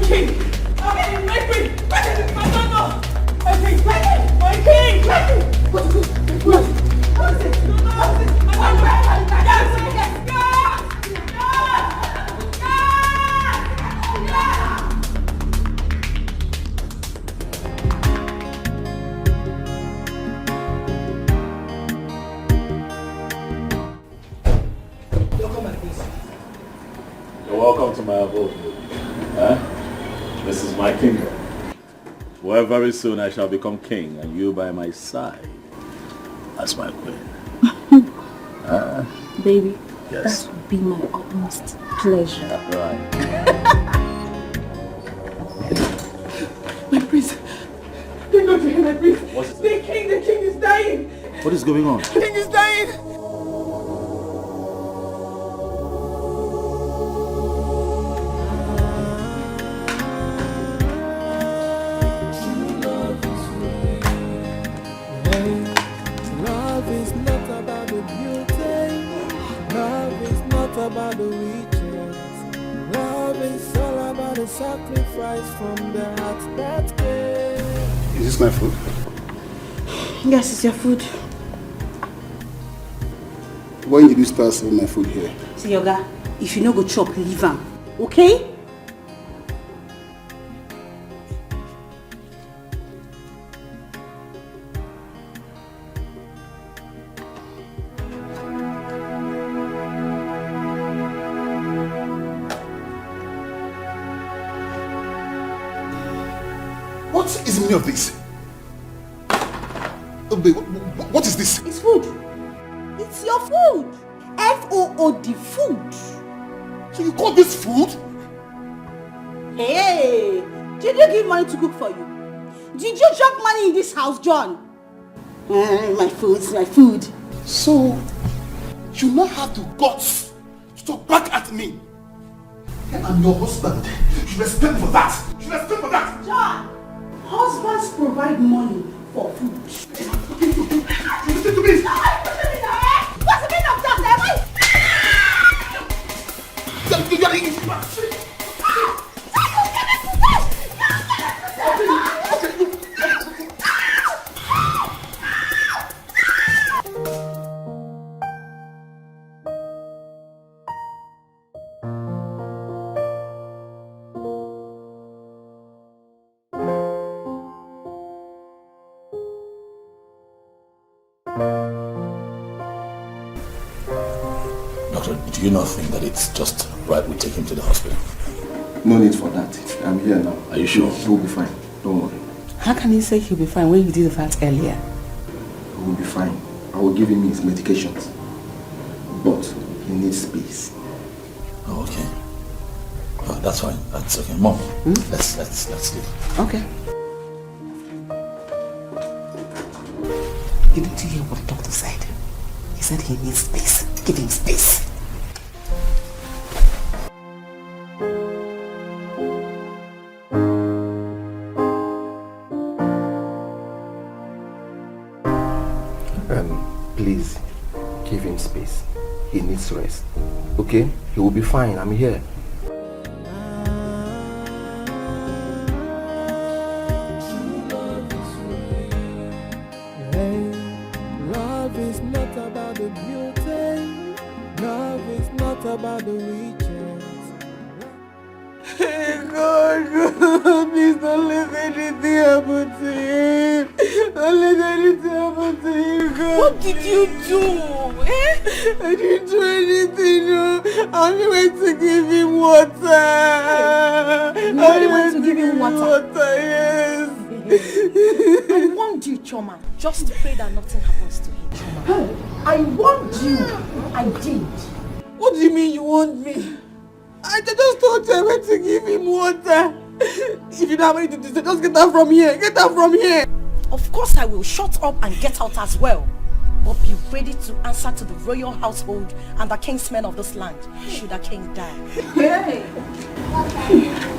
king! My queen! My daughter! My king! My king! What is it? What is it? What is it? You're welcome to my abode. Huh? This is my kingdom. Where very soon I shall become king and you by my side as my queen. Baby, yes. That would be my utmost pleasure. Right. My prince! Thank God to him, my prince! What is it? The king is dying! What is going on? The king is dying! About the riches. Love is all about the sacrifice from the heart that gave. Is this my food? Yes, it's your food. When did you start serving my food here? See, Yoga, if you no go chop, leave am. Okay? What is the meaning of this? What is this? It's food. It's your food. F-O-O-D, food. So you call this food? Hey, did you give money to cook for you? Did you drop money in this house, John? My food is my food. So, you now have the guts to talk back at me. And I'm your husband. You should respect me for that. You should respect me for that. John, husbands provide money for food. Listen to me. What's the meaning of that, Doctor, do you not think that it's just right we take him to the hospital? No need for that. I'm here now. Are you sure? He will be fine. Don't worry. How can you say he'll be fine when you did that earlier? He will be fine. I will give him his medications. But he needs space. Oh, okay. Oh, that's fine. That's okay. Mom, let's leave. Okay. You need to hear what the doctor said. He said he needs space. Give him space. Please, give him space. He needs rest. Okay? He will be fine. I'm here. Love is not about the beauty. Love is not about the riches. God, please don't let anything happen to him. Don't let anything happen to him, God. What did you do? I didn't do anything, no. I only went to give him water. You only went to give him water? Yes. I warned you, Choma. Just pray that nothing happens to him, Choma. I warned you. I did. What do you mean you want me? I just told you I went to give him water. If you don't have anything to say, just get out from here. Get out from here. Of course I will. Shut up and get out as well. But be ready to answer to the royal household and the kingsmen of this land, should the king die. Hey!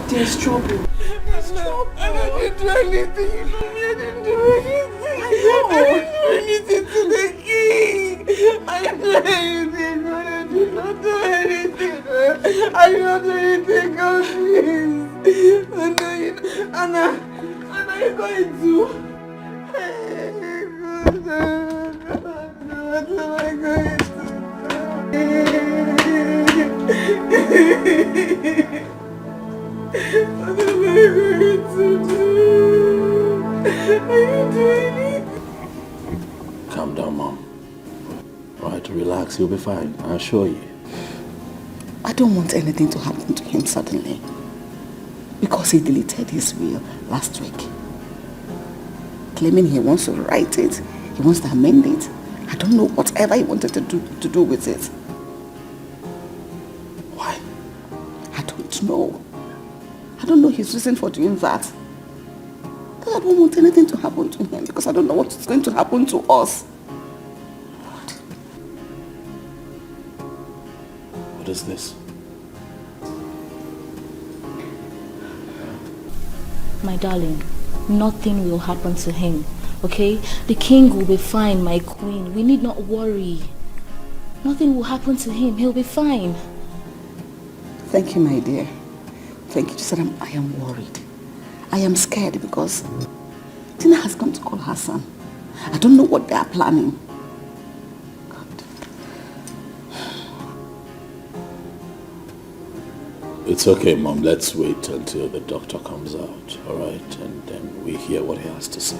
There's trouble. There's trouble. I didn't do anything. You know me, I didn't do anything. I didn't do anything to the king. I didn't do anything. I did not do anything. I did not do anything, God, please. I Anna, you're going to... What am I going to do? What am I going to do? Are you doing it? Calm down, Mom. Alright, relax, you'll be fine, I assure you. I don't want anything to happen to him suddenly. Because he deleted his will last week. Claiming he wants to write it, he wants to amend it. I don't know whatever he wanted to do with it. Why? I don't know. I don't know his reason for doing that. But I don't want anything to happen to him because I don't know what is going to happen to us. What is this? My darling, nothing will happen to him, okay? The king will be fine, my queen. We need not worry. Nothing will happen to him. He'll be fine. Thank you, my dear. Thank you. Just that I am worried. I am scared because Tina has come to call her son. I don't know what they are planning. It's okay, Mom. Let's wait until the doctor comes out, alright? And then we hear what he has to say.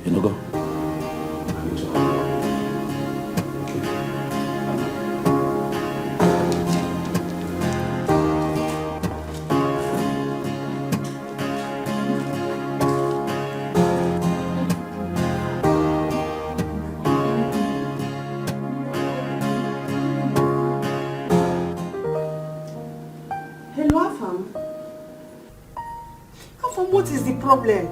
You know, go. What is the problem?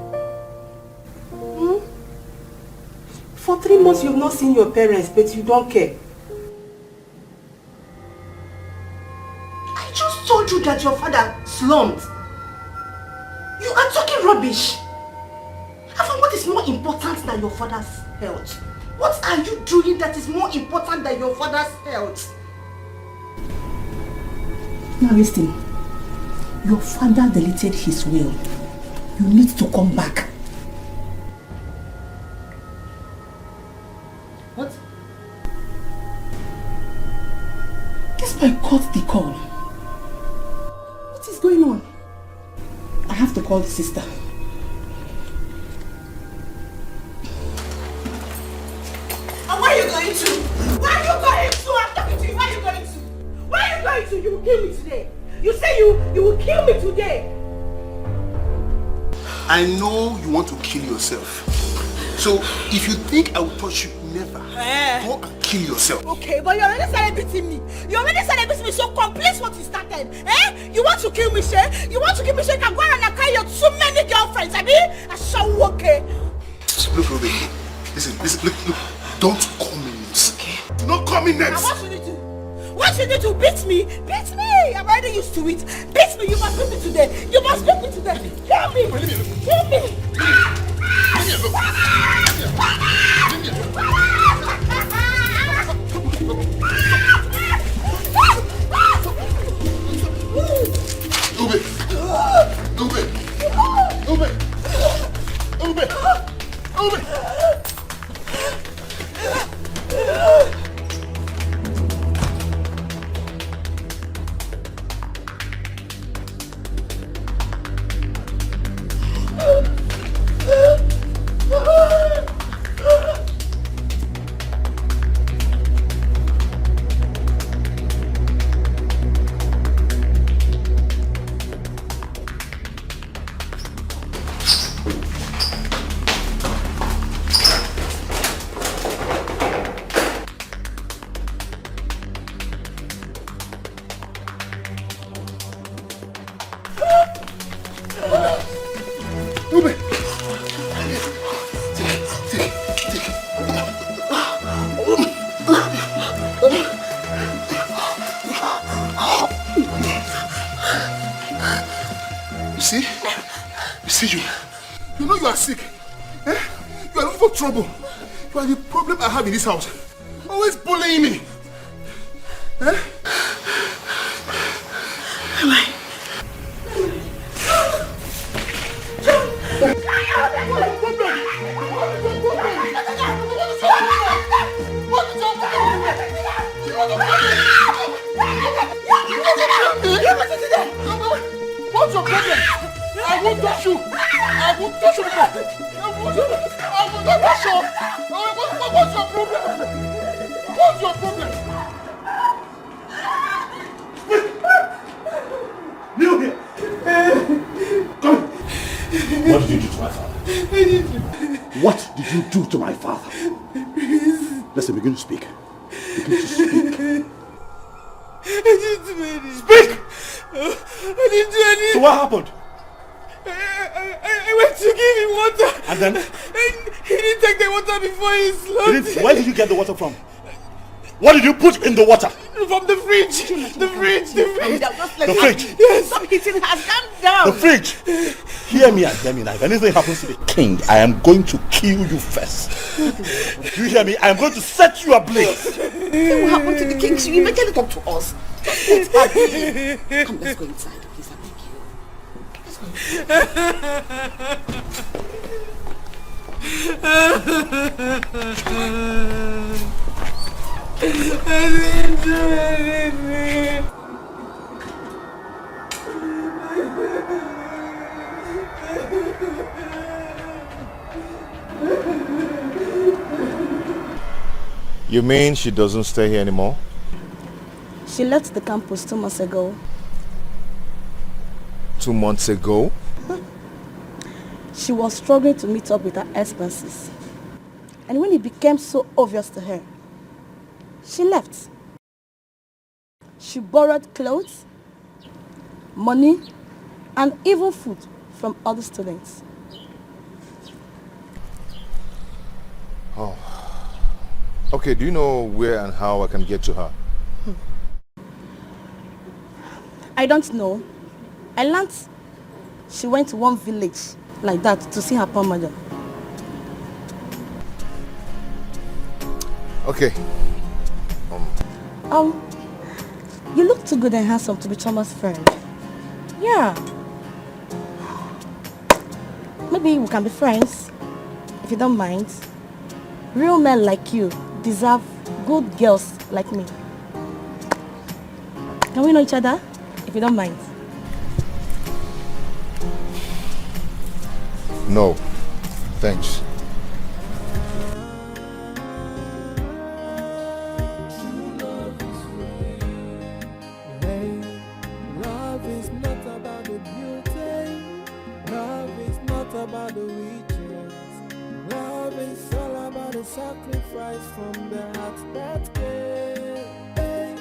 For 3 months you've not seen your parents, but you don't care. I just told you that your father slumped. You are talking rubbish. Afam, what is more important than your father's health? What are you doing that is more important than your father's health? Now listen. Your father deleted his will. You need to come back. What? This boy caught the call. What is going on? I have to call the sister. And where are you going to? Where are you going to? I'm talking to you. Where are you going to? Where are you going to? You will kill me today. You say you will kill me today. I know you want to kill yourself. So if you think I will touch you, never. Go and kill yourself. Okay, but you already started beating me. You already started beating me, so complete what you started. You want to kill me, Shay? You want to kill me, Shay? You can go around and carry your too many girlfriends. I shall okay. Look, Ruby. Listen, look. Don't call me names. Okay. Do not call me names. Now what should you do? What should you do? Beat me? Beat me! I'm already used to it. Beat me! You must beat me today. You must beat me today. Kill me! Kill me! You know you are sick. You are looking for trouble. You are the problem I have in this house. Always bullying me. What's your problem? I won't touch you. I won't touch you. I won't touch you. What's your problem? What's your problem? Kneel here. Come. What did you do to my father? What did you do to my father? Listen, begin to speak. Begin to speak. I didn't do anything. Speak! I didn't do anything. So what happened? I went to give him water. And then? And he didn't take the water before he slept. Where did you get the water from? What did you put in the water? From the fridge. The fridge. The fridge? Yes. Stop hitting her. Calm down. The fridge. Hear me and hear me now. If anything happens to the king, I am going to kill you first. Do you hear me? I am going to set you ablaze. What will happen to the king? She will eventually talk to us. Let her be. Come, let's go inside. Please, I beg you. I didn't do anything. You mean she doesn't stay here anymore? She left the campus 2 months ago. 2 months ago? She was struggling to meet up with her expenses. And when it became so obvious to her, she left. She borrowed clothes, money, and even food from other students. Oh. Okay, do you know where and how I can get to her? I don't know. I learned she went to one village like that to see her poor mother. Okay. You look too good and handsome to be Thomas' friend. Yeah. Maybe we can be friends, if you don't mind. Real men like you deserve good girls like me. Can we know each other, if you don't mind? No. Thanks. Sacrifice from the heart that cares. Hey,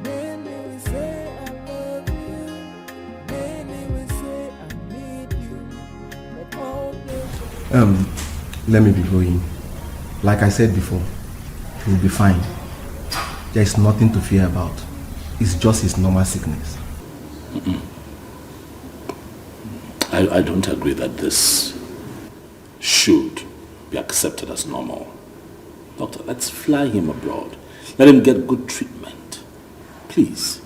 many will say I love you, many will say I need you, but all this. Let me be going. Like I said before, he will be fine. There is nothing to fear about. It's just his normal sickness. I don't agree that this should be accepted as normal. Doctor, let's fly him abroad. Let him get good treatment. Please.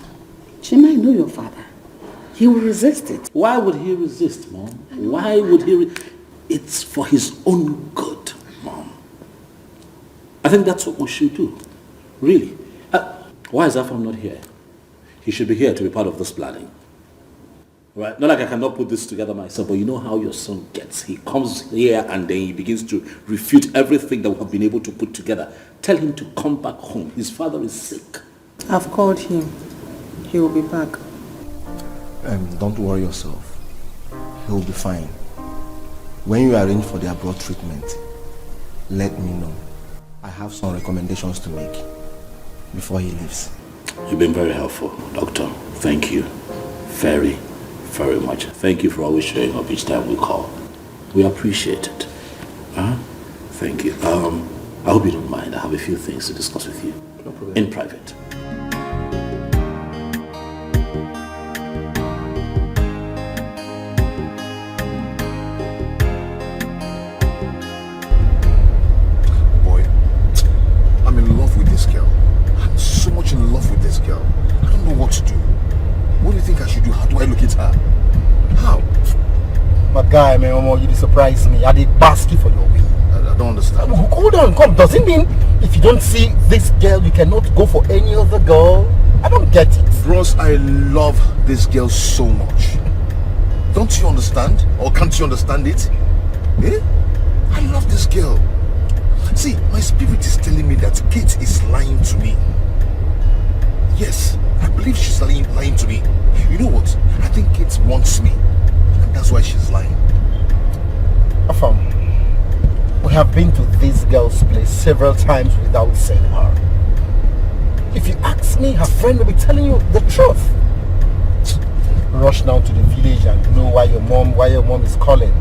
Chima, I know your father. He will resist it. Why would he resist, Mom? Why would he? It's for his own good, Mom. I think that's what we should do. Really. Why is Afam not here? He should be here to be part of this planning. Right? Not like I cannot put this together myself, but you know how your son gets. He comes here and then he begins to refute everything that we have been able to put together. Tell him to come back home. His father is sick. I've called him. He will be back. Don't worry yourself. He will be fine. When you arrange for the abroad treatment, let me know. I have some recommendations to make before he leaves. You've been very helpful, Doctor. Thank you. Very, very much. Thank you for always showing up each time we call. We appreciate it. Thank you. I hope you don't mind. I have a few things to discuss with you. No problem. In private. Boy, I'm in love with this girl. I'm so much in love with this girl. I don't know what to do. What do you think I should do? How do I look at her? How? My guy, man, you surprise me. I did basket for your win. I don't understand. Hold on, come. Does it mean if you don't see this girl, you cannot go for any other girl? I don't get it. Bros, I love this girl so much. Don't you understand? Or can't you understand it? Eh? I love this girl. See, my spirit is telling me that Kate is lying to me. Yes, I believe she's lying to me. You know what? I think Kate wants me. And that's why she's lying. Afam, we have been to this girl's place several times without seeing her. If you ask me, her friend will be telling you the truth. Rush down to the village and know why your mom is calling.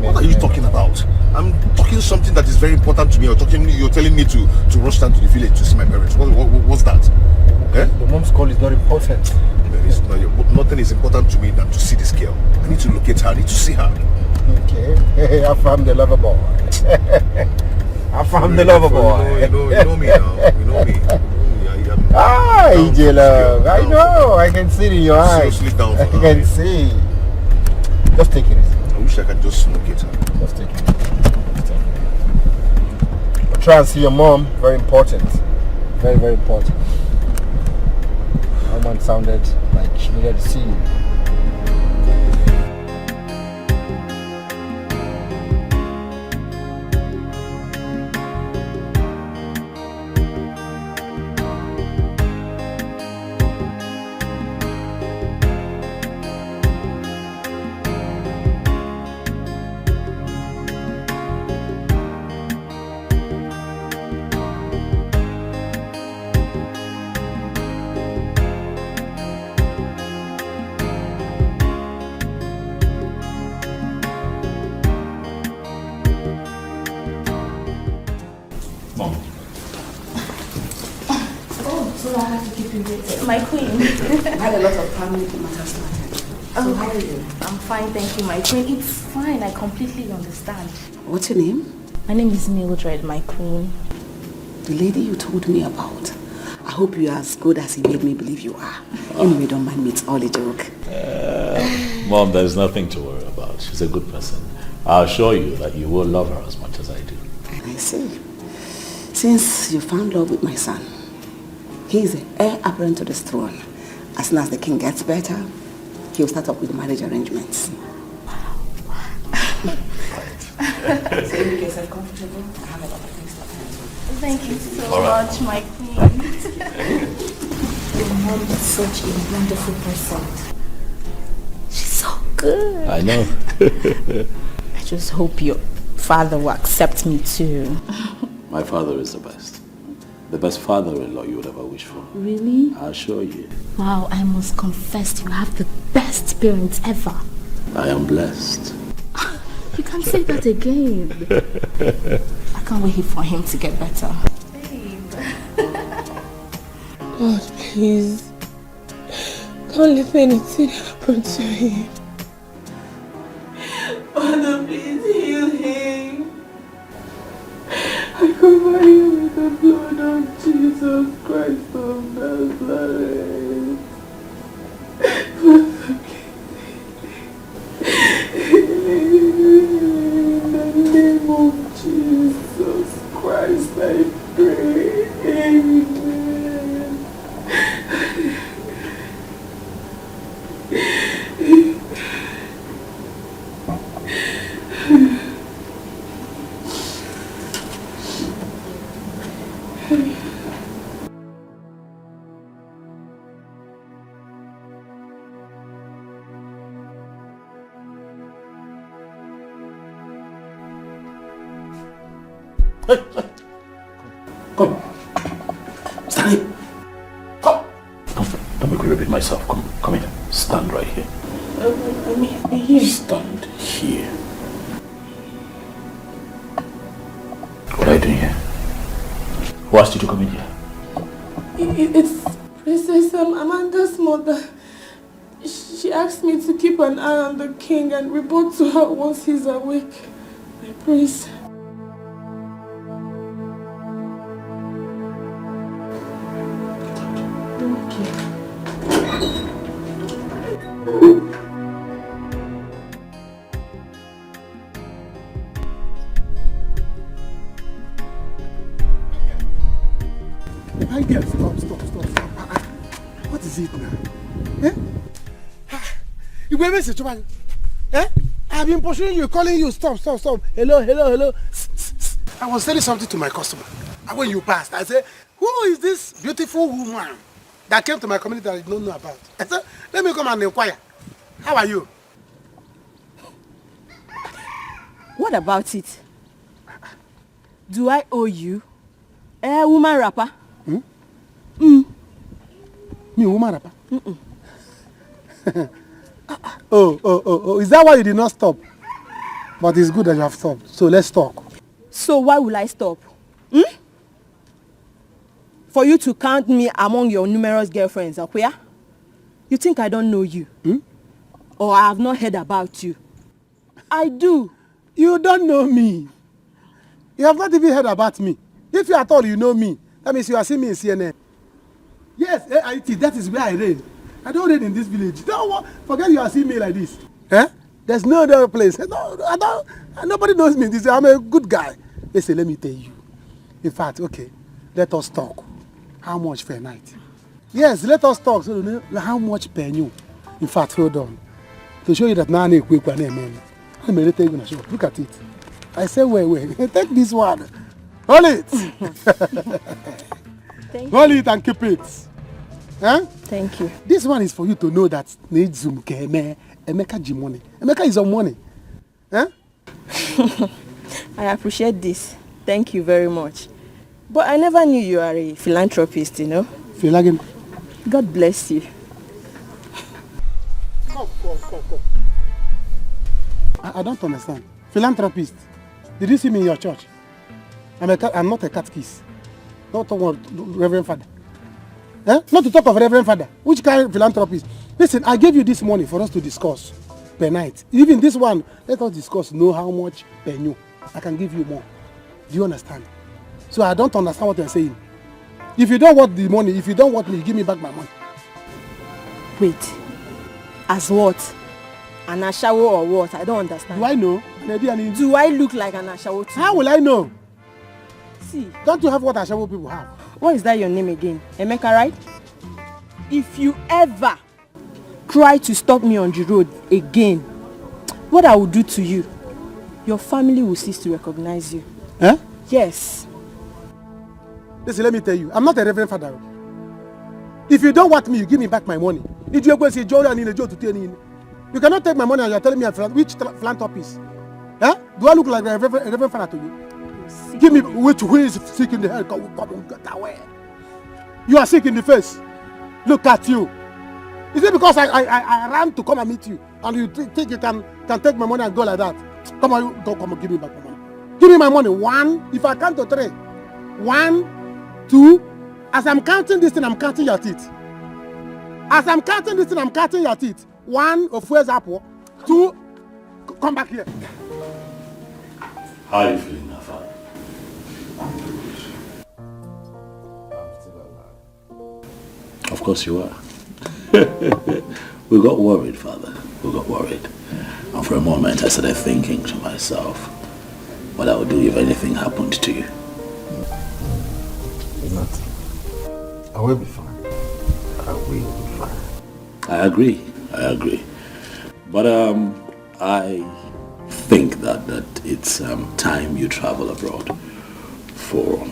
What are you talking about? I'm talking something that is very important to me. You're telling me to rush down to the village to see my parents. What's that? Okay. The mom's call is not important. Nothing is important to me than to see this girl. I need to locate her. I need to see her. Okay. I found the lover boy. I found the lover boy. You know me now. You know me. Ah, EJ love. I know. I can see it in your eyes. Seriously down for her. I can see. Just take it easy. I wish I could just locate her. Just take it easy. But try and see your mom. Very important. Very, very important. My mom sounded like she needed to see you. My queen. I had a lot of family matters to attend. So how are you? I'm fine, thank you, my queen. It's fine, I completely understand. What's your name? My name is Mildred, my queen. The lady you told me about. I hope you are as good as he made me believe you are. Anyway, don't mind me, it's all a joke. Mom, there's nothing to worry about. She's a good person. I'll assure you that you will love her as much as I do. I see. Since you found love with my son, he is the heir apparent to this throne. As soon as the king gets better, he'll start up with the marriage arrangements. So you make yourself comfortable. I have a lot of things to attend. Thank you so much, my queen. Your mom is such a wonderful person. She's so good. I know. I just hope your father will accept me too. My father is the best. The best father-in-law you would ever wish for. Really? I assure you. Wow, I must confess you have the best parents ever. I am blessed. You can't say that again. I can't wait for him to get better. God, please. Don't let anything happen to him. Father, please heal him. I cover him with the blood of Jesus Christ of Nazareth. Father, in the name of Jesus Christ, I pray. Amen. Come. Stanley. Come. Don't make me repeat myself. Come here. Stand right here. I'm here. Stand here. What are you doing here? Who asked you to come in here? It's Princess Amanda's mother. She asked me to keep an eye on the king and report to her once he's awake. My prince. My girl, stop. What is it now? Eh? You will miss it, eh? I've been pursuing you, calling you, stop. Hello. I was telling something to my customer. And when you passed, I said, who is this beautiful woman that came to my community that I don't know about? I said, let me come and inquire. How are you? What about it? Do I owe you? Woman rapper? Me, woman rapper? Oh, is that why you did not stop? But it's good that you have stopped. So let's talk. So why will I stop? For you to count me among your numerous girlfriends, okay? You think I don't know you? Or I have not heard about you? I do. You don't know me. You have not even heard about me. If you at all you know me, that means you are seeing me in CNN. Yes, AIT, that is where I reign. I don't reign in this village. Don't forget you are seeing me like this. Eh? There's no other place. Nobody knows me. I'm a good guy. Listen, let me tell you. In fact, okay, let us talk. How much per night? Yes, let us talk. So how much per new? In fact, hold on. To show you that now I'm quick one man. I'm ready to go show. Look at it. I say, wait. Take this one. Hold it. Hold it and keep it. Huh? Thank you. This one is for you to know that Emeka G money. Emeka is on money. Huh? I appreciate this. Thank you very much. But I never knew you are a philanthropist, you know. Philanthropist. God bless you. Come. I don't understand. Philanthropist. Did you see me in your church? I'm not a catechist. Not talk about Reverend Father. Eh? Not to talk of Reverend Father. Which kind of philanthropist? Listen, I gave you this money for us to discuss per night. Even this one, let us discuss, know how much per new. I can give you more. Do you understand? So I don't understand what you're saying. If you don't want the money, if you don't want me, give me back my money. Wait. As what? An ashawo or what? I don't understand. Do I know? Do I look like an ashawo too? How will I know? See. Don't you have what ashawo people have? What is that your name again? Emeka, right? If you ever try to stop me on the road again, what I will do to you, your family will cease to recognize you. Eh? Yes. Listen, let me tell you, I'm not a Reverend Father. If you don't want me, you give me back my money. If you're going to say, you cannot take my money and you're telling me which philanthropist. Eh? Do I look like a Reverend Father to you? Give me who is sick in the head. Come on, get away. You are sick in the face. Look at you. Is it because I ran to come and meet you and you think you can take my money and go like that? Come on, give me back my money. Give me my money. 1, if I count to 3. 1, 2. As I'm counting this thing, I'm counting your teeth. As I'm counting this thing, I'm counting your teeth. 1, of where's apple? 2, come back here. How are you feeling now, Father? I'm still alive. Of course you are. We got worried, Father. We got worried. And for a moment I started thinking to myself what I would do if anything happened to you. Nothing. I will be fine. I will be fine. I agree. But I think that it's time you travel abroad for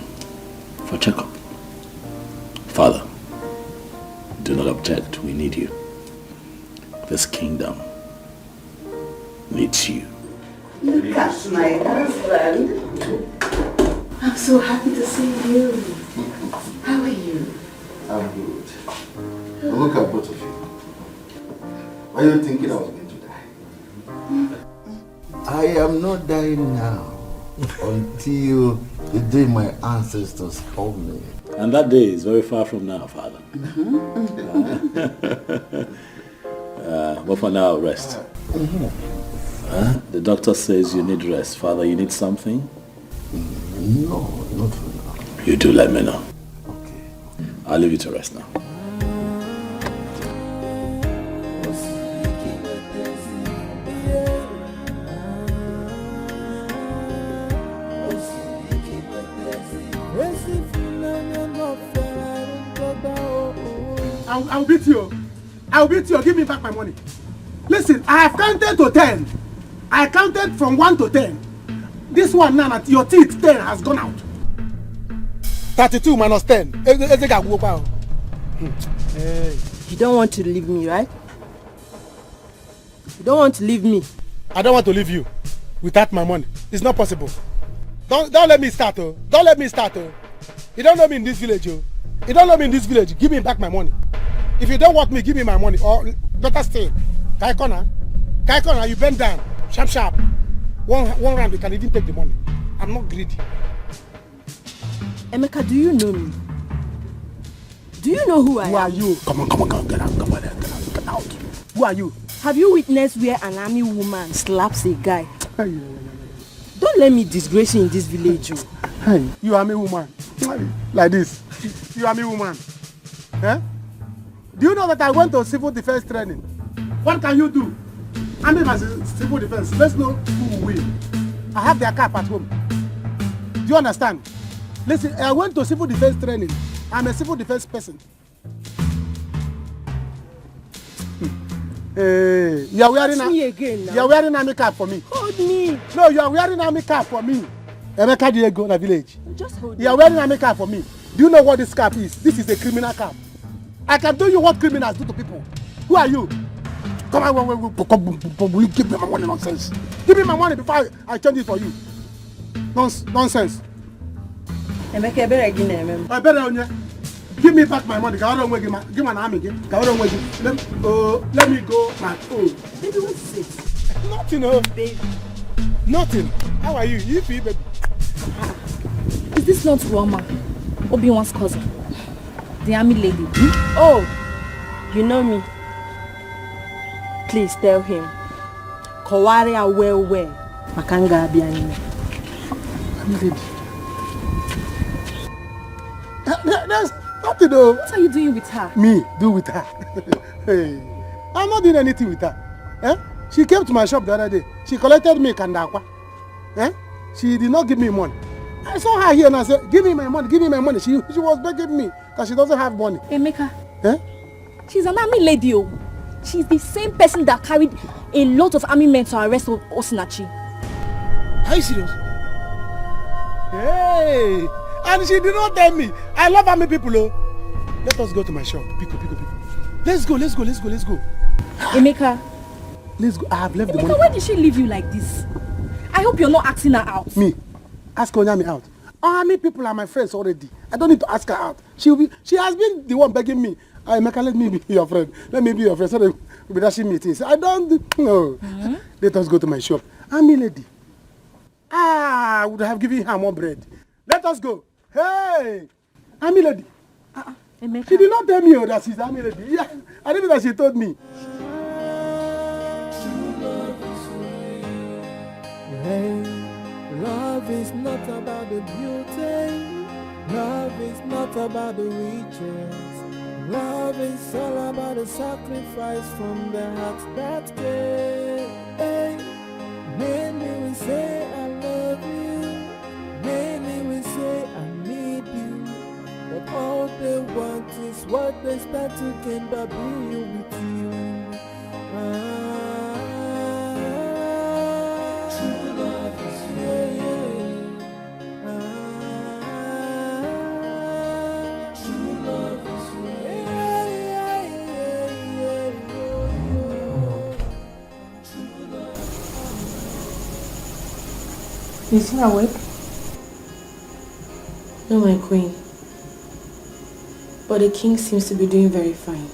checkup. Father, do not object. We need you. This kingdom needs you. Look at my husband. I'm so happy to see you. How are you? I'm good. Now look at both of you. Why are you thinking I was going to die? I am not dying now until the day my ancestors called me. And that day is very far from now, Father. But for now, rest. The doctor says you need rest. Father, you need something? No, not for now. You do let me know. Okay. I'll leave you to rest now. I'll beat you. I'll beat you. Give me back my money. Listen, I have counted to 10. I counted from 1 to 10. This one now, your teeth 10 has gone out. 32 minus 10. Hey, you don't want to leave me, right? You don't want to leave me. I don't want to leave you without my money. It's not possible. Don't let me start, oh. Don't let me start, oh. You don't know me in this village, oh. You don't know me in this village. Give me back my money. If you don't want me, give me my money. Or better still, Kaikona, you bend down. Sharp, sharp. One round, you can even take the money. I'm not greedy. Emeka, do you know me? Do you know who I am? Who are you? Come on, get out, get out. Who are you? Have you witnessed where an army woman slaps a guy? Don't let me disgrace you in this village. Hey, you army woman. Like this. You army woman. Eh? Do you know that I went to civil defense training? What can you do? I'm in civil defense. Let's know who will win. I have their cap at home. Do you understand? Listen, I went to civil defense training. I'm a civil defense person. Hey, you are wearing army cap for me. Hold me. No, you are wearing army cap for me. Emeka Diego na village. Just hold You are wearing army cap for me. Do you know what this cap is? This is a criminal cap. I can tell you what criminals do to people. Who are you? Come on, give me my money, nonsense. Give me my money before I change it for you. Nonsense. Emeka, I better give me back my money. Give me an army. Let me go my own. Baby, what's it? Nothing, oh. Baby. Nothing. How are you? You feel, baby? Is this not Roma, Obi-Wan's cousin? The army lady? Oh, you know me. Please tell him. Kawaria well. Makanga Abiani. There's nothing though. What are you doing with her? Me? Do with her? Hey, I'm not doing anything with her. Eh? She came to my shop the other day. She collected me kandakwa. Eh? She did not give me money. I saw her here and I said, give me my money, give me my money. She was begging me because she doesn't have money. Emeka. Eh? She's an army lady. Oh. She's the same person that carried a lot of army men to arrest Osinachi. Are you serious? Hey! And she did not tell me. I love army people, oh. Let us go to my shop. Pico. Let's go. Emeka. Let's go. I have left the money. Emeka, why did she leave you like this? I hope you're not asking her out. Me? Ask Onyami out. Army people are my friends already. I don't need to ask her out. She has been the one begging me. Emeka, let me be your friend. Let me be your friend. So that we'll be dashing me things. I don't know. Let us go to my shop. Army lady. I would have given her more bread. Let us go. Hey! Army lady. Emeka. She did not tell me that she's army lady. Yeah, I didn't know that she told me. Hey, love is not about the beauty. Love is not about the riches. Love is all about the sacrifice from the heart that cares. Hey, many will say I love you. Many will say I need you. But all they want is what they expect to gain by being with you. True love is true love is Is he awake? No, my queen. But the king seems to be doing very fine.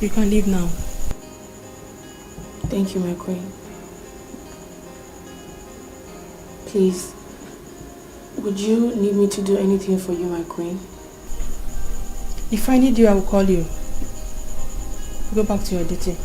You can leave now. Thank you, my queen. Please, would you need me to do anything for you, my queen? If I need you, I will call you. Go back to your duty.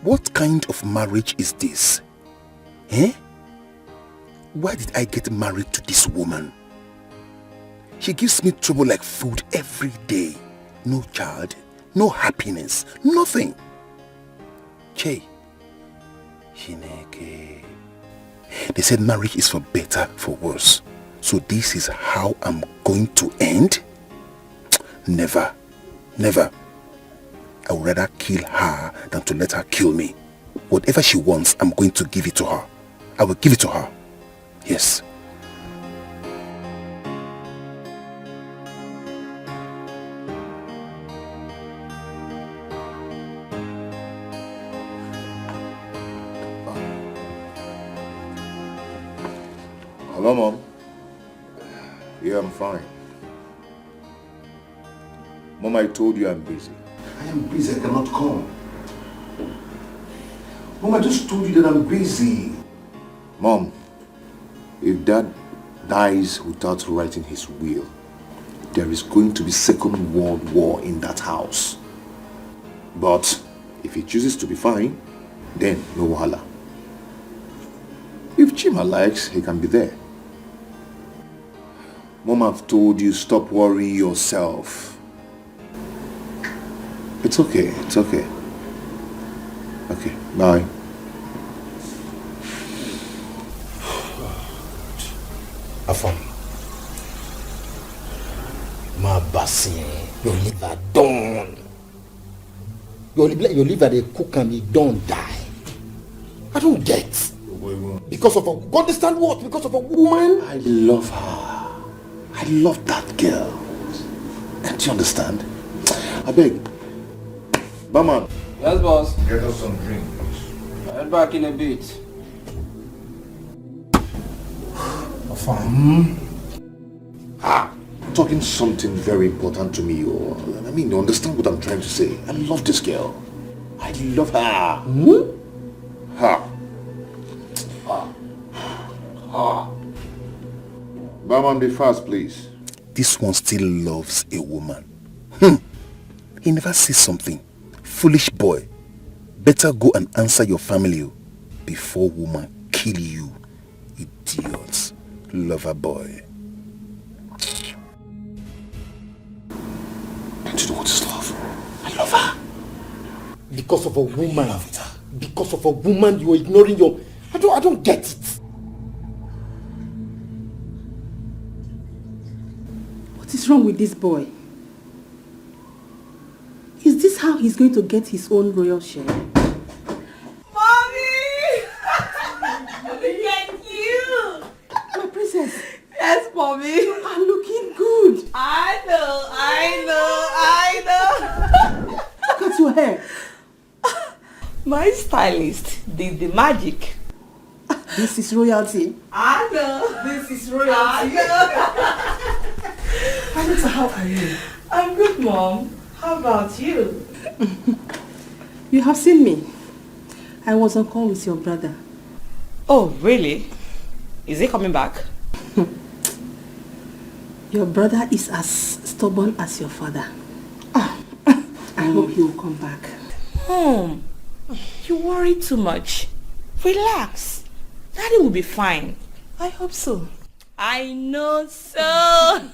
What kind of marriage is this? Eh? Why did I get married to this woman? She gives me trouble like food every day. No child, no happiness, nothing. Che. Shineke. They said marriage is for better, for worse. So this is how I'm going to end? Never. Never. I would rather kill her than to let her kill me. Whatever she wants, I'm going to give it to her. I will give it to her. Yes. Hello, Mom. Yeah, I'm fine. Mom, I told you I'm busy. I am busy, I cannot come. Mom, I just told you that I'm busy. Mom, if Dad dies without writing his will, there is going to be Second World War in that house. But if he chooses to be fine, then no wahala. If Chima likes, he can be there. Mom, I've told you, stop worrying yourself. It's okay, it's okay. Okay, bye. Afam. My bassy, your liver done. Your liver they cook and it don't die. I don't get. Because of a, you understand what? Because of a woman? I love her. I love that girl. Don't you understand? I beg. Barman. Yes, boss. Get us some drink, please. I'll head back in a bit. Talking something very important to me, or I mean, you understand what I'm trying to say. I love this girl. I love her. Barman, be fast, please. This one still loves a woman. He never says something. Foolish boy. Better go and answer your family before woman kill you. Idiots. Lover boy. Don't you know what is love? I love her. Because of a woman. Because of a woman, you're ignoring your... I don't get it. What is wrong with this boy? Is this how he's going to get his own royal share? Mommy! Look at you! My princess. Yes, Mommy. You are looking good. I know. Look at your hair. My stylist did the magic. This is royalty. I know. This is royalty. Anita, how are you? I'm good, Mom. How about you? You have seen me. I was on call with your brother. Oh, really? Is he coming back? Your brother is as stubborn as your father. I hope he will come back. Mom, you worry too much. Relax. Daddy will be fine. I hope so. I know so.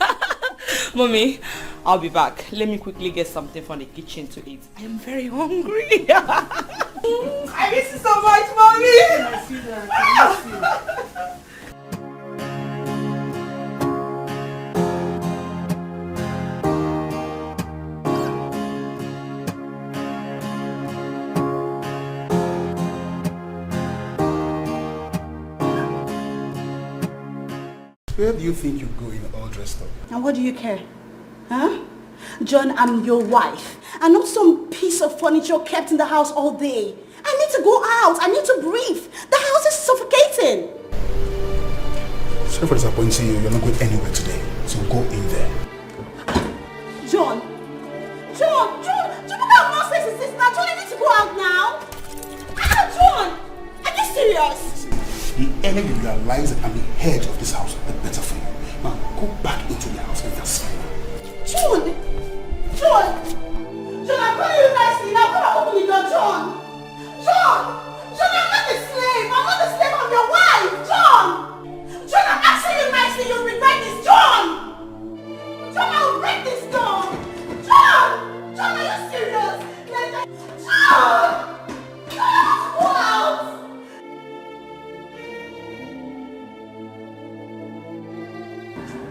Mommy, I'll be back. Let me quickly get something from the kitchen to eat. I am very hungry. I miss you so much, Mommy. I see that. I miss you. Where do you think you're going all dressed up? And what do you care? Huh? John, I'm your wife. I'm not some piece of furniture kept in the house all day. I need to go out. I need to breathe. The house is suffocating. Sorry for disappointing you. You're not going anywhere today. So go in there. John, look how nonsense is this now. John, I need to go out now. John, are you serious? The earlier you realize that I'm the head of this house, the better for you. Now go back into the house and that's fine. John, I'm calling you nicely now. Come and open the door, John. John! John, I'm not a slave! I'm not a slave, I'm your wife! John! John, I'm asking you nicely, you'll regret this! John! John, I will break this door! John! John, are you serious? John! Wow!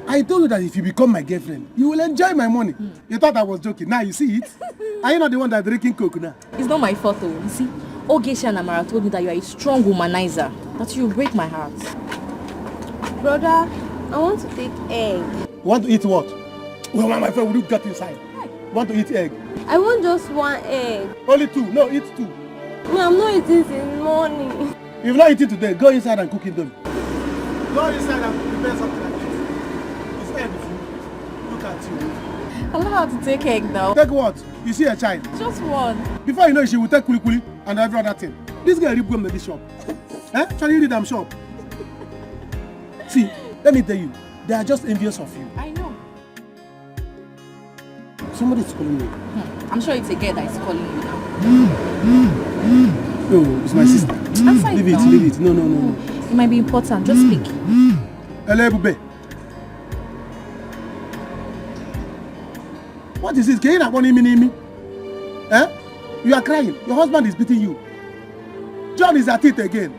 I told you that if you become my girlfriend, you will enjoy my money. You thought I was joking. Now you see it. Are you not the one that's drinking coke now? It's not my fault though. You see, Ogesha and Amara told me that you are a strong womanizer. That you will break my heart. Brother, I want to take egg. Want to eat what? Well, my friend, will you get inside? Want to eat egg? I want just one egg. Only two. No, eat two. No, I'm not eating in the morning. If you're not eating today, go inside and cook it done. Go inside and prepare something like this. It's egg food. Look at you. I don't know how to take egg now. Take what? You see a child? Just one. Before you know it, she will take kuli and every other thing. This girl rip gum in this shop. Eh? Shall you read them shop? See, let me tell you, they are just envious of you. I know. Somebody's calling you. I'm sure it's a girl that is calling you now. Oh, it's my sister. Leave it, leave it. No. It might be important. Just speak. Hello, Bube. What is this? Can you not want me? Eh? You are crying. Your husband is beating you. John is at it again.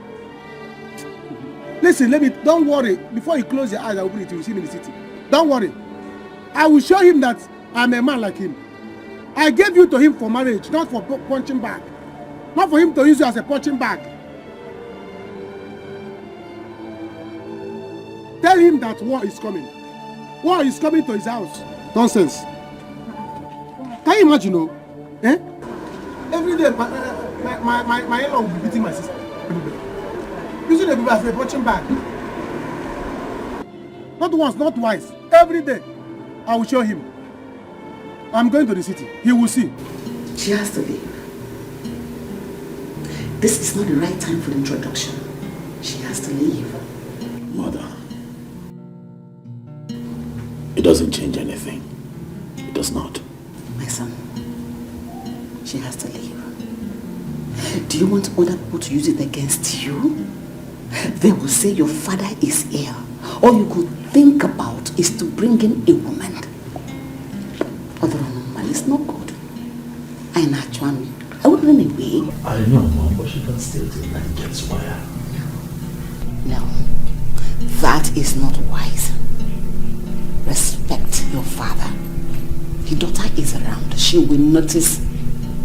Listen, don't worry. Before you close your eyes and open it, you will see me in the city. Don't worry. I will show him that I'm a man like him. I gave you to him for marriage, not for punching bag. Not for him to use you as a punching bag. Tell him that war is coming. War is coming to his house. Nonsense. Can you imagine, no? Eh? Every day, my in-law will be beating my sister. Using the people as a punching bag. Not once, not twice. Every day, I will show him. I'm going to the city. He will see. She has to leave. This is not the right time for the introduction. She has to leave. Mother, it doesn't change anything. It does not. My son, she has to leave. Do you want other people to use it against you? They will say your father is heir. All you could think about is to bring in a woman. Other woman is not good. I naturally, I would run away. I know, Mom, but she can still do that and gets wire. No, that is not wise. Respect your father. Your daughter is around. She will notice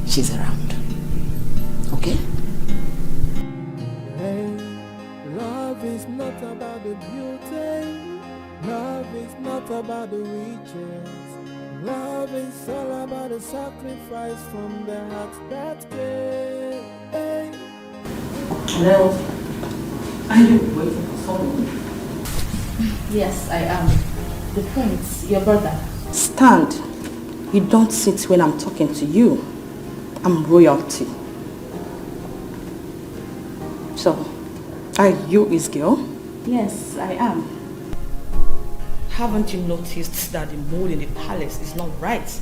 she's around. Okay? Hey, love is not about the beauty. Love is not about the riches. Love is all about the sacrifice from the heart that gave. Hey. Hello? Are you waiting for someone? Yes, I am. The prince, your brother. Stand. You don't sit when I'm talking to you. I'm royalty. So, are you his girl? Yes, I am. Haven't you noticed that the mood in the palace is not right?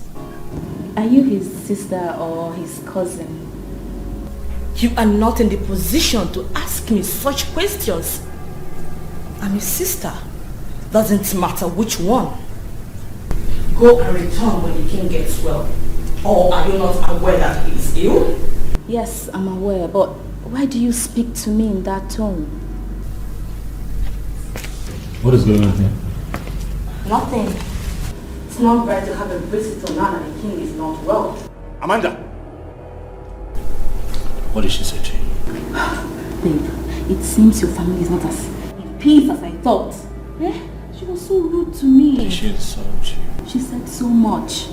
Are you his sister or his cousin? You are not in the position to ask me such questions. I'm his sister. Doesn't matter which one. Go and return when the king gets well. Or are you not aware that he is ill? Yes, I'm aware, but why do you speak to me in that tone? What is going on here? Nothing. It's not right to have a visitor now that the king is not well. Amanda! What did she say to you? Babe, it seems your family is not as in peace as I thought. Eh? She was so rude to me. Did she insult you? She said so much.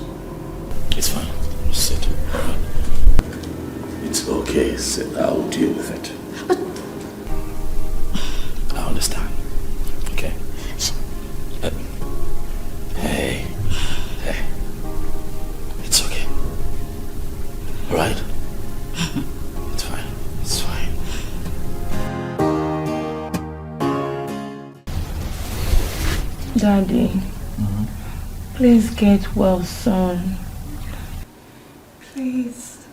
It's fine. Just sit. Alright. It's okay. Sit. I'll deal with it. But I understand. Okay. Hey. It's okay. Alright? It's fine. It's fine. Daddy, please get well soon. Please.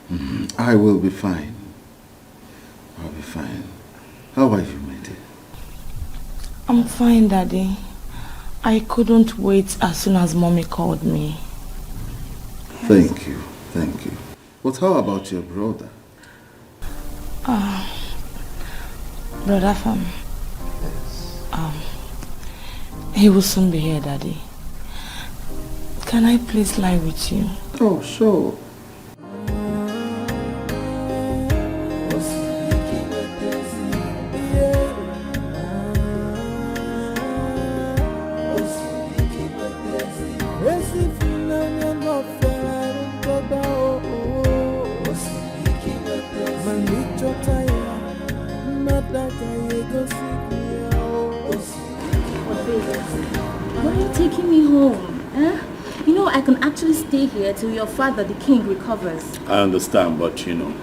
I will be fine. fine. How are you, my dear? I'm fine, Daddy. I couldn't wait as soon as Mommy called me. Thank you. But how about your brother? Brother Fam. He will soon be here, Daddy. Can I please lie with you? Oh, sure. Why are you taking me home? You know, I can actually stay here till your father, the king, recovers. I understand, but you know,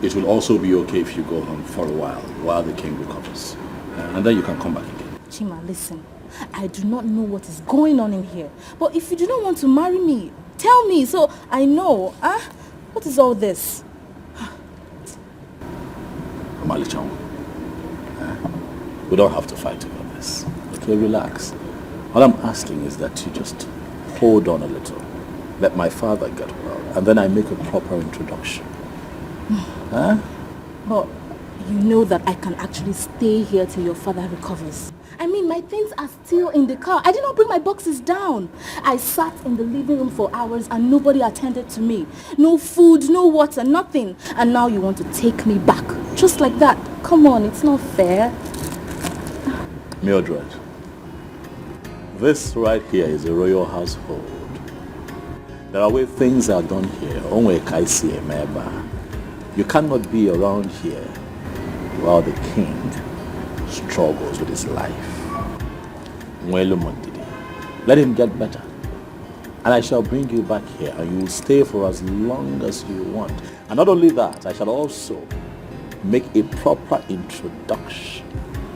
it will also be okay if you go home for a while the king recovers. And then you can come back again. Chima, listen. I do not know what is going on in here. But if you do not want to marry me, tell me so I know. What is all this? Amalichangu, we don't have to fight over this. Okay, relax. All I'm asking is that you just hold on a little. Let my father get well, and then I make a proper introduction. But you know that I can actually stay here till your father recovers. I mean, my things are still in the car. I did not bring my boxes down. I sat in the living room for hours and nobody attended to me. No food, no water, nothing. And now you want to take me back. Just like that. Come on, it's not fair. Mildred, this right here is a royal household. There are ways things are done here. You cannot be around here while the king struggles with his life. Let him get better. And I shall bring you back here and you will stay for as long as you want. And not only that, I shall also make a proper introduction.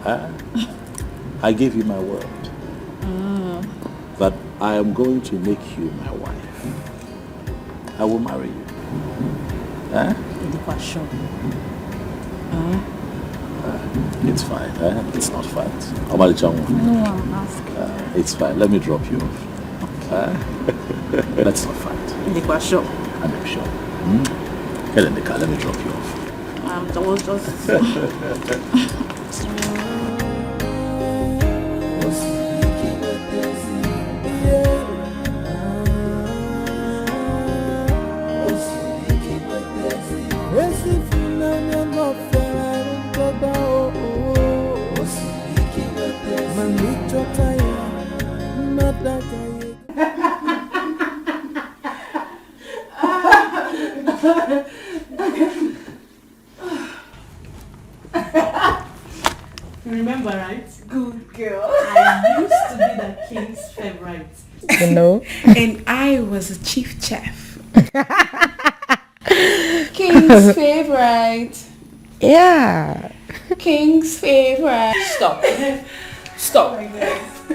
I give you my word that I am going to make you my wife. I will marry you. It's fine. It's not fight. No, I'm asking. It's fine. Let me drop you off. Let's not fight. I'm sure. Get in the car. Let me drop you off. That was just... Remember, right? Good girl. I used to be the king's favorite. You know? And I was a chief chef. King's favorite. Yeah. King's favorite. Stop. Stop.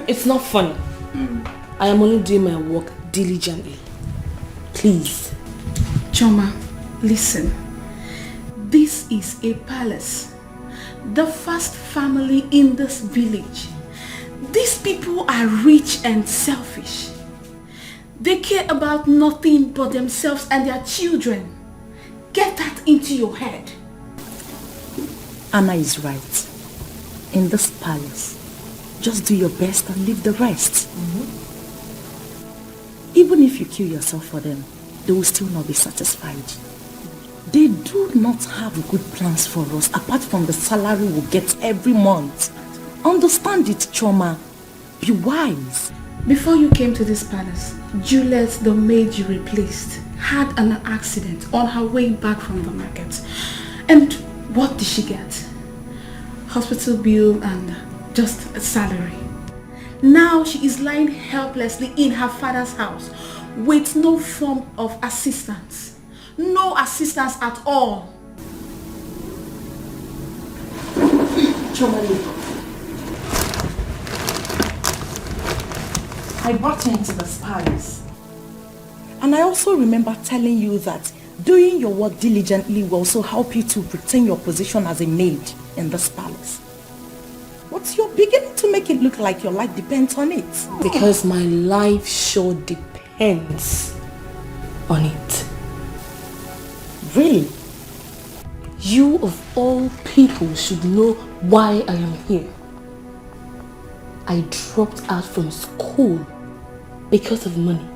It's not funny. I am only doing my work diligently. Please. Choma, listen. This is a palace. The first family in this village. These people are rich and selfish. They care about nothing but themselves and their children. Get that into your head. Anna is right. In this palace, just do your best and leave the rest. Even if you kill yourself for them, they will still not be satisfied. They do not have good plans for us apart from the salary we get every month. Understand it, Choma. Be wise. Before you came to this palace, Juliet, the maid you replaced, had an accident on her way back from the market. And what did she get? Hospital bill and just a salary. Now she is lying helplessly in her father's house with no form of assistance. No assistance at all. Chomali, I brought you into this palace. And I also remember telling you that Doing your work diligently will also help you to retain your position as a maid in this palace. But you're beginning to make it look like your life depends on it. Because my life sure depends on it. Really? You of all people should know why I am here. I dropped out from school because of money.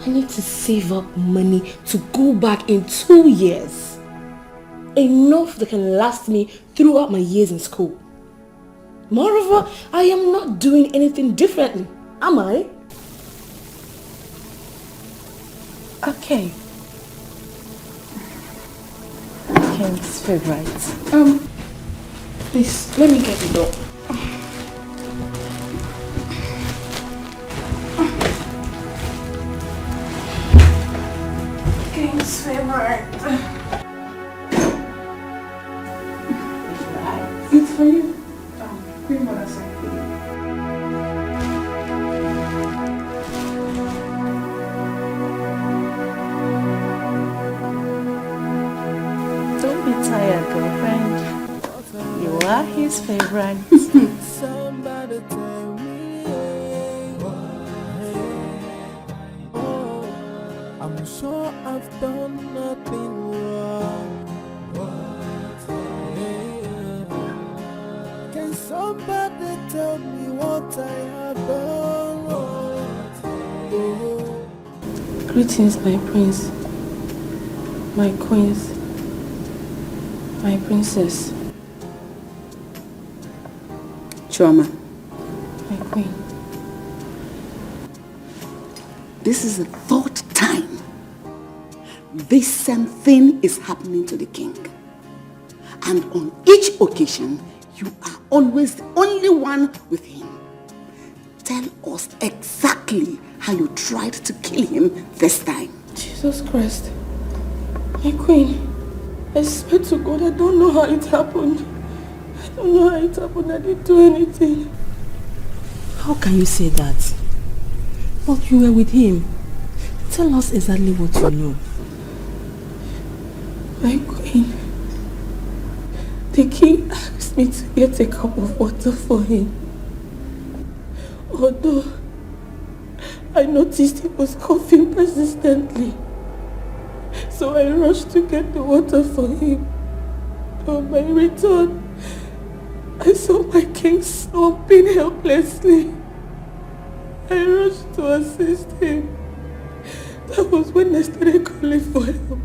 I need to save up money to go back in 2 years. Enough that can last me throughout my years in school. Moreover, I am not doing anything differently, am I? Okay. King's favorite. Please, let me get the door. King's favorite. It's for you. Queen Mother sent for you. Don't be tired, girlfriend. You are his favorite. Somebody tell me, I'm sure I've done nothing wrong. Can somebody tell me what I have done wrong? Greetings, my prince, my queens, my princess, Chioma, my queen. this is the third time this same thing is happening to the king. And on each occasion, you are always the only one with him. Tell us exactly how you tried to kill him this time. Jesus Christ. My queen, I swear to God, I don't know how it happened. I don't know how it happened. I didn't do anything. How can you say that? But you were with him. Tell us exactly what you know. My queen, the king asked me to get a cup of water for him. Although I noticed he was coughing persistently. So I rushed to get the water for him. On my return, I saw my king slumping helplessly. I rushed to assist him. That was when I started calling for help.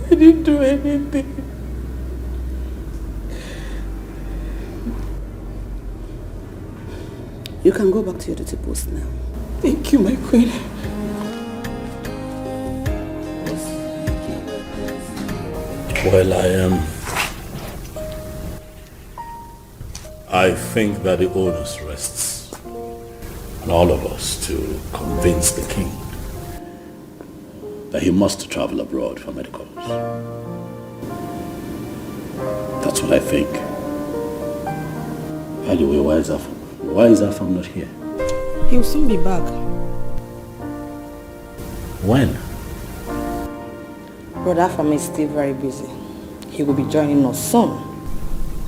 I didn't do anything. You can go back to your duty post now. Thank you, my queen. Well, I think that the onus rests on all of us to convince the king that he must travel abroad for medicals. That's what I think. By the way, why is Afam not here? He'll soon be back. When? Brother Afam is still very busy. He will be joining us soon.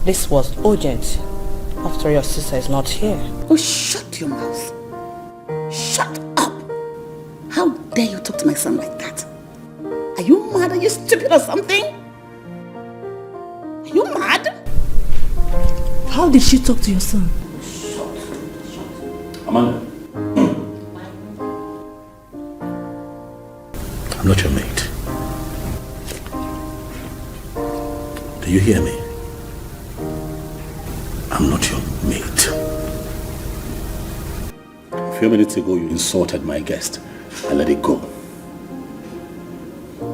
This was urgent. After your sister is not here. Oh, shut your mouth. Shut up. How dare you talk to my son like that? Are you mad? Are you stupid or something? Are you mad? How did she talk to your son? Amanda. I'm not your mate. Do you hear me? I'm not your mate. A few minutes ago, you insulted my guest. I let it go.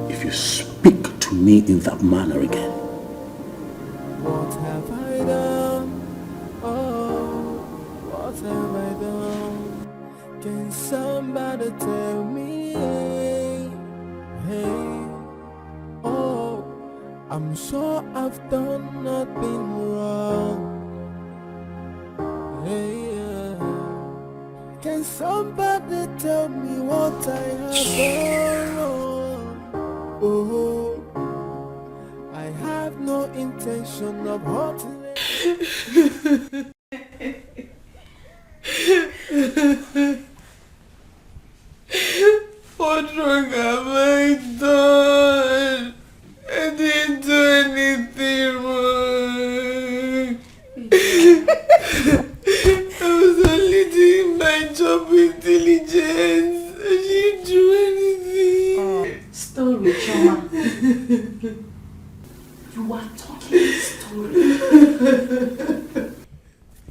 If you speak to me in that manner again, What have I done? Oh, what have I done? Can somebody tell me? Hey, oh, I'm sure I've done nothing wrong. Hey, can somebody tell me what I have done wrong? have no intention of hurting. What wrong have I done? I didn't do anything wrong. I was only doing my job with diligence. I didn't do anything. Story, Choma. You are talking story.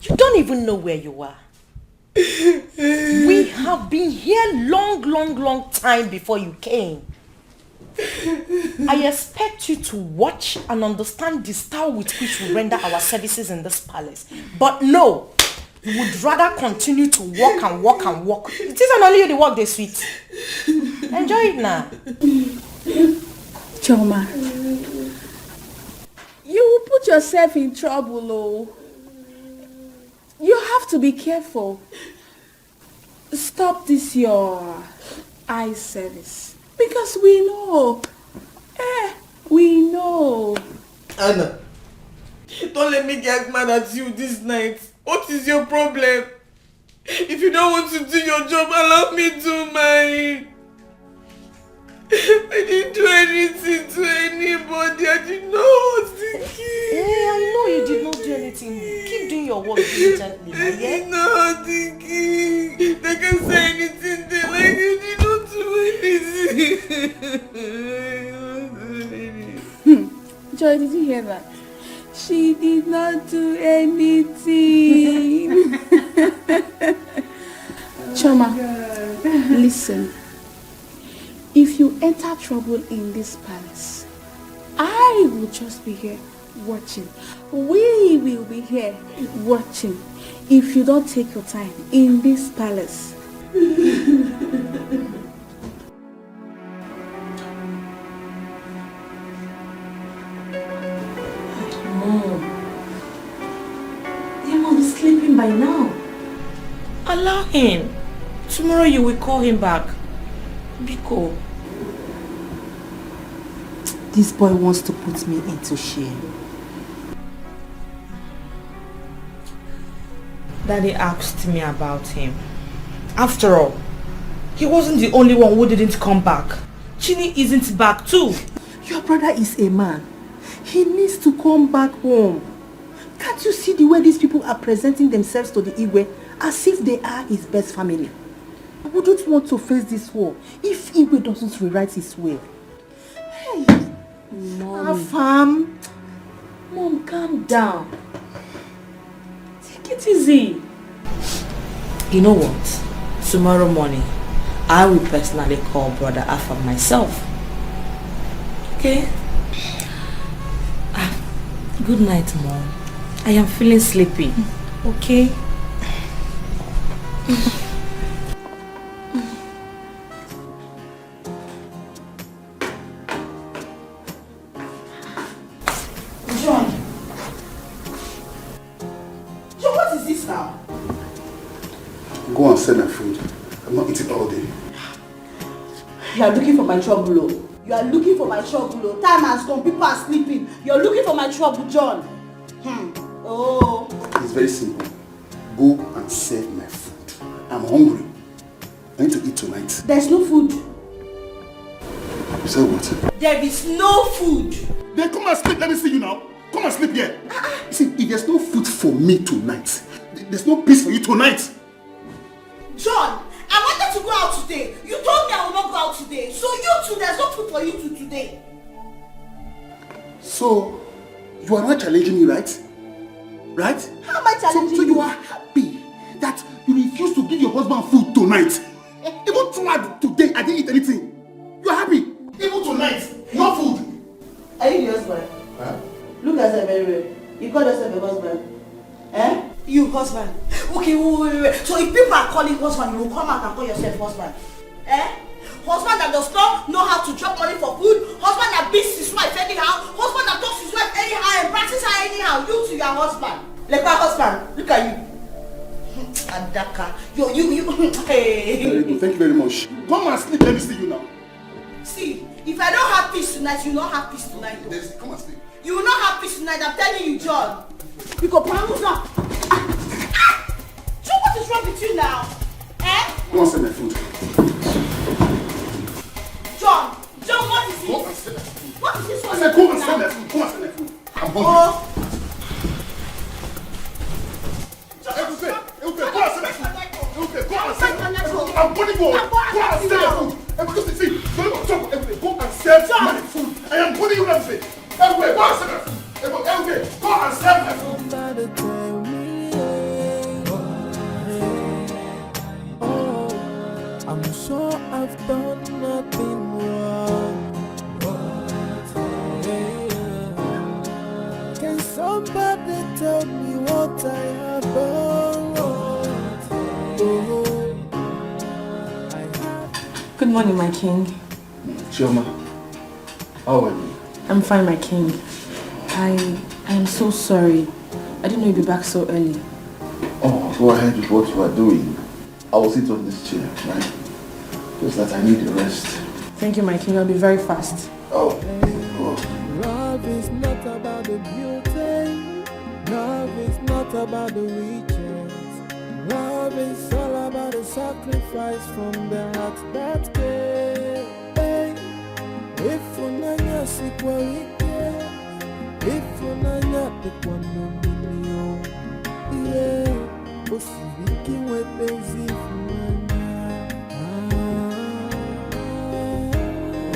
You don't even know where you are. We have been here long time before you came. I expect you to watch and understand the style with which we render our services in this palace. But no, you would rather continue to walk and walk and walk. It isn't only you the work they sweet. Enjoy it now. Choma, you will put yourself in trouble, oh. You have to be careful. Stop this your eye service. Because we know. We know. Anna, don't let me get mad at you this night. What is your problem? If you don't want to do your job, allow me do mine. I didn't do anything to anybody. I did not hurt the kid. Yeah, I know you did not do anything. Keep doing your work diligently. I did not hurt the kid. They can say anything they like. You did not do anything. Joy, did you hear that? She did not do anything. Choma, listen. If you enter trouble in this palace, I will just be here watching. We will be here watching. If you don't take your time in this palace. Mom, your mom is sleeping by now. Allow him. Tomorrow you will call him back. Biko. This boy wants to put me into shame. Daddy asked me about him. After all, he wasn't the only one who didn't come back. Chini isn't back too. Your brother is a man. He needs to come back home. Can't you see the way these people are presenting themselves to the Igwe as if they are his best family? I wouldn't want to face this war if Igwe doesn't rewrite his will. Hey, Mom. Afam. Mom, calm down. Take it easy. You know what? Tomorrow morning, I will personally call Brother Afam myself. Okay? Good night, Mom. I am feeling sleepy. Okay? John, what is this now? Go and sell my food. I'm not eating all day. You are looking for my trouble, oh. You are looking for my trouble, oh. Time has gone, people are sleeping. You are looking for my trouble, John. Oh. It's very simple. Go and serve my food. I'm hungry. I need to eat tonight. There's no food. You said what? There is no food. Then come and sleep. Let me see you now. Come and sleep here. You see, if there's no food for me tonight, there's no peace for you tonight. John, I wanted to go out today. You told me I will not go out today. So you too, there's no food for you today. So, you are not challenging me, right? Right? How am I challenging so you are happy that you refuse to give your husband food tonight? Even tonight, today, I didn't eat anything. You are happy? Even tonight, no food. Are you the husband? Huh? Look at yourself very well. You call yourself a husband? Eh? You husband. Okay, wait. So if people are calling husband, you will come out and call yourself husband. Eh? Husband that does not know how to drop money for food. Husband that beats his wife anyhow. Husband that talks to his wife anyhow and practices her anyhow. You to your husband. Like my husband. Look at you. Adaka. You. Hey. Very good. Thank you very much. Come and sleep. Let me see you now. See, if I don't have peace tonight, you will not have peace tonight. Come and sleep. You will not tonight, I'm telling you, John. You go promise up. John, what is wrong with you now? Eh? Go and send my food. John, what is it? Go and send my food. What is this one? I said go and send my food. Go and send my food. I'm hungry. Go and send my food. Go and send my food. I'm putting go and send my food. Because you see, go and send my food. I am putting you everything. Everywhere, go and send my food. Everywhere, go and send my food. I'm sure I've done nothing wrong. Can somebody tell me what I have done wrong? Good morning, my king. Chioma, how are you? I'm fine, my king. I am so sorry. I didn't know you'd be back so early. Oh, go ahead with what you are doing. I will sit on this chair, right? Just that I need a rest. Thank you, my king. I'll be very fast. Oh. Love is not about the beauty. Love is not about the riches. Love is all about the sacrifice from the heart that gave. If unanya sikwalike, if unanya tekwanomilio, yeah, osibiki wepenzi funanya.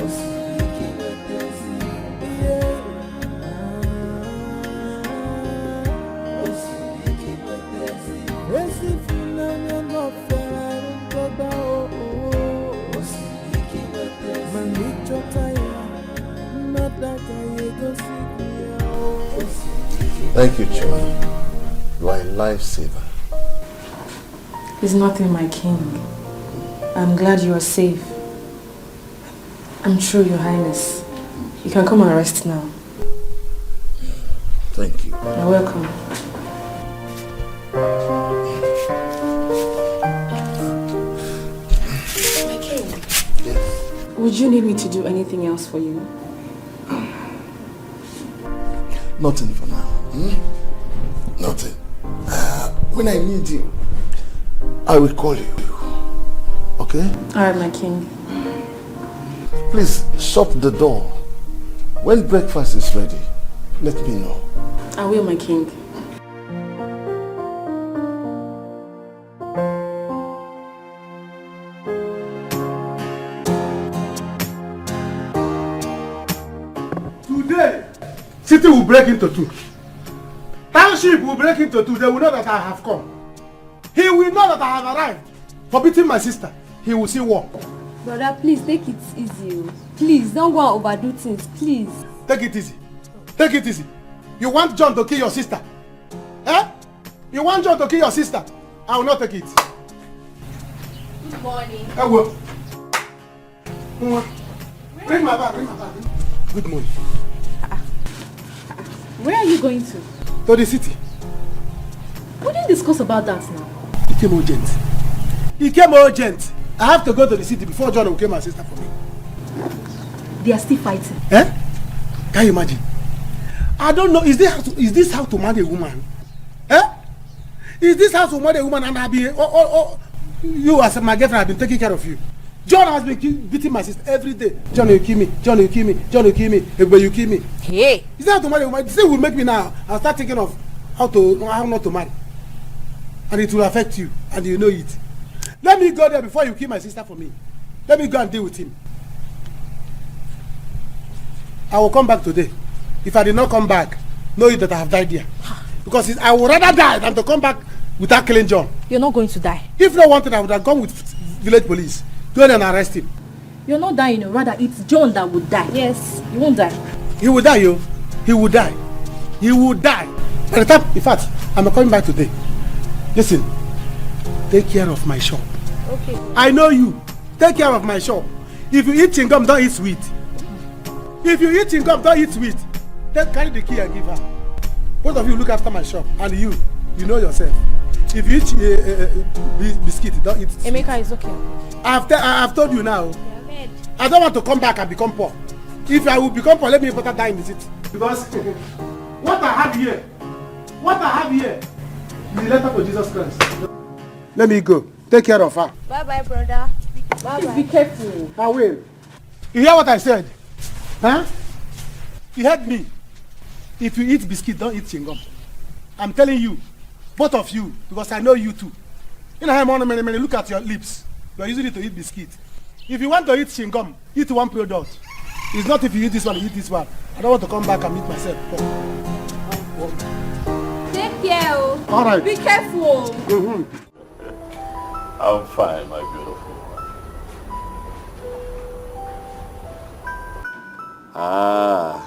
Osibiki wepenzi, yeah. Osibiki wepenzi, esi funanya no ferrari toda oh. Osibiki wepenzi, manicho taya, nadaka yego sikia oh. Thank you, Chuma. You are a lifesaver. It's nothing, my king. I'm glad you are safe. I'm true, your highness. You can come and rest now. Thank you. You're welcome. My king. Yes. Would you need me to do anything else for you? Nothing for now. Nothing. When I need you, I will call you. Okay? Alright, my king. Please shut the door. When breakfast is ready, let me know. I will, my king. Today, city will break into two. Township will break into two. They will know that I have come. He will know that I have arrived for beating my sister. He will see war. Brother, please take it easy. Please, don't go and overdo things, please. Take it easy. Take it easy. You want John to kill your sister? Eh? You want John to kill your sister? I will not take it. Good morning. I will. Bring my bag, bring my bag. Good morning. Where are you going to? To the city. We didn't discuss about that now. It came urgent. It came urgent. I have to go to the city before John will kill my sister for me. They are still fighting. Eh? Can you imagine? I don't know. Is this how to marry a woman? Eh? Is this how to marry a woman and I be you as my girlfriend have been taking care of you? John has been beating my sister every day. John will kill me. John will kill me. John will kill me. Everybody you kill me. Hey. Is that how to marry a woman? This thing will make me now. I'll start thinking of how not to marry. And it will affect you. And you know it. Let me go there before you kill my sister for me. Let me go and deal with him. I will come back today. If I did not come back, know it that I have died here. Because I would rather die than to come back without killing John. You're not going to die. If not wanted, I would have gone with village police. Go and arrest him. You're not dying, rather it's John that would die. Yes, you won't die. He will die, yo. He will die. He will die. By the time, in fact, I'm coming back today. Listen, take care of my shop. Okay. I know you. Take care of my shop. If you eat chewing-gum, don't eat sweet. If you eat chewing-gum, don't eat sweet. Then carry the key and give her. Both of you look after my shop. And you know yourself. If you eat biscuit, don't eat sweet. Emeka is okay. I've told you now. I don't want to come back and become poor. If I will become poor, let me better die in the city. Because What I have here is the letter for Jesus Christ. Let me go. Take care of her. Bye-bye, brother. Bye-bye. Be careful. I will. You hear what I said? Huh? You heard me. If you eat biscuit, don't eat chewing-gum. I'm telling you, both of you, because I know you too. You know how many look at your lips. You are using it to eat biscuit. If you want to eat chewing-gum, eat one product. It's not if you eat this one, you eat this one. I don't want to come back and meet myself. Take care. All right. Be careful. I'm fine, my beautiful one.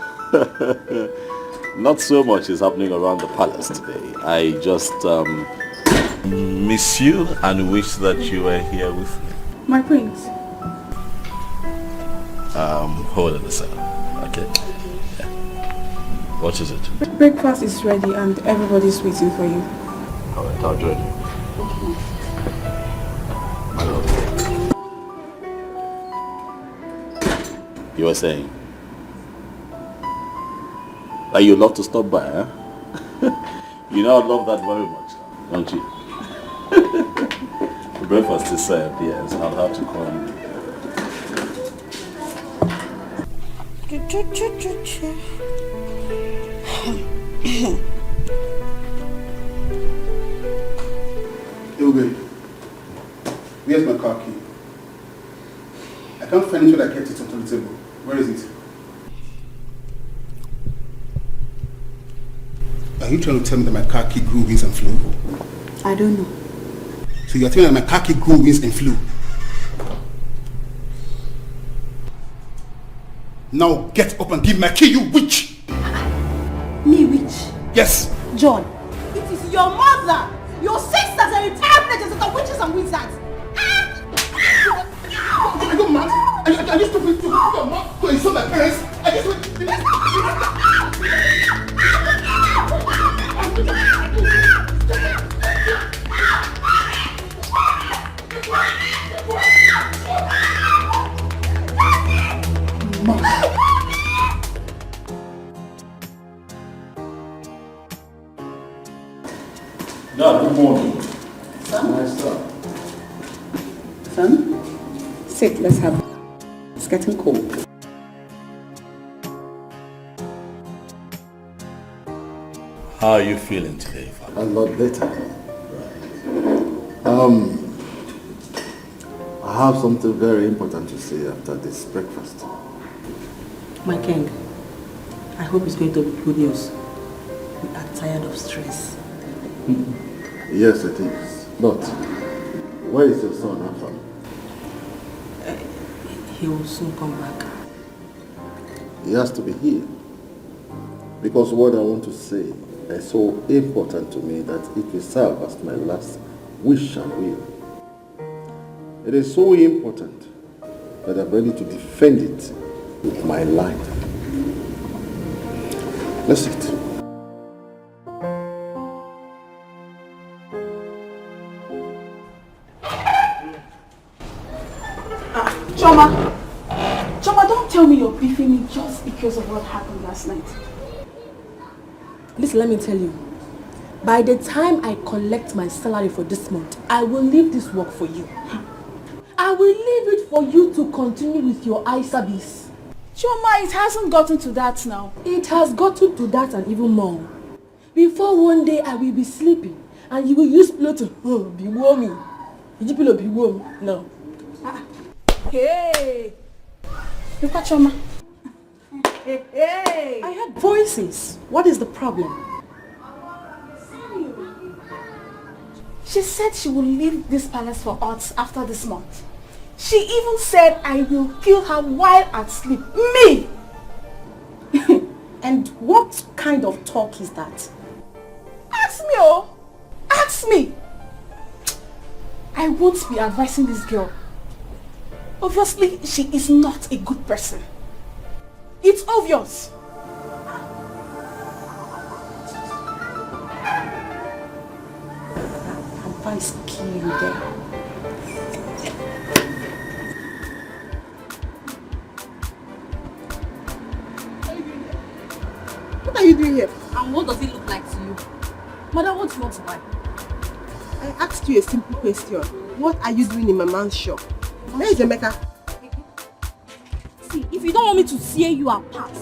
Not so much is happening around the palace today. I just miss you and wish that you were here with me. My prince. Hold on a second, okay? Yeah. What is it? Breakfast is ready and everybody's waiting for you. Alright, I'll join you. My love. You were saying? That you love to stop by, huh? You know I love that very much, don't you? The breakfast is served, yes. I'll have to come. Ilbe, where's my car key? I can't find it when I kept it on the table. Where is it? Are you trying to tell me that my car key grew wings and flew? I don't know. So you're telling me that my car key grew wings and flew? Now get up and give my key, you witch! Me, witch? Yes! John, it is your mother, your sisters, and entire villages that are witches and wizards. Are you mad? Are you stupid to your mouth to insult my parents? Are you stupid? Dad, good morning. Son? Nice start. Son? Sit, let's have it. It's getting cold. How are you feeling today, Father? A lot better. I have something very important to say after this breakfast. My king, I hope it's going to be good news. We are tired of stress. Yes, it is. But where is your son, Afam? He will soon come back. He has to be here. Because what I want to say is so important to me that it will serve as my last wish and will. It is so important that I'm ready to defend it with my life. Let's sit. Choma, don't tell me you're beefing me just because of what happened last night. Listen, let me tell you. By the time I collect my salary for this month, I will leave this work for you. I will leave it for you to continue with your eye service. Choma, it hasn't gotten to that now. It has gotten to that and even more. Before one day I will be sleeping and you will use pillow to be warming. Did you pillow be warm? No. Hey! Look at Choma. Hey! I heard voices. What is the problem? She said she will leave this palace for us after this month. She even said I will kill her while at sleep. Me! And what kind of talk is that? Ask me, oh! Ask me! I won't be advising this girl. Obviously, she is not a good person. It's obvious. Advice kill you there. Look are you doing here? And what does it look like to you? Mother, what do you want to buy? I asked you a simple question. What are you doing in my man's shop? Where is Emeka? See, if you don't want me to tear you apart,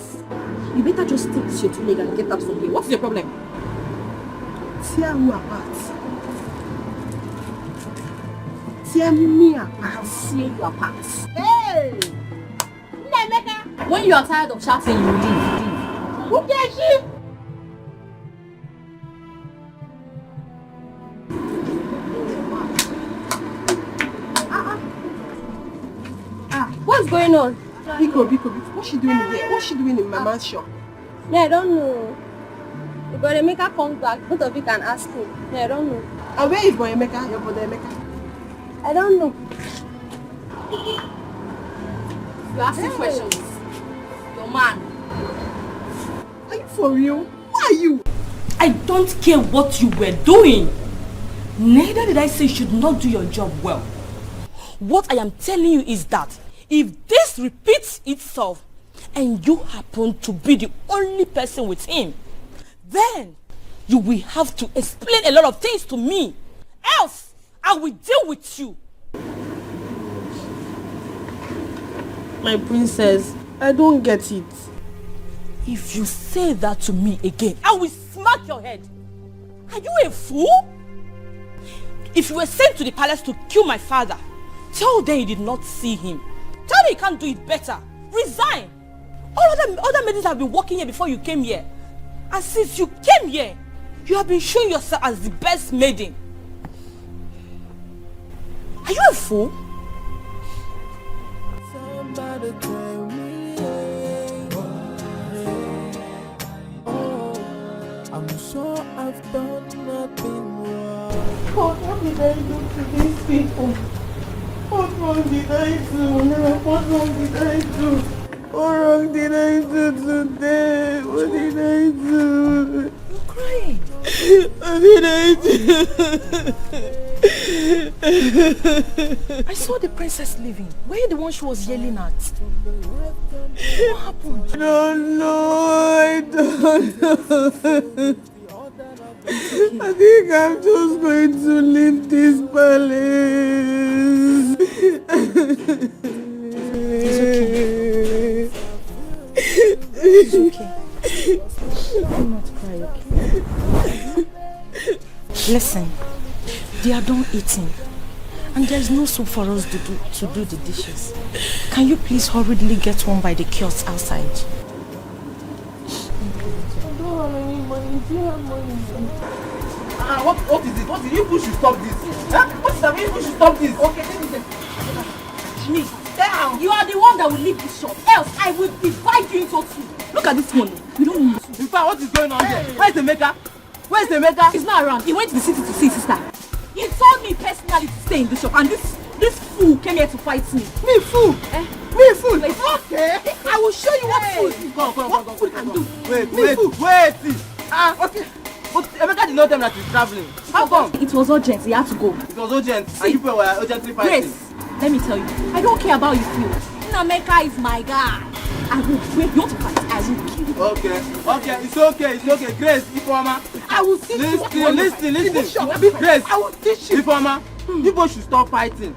you better just take this your two leg and get out from here. What's your problem? Tear who apart? Tear me apart. I'll tear you apart. Hey! Emeka! When you are tired of shouting, you leave. Who cares you? What's going on? Biko, what's she doing here? What's she doing in my man's shop? Yeah, I don't know. If Brother Emeka comes back, both of you can ask him. Yeah, I don't know. And where is Boy Emeka, your brother Emeka? I don't know. You're asking questions. Your man. Are you for real? Who are you? I don't care what you were doing. Neither did I say you should not do your job well. What I am telling you is that if this repeats itself and you happen to be the only person with him, then you will have to explain a lot of things to me. Else, I will deal with you. My princess, I don't get it. If you say that to me again, I will smack your head. Are you a fool? If you were sent to the palace to kill my father, tell them you did not see him. Tell them you can't do it better. Resign. All other maidens have been working here before you came here. And since you came here, you have been showing yourself as the best maiden. Are you a fool? Somebody tell me, I'm sure I've done nothing wrong. God, what did I do to these people? What wrong did I do? What wrong did I do? What wrong did I do today? What did I do? You're crying. What did I do? I saw the princess leaving. Were you the one she was yelling at? What happened? I don't know. I don't know. I think I'm just going to leave this palace. It's okay. Do not cry, okay? Listen, they are done eating. And there's no soup for us to do the dishes. Can you please hurriedly get one by the kiosk outside? I don't have any money. Do you have money? What is it? What is it? You people should stop this. Huh? What is that? You people should stop this. Okay, let me me, down. You are the one that will leave this shop. Else, I will divide you into two. Look at this money. We don't need it. In fact, what is going on here? Where's the maker? Where's the maker? He's not around. He went to the city to see his sister. He told me personally to stay in the shop, and this fool came here to fight me. Me fool? Me fool? Okay. I will show you what fool is. What fool can do. Wait. Okay. But Emeka did not tell me that he's traveling. How come? It was urgent. He had to go. It was urgent. And you people were urgently fighting. Grace, let me tell you, I don't care about you feel. Emeka is my guy. I will break you to fight. I will kill you. Okay. It's okay. Grace, Ifeoma. I will teach you. Listen. Grace, I will teach you. Ifeoma, you both should stop fighting.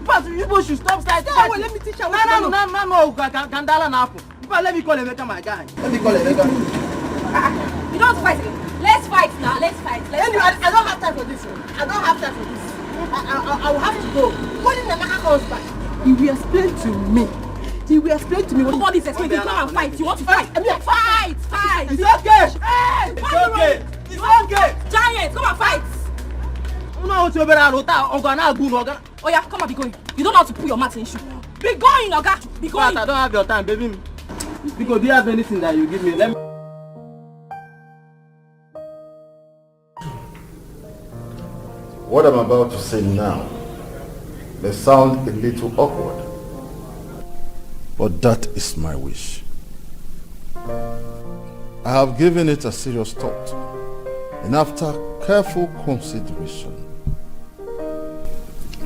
But you both should stop fighting. Let me teach you. No. Gandala na happen. Let me call Emeka my guy. You don't fight again. Let's fight now. Let's fight. Anyway, I don't have time for this. I will have to go. When Emeka comes back, he will explain to me. what God is explaining. Come and fight. You want to fight? Fight. It's okay. It's okay. Giant, come and fight. Oh yeah, come and be going. You don't know how to put your mat in shoe. Be going, Oga. Be going. But I don't have your time, baby. Because do you have anything that you give me? Let me. What I'm about to say now may sound a little awkward, but that is my wish. I have given it a serious thought, and after careful consideration,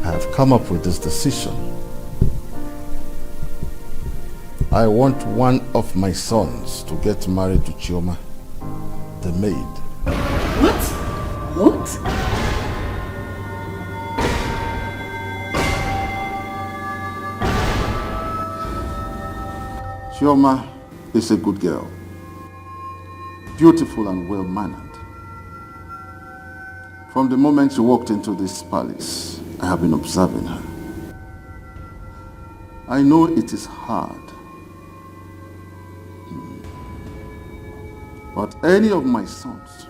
I have come up with this decision. I want one of my sons to get married to Chioma, the maid. What? What? Chioma is a good girl. Beautiful and well-mannered. From the moment she walked into this palace, I have been observing her. I know it is hard. But any of my sons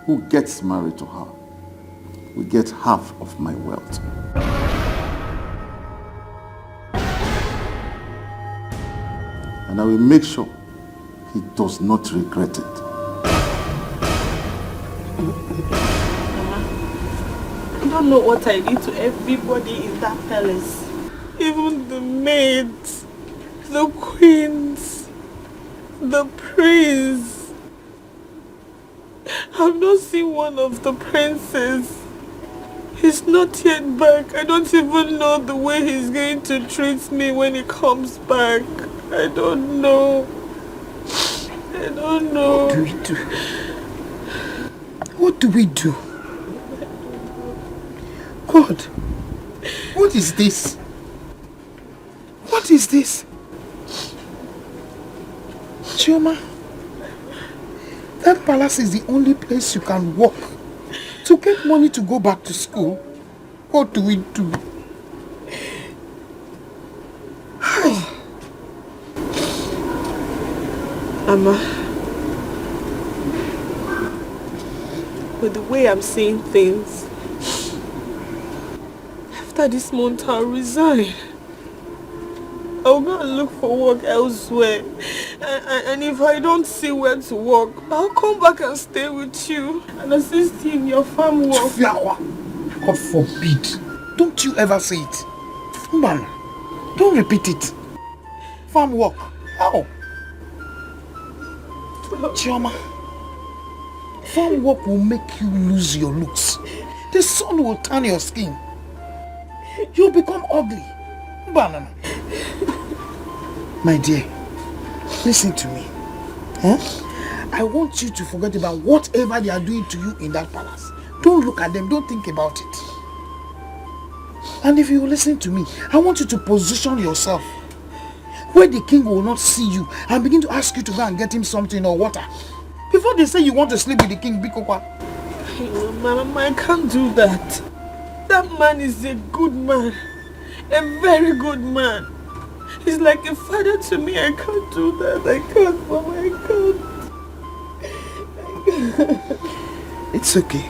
who gets married to her will get half of my wealth. And I will make sure he does not regret it. I don't know what I did to everybody in that palace. Even the maids, the queens, the prince. I've not seen one of the princes. He's not yet back. I don't even know the way he's going to treat me when he comes back. I don't know. I don't know. What do we do? What do we do? God, what is this? What is this? Chioma, that palace is the only place you can walk to get money to go back to school. What do we do? Mama, with the way I'm seeing things, after this month I'll resign. I'll go and look for work elsewhere. And if I don't see where to work, I'll come back and stay with you and assist you in your farm work. Flower, God forbid. Don't you ever say it. Man, don't repeat it. Farm work. How? Chioma, farm work will make you lose your looks. The sun will turn your skin. You'll become ugly. Banana. My dear, listen to me. I want you to forget about whatever they are doing to you in that palace. Don't look at them. Don't think about it. And if you listen to me, I want you to position yourself where the king will not see you and begin to ask you to go and get him something or water. Before they say you want to sleep with the king, Bikokwa. Mama, I can't do that. That man is a good man. A very good man. He's like a father to me. I can't do that. I can't, Mama. I can't. It's okay.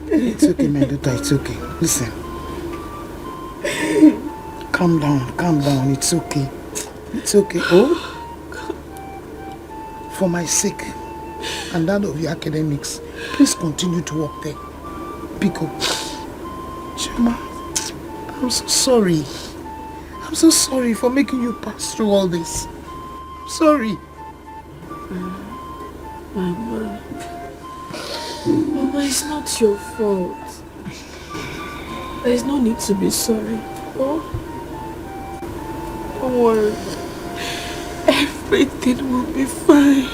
It's okay, my daughter. It's okay. Listen. Calm down. Calm down. It's okay. It's okay. Oh? For my sake and that of your academics, please continue to work there. Pick up. Chioma, I'm so sorry. I'm so sorry for making you pass through all this. I'm sorry. Mama, it's not your fault. There's no need to be sorry. Oh? Don't worry. Everything will be fine.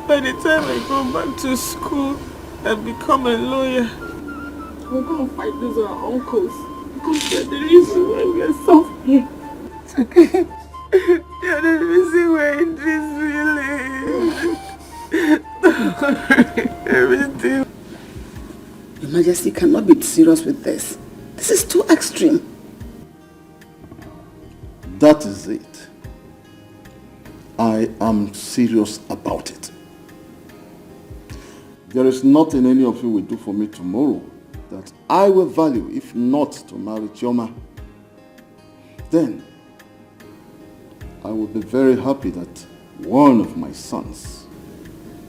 By the time I go back to school and become a lawyer, we're going to fight those our uncles. Because they're the reason why we are suffering. It's okay. They're the reason we're in this village. Everything. Your Majesty cannot be serious with this. This is too extreme. That is it. I am serious about it. There is nothing any of you will do for me tomorrow that I will value if not to marry Chioma. Then I will be very happy that one of my sons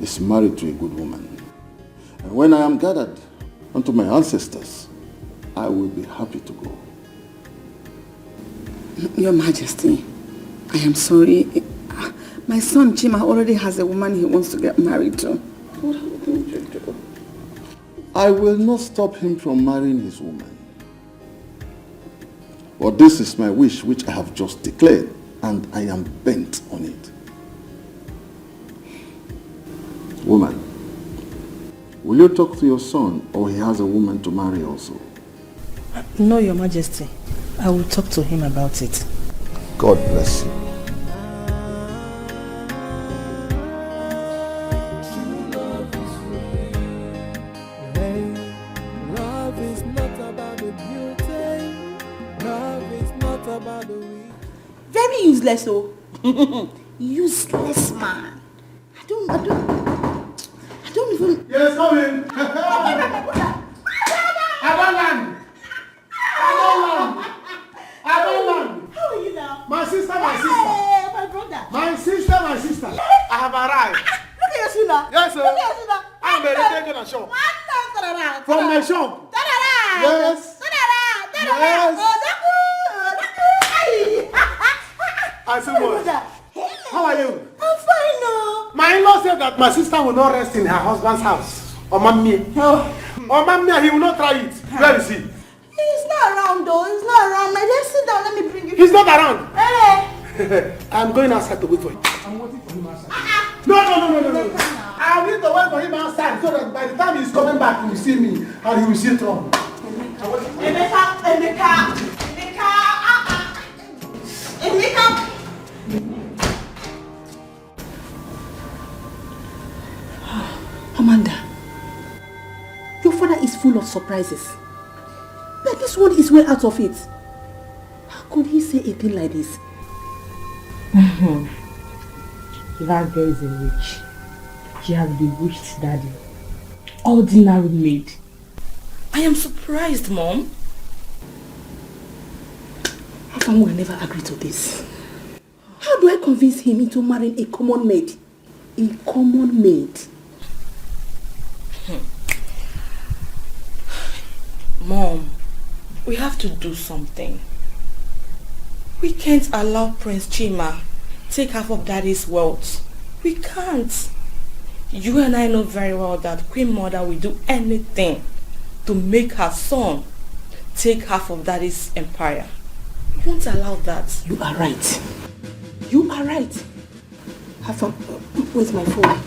is married to a good woman. And when I am gathered unto my ancestors, I will be happy to go. Your Majesty, I am sorry. My son Chima already has a woman he wants to get married to. What are we going to do? I will not stop him from marrying his woman. But this is my wish which I have just declared, and I am bent on it. Woman, will you talk to your son or he has a woman to marry also? No, Your Majesty. I will talk to him about it. God bless you. Love is not about the beauty. Love is not about the weak. Very useless, oh. Useless man. I don't even... Yes, come in. I don't land. How are you now? My sister. Hey, my brother. My sister. I have arrived. Look at your shoe now. Yes, sir. Look at your shoe now. I'm ready to go to the shop. From my shop. Yes. I see what. How are you? I'm fine now. My in-law said that my sister will not rest in her husband's house. Or mammy. Or mammy, he will not try it. Where is he? He's not around though. He's not around. My dear, sit down. Let me bring you. He's not around. Hey. I'm going outside to wait for him. I'm waiting for him outside. No. I need to wait for him outside so that by the time he's coming back, he will see me and he will see Trump. Emeka. Amanda, your father is full of surprises. But this one is way out of it. How could he say a thing like this? That girl is a witch. She has bewitched Daddy. Ordinary maid. I am surprised, Mom. How come will never agree to this? How do I convince him into marrying a common maid? A common maid. Mom, we have to do something. We can't allow Prince Chima take half of Daddy's wealth. We can't. You and I know very well that Queen Mother will do anything to make her son take half of Daddy's empire. We won't allow that. You are right. You are right. Where's my phone?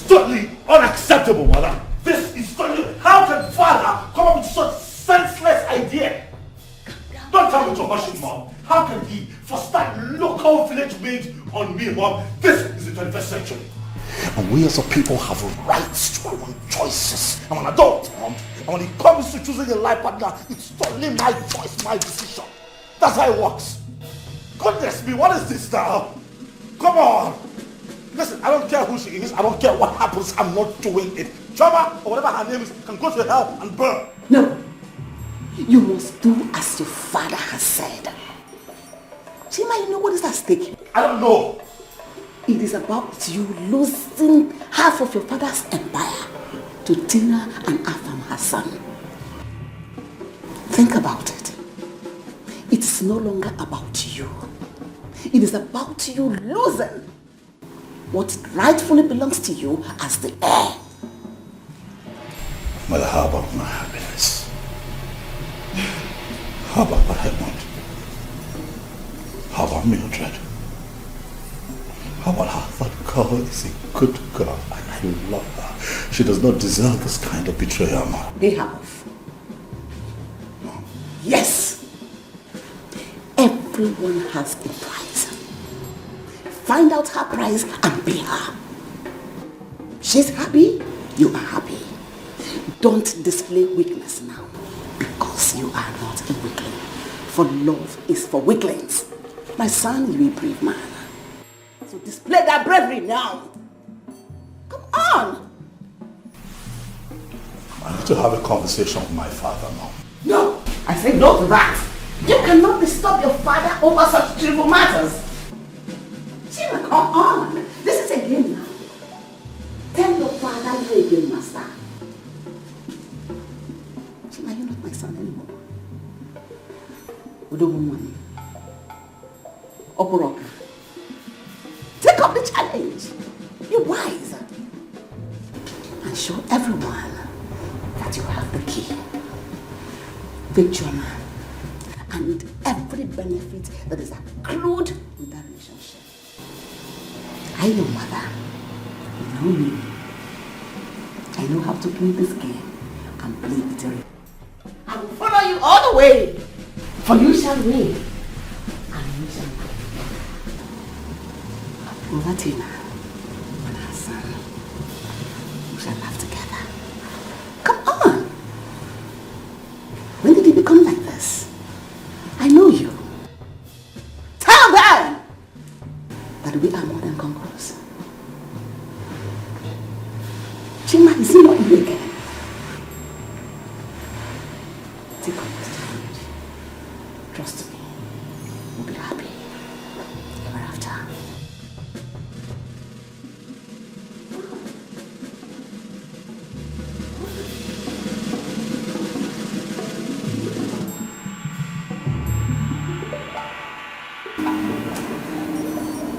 Totally unacceptable, mother. This is totally... How can father come up with such senseless idea? Don't tell me to hush him, Mom. How can he force that local village maid on me, Mom? This is the 21st century. And we as a people have rights to our own choices. I'm an adult, Mom. And when it comes to choosing a life partner, it's totally my choice, my decision. That's how it works. Goodness me, what is this now? Come on. Listen, I don't care who she is. I don't care what happens. I'm not doing it. Chama, or whatever her name is, can go to hell and burn. No. You must do as your father has said. Chima, you know what is at stake? I don't know. It is about you losing half of your father's empire to Tina and Afam Hassan. Think about it. It's no longer about you. It is about you losing what rightfully belongs to you as the heir. Mother, how about my happiness? How about what I want? How about Mildred? How about her? That girl is a good girl and I love her. She does not deserve this kind of betrayal, Mom. They have. Yes. Everyone has a price. Find out her price and pay her. She's happy, you are happy. Don't display weakness now, because you are not a weakling. For love is for weaklings. My son, you are a brave man. So display that bravery now. Come on. I need to have a conversation with my father, Mom. No, I say no to that. You cannot disturb your father over such trivial matters. Chima, come on. This is a game now. Tell your father you're a game master. Chima, you're not my son anymore. Money. Oporok. Take up the challenge. Be wise. And show everyone that you have the key. Victory man. And everybody benefit that is accrued in that relationship. I know, mother. You know me. I know how to play this game and play it right. I will follow you all the way. For you shall win. And you shall win. Mother Tina and her son, we shall laugh together. Come on. When did you become like this? I know you. Tell them that we are more than conquerors. Chima, is he not you again? Take on this challenge. Trust me. We'll be happy ever after.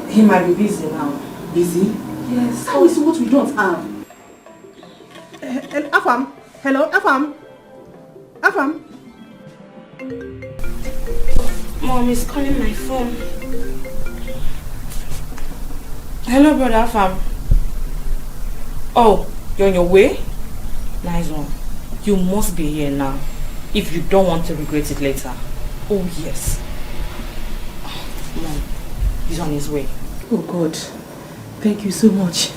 He might be busy now. Busy? Yes. How is what we don't have? Afam. Hello, Afam. Afam. Mom is calling my phone. Hello, brother Afam. Oh, you're on your way? Nice one. You must be here now, if you don't want to regret it later. Oh, yes. Mom, he's on his way. Oh, God. Thank you so much.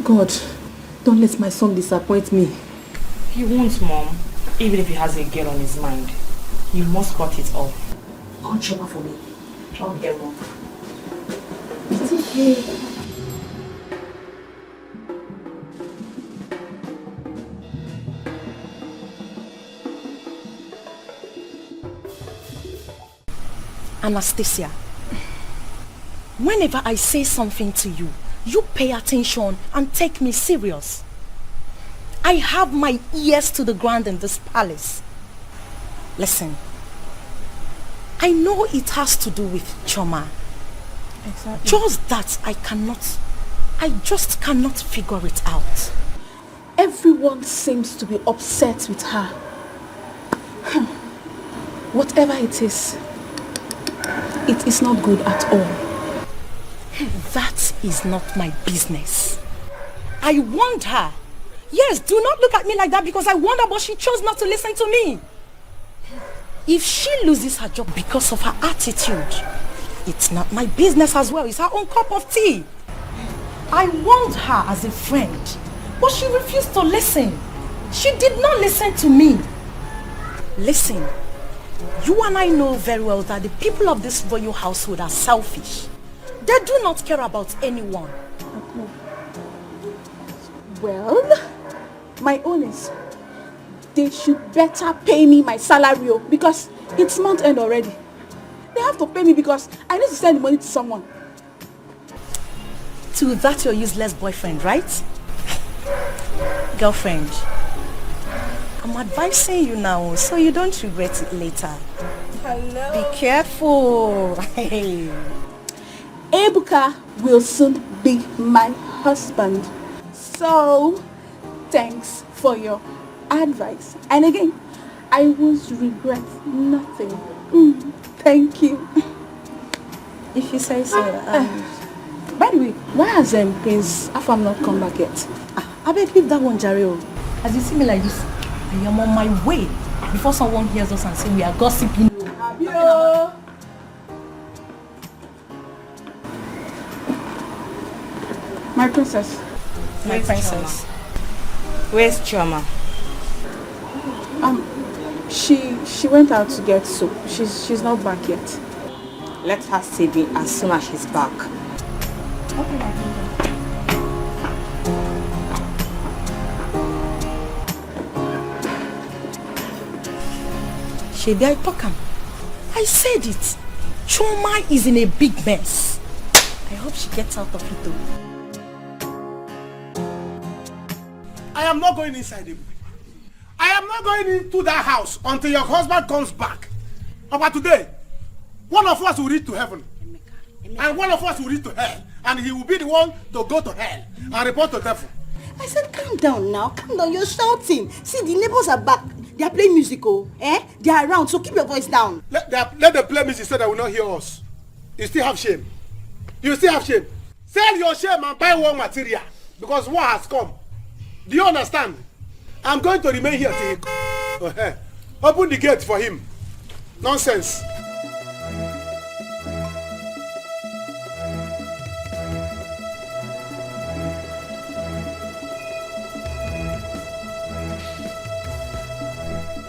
God, don't let my son disappoint me. He won't, Mom. Even if he has a girl on his mind, you must cut it off. Call Choma for me. Okay, Mom. It's okay. Anastasia, whenever I say something to you, you pay attention and take me serious. I have my ears to the ground in this palace. Listen, I know it has to do with Choma. Exactly. Just that I just cannot figure it out. Everyone seems to be upset with her. Whatever it is not good at all. That is not my business. I warned her. Yes, do not look at me like that because I warned her, but she chose not to listen to me. If she loses her job because of her attitude, it's not my business as well. It's her own cup of tea. I warned her as a friend, but she refused to listen. She did not listen to me. Listen, you and I know very well that the people of this royal household are selfish. They do not care about anyone. Well, my own is they should better pay me my salary because it's month end already. They have to pay me because I need to send the money to someone. To that your useless boyfriend, right? Girlfriend, I'm advising you now so you don't regret it later. Hello. Be careful. Hey. Ebuka will soon be my husband. So, thanks for your advice. And again, I won't regret nothing. Thank you. If you say so. By the way, why has Prince Afam not come back yet? I beg leave that one, Jare. As you see me like this, I am on my way. Before someone hears us and say we are gossiping. Yo. My princess. My princess. Where's Choma? She went out to get soup. She's not back yet. Let her save it as soon as she's back. Okay, my princess. Shebi, I talk am. I said it. Choma is in a big mess. I hope she gets out of it though. I am not going inside the I am not going into that house until your husband comes back. But today, one of us will reach to heaven. And one of us will reach to hell. And he will be the one to go to hell and report to devil. I said, calm down now. Calm down. You're shouting. See, the neighbors are back. They are playing music, oh. They are around, so keep your voice down. Let them play music so they will not hear us. You still have shame. You still have shame. Sell your shame and buy war material because war has come. Do you understand? I'm going to remain here till he open the gate for him. Nonsense.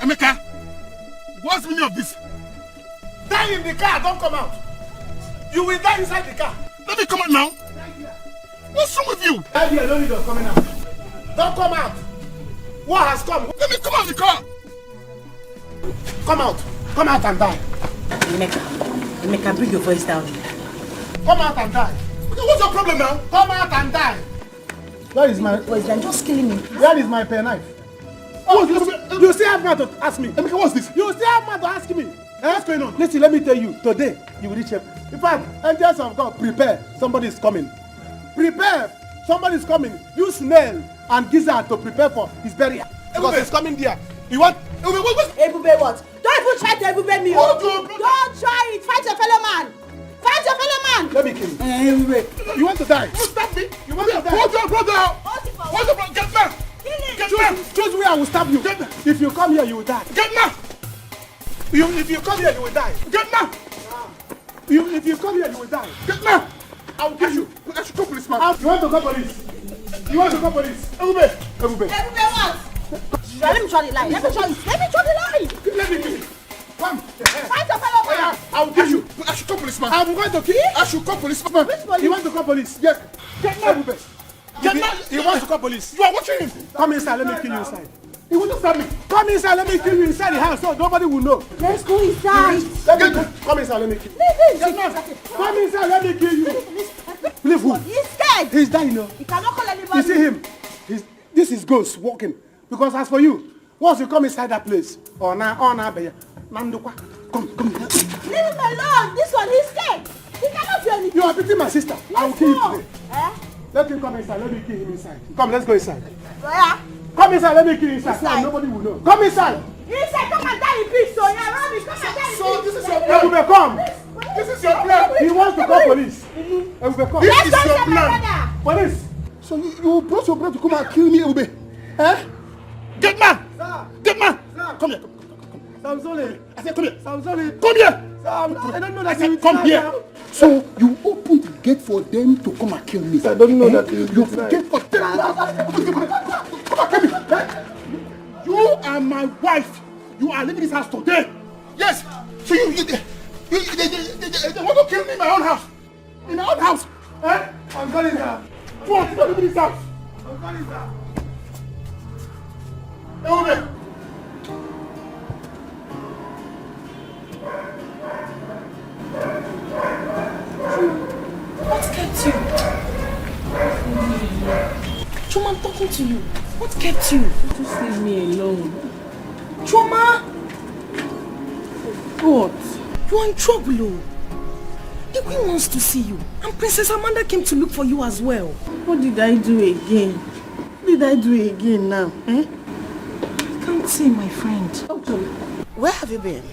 Emeka, what's the meaning of this? Die in the car, don't come out. You will die inside the car. Let me come out now. What's wrong with you? Die here, don't need of coming out. Don't come out. What has come? Let me come out of the car. Come out. Come out and die. Emeka, bring your voice down. Come out and die. Okay, what's your problem now? Come out and die. Where is my... Where is that? Just killing me. Where is my pen knife? Oh, you still have mouth to ask me. Emeka, what's this? You still have mouth to ask me. What's going on? Listen, let me tell you. Today, you will reach him. In fact, angels of God, prepare. Somebody is coming. Prepare. Somebody is coming. Use nail and gizzard to prepare for his burial. Because he's coming there. You want... Ebube what? Don't even try to Ebube me. Don't try it. Fight your fellow man. Fight your fellow man. Let me kill you. Ebube. You want to die? Don't stop me. You want to die? Hold your brother out. Hold your brother. Get back. Get back. Choose where I will stab you. If you come here, you will die. Get back. If you come here, you will die. Get back. If you come here, you will die. Get back. I will kill you. I should call policeman. You want to call police? You want to call police? Ebube. Ebube what? Let me try the line. Let me try the line. Let me kill you. Come. Fight your fellow man. I will kill you. I should call policeman. I'm going to kill you. I should call policeman. Which police? You want to call police? Yes. Get now, Ebube. Get now. He wants to call police. You are watching him. Come inside. Let me kill you inside. He will not stab me. Come inside. Let me kill you inside the house so nobody will know. Let's go inside. Come inside. Let me kill you. Leave him. Come inside. Let me kill you. Leave who? He's scared. He's dying now. He cannot call anybody. You see him? This is ghost walking. Because as for you, once you come inside that place, come. Leave him alone. This one, he's scared. He cannot do anything. You are beating my sister. I will kill you today. Eh? Let him come inside. Let me kill him inside. Come, let's go inside. Where? Come inside. Let me kill you inside. Come, nobody will know. Come inside. Inside, come and die in peace. So you're rubbish. Come and die in peace. So this is your plan. Ebube, come. This is your plan. He wants to call police. Ebube, come. This is your plan. Police. So you brought your brother to come and kill me, Ebube? Eh? Get man! Sir. Get man! Sir. Come here. Samsoni. I said come here. Samsoni. Come here! I don't know that I said come here. Now. So you opened the gate for them to come and kill me. I don't know that you opened the gate for them. Come and kill me. You are my wife. You are leaving this house today. Yes. So they want to kill me in my own house. In my own house. Eh? I'm calling her. What? You leaving this house. I'm calling her. Ebube. What kept you? Chuma, I'm talking to you. What kept you? Just leave me alone. Chuma! What? You are in trouble, oh. The queen wants to see you. And Princess Amanda came to look for you as well. What did I do again? What did I do again now? Eh? I can't say, my friend. Where have you been?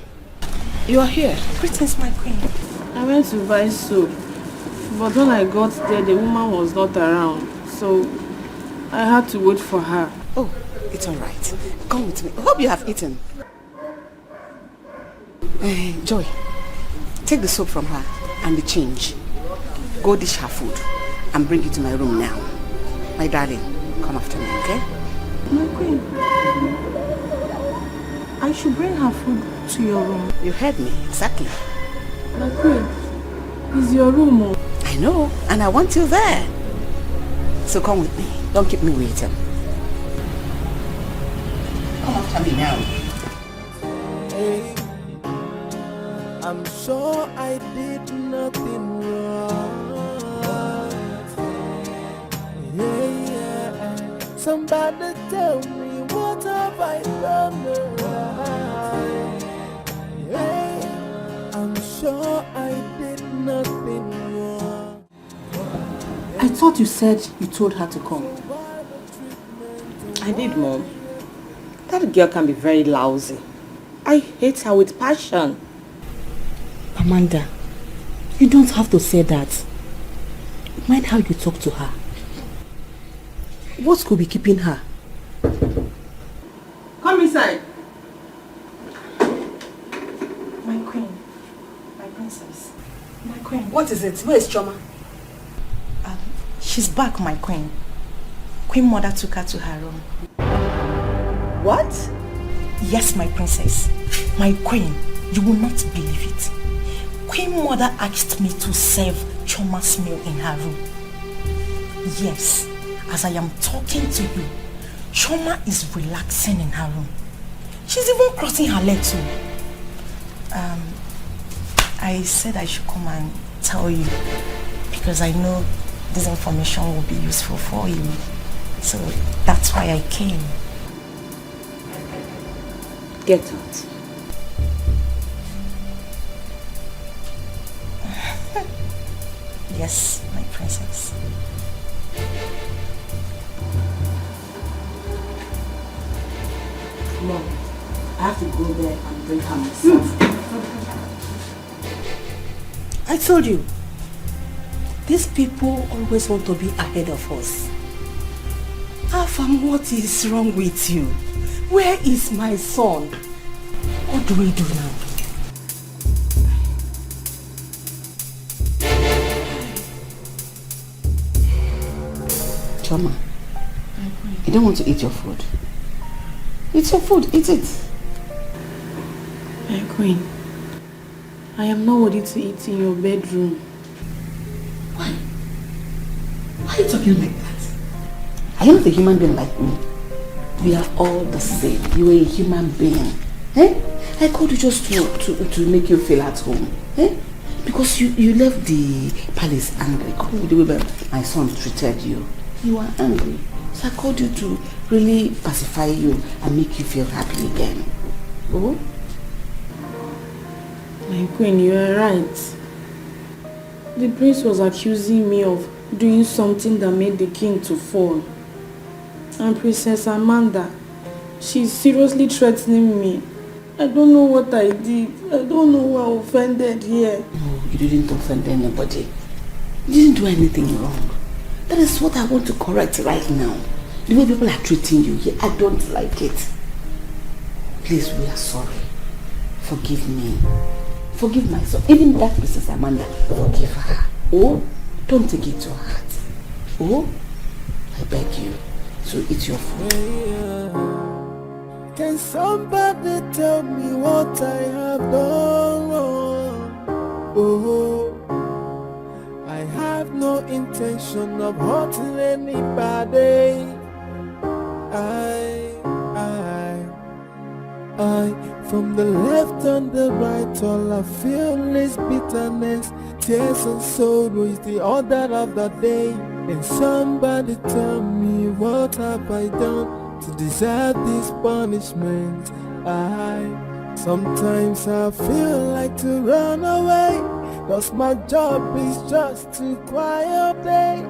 You are here. Greetings, my queen. I went to buy soap. But when I got there, the woman was not around. So I had to wait for her. Oh, it's all right. Come with me. I hope you have eaten. Joy, take the soap from her and the change. Go dish her food and bring it to my room now. My darling, come after me, okay? My queen, I should bring her food to your room. You heard me, exactly. My queen, it's your room. Oh. I know, and I want you there. So come with me. Don't keep me waiting. Come after me now. Hey, I'm sure I did nothing wrong. Yeah. Somebody tell me what have I done right? Yeah. I'm sure I did nothing wrong. I thought you said you told her to come. I did, Mom. That girl can be very lousy. I hate her with passion. Amanda, you don't have to say that. Mind how you talk to her. What could be keeping her? Come inside. My queen. My princess. My queen. What is it? Where is Choma? She's back, my queen. Queen Mother took her to her room. What? Yes, my princess. My queen, you will not believe it. Queen Mother asked me to serve Choma's meal in her room. Yes, as I am talking to you, Choma is relaxing in her room. She's even crossing her legs too. I said I should come and tell you because I know this information will be useful for you. So that's why I came. Get out. Yes, my princess. Mom, I have to go there and bring her myself. I told you, these people always want to be ahead of us. Afam, what is wrong with you? Where is my son? What do we do now? Choma, you don't want to eat your food. It's your food, eat it. My queen, I am not worthy to eat in your bedroom. Why? Why are you talking like that? Are you not a human being like me? We are all the same. You are a human being. Eh? I called you just to make you feel at home. Eh? Because you left the palace angry. With the way my son treated you. You are angry. So I called you to really pacify you and make you feel happy again. Oh? My queen, you are right. The prince was accusing me of doing something that made the king to fall. And Princess Amanda, she's seriously threatening me. I don't know what I did. I don't know who I offended here. No, you didn't offend anybody. You didn't do anything wrong. That is what I want to correct right now. The way people are treating you here, I don't like it. Please, we are sorry. Forgive me. Forgive myself. Even that Princess Amanda, forgive her. Oh, don't take it to heart. Oh, I beg you. So eat your food. Can somebody tell me what I have done wrong? Oh, I have no intention of hurting anybody. I, from the left and the right, all I feel is bitterness, tears and sorrow is the order of the day. And somebody tell me what have I done to deserve this punishment? Sometimes I feel like to run away, cause my job is just to cry all day.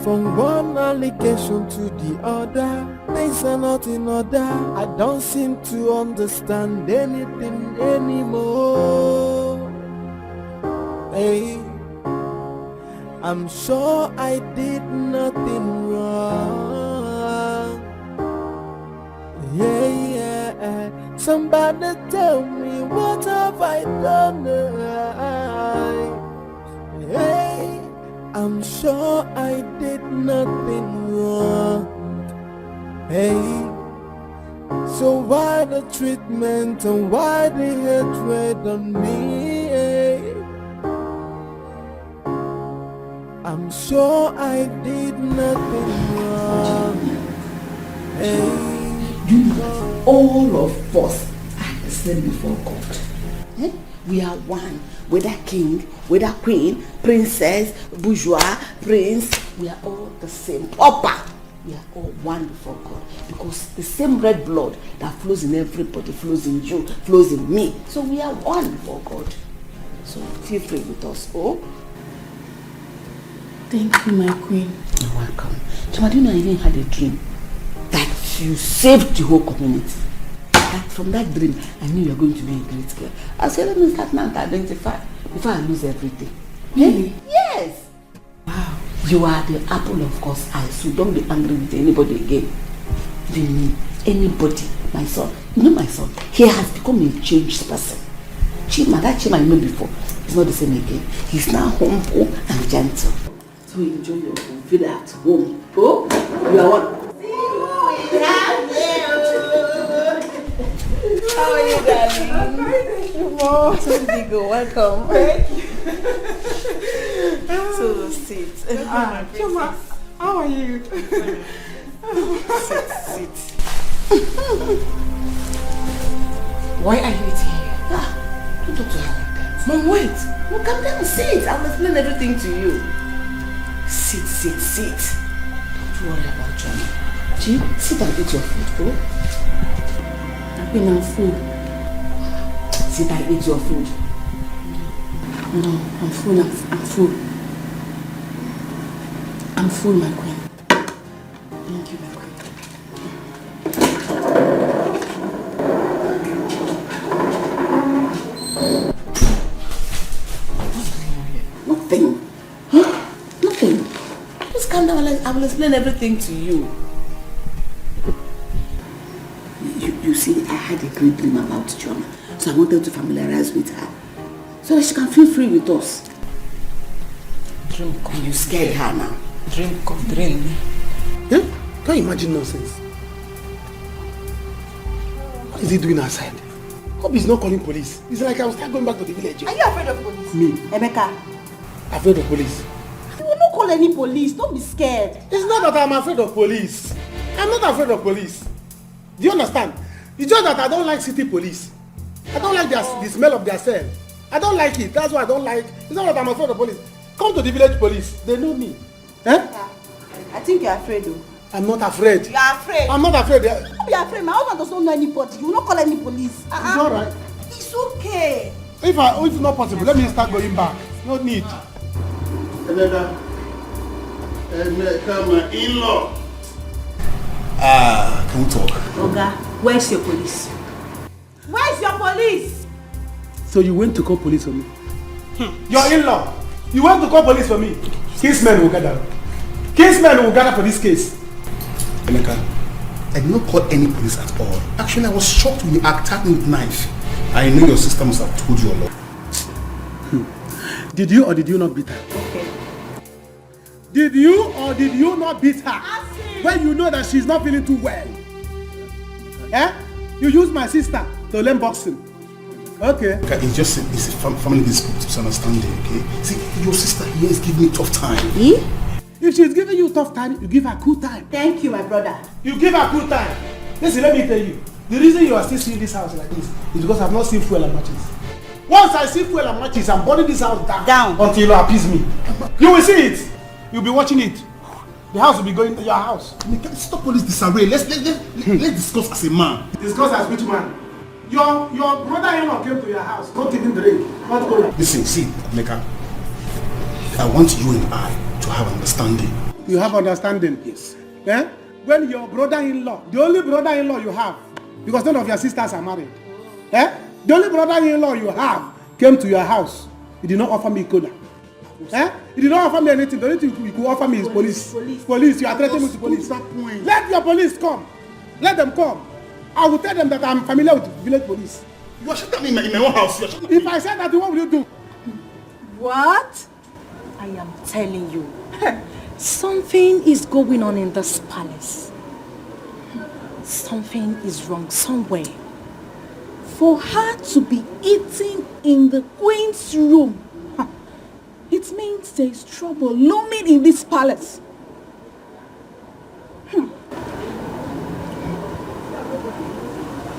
From one allegation to the other, things are not in order. I don't seem to understand anything anymore. Hey, I'm sure I did nothing wrong. Yeah, somebody tell me what have I done? Hey, I'm sure I did nothing wrong. Hey, so why the treatment and why the hatred on me? Hey, I'm sure I did nothing wrong. Hey, You know, all of us are the same before God. Eh? We are one. Whether king, whether queen, princess, bourgeois, prince, we are all the same. Papa! We are all one before God. Because the same red blood that flows in everybody flows in you, flows in me. So we are one before God. So feel free with us. Oh? Thank you, my queen. You're welcome. Chima, do you know I even had a dream that you saved the whole community? From that dream, I knew you were going to be a great girl. I said, let me start now to identify before I lose everything. Really? Yes. Wow. You are the apple of God's eye, so don't be angry with anybody again. You mean anybody, my son. You know my son, he has become a changed person. Chima, that Chima I know before, he's not the same again. He's now humble and gentle. So enjoy your home, feel at home. Oh, you are one. How are you, darling? Thank you, Mom. So Digo, welcome. Thank you. So sit. Chuma, how are you? Sit. Why are you eating here? Don't talk to her like that. Mom, wait. No, come down, sit. I'll explain everything to you. Sit. Don't worry about Johnny. Gee, sit and eat your food, oh? I'm full. Sit and eat your food. No, I'm full. I'm full, my queen. Thank you, my queen. Nothing. Huh? Nothing. Just calm down. I will explain everything to you. You see, I had a great dream about Chioma, so I wanted to familiarize with her, so that she can feel free with us. Dream come. You scared her now. Dream come, dream. Yeah? Can't you imagine nonsense? What is he doing outside? Hope he's not calling police. It's like I will start going back to the village. Are you afraid of police? Me? Emeka? Afraid of police? You will not call any police. Don't be scared. It's not that I'm afraid of police. I'm not afraid of police. Do you understand? It's just that I don't like city police. I don't like the smell of their cell. I don't like it. That's why I don't like. It's not that I'm afraid of police. Come to the village police. They know me. Eh? I think you're afraid though. I'm not afraid. You are afraid. I'm not afraid. Don't be afraid. My husband does not know anybody. You will not call any police. It's alright. It's okay. If not possible, let me start going back. No need. Emeka, my in-law. Can we talk? Oga, where's your police? Where's your police? So you went to call police on me? Your in-law. You went to call police for me. Kinsmen will gather. Kinsmen will gather for this case. Emeka, I did not call any police at all. Actually, I was shocked when you attacked me with knife. I know your sister must have told you a lot. Did you or did you not beat her? Okay. Did you or did you not beat her? When you know that she's not feeling too well? Eh? You use my sister to learn boxing. Okay. It's just a family misunderstanding, okay? See, your sister here is giving me a tough time. If she's giving you a tough time, you give her a cool time. Thank you, my brother. You give her a cool time. Listen, let me tell you. The reason you are still seeing this house like this is because I've not seen fuel and matches. Once I see fuel and matches, I'm burning this house down until you appease me. You will see it. You'll be watching it. The house will be going to your house. Stop all this disarray. Let's discuss as a man. Discuss as which man? Your brother-in-law came to your house. Don't even drink. Not go. Listen, see, Emeka. I want you and I to have understanding. You have understanding? Yes. Eh? When your brother-in-law, the only brother-in-law you have, because none of your sisters are married, eh? The only brother-in-law you have came to your house. He did not offer me cola. Eh? He did not offer me anything. The only thing you could offer me is police. Police. You are threatening me with police. Let your police come. Let them come. I will tell them that I'm familiar with village police. You are shutting me in my own house. If I said that, what will you do? What? I am telling you, something is going on in this palace. Something is wrong somewhere. For her to be eating in the queen's room, it means there is trouble looming in this palace.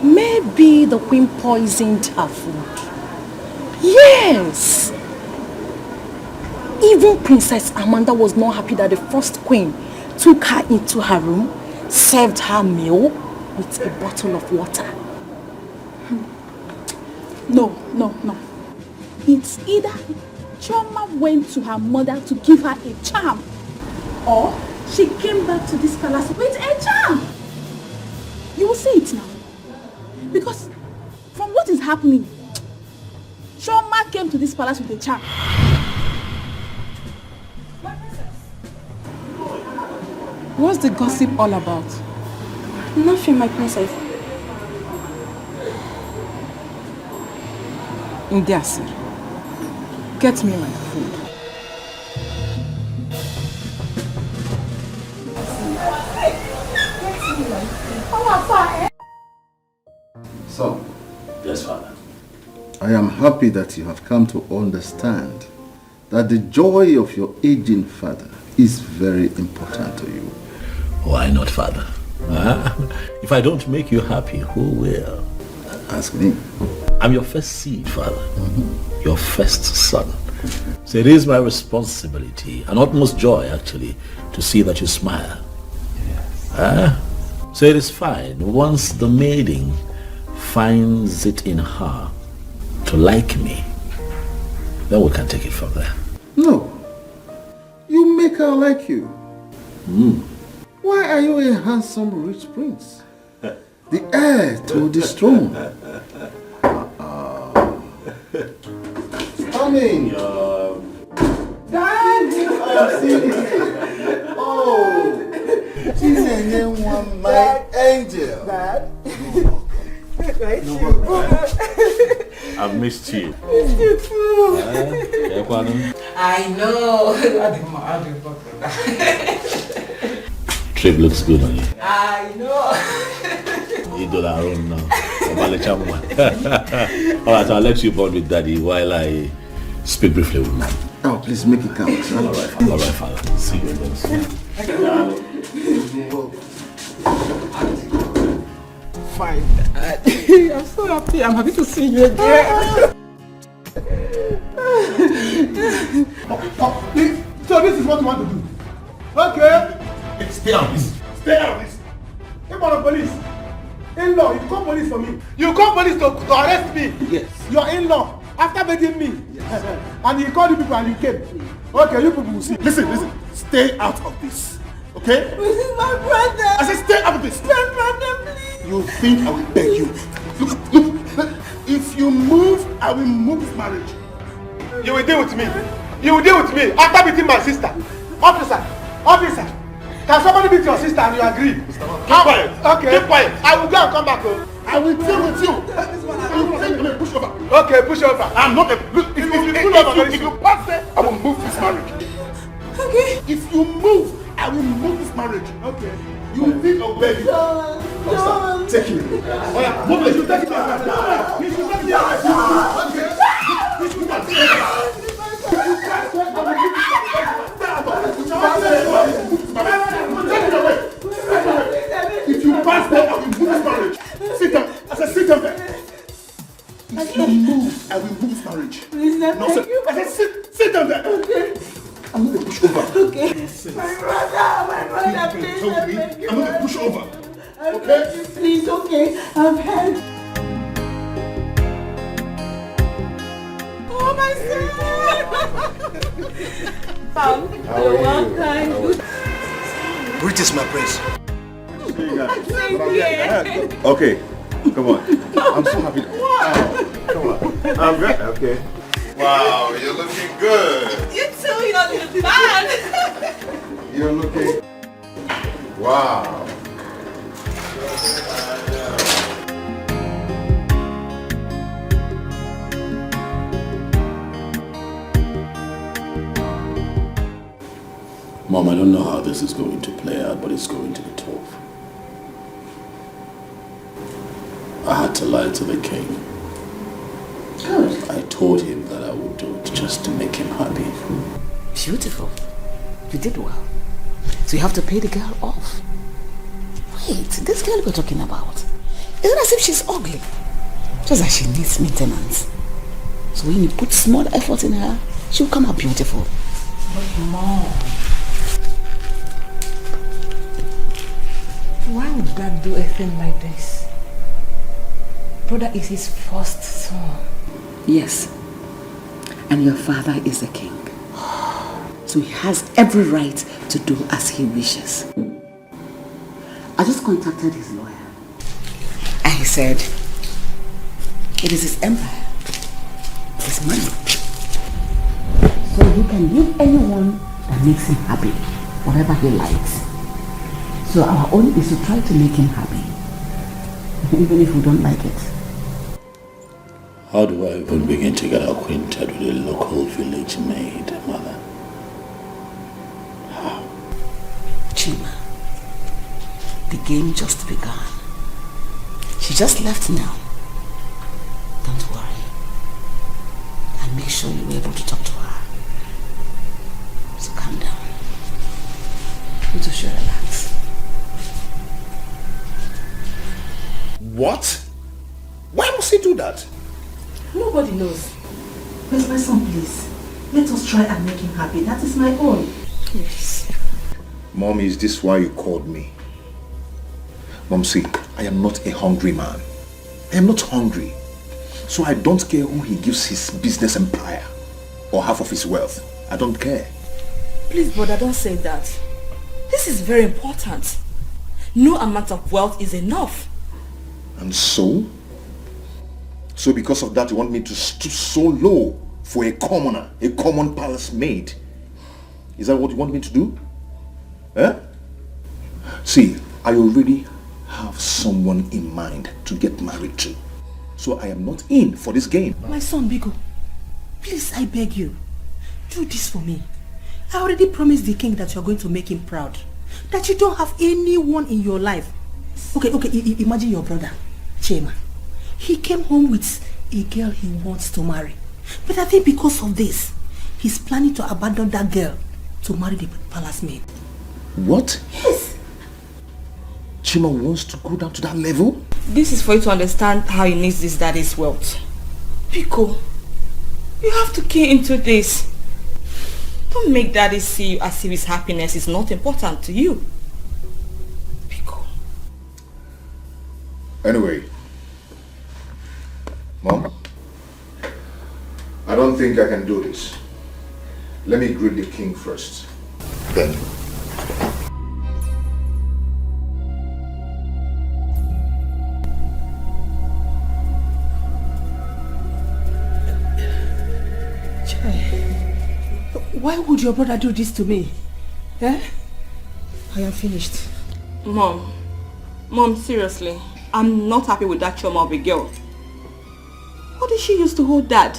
Maybe the queen poisoned her food. Yes! Even Princess Amanda was not happy that the first queen took her into her room, served her meal with a bottle of water. No. It's either Chioma went to her mother to give her a charm, or she came back to this palace with a charm. You will see it now. Because from what is happening, Shoma came to this palace with a charm. What's the gossip all about? Nothing, my princess. Ndiasir, get me my food. So, yes, Father. I am happy that you have come to understand that the joy of your aging father is very important to you. Why not, Father? If I don't make you happy, who will? Ask me. I'm your first seed, Father. Your first son. So it is my responsibility, and utmost joy, actually, to see that you smile. Yes. So it is fine. Once the maiden finds it in her to like me, then we can take it from there. No. You make her like you. Why are you a handsome rich prince? The heir to the throne. Coming. Dad! I've seen it. Oh. She's a young one, my angel. Dad? I've missed you. Missed you too. I know. Trip looks good on you. I know. You do our own now. Alright, I'll let you bond with Daddy while I speak briefly with Mom. Oh, please make it count. All right, Father. See you again soon. Fine. I'm so happy. I'm happy to see you again. So this is what you want to do? Okay. Stay out of this. Stay out of this. Hey, man, police. In-law, you call police for me. You call police to arrest me. Yes. Your in-law, after begging me. Yes. And you called the people and you came. Okay, you people will see. Listen. Stay out of this. Okay? This is my brother. I said stay out of this. My brother, please. You think I will beg you? Look. If you move, I will move this marriage. You will deal with me. You will deal with me after beating my sister. Officer. Can somebody beat your sister and you agree? Keep quiet. Okay. Keep quiet. I will go and come back home. I will deal with you. You think I'm a pushover? Okay, push over. I'm not a... Look, if you pass there, I will move this marriage. Okay. If you move, I will move this marriage. Okay. You think I'll beg you? John. Take him. Oh yeah, move it. You take it. You should take If you pass there, I will move this marriage. Sit down. I said sit down there. If you move, I will move this marriage. Please, No, sir. I said sit down there. Okay. I'm going to push over. Okay. My brother, please. I'm going to push over. Okay? Please, okay. I've heard. Oh, my son! You're welcome. Greetings, my prince. Okay, come on. I'm so happy. Wow. Come on. I'm good. Okay. Wow, you're looking good. You too, you're looking bad. You're looking... Wow. Mom, I don't know how this is going to play out, but it's going to be tough. I had to lie to the king. Good. I told him that I would do it just to make him happy. Beautiful. You did well. So you have to pay the girl off. Wait, this girl we're talking about, it's not as if she's ugly. Just that she needs maintenance. So when you put small effort in her, she'll come out beautiful. But Mom, why would Dad do a thing like this? Brother is his first son. Yes. And your father is the king. So he has every right to do as he wishes. I just contacted his lawyer. And he said It is his empire. His money. So he can give anyone that makes him happy, whatever he likes. So our own is to try to make him happy, even if we don't like it. How do I even begin to get acquainted with a local village maid, mother? How? Chima, the game just begun. She just left now. Don't worry. And make sure you're able to talk to her. So calm down. You two should relax. What? Why must he do that? Nobody knows. But my son, please. Let us try and make him happy. That is my own. Yes. Mom, is this why you called me? Mom, see, I am not a hungry man. I am not hungry. So I don't care who he gives his business empire or half of his wealth. I don't care. Please, brother, don't say that. This is very important. No amount of wealth is enough. And so? So because of that you want me to stoop so low for a commoner, a common palace maid? Is that what you want me to do? Eh? See, I already have someone in mind to get married to. So I am not in for this game. My son, Biko, please, I beg you, do this for me. I already promised the king that you're going to make him proud. That you don't have anyone in your life. Okay, imagine your brother, Chema. He came home with a girl he wants to marry. But I think because of this, he's planning to abandon that girl to marry the palace maid. What? Yes. Chima wants to go down to that level? This is for you to understand how he needs this daddy's wealth. Pico, you have to key into this. Don't make daddy see you as if his happiness is not important to you. Pico. Anyway, Mom, I don't think I can do this. Let me greet the king first. Then. Why would your brother do this to me? Eh? I am finished. Mom, seriously, I'm not happy with that trauma of a girl. What did she use to hold dad?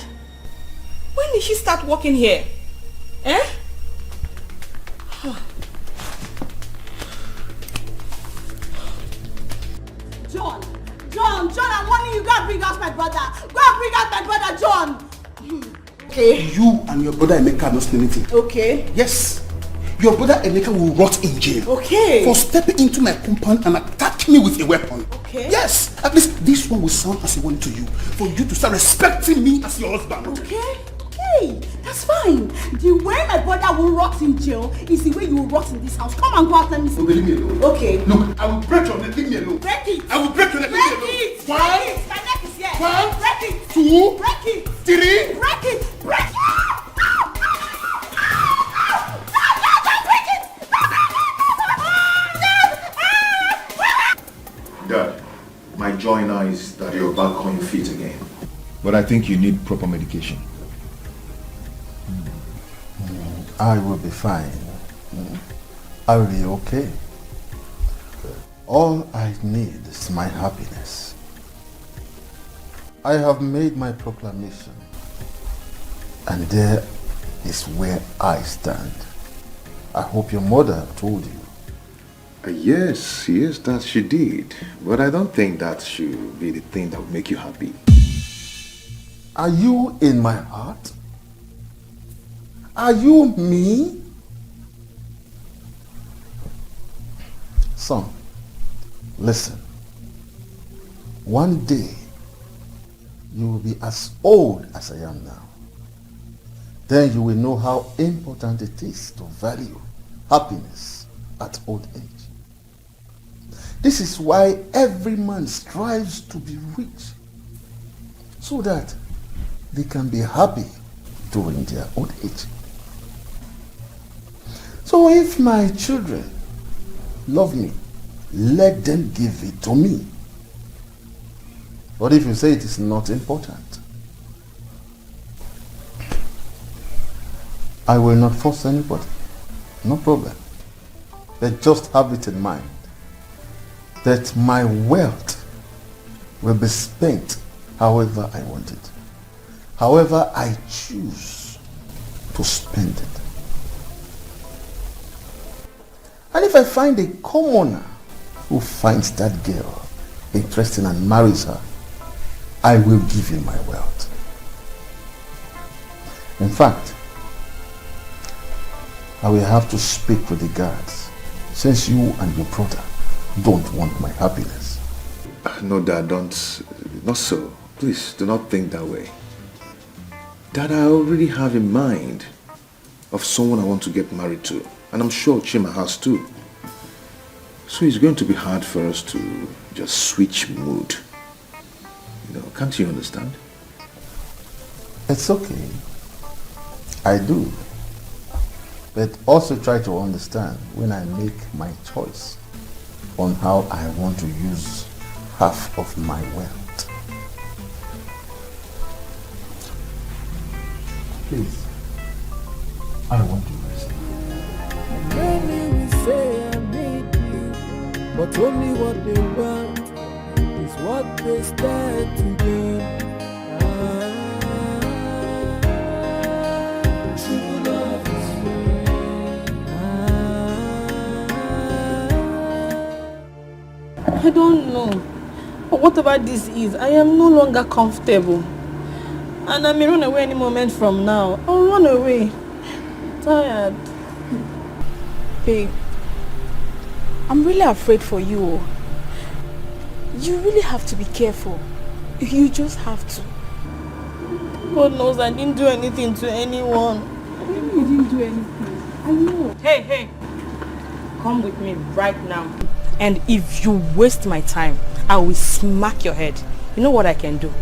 When did she start working here? Eh? John, I'm warning you, go and bring out my brother. Go and bring out my brother, John. Okay. You and your brother Emeka are not saying anything. Okay. Yes. Your brother Emeka will rot in jail. Okay. For stepping into my compound and attacking me with a weapon. Okay. Yes. At least this one will sound as a warning to you. For you to start respecting me as your husband. Okay. Okay. That's fine. The way my brother will rot in jail is the way you will rot in this house. Come and go out, let me see. Okay, leave me alone. Okay. Look, I will break your neck. Leave me alone. Break it. I will break your neck. Leave me alone. Break it. One. Break it. My neck is here. One. Break it. Two. Break it. Three. Break it. Break it. Dad, my joy now is that you're back on your feet again. But I think you need proper medication. I will be fine. I will be okay. All I need is my happiness. I have made my proclamation. And there is where I stand. I hope your mother told you. Yes, that she did. But I don't think that should be the thing that will make you happy. Are you in my heart? Are you me? Son, listen. One day, you will be as old as I am now. Then you will know how important it is to value happiness at old age. This is why every man strives to be rich, so that they can be happy during their old age. So if my children love me, let them give it to me. But if you say it is not important, I will not force anybody. No problem. But just have it in mind that my wealth will be spent however I want it. However I choose to spend it. And if I find a commoner who finds that girl interesting and marries her, I will give him my wealth. In fact, I will have to speak with the guards, since you and your brother don't want my happiness. No, Dad, don't. Not so. Please, do not think that way. Dad, I already have in mind of someone I want to get married to. And I'm sure Chima has too. So it's going to be hard for us to just switch mood. You know, can't you understand? It's okay. I do. But also try to understand when I make my choice on how I want to use half of my wealth. Please, I want to rest. Many will say I need you, but only what they want is what they stand to do. True love is I don't know. But whatever this is, I am no longer comfortable. And I may run away any moment from now. I'll run away. I'm tired. Babe, I'm really afraid for you. You really have to be careful. You just have to. God knows I didn't do anything to anyone. You didn't do anything. I know. Hey. Come with me right now. And if you waste my time, I will smack your head. You know what I can do?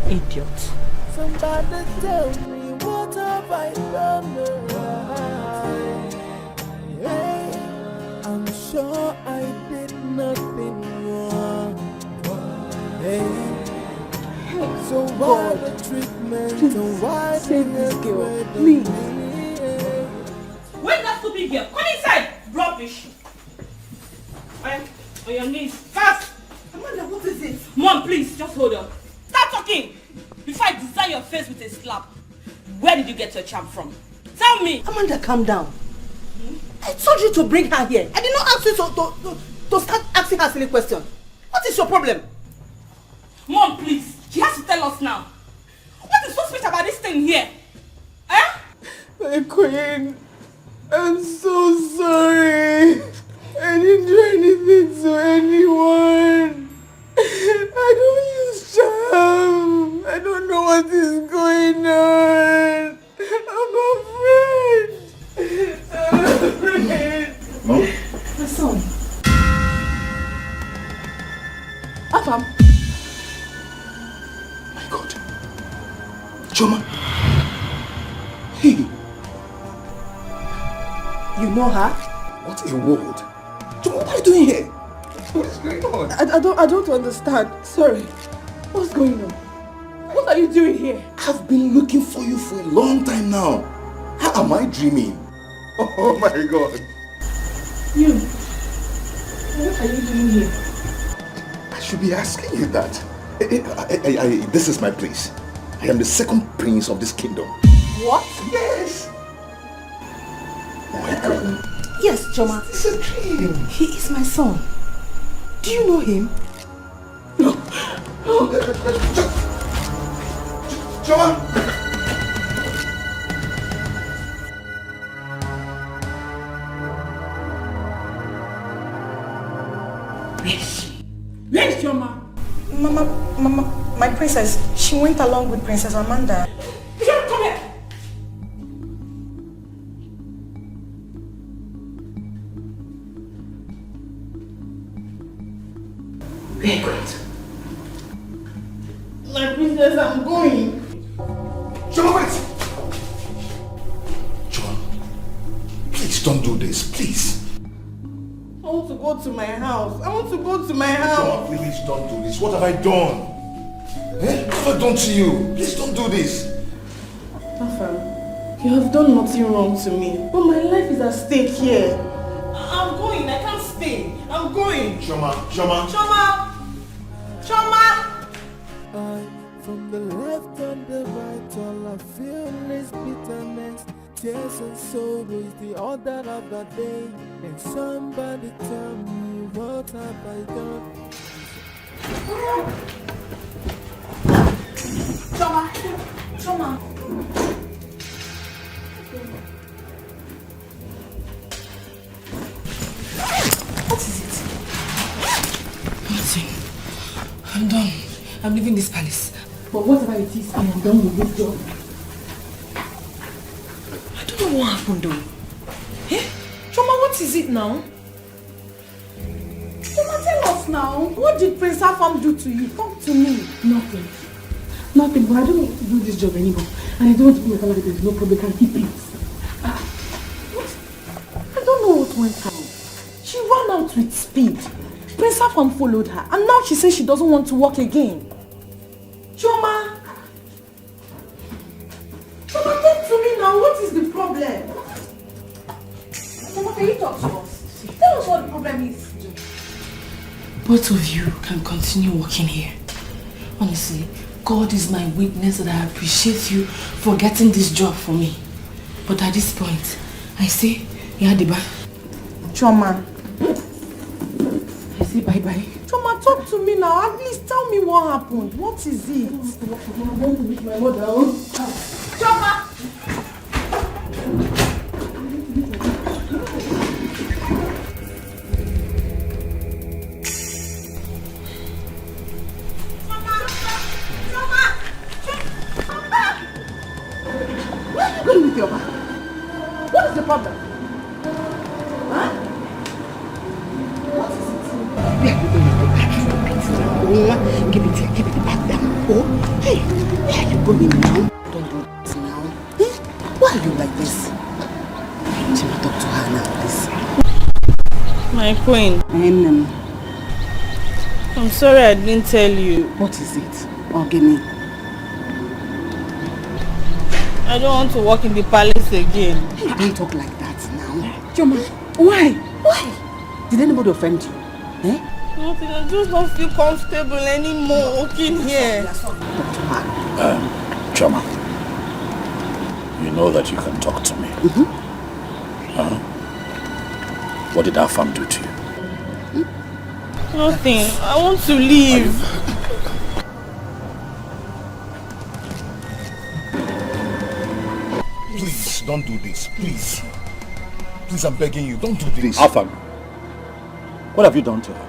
Idiot. Somebody tell me what have I done right? Hey, I'm sure I did nothing wrong. Hey, so why the treatment? Please, So why save this girl, please. Where's that stupid girl? Come inside! Rubbish! On your knees, fast! Amanda, what is it? Mom, please, just hold on. Start talking! Before I design your face with a slap. Where did you get your charm from? Tell me! Amanda, calm down. I told you to bring her here. I did not ask you to start asking her silly questions. What is your problem? Mom, please. She has to tell us now. What is so sweet about this thing here? Eh? My queen, I'm so sorry. I didn't do anything to anyone. I don't use charm. I don't know what is going on. I'm afraid. Mom? My son. Afam. My God. Choma. Hey. You know her? What a world. Choma, what are you doing here? What is going on? I don't understand. Sorry. What's going on? What are you doing here? I've been looking for you for a long time now. How am I dreaming? Oh my God. You. What are you doing here? I should be asking you that. This is my place. I am the second prince of this kingdom. What? Yes. Oh my God. Yes, Choma. It's a dream. He is my son. Do you know him? Choma! Where is your mom? Mama, my princess, she went along with Princess Amanda. Come here. Very good. My princess, I'm going. Choma, wait! Choma, please don't do this, please. I want to go to my house. I want to go to my house. Choma, please don't do this. What have I done? Eh? What have I done to you? Please don't do this. Afam, you have done nothing wrong to me, but my life is at stake here. I'm going. I can't stay. I'm going. Choma, Choma. Choma! Choma! From the left and the right, all I feel is bitterness. Tears and sorrow is the order of the day. And somebody tell me, what have I done? Choma! Choma! What is it? Nothing. I'm done. I'm leaving this palace. But whatever it is, I am done with this job. I don't know what happened though. Eh? Choma, what is it now? Choma, tell us now. What did Prince Afam do to you? Talk to me. Nothing. Nothing, but I don't want to do this job anymore. And I don't want to be a family. There's no problem. Can keep it. I don't know what went wrong. She ran out with speed. Prince Afam followed her. And now she says she doesn't want to walk again. Choma! Choma, talk to me now. What is the problem? Choma, can you talk to us? Tell us what the problem is. Both of you can continue working here. Honestly, God is my witness that I appreciate you for getting this job for me. But at this point, I say, Yadiba. Choma. I say bye-bye. Choma, talk to me now. At least tell me what happened. What is it? I'm going to meet my mother. Choma! Where are you going with your bag? What is the problem? Huh? What is it? Where are you going with the bag? Oh, give it the bag down. Oh, hey, where are you going now? Don't do this now. Eh? Why are you like this? Chima, talk to her now, please. My queen. I'm sorry I didn't tell you. What is it? Oh, give me. I don't want to work in the palace again. Hey, don't talk like that now. Choma, why? Why? Did anybody offend you? Eh? Nothing, I just don't feel comfortable anymore working here. Choma, you know that you can talk to me. Huh? What did Afam do to you? Nothing. I want to leave. Please, don't do this. Please. Please, I'm begging you, don't do this. Afam, what have you done to her?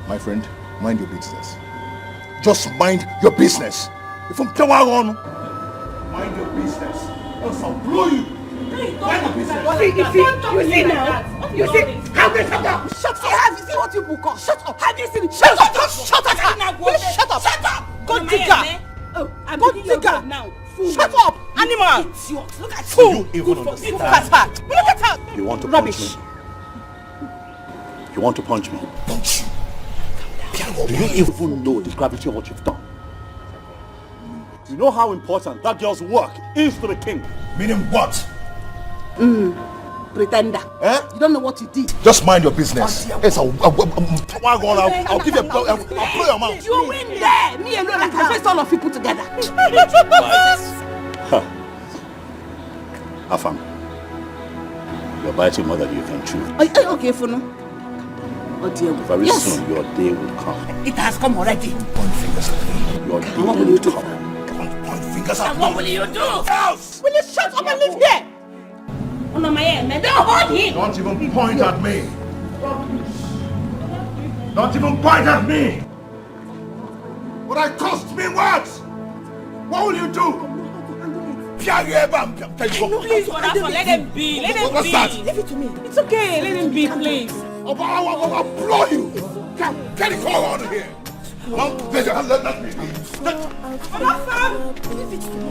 My friend, mind your business. Just mind your business. If I'm on, mind your business. Else I'll blow you. Mind your business. You see now? You see? How can you shut up? Have you seen what you book on? Shut up. Have you seen it? Shut up. Shut up. Will you shut up? Shut up. Go digger. Go digger. Now. Shut up. Animal. Look at you. You even understand? Look at her. Look at her. You want to Rubbish. punch me? You want to punch me? Punch you. Do you even know the gravity of what you've done? You know how important that girl's work is to the king. Meaning what? Pretender. Eh? You don't know what you did. Just mind your business. Yes, I'll give you I'll blow your mouth. You win there. Me alone, I can face all of you put together. Afam, you're biting more than you can chew. Okay, for now. Oh dear. Very soon your day will come. It has come already. Point fingers at me. Your day What will you do? Point fingers at me. What will you do? Will you shut up and live here? Oh no, my man, don't hold him. Don't even point at me. Don't even point at me. Would I cost me what? What will you do? Please, let him be. Let him What's be. that? Leave it to me. It's okay. Let him be, please. I'll blow you. Get it all out of here. Let me be. Leave it to me.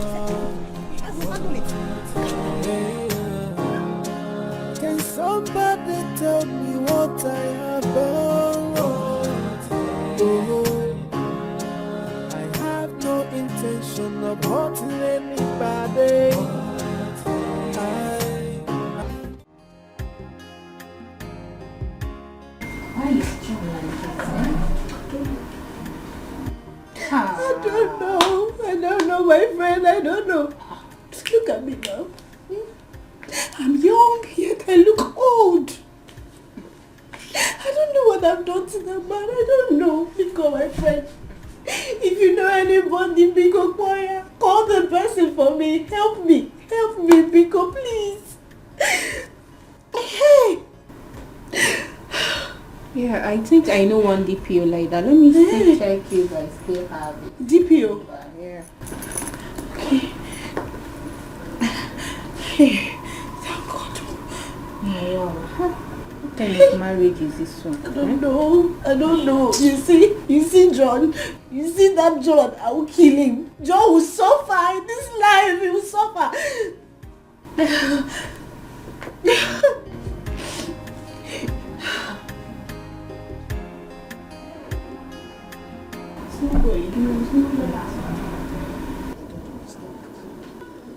Can somebody tell me what I have done? Oh, to anybody. Why is John like this? I don't know, my friend, I don't know. Look at me now. I'm young, yet I look old. I don't know what I've done to that man. I don't know. Biko, my friend. If you know anybody, Biko, call the person for me. Help me, Biko, please. Hey. Yeah, I think I know one DPO like that. Let me still check if I still have it. DPO? Yeah. Okay. Hey, thank God. Yeah. What kind of marriage is this one? I don't know. You see John? You see that John? I will kill him. John will suffer in this life. He will suffer.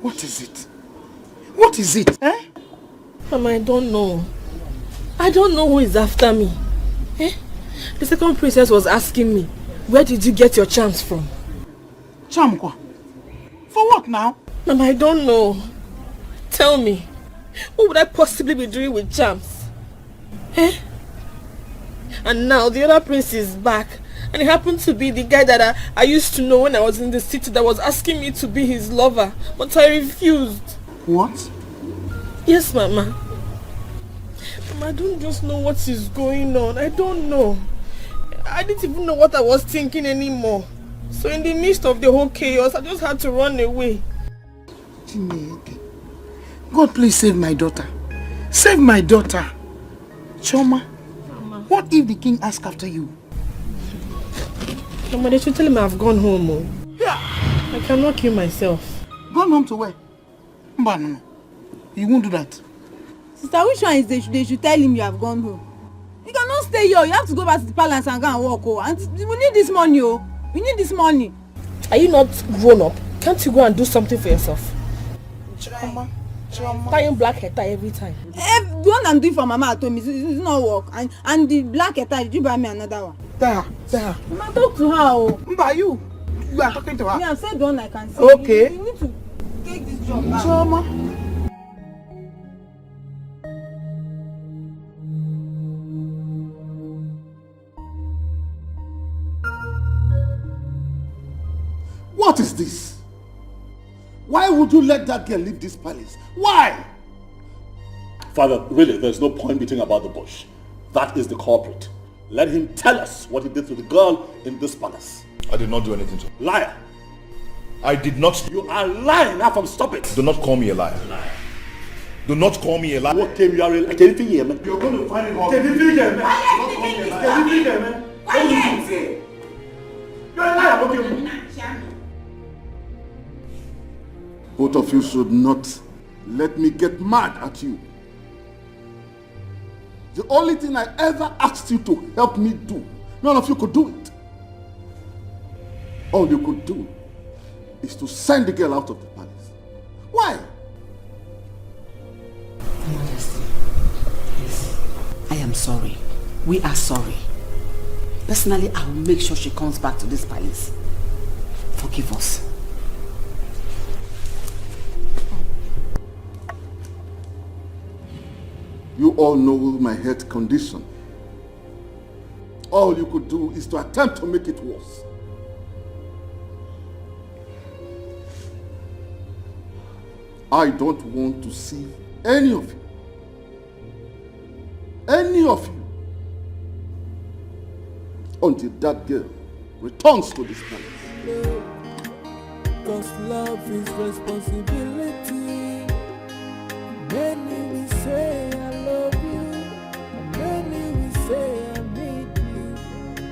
What is it? What is it? Eh? Mama, I don't know. I don't know who is after me. Eh? The second princess was asking me, where did you get your charms from? Charm kwa? For what now? Mama, I don't know. Tell me, what would I possibly be doing with charms? Eh? And now the other prince is back. And it happened to be the guy that I used to know when I was in the city that was asking me to be his lover. But I refused. What? Yes, Mama. Mama, I don't just know what is going on. I don't know. I didn't even know what I was thinking anymore. So in the midst of the whole chaos, I just had to run away. God, please save my daughter. Save my daughter. Choma, Mama. What if the king asks after you? Mama, they should tell him I've gone home. Oh. Yeah. I cannot kill myself. Gone home to where? No. You won't do that. Sister, which one is they should tell him you have gone home? You cannot stay here. You have to go back to the palace and go and work. Oh. And we need this money. Oh. We need this money. Are you not grown up? Can't you go and do something for yourself? Choma. Tying black hair tie every time. The one I'm doing for Mama at home is not work. And the black hair tie, did you buy me another one? There. Mama, talk to her. Oh. Mba, you are talking to her. Me, I've said the one I can see. Okay. You need to take this job back. Choma. What is this? Why would you let that girl leave this palace? Why? Father, really, there's no point beating about the bush. That is the culprit. Let him tell us what he did to the girl in this palace. I did not do anything to her. Liar. I did not. You are lying. Now stop it. Do not call me a liar. Do not call me a liar. What came you are in? You're going to find it all. You're a liar. Okay. Both of you should not let me get mad at you. The only thing I ever asked you to help me do, none of you could do it. All you could do is to send the girl out of the palace. Why? Majesty, please. I am sorry. We are sorry. Personally, I will make sure she comes back to this palace. Forgive us. You all know my health condition. All you could do is to attempt to make it worse. I don't want to see any of you, until that girl returns to this palace. 'Cause love is responsibility. Many will say I love you, and many will say I need you,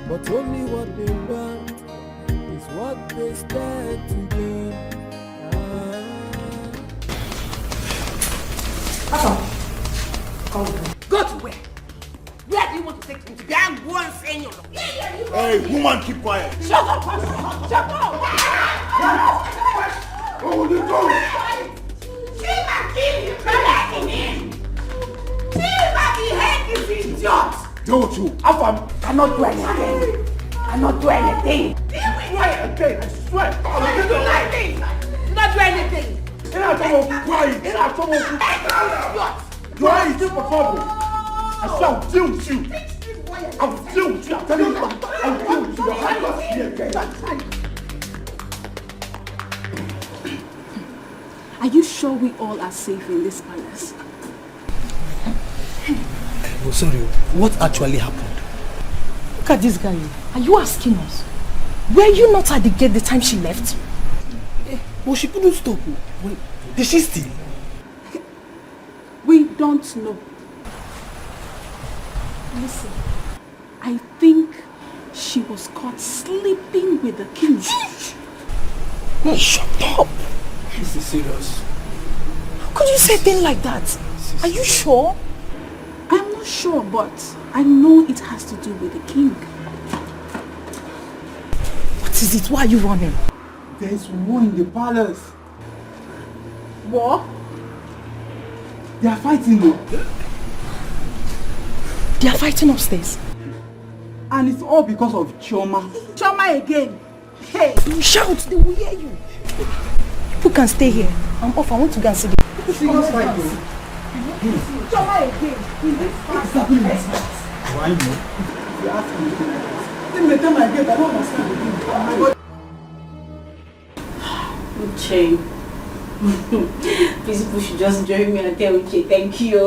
but only what they want is what they stand to do. Go to where? Where do you want to take me to? Be I'm one saying your love. Hey, woman, keep quiet. Shut up! Shut up! Oh, the dog! Don't you? Afam cannot do anything. Cannot do anything. Quiet again, I swear. I will do anything. Not do anything. Quiet. You are still for trouble. I swear I will deal with you. I will deal with you. I'm telling you. I will deal with you. I'm not here again. Are you sure we all are safe in this palace? Oh, sorry, what actually happened? Look at this guy. Are you asking us? Were you not at the gate the time she left? Well, she couldn't stop. Wait, did she steal? We don't know. Listen, I think she was caught sleeping with the king. Hey, shut up! This is serious. How could you say a thing like that? Are you sure? I'm not sure, but I know it has to do with the king. What is it? Why are you running? There's war in the palace. War? They are fighting though. They are fighting upstairs. And it's all because of Chioma. Chioma again. Hey! You shout, they will hear you. People can stay here. I'm off. I want to go and see them. Chioma again. Why no? You ask me. Then the time I get, I don't understand. Uche. Please, people should just join me and tell Uche thank you.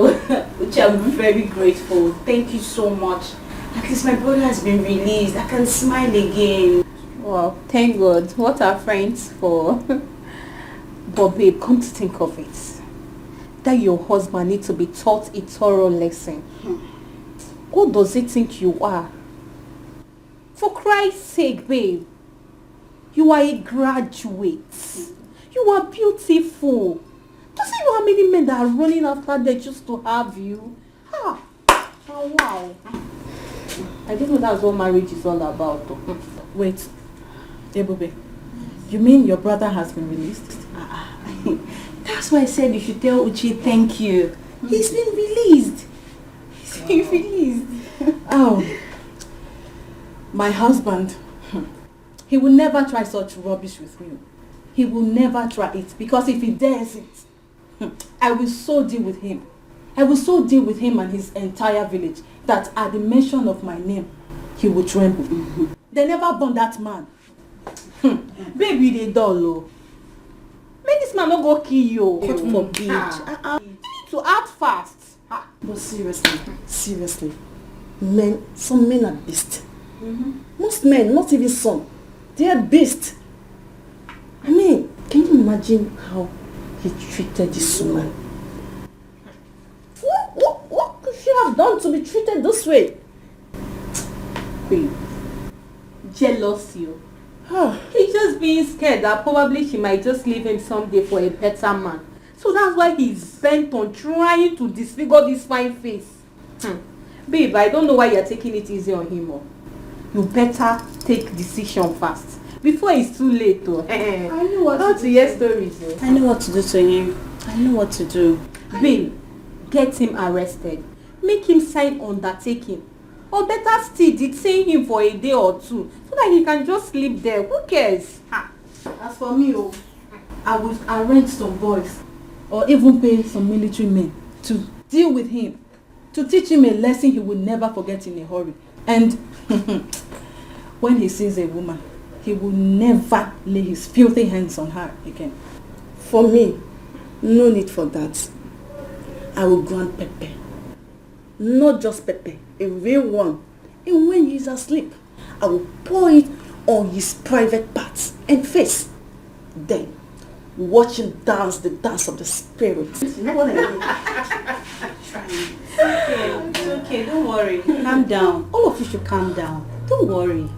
Uche, I'm very grateful. Thank you so much. At least my brother has been released. I can smile again. Well, thank God. What are friends for? But babe, come to think of it, that your husband needs to be taught a thorough lesson. Who does he think you are? For Christ's sake, babe. You are a graduate. You are beautiful. Do you see how many men that are running after them just to have you? Ah, oh, wow. I didn't know that's what marriage is all about. Wait, Ebube, you mean your brother has been released? That's why I said you should tell Uche thank you. He's been released. He's been released. Oh, my husband. He will never try such rubbish with you. He will never try it, because if he dares it, I will so deal with him. I will so deal with him and his entire village that at the mention of my name, he will tremble. They never born that man. Baby, they dull. Make this man not go kill you. God forbid. You need to act fast. But seriously, some men are beasts. Most men, not even some, they are beasts. I mean, can you imagine how he treated this woman? What could she have done to be treated this way? Babe, jealousy. He's just being scared that probably she might just leave him someday for a better man. So that's why he's bent on trying to disfigure this fine face. Babe, I don't know why you're taking it easy on him. You better take decision fast before it's too late. I know what to hear stories. I know what to do to him. I know what to do. Babe, get him arrested. Make him sign undertaking. Or better still, detain him for a day or two so that he can just sleep there. Who cares? As for me, I will arrange some boys or even pay some military men to deal with him, to teach him a lesson he will never forget in a hurry. And when he sees a woman, he will never lay his filthy hands on her again. For me, no need for that. I will grant Pepe. Not just Pepe, a real one. And when he is asleep, I will pour it on his private parts and face. Then, watch him dance the dance of the spirit. You know what I mean? It's okay, don't worry. Calm down. All of you should calm down. Don't worry.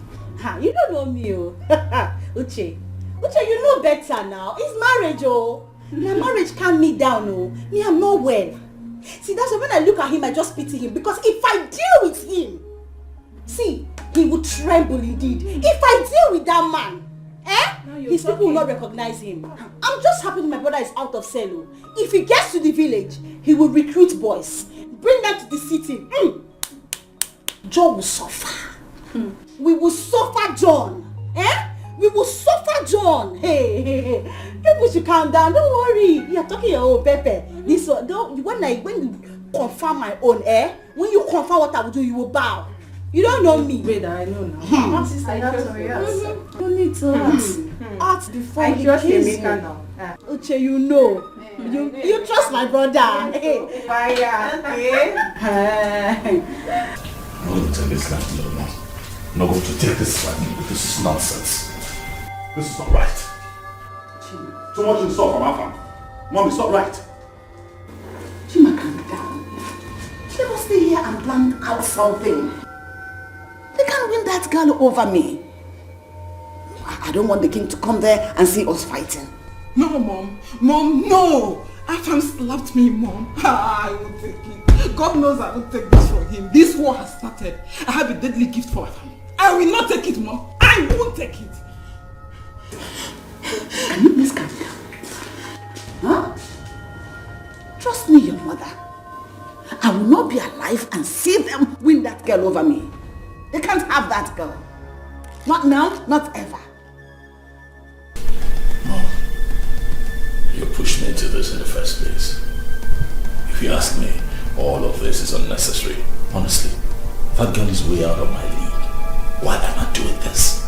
You don't know me, Uche, you know better now. It's marriage, My marriage calm me down, Me, I'm not well. See, that's why when I look at him, I just pity him. Because if I deal with him, see, he would tremble indeed. If I deal with that man, His people will not recognize him. I'm just happy my brother is out of cell. If he gets to the village, he will recruit boys. Bring them to the city. John will suffer. We will suffer John. We will suffer John. Hey. People should calm down. Don't worry. You're talking your own Pepe. This one, when you confirm my own, when you confirm what I will do, you will bow. You don't know me. Wait, I know now. I have to react. You need to act before I trust kills Emeka you. now. Uche, you know. You trust my brother. Fire. I'm not going to take this life alone. I'm not going to take this life. This is nonsense. This is not right. Too much insult from our family. Mom, it's not right. Chima, calm down. They must stay here and plan out something. They can't win that girl over me. I don't want the king to come there and see us fighting. No, Mom. Mom, no. Afam slapped me, Mom. I won't take it. God knows I won't take this for him. This war has started. I have a deadly gift for Afam. I will not take it, Mom. I won't take it. Can you please calm down? Huh? Trust me, your mother. I will not be alive and see them win that girl over me. They can't have that girl. Not now, not ever. Mom, you pushed me into this in the first place. If you ask me, all of this is unnecessary. Honestly, that girl is way out of my league. Why am I doing this?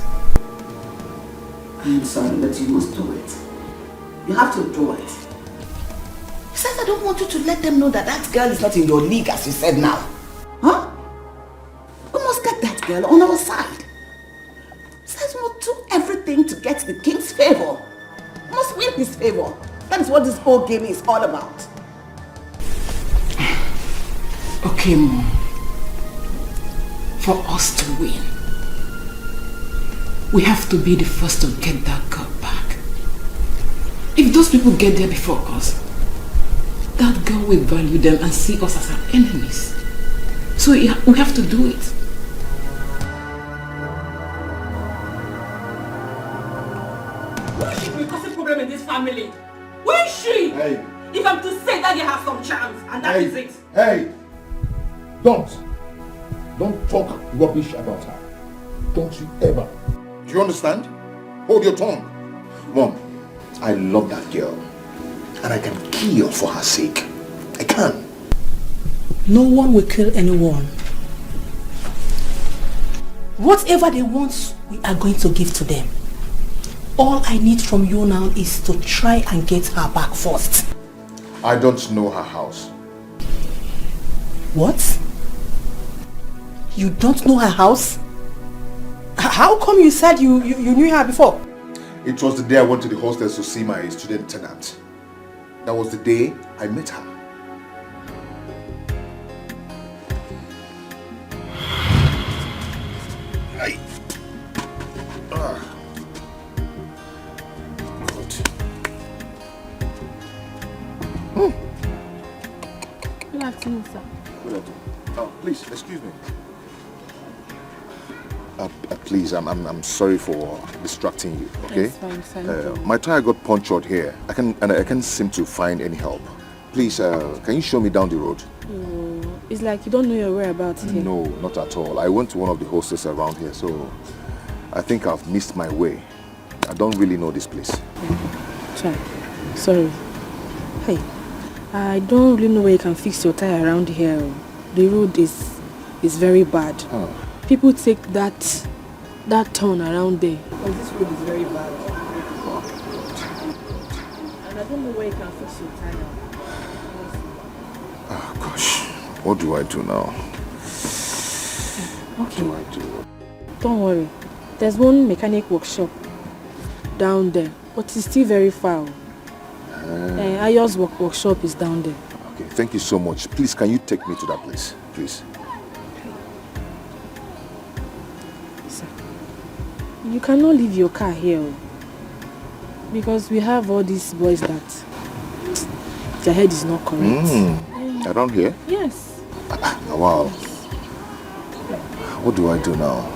I am sorry, but you must do it. You have to do it. Besides, I don't want you to let them know that that girl is not in your league, as you said now. Huh? We must get that girl on our side. Besides, we must do everything to get the king's favor. We must win his favor. That is what this whole game is all about. Okay, Mom. For us to win, we have to be the first to get that girl back. If those people get there before us, that girl will value them and see us as our enemies. So we have to do it. Who is she will cause a problem in this family? Who is she? Hey. If I'm to say that you have some chance, and that is it. Hey! Don't talk rubbish about her. Don't you ever. Do you understand? Hold your tongue. Mom, I love that girl. And I can kill for her sake. I can. No one will kill anyone. Whatever they want, we are going to give to them. All I need from you now is to try and get her back first. I don't know her house. What? You don't know her house? How come you said you knew her before? It was the day I went to the hostels to see my student tenant. That was the day I met her. Good afternoon, sir. Good afternoon. Oh, please, excuse me. Please, I'm sorry for distracting you, okay? It's fine, thank you. My tire got punctured here. I can't seem to find any help. Please, can you show me down the road? It's like you don't know your whereabouts here. No, not at all. I went to one of the hostels around here, so I think I've missed my way. I don't really know this place. Try. Sorry. Hey, I don't really know where you can fix your tire around here. The road is very bad. Oh. People take that turn around there. Because this road is very bad. And I don't know where you can fix your tire. Oh gosh, what do I do now? Okay. What do I do? Don't worry. There's one mechanic workshop down there, but it's still very far. Ayo's workshop is down there. Okay, thank you so much. Please, can you take me to that place, please? Sir, you cannot leave your car here because we have all these boys that their head is not correct. Around here? Yes. Wow. What do I do now?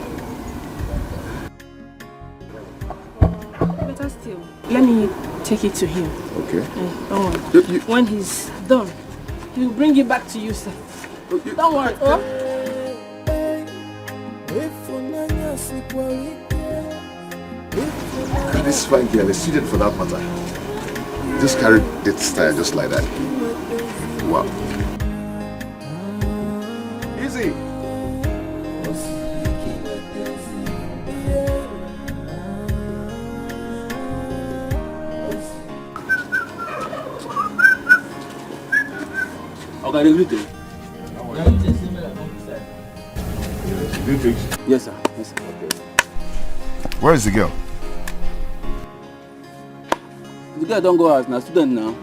okay. Let me take it to him. Okay. Don't worry. When he's done, he'll bring it back to you, sir. Don't worry. Oh? This fine girl is suited for that matter. Just carried this style just like that. Wow. Easy. Okay, greeting. Yes, sir. Yes, sir. Okay. Where is the girl? The girl don't go out now. Student now.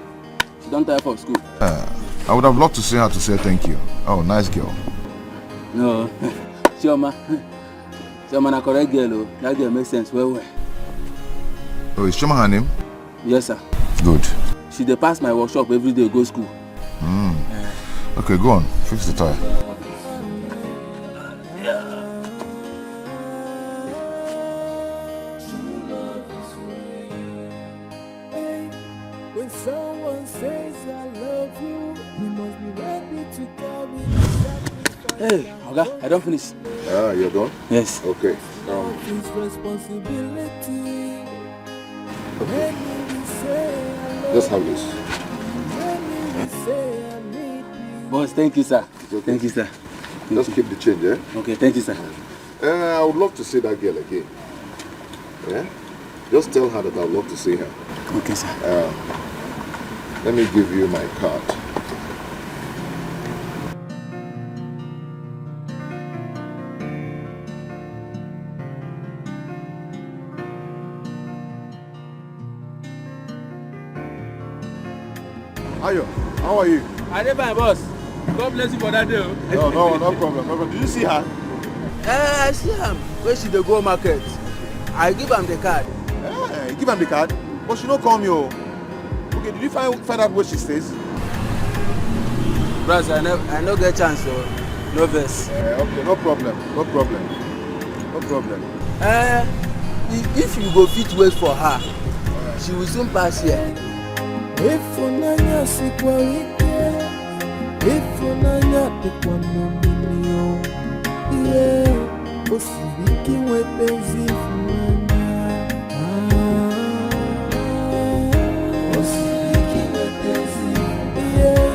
She don't tire for school. I would have loved to see her to say thank you. Oh, nice girl. No. Chioma. Chioma na correct girl. Oh. That girl makes sense. Well. Oh, is Chioma her name? Yes, sir. Good. She dey pass my workshop every day. Go school. Okay, go on. Fix the tire. When someone says I love you, you must be ready to carry. Hey, Oga, I don't finish. Ah, you're done? Yes. Okay. It's responsibility. Okay. Just have this. Boss, thank you, sir. Okay. Thank you, sir. Just keep the change, eh? Okay, thank you, sir. I would love to see that girl again. Yeah? Just tell her that I would love to see her. Okay, sir. Let me give you my card. Ayo, how are you? I did my boss. God bless you for that day. No problem. No problem. Did you see her? I see him. Where she dey go market? I give him the card. You give am the card? But she no call me. Oh. Okay, did you find out where she stays? Bros, I no get chance, so no verse. Okay, no problem. If you go fit wait for her, she will soon pass here. Ifunanya sikwarike, ifunanya tekwanomilio. Yeah, osibiki wepenzi funanya. Osibiki wepenzi. Yeah.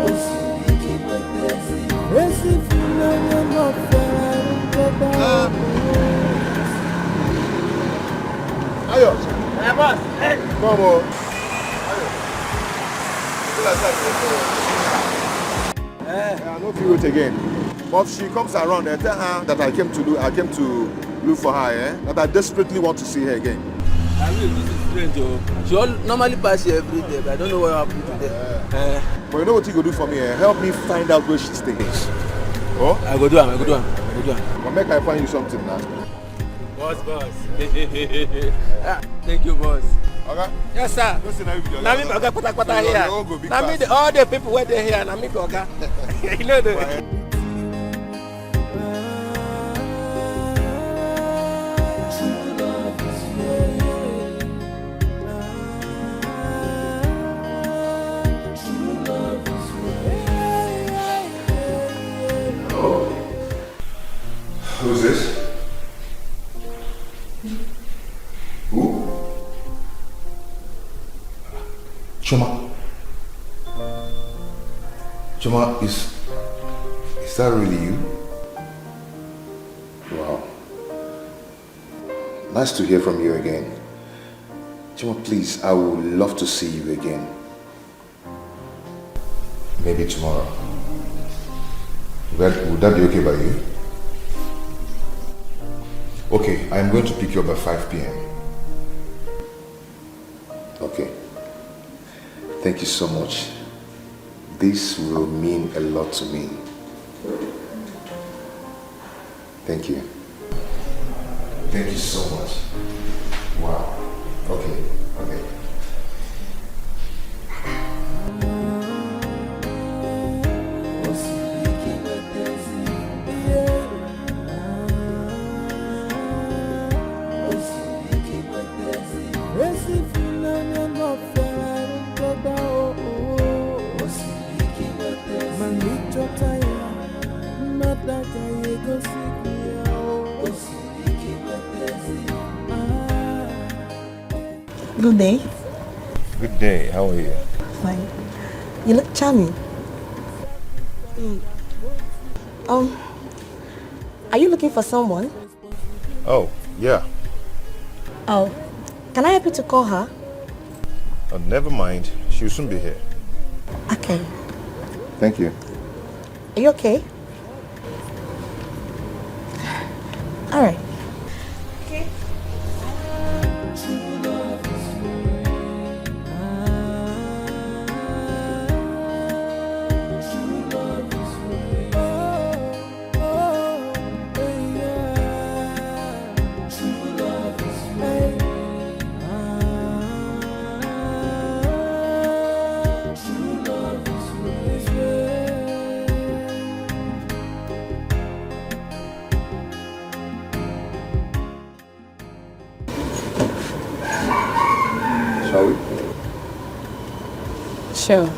Osibiki wepenzi. Esi funanya mafera mkaba. Ayo. Hey, boss. Hey. Come on. I don't feel it again. But if she comes around, I tell her that I came to look for her, that I desperately want to see her again. I mean, this is strange, oh. She normally pass here every day, but I don't know what happened today. But you know what you go do for me? Help me find out where she stays. Oh? I go do am. But make I find you something now. Boss. Thank you, boss. Okay? Yes, sir. Now me Oga Pata here. Now me all the people where they here. Now me Oga. You know the. Who's this? Who? Choma, is that really you? Wow. Nice to hear from you again. Choma, please, I would love to see you again. Maybe tomorrow. Would that be okay by you? Okay, I'm going to pick you up at 5 p.m. Okay. Thank you so much. This will mean a lot to me. Thank you. Thank you so much. Wow. Okay. Good day. Good day. How are you? Fine. You look charming. Are you looking for someone? Oh, yeah. Oh, can I help you to call her? Oh, never mind. She'll soon be here. Okay. Thank you. Are you okay? All right. Okay. Shall we? Sure.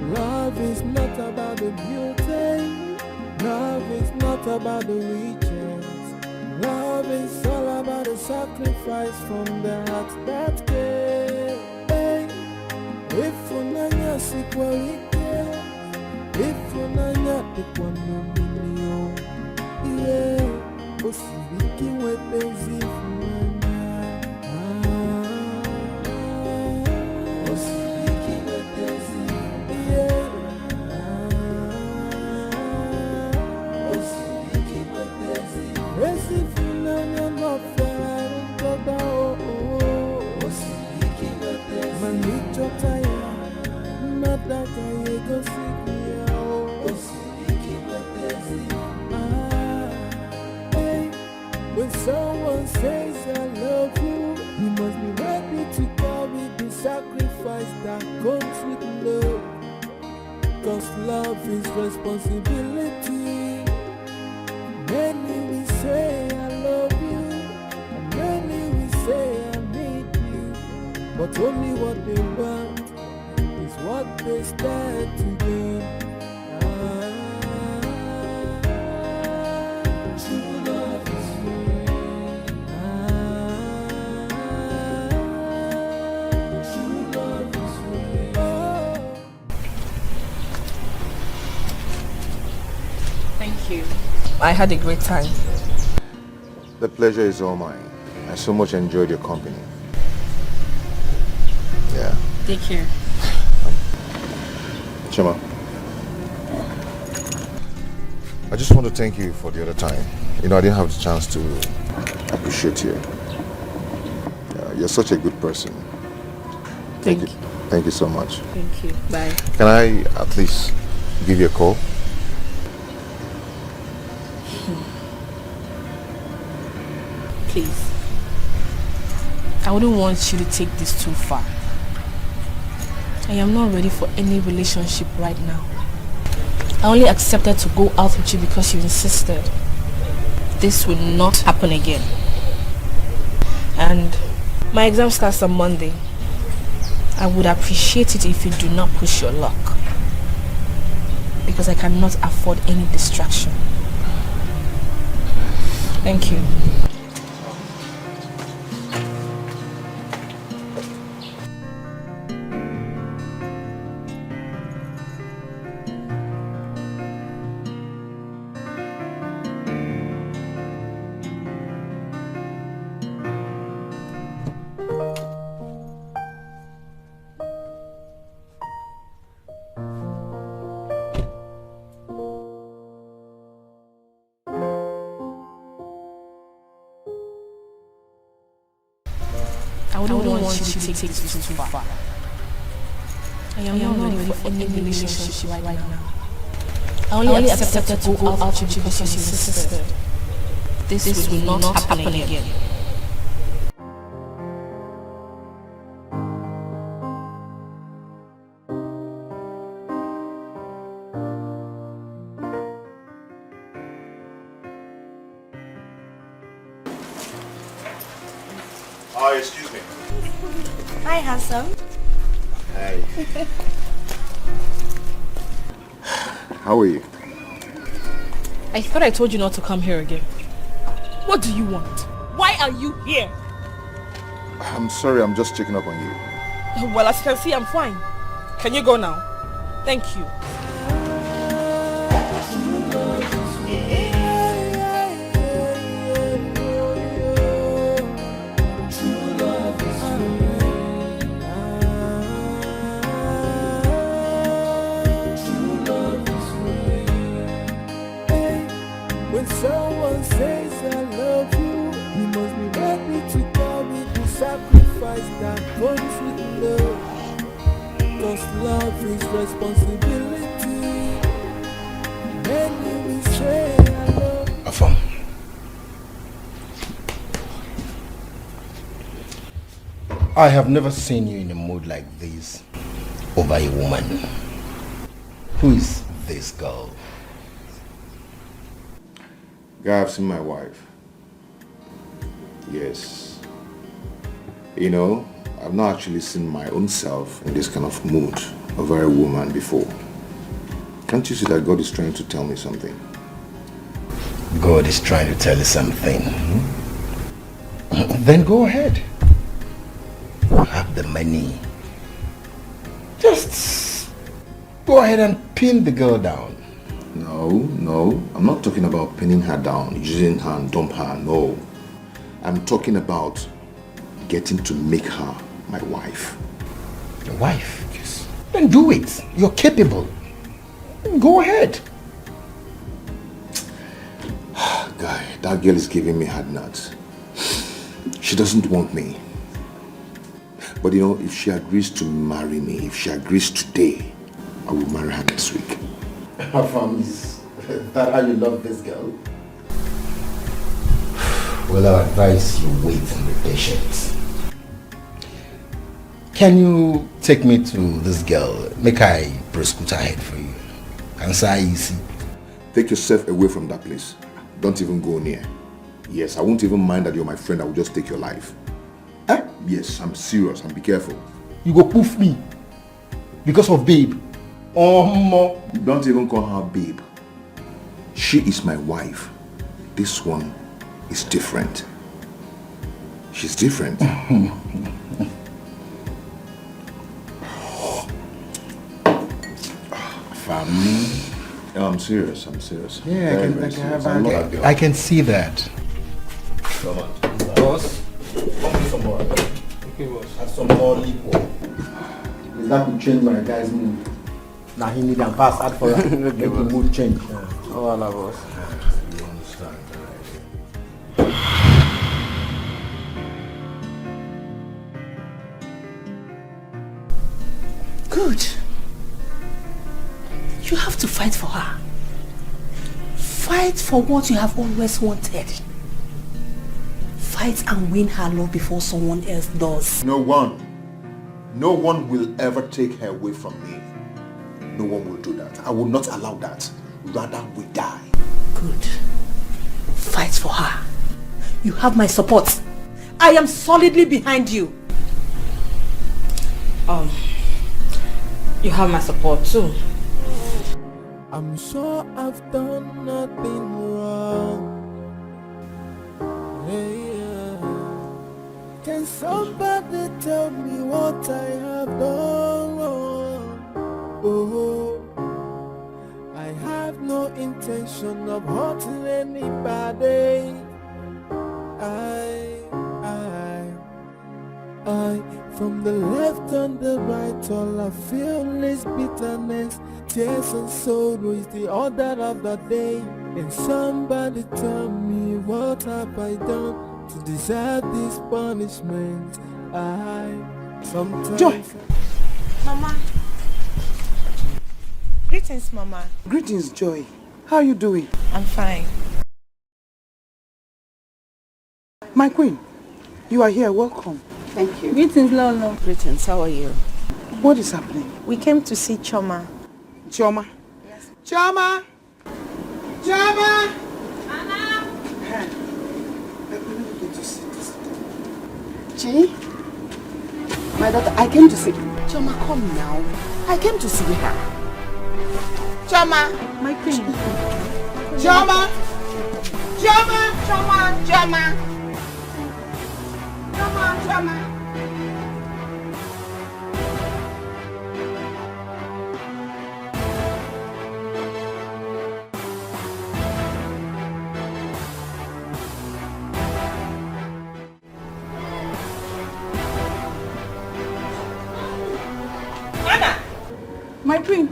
Love is not about the beauty. Love is not about the riches. Love is all about the sacrifice from the heart that gave. If unanya sikwalike, if unanya tekwanomilio, yeah, osibiki wepezi funanya. Osibiki wepezi, yeah. Osibiki wepezi, esi funanya mafera untoda osibiki wepezi, manicho taya, nadaka yego sikia osibiki wepezi. When someone says I love you, you must be ready to carry the sacrifice that comes with love. Cause love is responsibility. Many will say I love you, and many will say I need you. But only what they want is what they stand to gain. True love is Thank you. I had a great time. The pleasure is all mine. I so much enjoyed your company. Yeah. Take care. Chima, I just want to thank you for the other time. You know, I didn't have the chance to appreciate you. You're such a good person. Thank you. Thank you so much. Thank you. Bye. Can I at least give you a call? Please. I wouldn't want you to take this too far. I am not ready for any relationship right now. I only accepted to go out with you because you insisted. This will not happen again. And my exam starts on Monday. I would appreciate it if you do not push your luck. Because I cannot afford any distraction. Thank you. I wouldn't want you to take this too far. I am not ready for any relationship right now. I only accepted to go out with you because you insisted. this will not happen again. Excuse me. Hi, handsome. Hi. How are you? I thought I told you not to come here again. What do you want? Why are you here? I'm sorry, I'm just checking up on you. Well, as you can see, I'm fine. Can you go now? Thank you. When someone says I love you, you must be ready to carry the sacrifice that comes with love. Cause love is responsibility. Many will say I love you. Afam. I have never seen you in a mood like this over a woman. Who is this girl? Guy, I've seen my wife. Yes. You know, I've not actually seen my own self in this kind of mood over a woman before. Can't you see that God is trying to tell me something? God is trying to tell you something. Then go ahead. You have the money. Just go ahead and pin the girl down. No, I'm not talking about pinning her down, using her and dump her, no. I'm talking about getting to make her my wife. Your wife? Yes. Then do it. You're capable. Go ahead. Guy, that girl is giving me hard nuts. She doesn't want me. But you know, if she agrees to marry me, if she agrees today, I will marry her next week. Is that how you love this girl? Well, I advise you wait and be patient. Can you take me to this girl? Make I prescoot her head for you. Answer easy. Take yourself away from that place. Don't even go near. Yes, I won't even mind that you're my friend. I will just take your life. Yes, I'm serious. And be careful. You go poof me because of babe. Don't even call her babe. She is my wife. This one is different. She's different. Family. I'm serious. Yeah, I can see that. Come on. Boss, come with some more. Okay, boss. And some more liquor. That could change my guy's mood. Now he need a pass out for make the mood change. Oh, no, boss. You understand, Good. You have to fight for her. Fight for what you have always wanted. Fight and win her love before someone else does. No one will ever take her away from me. No one will do that. I will not allow that. Rather, we die. Good. Fight for her. You have my support. I am solidly behind you. You have my support too. I'm sure I've done nothing wrong. Hey, can somebody tell me what I have done wrong? Oh, I have no intention of hurting anybody. I, from the left and the right, all I feel is bitterness. Tears and sorrow is the order of the day. Can somebody tell me what have I done to deserve this punishment? Sometimes... Joy! Mama. Greetings, Mama. Greetings, Joy. How are you doing? I'm fine. My queen, you are here. Welcome. Thank you. Greetings, Lolo. Greetings, how are you? What is happening? We came to see Choma. Choma? Yes. Choma! Choma! Anna! Chi? My daughter, I came to see... Choma, come now. I came to see her. Choma! My queen. Choma! Choma! Choma! Choma! Choma! Choma! My queen.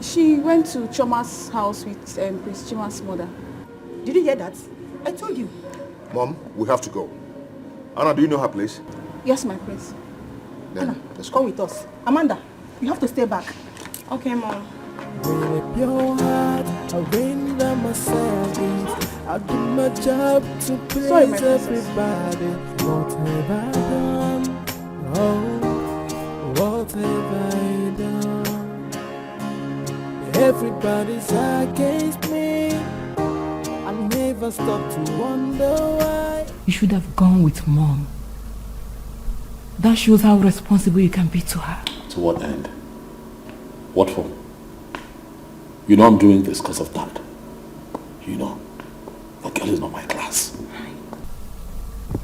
She went to Choma's house with Prince Chima's mother. Did you hear that? I told you. Mom, we have to go. Anna, do you know her place? Yes, my prince. Then, Anna, let's go with us. Amanda, you have to stay back. Okay, Mom. With a pure heart, I render myself. I do my job to please everybody. What have I done? Oh, what have I done? Everybody's against me. I never stop to wonder why. You should have gone with Mom. That shows how responsible you can be to her. To what end? What for? You know I'm doing this because of that. You know, the girl is not my class.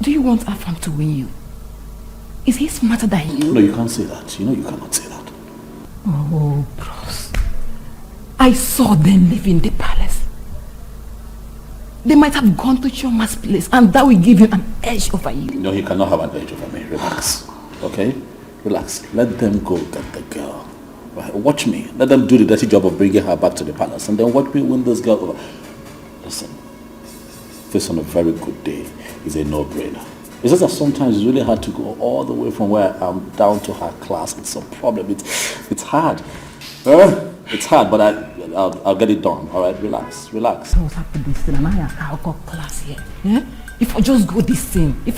Do you want Afam to win you? Is he smarter than you? No, you can't say that. You know you cannot say that. Oh, bros. I saw them leaving the palace. They might have gone to Choma's place and that will give him an edge over you. No, he cannot have an edge over me. Relax. Okay? Relax. Let them go get the girl. Right? Watch me. Let them do the dirty job of bringing her back to the palace and then watch me win this girl over. Listen. This on a very good day is a no-brainer. It's just that sometimes it's really hard to go all the way from where I am down to her class. It's a problem. It's hard. It's hard, but I'll get it done. All right, relax. What's happened this thing? And I got class here. Yeah? If I just go this thing, you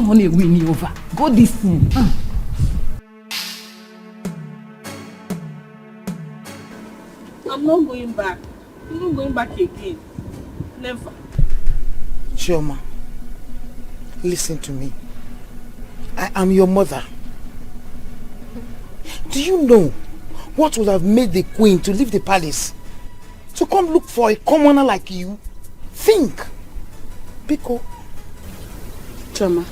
want to win me over. Go this thing. I'm not going back. I'm not going back again. Never. Chioma, listen to me. I am your mother. Do you know what would have made the queen to leave the palace? To come look for a commoner like you? Think. Biko. Chioma,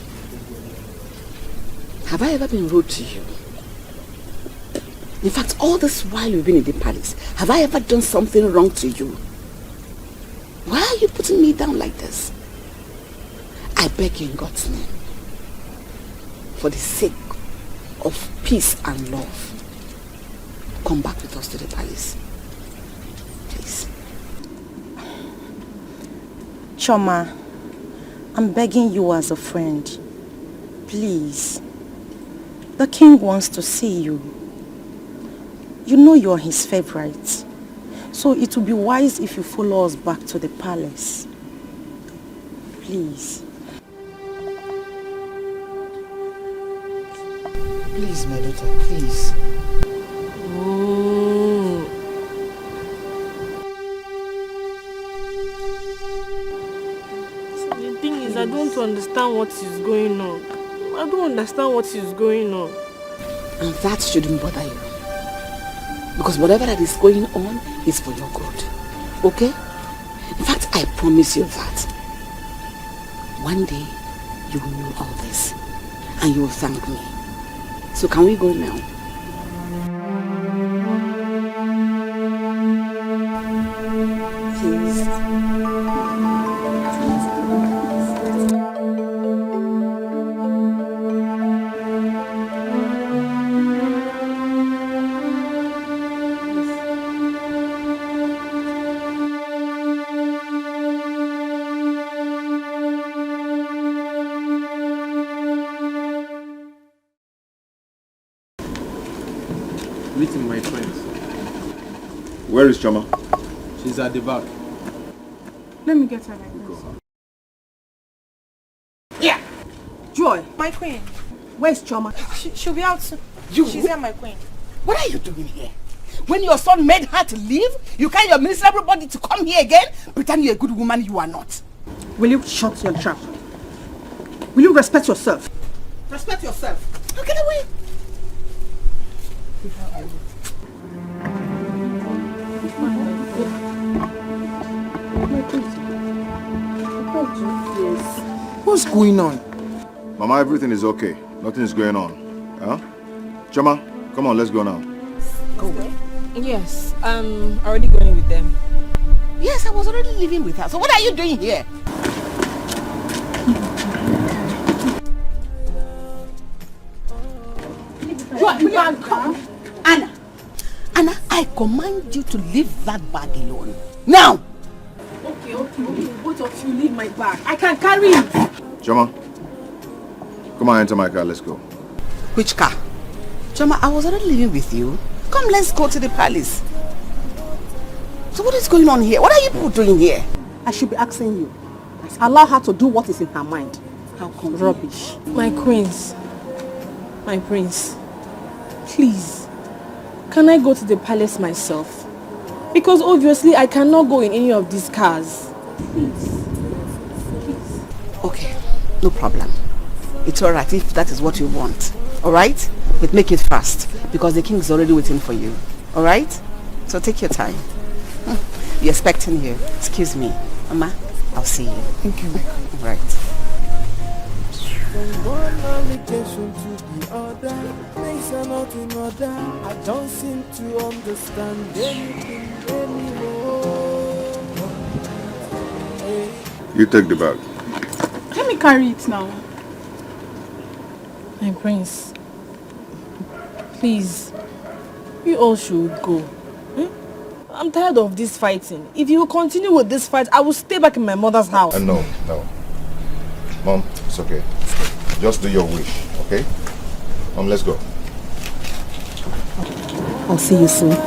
have I ever been rude to you? In fact, all this while you've been in the palace, have I ever done something wrong to you? Why are you putting me down like this? I beg you in God's name, for the sake of peace and love, come back with us to the palace. Please. Choma, I'm begging you as a friend. Please. The king wants to see you. You know you're his favorite. So it would be wise if you follow us back to the palace. Please. Please, my daughter, please. The thing is, I don't understand what is going on. I don't understand what is going on. And that shouldn't bother you. Because whatever that is going on is for your good. Okay? In fact, I promise you that one day you will know all this and you will thank me. So can we go now? Please. Where is Choma? She's at the back. Let me get her like this. Yeah. Joy. My queen. Where's Choma? She'll be out soon. She's here, my queen. What are you doing here? When your son made her to leave, you carry your miserable body to come here again? Pretend you're a good woman you are not. Will you shut your trap? Will you respect yourself? Respect yourself. Now get away. What's going on? Mama, everything is okay. Nothing is going on. Huh? Choma, come on, let's go now. Go. Yes, I'm already going with them. Yes, I was already living with her. So what are you doing here? Anna, I command you to leave that bag alone. Now! Okay. Both of you leave my bag. I can carry it. Choma, come on, enter my car, let's go. Which car? Choma, I was already living with you. Come, let's go to the palace. So what is going on here? What are you people doing here? I should be asking you. Allow her to do what is in her mind. How come? Rubbish. My queens. My prince. Please. Can I go to the palace myself? Because obviously I cannot go in any of these cars. Please. Okay, no problem. It's alright if that is what you want. Alright? But make it fast. Because the king is already waiting for you. Alright? So take your time. You're expecting you. Excuse me. Mama, I'll see you. Thank you. Right. From one allegation to the other, things are not in order. I don't seem to understand anything anymore. You take the bag. Let me carry it now. My prince. Please. You all should go. I'm tired of this fighting. If you continue with this fight, I will stay back in my mother's house. No. Mom, it's okay. Just do your wish, okay? Mom, let's go. I'll see you soon. What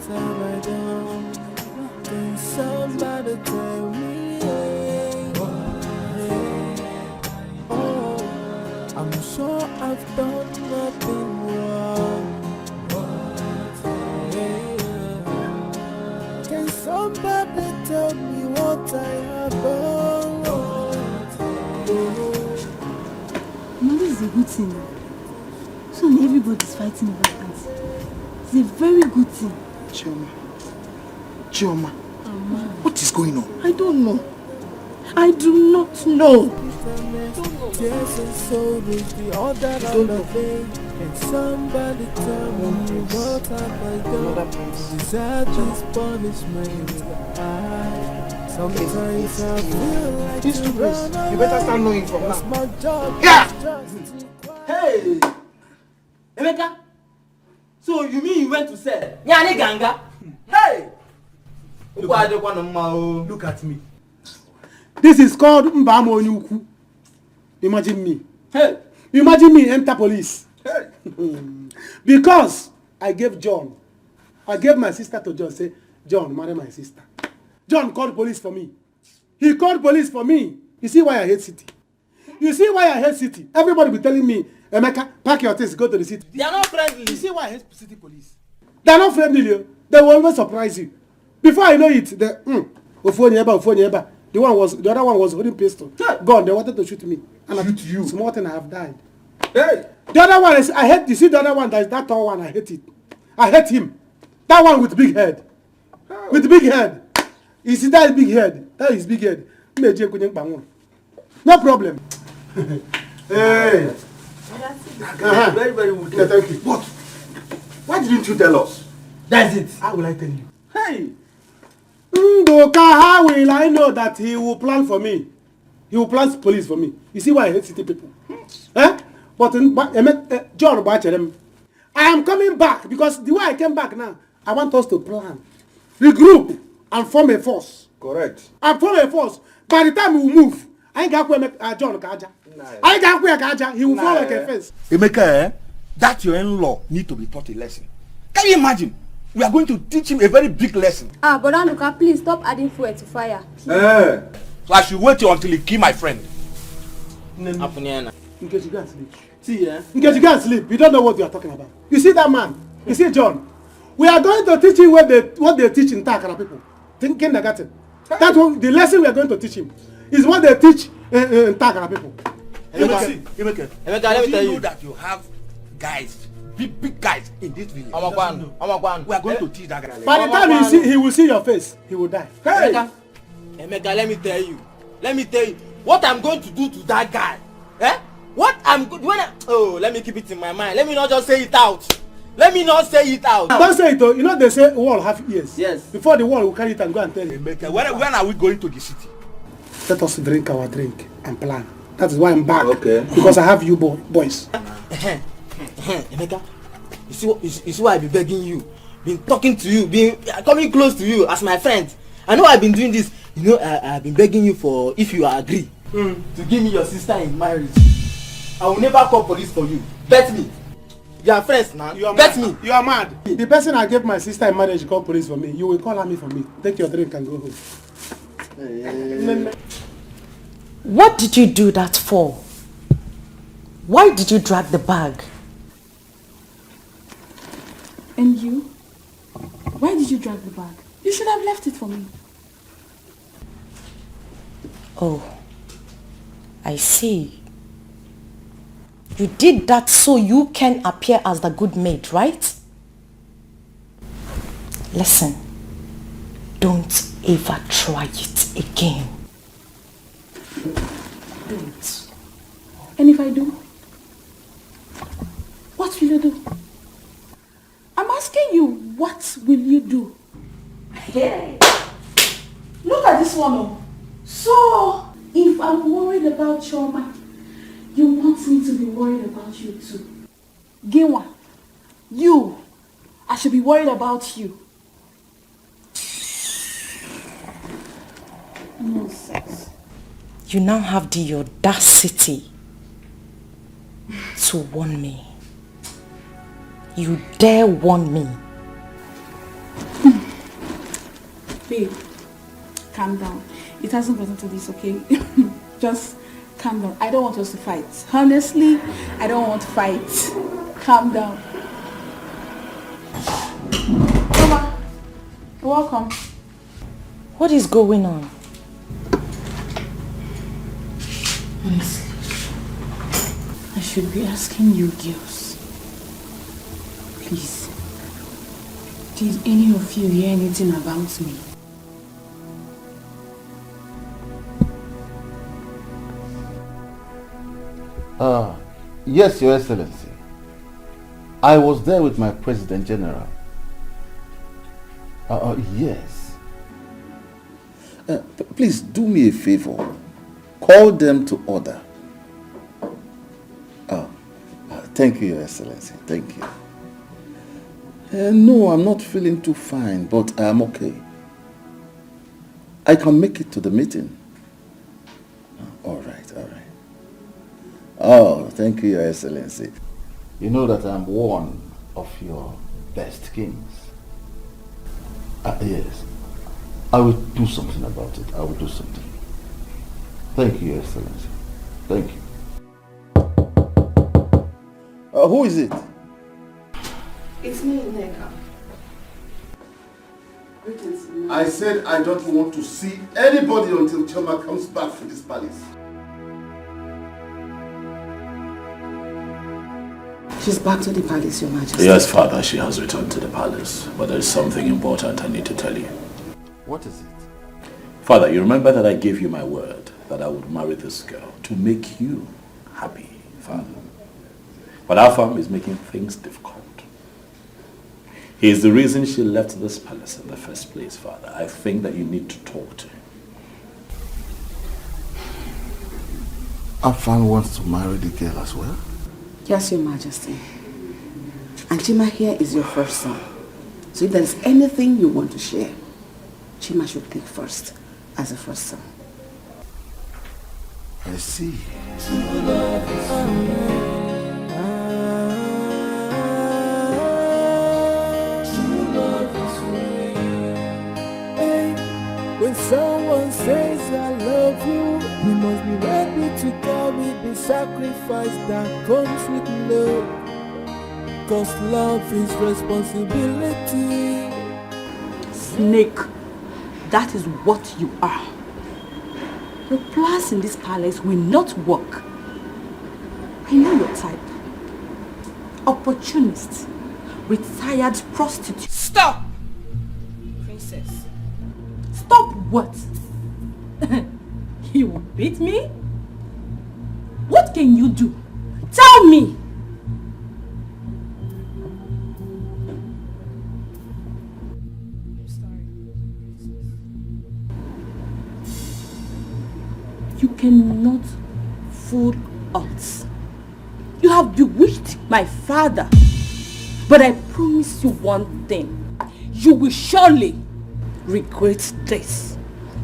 have I done? Can somebody tell me? I'm sure I've done nothing wrong. Can somebody tell me what I have done? No, this is a good thing. So everybody's fighting over that. It's a very good thing. Chioma, what is going on? I don't know. I do not know. Tears and soul is the order of the day. Can somebody tell me what have I done to deserve this punishment? Sometimes I feel like These two places, you better start knowing from now. my job. Yeah! Hey! Emeka! So you mean you went to sell? Nyani ganga? Hey! Look at me. This is called Mbamo Onyuku. Imagine me. Hey! Imagine me enter police. Hey! Because I gave my sister to John, say, John, marry my sister. John called police for me. He called police for me. You see why I hate city? You see why I hate city? Everybody be telling me, Emeka, pack your things, go to the city. They are not friendly. You see why I hate city police? They are not friendly. They will always surprise you. Before I know it, the other one was holding pistol. Gone. They wanted to shoot me. And shoot you. Small thing, I have died. Hey! The other one is I hate. You see the other one, that is that tall one. I hate it. I hate him. That one with big head. Oh. With big head. You see that big head. That is big head. No problem. Hey. Very, very good. Yeah, thank you. What? Why didn't you tell us? That's it. How will I tell you? Hey! How will I know that he will plan for me? He will plan police for me. You see why I hate city people? But John Bachelem, I am coming back because the way I came back now, I want us to plan, regroup, and form a force. Correct. And form a force. By the time we move, I ain't got to make John Kaja. I ain't got to Kaja. He will fall like a fence. Emeka, that your in-law need to be taught a lesson. Can you imagine? We are going to teach him a very big lesson. But Anuka, please stop adding fuel to fire. So I should wait until he kill my friend. In case you can't sleep. See, in case you can't sleep, you don't know what you are talking about. You see that man? You see John? We are going to teach him what they teach in Takara people. Kindergarten. That's what the lesson we are going to teach him is what they teach in Takara people. Emeka, let me tell you that you have guys, big guys in this village. We are going to teach that guy. By the time he will see your face, he will die. Hey! Emeka, let me tell you, what I'm going to do to that guy. What I'm good let me keep it in my mind. Let me not just say it out. Don't say it though. You know they say wall have ears. Yes. Before the wall will carry it and go and tell you. When are we going to the city? Let us drink our drink and plan. That is why I'm back. Okay. Because I have you boys. Emeka, you see why I've been begging you, been talking to you, been coming close to you as my friend. I know I've been doing this. You know, I've been begging you for, if you agree, to give me your sister in marriage. I will never call police for you. Bet me. You are friends now. Bet me. You are mad. The person I gave my sister in marriage call police for me. You will call me for me. Take your drink and go home. What did you do that for? Why did you drag the bag? And you? Why did you drag the bag? You should have left it for me. Oh, I see. You did that so you can appear as the good maid, right? Listen, don't ever try it again. Don't. And if I do? What will you do? I'm asking you, what will you do? Hey, look at this one. So, if I'm worried about Choma, you want me to be worried about you too? Ginwa, you, I should be worried about you. Nonsense. You now have the audacity to warn me. You dare warn me. Babe, calm down. It hasn't gotten to this, okay? Just calm down. I don't want us to fight. Honestly, I don't want to fight. Calm down. Mama, you're welcome. What is going on? Honestly, I should be asking you girls. Please, did any of you hear anything about me? Yes, Your Excellency. I was there with my President General. Yes. Please do me a favor. Call them to order. Thank you, Your Excellency. Thank you. No, I'm not feeling too fine, but I am okay. I can make it to the meeting. All right, all right. Oh, thank you, Your Excellency. You know that I'm one of your best kings. Yes. I will do something about it. I will do something. Thank you, Your Excellency. Thank you. Who is it? It's me, Neka. I said I don't want to see anybody until Choma comes back to this palace. She's back to the palace, Your Majesty. Yes, Father, she has returned to the palace. But there is something important I need to tell you. What is it? Father, you remember that I gave you my word that I would marry this girl to make you happy, Father. But our farm is making things difficult. He is the reason she left this palace in the first place, Father. I think that you need to talk to him. Afan wants to marry the girl as well? Yes, Your Majesty. And Chima here is your first son. So if there's anything you want to share, Chima should take first as a first son. I see. sacrifice that comes with love. Cause love is responsibility. Snake, that is what you are. Your plans in this palace will not work. I know your type. Opportunist, retired prostitute. Stop! Princess. Stop what? You will beat me? What can you do? Tell me! You cannot fool us. You have bewitched my father. But I promise you one thing. You will surely regret this.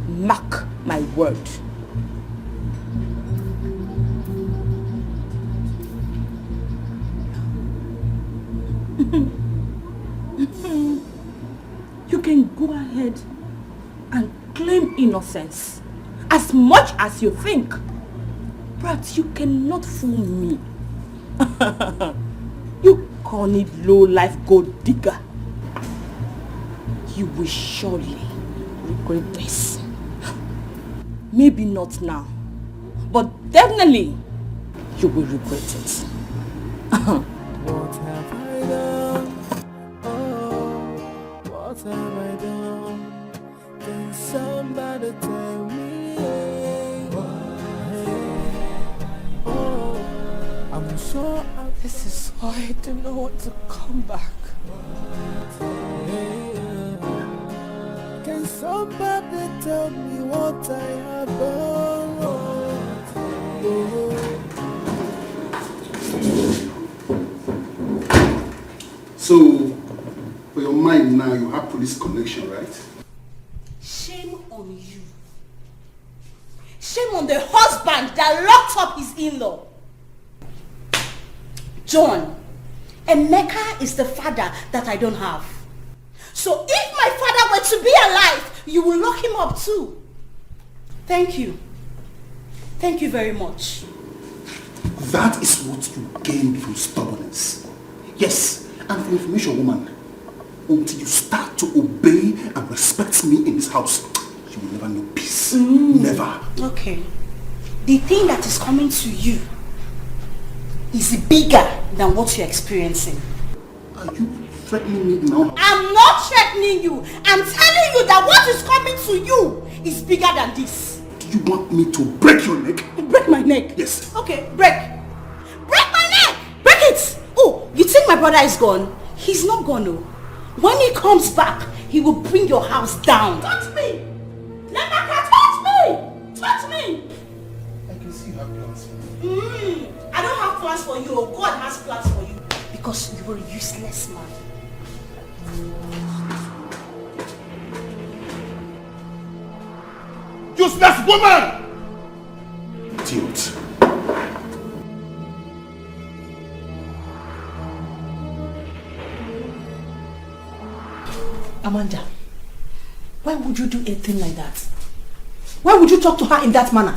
Mark my word. You can go ahead and claim innocence as much as you think, but you cannot fool me. You corny low-life gold digger. You will surely regret this. Maybe not now, but definitely you will regret it. What have I done? Oh, what have I done? Can somebody tell me? Oh, I'm sure This is why I don't know what to come back. Can somebody tell me what I have done? So, for your mind now, you have police connection, right? Shame on you. Shame on the husband that locked up his in-law. John, Emeka is the father that I don't have. So if my father were to be alive, you will lock him up too. Thank you. Thank you very much. That is what you gain from stubbornness. Yes, and for information, woman, until you start to obey and respect me in this house, you will never know peace. Never. Okay. The thing that is coming to you is bigger than what you're experiencing. Are you threatening me now? I'm not threatening you. I'm telling you that what is coming to you is bigger than this. Do you want me to break your neck? Break my neck? Yes. Okay, break. Break my neck! Break it! Oh, you think my brother is gone? He's not gone, no. When he comes back, he will bring your house down. Touch me! Lemaka, touch me! Touch me! I can see you have plans for me. I don't have plans for you. God has plans for you. Because you were a useless man. Useless woman! Idiot. Amanda, why would you do a thing like that? Why would you talk to her in that manner?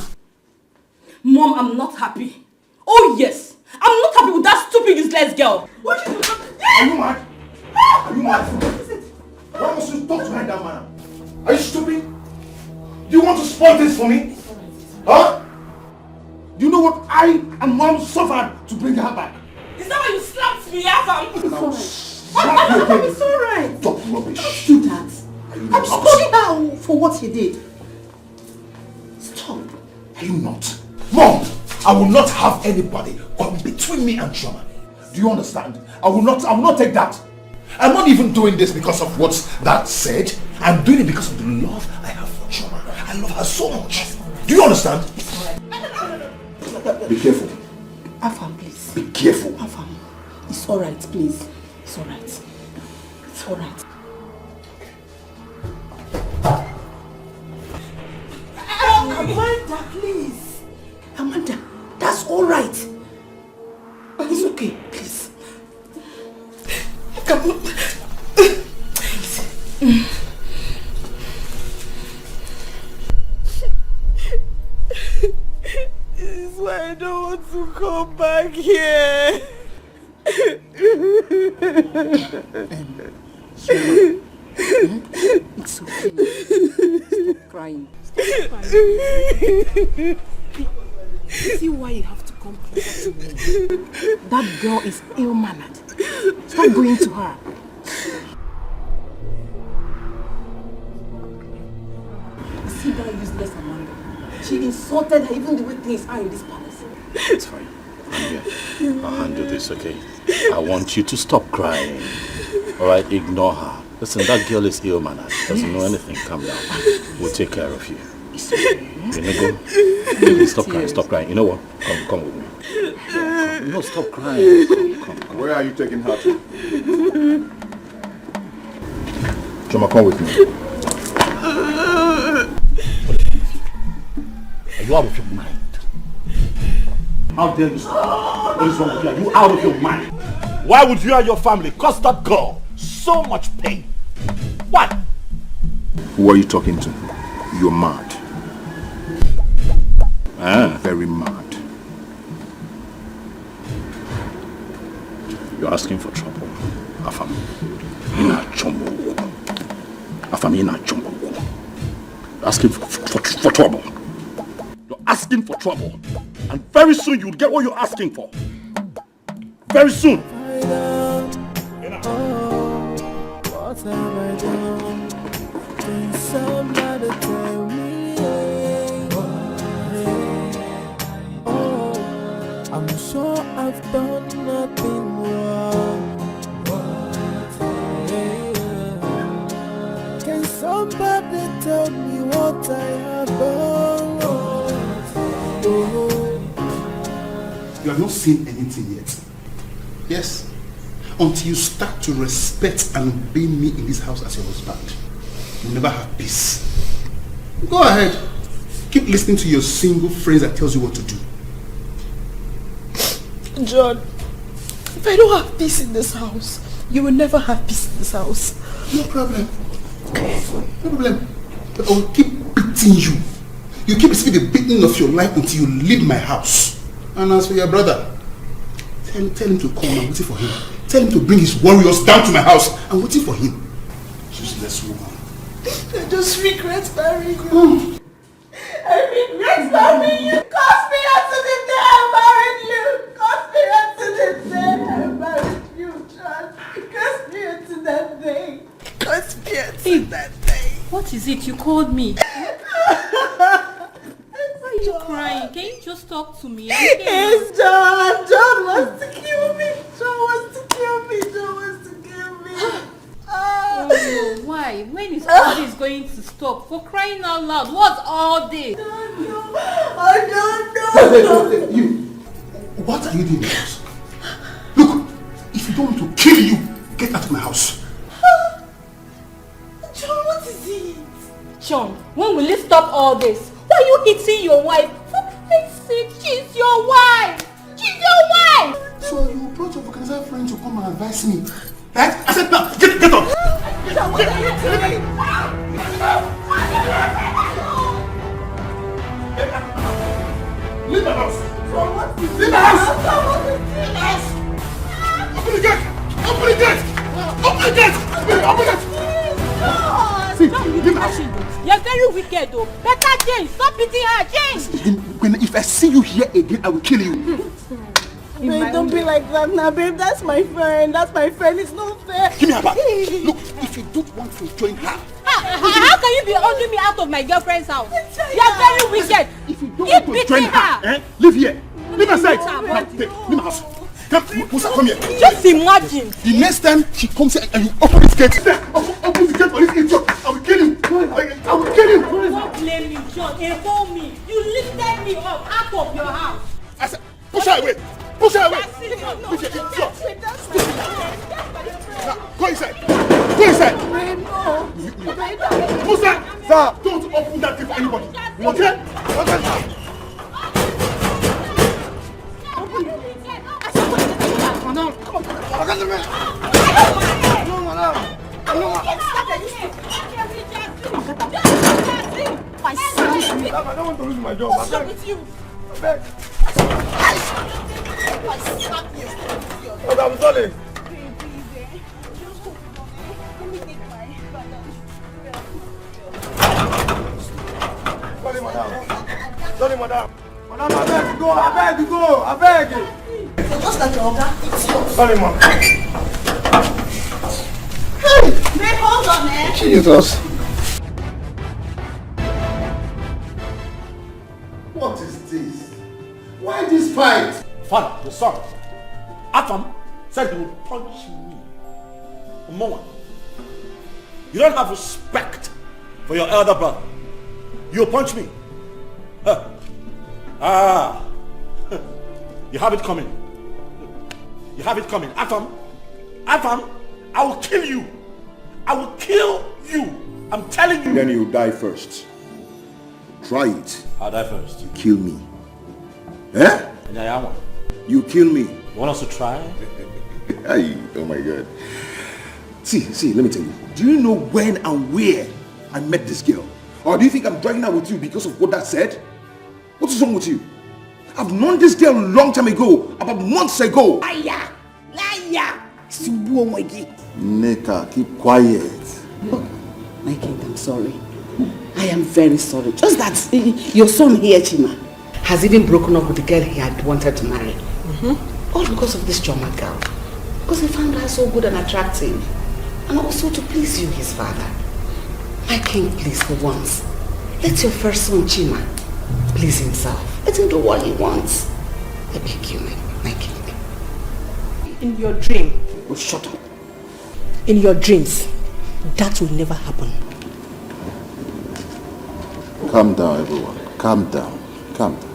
Mom, I'm not happy. Oh yes, I'm not happy with that stupid useless girl. What is it? Are you mad? Are you mad? Why must you talk to her in that manner? Are you stupid? Do you want to spoil this for me? Huh? Do you know what I and Mom suffered to bring her back? Is that why you slapped me, Afam? It's alright. Stop rubbish. Don't do that. I'm scolding her for what he did. Stop. Are you not? Mom, I will not have anybody come between me and Chioma. Do you understand? I will not take that. I'm not even doing this because of what that said. I'm doing it because of the love I have for Chioma. I love her so much. Do you understand? Be careful. Afam, please. Be careful. Afam, it's alright, please. It's alright. It's alright. Amanda, please. Amanda, that's alright. It's okay, please. Come on. This is why I don't want to come back here. It's okay. Stop crying. Stop crying. See why you have to come closer to me. That girl is ill-mannered. Stop going to her. See that useless Amanda. She insulted her even the way things are in this palace. It's fine. I'll handle this, okay? I want you to stop crying. Alright, ignore her. Listen, that girl is ill-mannered. She doesn't know anything. Calm down. We'll take care of you. You know, stop crying, stop crying. You know what? Come with me. No, stop crying. Come. Where are you taking her to? Choma, come with me. Are you out of your mind? How dare you stop? What is wrong with you? Are you out of your mind? Why would you and your family cause that girl so much pain? What? Who are you talking to? You're mad. Very mad. You're asking for trouble. Afam. You're asking for trouble. You're asking for trouble. And very soon you'll get what you're asking for. Very soon. What have I done? Can somebody tell me? I'm sure I've done nothing wrong. Can somebody tell me what I have done? You have not seen anything yet. Yes. Until you start to respect and obey me in this house as your husband, you'll never have peace. Go ahead. Keep listening to your single phrase that tells you what to do. John, if I don't have peace in this house, you will never have peace in this house. No problem. No problem. But I will keep beating you. You keep receiving the beating of your life until you leave my house. And as for your brother, tell him to come. I'm waiting for him. Tell him to bring his warriors down to my house. I'm waiting for him. Useless woman. I just regret marrying you. I regret marrying you. Cause me unto the day I married you. Cause me unto the day I married you, John. Cause me unto that day. Cause me unto that day. What is it? You called me. Why are you crying? Can you just talk to me? It's John. John wants to kill me. John wants to kill me. Oh no, why? When is all this going to stop? For crying out loud, what's all this? I don't know. You, what are you doing in the house? Look, if you don't want to kill you, get out of my house. John, what is it? John, when will you stop all this? Why are you hitting your wife? For Christ's sake, she's your wife! She's your wife! So you brought your organizer friend to come and advise me. Right? I said now, get up! John, what are you doing? Leave my house! Leave my house! Leave my house! Open the gate! Open the gate! Open the gate! Open the gate! See, leave my house! You're very wicked though. Better change. Stop beating her. Change. If I see you here again, I will kill you. Babe, don't be like that now, babe. That's my friend. That's my friend. It's not fair. Give me her back. Look, if you don't want to join her. How can you be holding me out of my girlfriend's house? You're very wicked. If you don't want to join her, live here. Leave my side. Now, take, leave my house. Come, Musa, come here. Just imagine. The next time she comes here and you open this gate, open the gate for this idiot, I will kill you. I will kill you. Don't blame me, John. Involve me. You lifted me up out of your house. I said, push her away. Push her away. Now, go inside. Go inside. Musa, sir, don't open that gate for anybody. Okay? Okay. No, come on. I don't want to lose my job. What's up with you? Madam, sorry. Sorry, madam. Sorry, madam. Madam, I beg you. So just like your organ, it's yours. Sorry, ma'am. Babe, hold on, eh? Jesus. What is this? Why this fight? Father, your son, Afam, said he would punch me. Umowa, you don't have respect for your elder brother. You'll punch me. Huh. Ah, you have it coming. You have it coming. Afam, I will kill you. I will kill you. I'm telling you. Then you die first. Try it. I'll die first. You kill me. Eh? And I am one. You kill me. You want us to try? Ay, oh my God. See, let me tell you. Do you know when and where I met this girl? Or do you think I'm dragging out with you because of what that said? What is wrong with you? I've known this girl a long time ago, about months ago. Liar! Neka, keep quiet. Look, my king, I'm sorry. I am very sorry. Just that your son here, Chima, has even broken up with the girl he had wanted to marry. All because of this Choma girl. Because he found her so good and attractive. And also to please you, his father. My king, please, for once, let your first son, Chima, please himself. Let him do what he wants. I beg you, my king. In your dream. Oh, shut up. In your dreams, that will never happen. Calm down, everyone. Calm down. Calm down.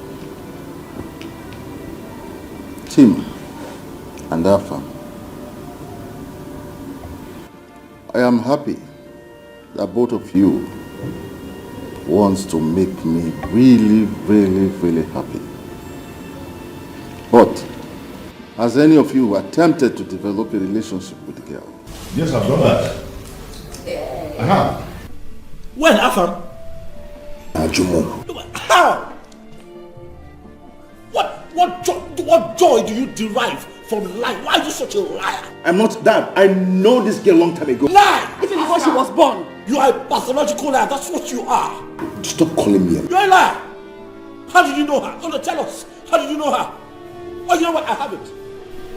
Tim and Afam, I am happy that both of you wants to make me really happy. But has any of you attempted to develop a relationship with the girl? Yes, I've done that. I have. When, Afam? Ajumo. How? What joy do you derive from lying? Why are you such a liar? I'm not that. I know this girl a long time ago. Lie! Even before she was born. You are a pathological liar. That's what you are. Stop calling me a liar. You're a liar. How did you know her? Oh, no, tell us. How did you know her? Oh, you know what? I have it.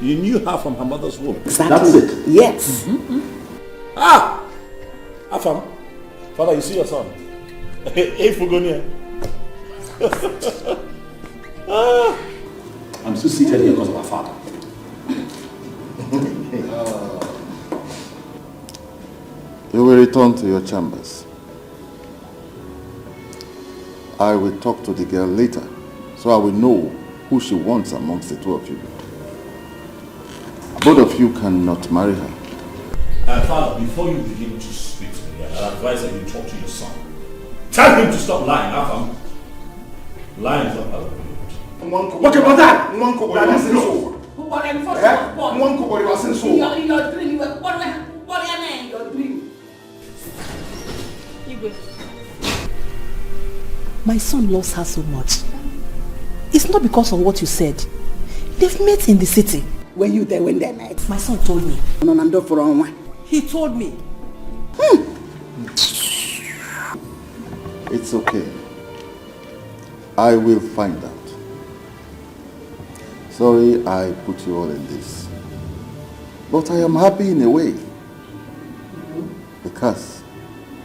You knew her from her mother's womb. Exactly. That's it. Yes. Ah! Afam, Father, you see your son. Hey, Fugonia. I'm still seated here because of our father. You will return to your chambers. I will talk to the girl later, so I will know who she wants amongst the two of you. Both of you cannot marry her. Father, before you begin to speak to the girl, I advise that you talk to your son. Tell him to stop lying, Afam. Lying is not part of it. What about that? Nwanko, that is so. In your dream, you were born in your dream. My son loves her so much. It's not because of what you said. They've met in the city. Were you there when they met? My son told me. He told me. It's okay. I will find out. Sorry I put you all in this. But I am happy in a way. Because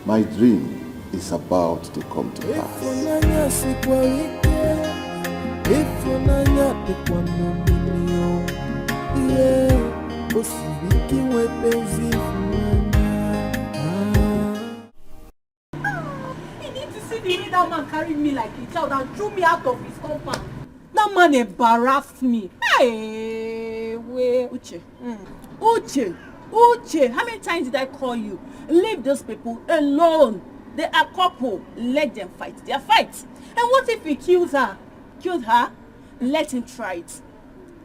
my dream is about to come to pass. That man carried me like a child and threw me out of his compound. That man embarrassed me. Hey, wait, Uche. Uche, how many times did I call you? Leave those people alone. They are couple. Let them fight their fight. And what if he kills her? Killed her? Let him try it.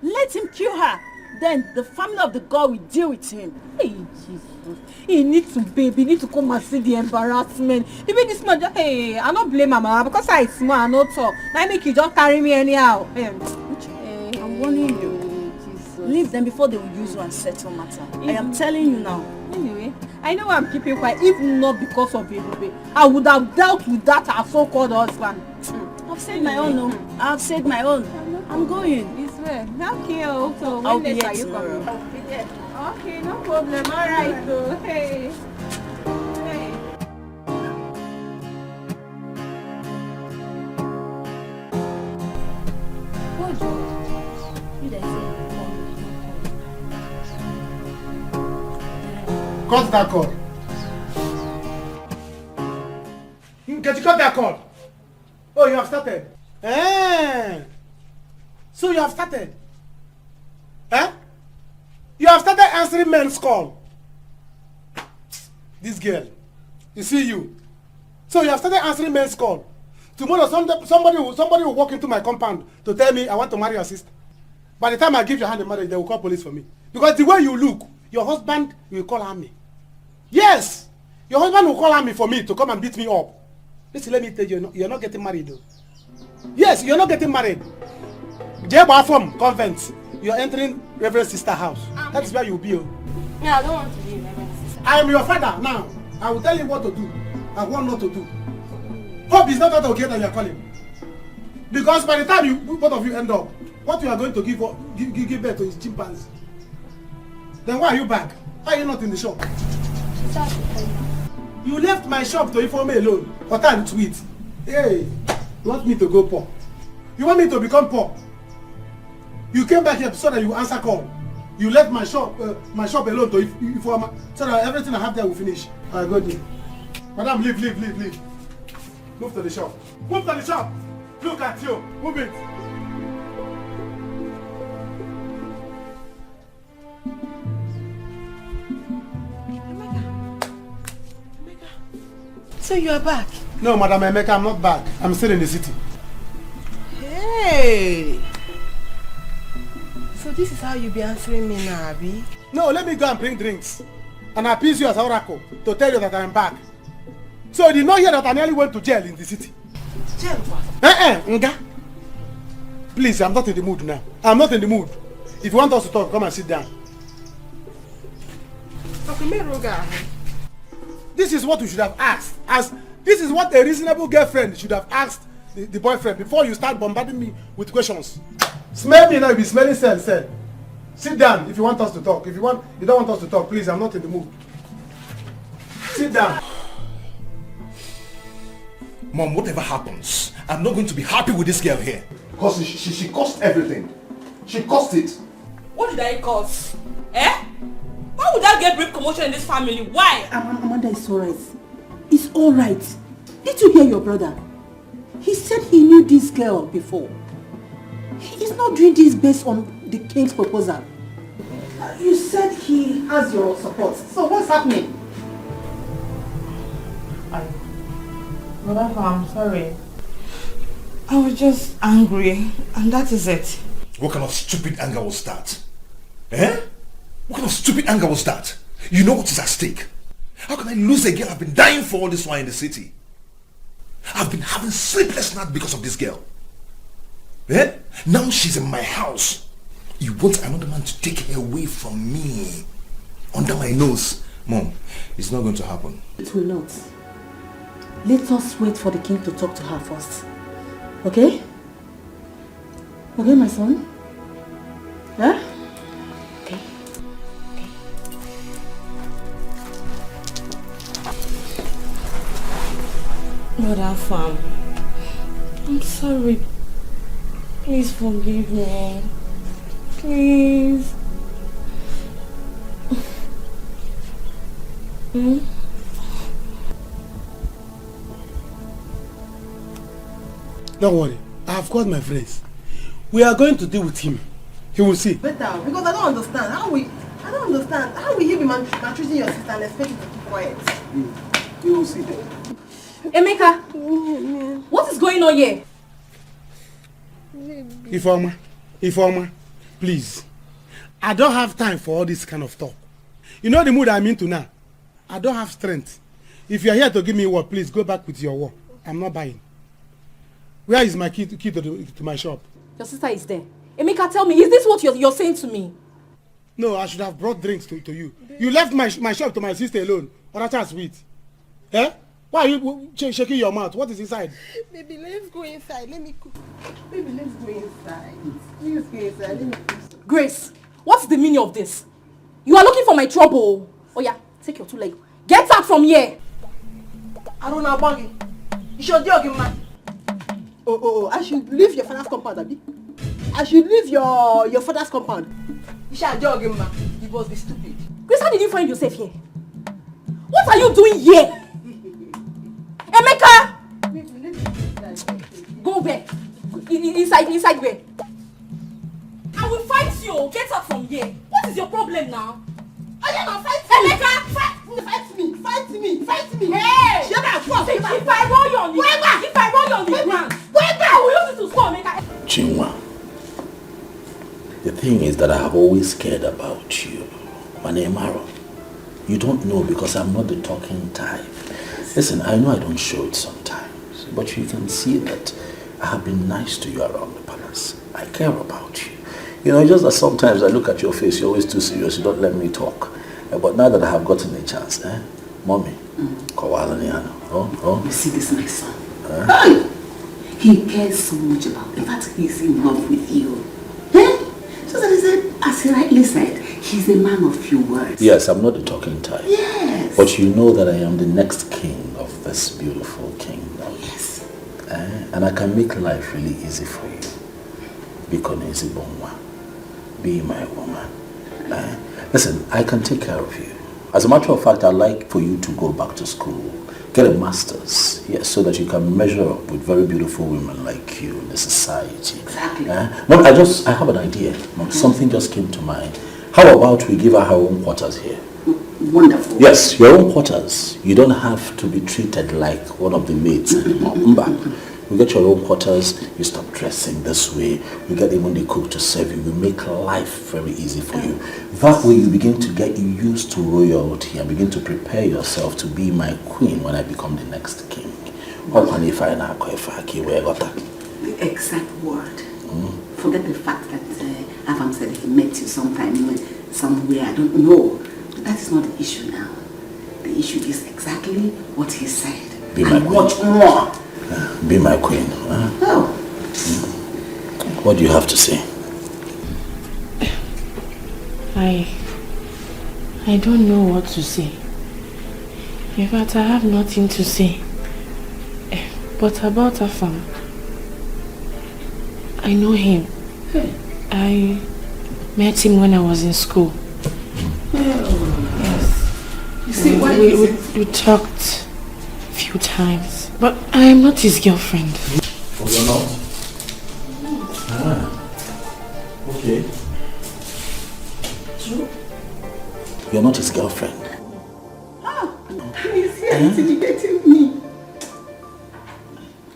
Let him kill her. Then the family of the girl will deal with him. Hey, Jesus. He needs to, baby. He needs to come and see the embarrassment. Even this man, I don't blame mama because I smart, I not talk. Now make you just carry me anyhow. warning you. Leave them before they will use you and settle matter. I am telling you now. Anyway, I know I'm keeping quiet, if not because of Ebube. I would have dealt with that our so-called husband. I've said my own, no. I've said my own. I'm going. It's well. Okay, so I'll when be next here are you tomorrow. coming? I'll be there. Okay, no problem. All right, so hey. Hey. What you they say? Cut that cord. Can you cut that cord? Oh, you have started. So you have started. You have started answering men's call. This girl. You see you. So you have started answering men's call. Tomorrow somebody will walk into my compound to tell me I want to marry your sister. By the time I give your hand in marriage, they will call police for me. Because the way you look, your husband will call army. Yes! Your husband will call army for me to come and beat me up. Listen, let me tell you, you're not getting married though. Yes, you're not getting married. Jeba from convent. You're entering Reverend Sister house. That is where you'll be. No, I don't want to be Reverend Sister. I am your father now. I will tell you what to do and what not to do. Hope is not that okay that you are calling. Because by the time you both of you end up, what you are going to give birth to is chimpanzee. Then why are you back? Why are you not in the shop? You left my shop to inform me alone. What time to eat? Hey, you want me to go poor? You want me to become poor? You came back here so that you answer call. You left my shop alone to inform so that everything I have there will finish. I go there. Madam, leave. Move to the shop. Move to the shop. Look at you. Move it. So you are back? No, Madam Emeka, I'm not back. I'm still in the city. Hey! So this is how you be answering me now, Abi? No, let me go and bring drinks. And appease you as Oracle to tell you that I am back. So you did not hear that I nearly went to jail in the city? Jail what? Nga. Please, I'm not in the mood now. I'm not in the mood. If you want us to talk, come and sit down. This is what you should have asked. This is what a reasonable girlfriend should have asked the boyfriend before you start bombarding me with questions. Smell me now, you'll be smelling cell. Sit down if you want us to talk. If you don't want us to talk, please, I'm not in the mood. Sit down. Mom, whatever happens, I'm not going to be happy with this girl here. Because she cost everything. She cost it. What did I cause? Why would I get brief commotion in this family? Why? Amanda, it's alright. It's alright. Did you hear your brother? He said he knew this girl before. He's not doing this based on the king's proposal. You said he has your support. So what's happening? Rebecca, I'm sorry. I was just angry, and that is it. What kind of stupid anger was that? What kind of stupid anger was that? You know what is at stake. How can I lose a girl I've been dying for all this while in the city? I've been having sleepless nights because of this girl. Now she's in my house. You want another man to take her away from me? Under my nose. Mom, it's not going to happen. It will not. Let us wait for the king to talk to her first. Okay? Okay, my son? Yeah? Okay. Mother Fam, I'm sorry. Please forgive me. Please. Don't worry. I have called my friends. We are going to deal with him. He will see. Better, because I don't understand. How will you be maltreating your sister and expect you to keep quiet? You will see. Emeka, what is going on here? Informer, please. I don't have time for all this kind of talk. You know the mood I'm into now. I don't have strength. If you're here to give me a word, please go back with your word. I'm not buying. Where is my key to my shop? Your sister is there. Emeka, tell me, is this what you're saying to me? No, I should have brought drinks to you. You left my shop to my sister alone. Or that's sweet. Eh? Why are you shaking your mouth? What is inside? Baby, let's go inside. Let me cook. Baby, let's go inside. Let's go inside. Let me cook. Grace, what's the meaning of this? You are looking for my trouble. Oh yeah, take your two legs. Get out from here. I don't know about you. You should jog him, man. Oh, I should leave your father's compound, Abi. I should leave your father's compound. You should jog him, man. You must be stupid. Grace, how did you find yourself here? What are you doing here? Emeka! Go where? Inside where? I will fight you. Get out from here. What is your problem now? I am not fight Emeka! Fight me! Hey! Shut up! If I roll you on the ground, I will use it to score, Emeka. Chinua, the thing is that I have always cared about you. Manemaro, you don't know because I'm not the talking type. Listen, I know I don't show it sometimes, but you can see that I have been nice to you around the palace. I care about you. You know, just that sometimes I look at your face, you're always too serious, you don't let me talk. But now that I have gotten a chance, Mommy, You see this, my son? He cares so much about, in fact, he's in love with you. Just as he said, as he rightly said, he's a man of few words. Yes, I'm not the talking type. Yes. But you know that I am the next king of this beautiful kingdom. Yes. And I can make life really easy for you. Be my woman. Listen, I can take care of you. As a matter of fact, I'd like for you to go back to school, get a master's, yes, so that you can measure up with very beautiful women like you in the society. Exactly. Mom, I have an idea. Mom, something just came to mind. How about we give her own quarters here? Wonderful. Yes, your own quarters. You don't have to be treated like one of the maids anymore. We get your own quarters, you stop dressing this way, we get even the cook to serve you, we make life very easy for you. That way you begin to get used to royalty and begin to prepare yourself to be my queen when I become the next king. The exact word. Forget the fact that Avam said he met you sometime, somewhere, I don't know. But that is not the issue now. The issue is exactly what he said. Be my queen. Much more. Be my queen. What do you have to say? I don't know what to say. In fact, I have nothing to say. But about Afam, I know him. I met him when I was in school. Yes. You see, we talked a few times. But I am not his girlfriend. Oh, you're not? Okay. True. You're not his girlfriend? He's here intimidating me.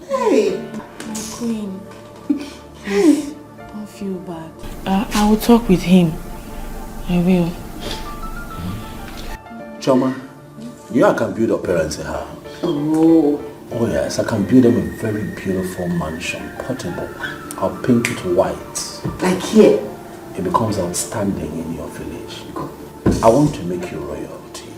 Hey! Queen, please, don't feel bad. I will talk with him. I will. Choma, you can build your parents a house. Oh yes, I can build them a very beautiful mansion, portable. I'll paint it white. Like here? It becomes outstanding in your village. I want to make you royalty.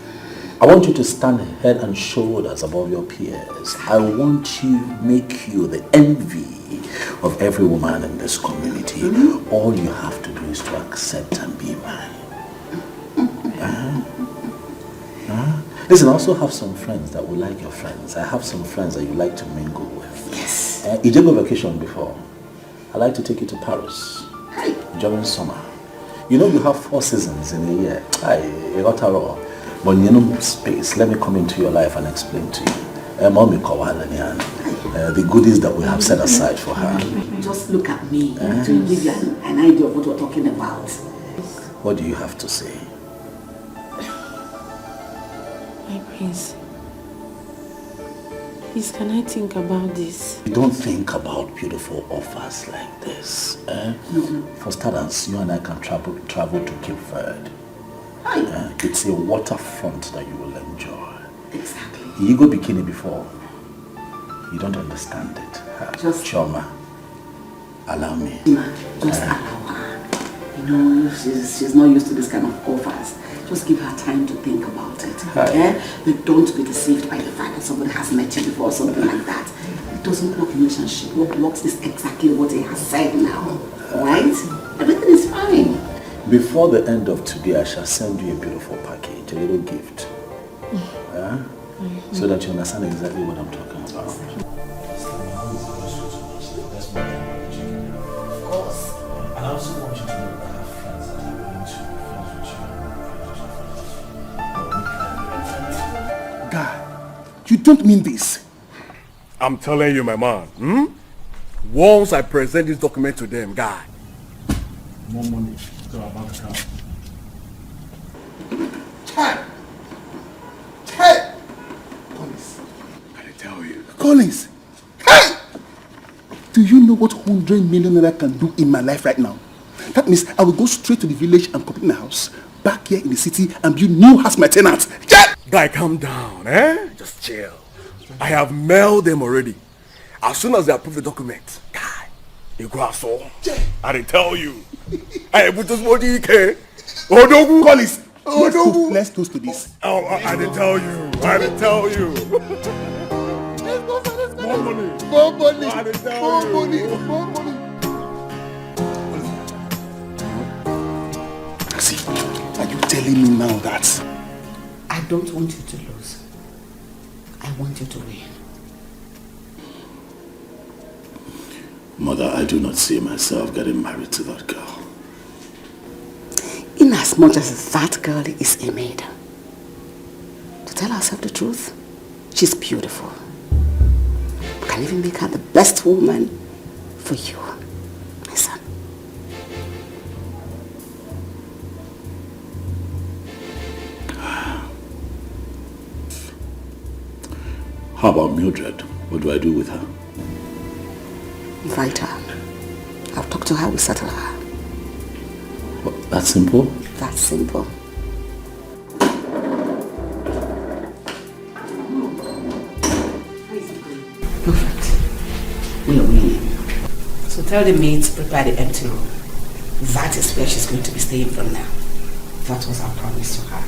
I want you to stand head and shoulders above your peers. I want to make you the envy of every woman in this community. All you have to do is to accept and be mine. Listen, I also have some friends that will like your friends. I have some friends that you like to mingle with. Yes. You did go vacation before. I like to take you to Paris during summer. You know you have 4 seasons in a year. But you know space. Let me come into your life and explain to you. The goodies that we have set aside for her. Just look at me to give you an idea of what we're talking about. What do you have to say? My prince, please can I think about this? You don't think about beautiful offers like this. For starters, you and I can travel to Cape Verde. It's a waterfront that you will enjoy. Exactly. You go bikini before. You don't understand it. Just Choma. Allow me. Just allow her. You know, she's not used to this kind of offers. Just give her time to think about it. Okay? But don't be deceived by the fact that somebody has met you before or something like that. It doesn't work in relationship. What works is exactly what he has said now. Alright? Everything is fine. Before the end of today, I shall send you a beautiful package, a little gift. So that you understand exactly what I'm talking about. Of course. And I also want you to know that I have friends that are going to be friends with you. Guy, you don't mean this. I'm telling you, my man. Once I present this document to them, guy, more money to our bank account. Hey! Collins, I tell you. Collins! Hey! Do you know what 100 million naira can do in my life right now? That means I will go straight to the village and complete my house, back here in the city, and build new house my tenants. Guy, calm down, eh? Just chill. I have mailed them already. As soon as they approve the document, guy, you go so. I didn't tell you. I put this body, okay? Odogu! Collins! Odogu! Let's toast to this. Oh, I didn't tell you. I didn't tell you. More money. More money. I didn't tell More you. money. More money. See, are you telling me now that I don't want you to lose. I want you to win. Mother, I do not see myself getting married to that girl. In as much as that girl is a maid, to tell herself the truth, she's beautiful. We can even make her the best woman for you, my son. How about Mildred? What do I do with her? Invite her. I'll talk to her, we'll settle her. What, that simple? That's simple. Perfect. We are winning. So tell the maids to prepare the empty room. That is where she's going to be staying from now. That was our promise to her.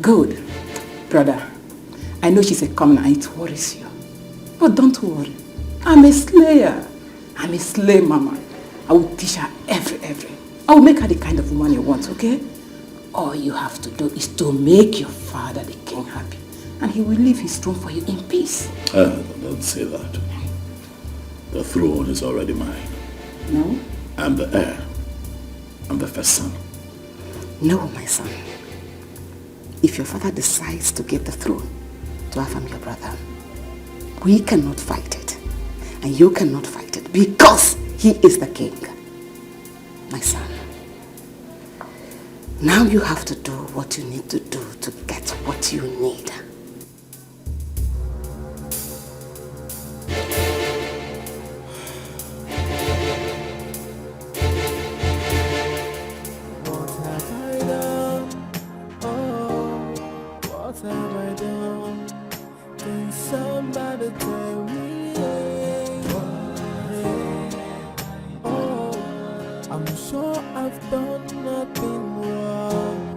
Good. Brother, I know she's a commoner and it worries you. But don't worry. I'm a slayer. I'm a slave mama. I will teach her every. I will make her the kind of woman you want, okay? All you have to do is to make your father, the king, happy. And he will leave his throne for you in peace. Don't say that. The throne is already mine. No? I'm the heir. I'm the first son. No, my son. If your father decides to give the throne to Afam, your brother, we cannot fight it. And you cannot fight it because he is the king. My son. Now you have to do what you need to do to get what you need. What have I done? Oh, what have I done? Can somebody tell me? Oh, I'm sure I've done nothing wrong.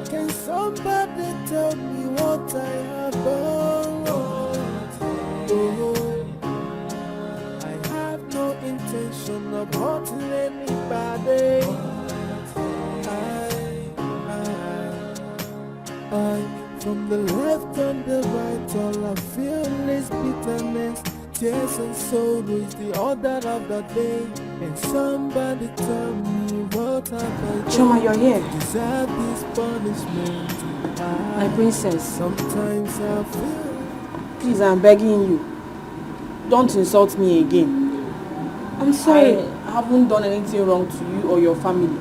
Can somebody tell me what I have done? Oh, I have no intention of hurting anybody. I, from the left and the right, all I feel is bitterness. Tears and sorrow is the order of the day. And somebody tell me what have I done? Choma, you're here. To deserve this punishment. My princess. Sometimes I feel. Please, I'm begging you. Don't insult me again. I'm sorry. I haven't done anything wrong to you or your family.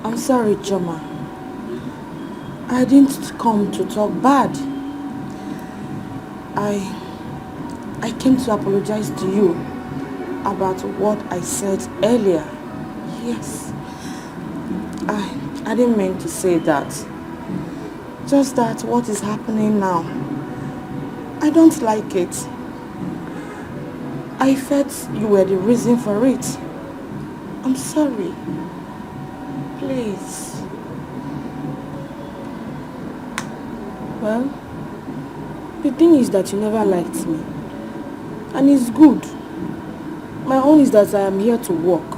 I'm sorry, Choma. I didn't come to talk bad. I came to apologize to you about what I said earlier. Yes. I didn't mean to say that. Just that what is happening now I don't like it. I felt you were the reason for it. I'm sorry. Please. Well, the thing is that you never liked me. And it's good. My own is that I am here to work.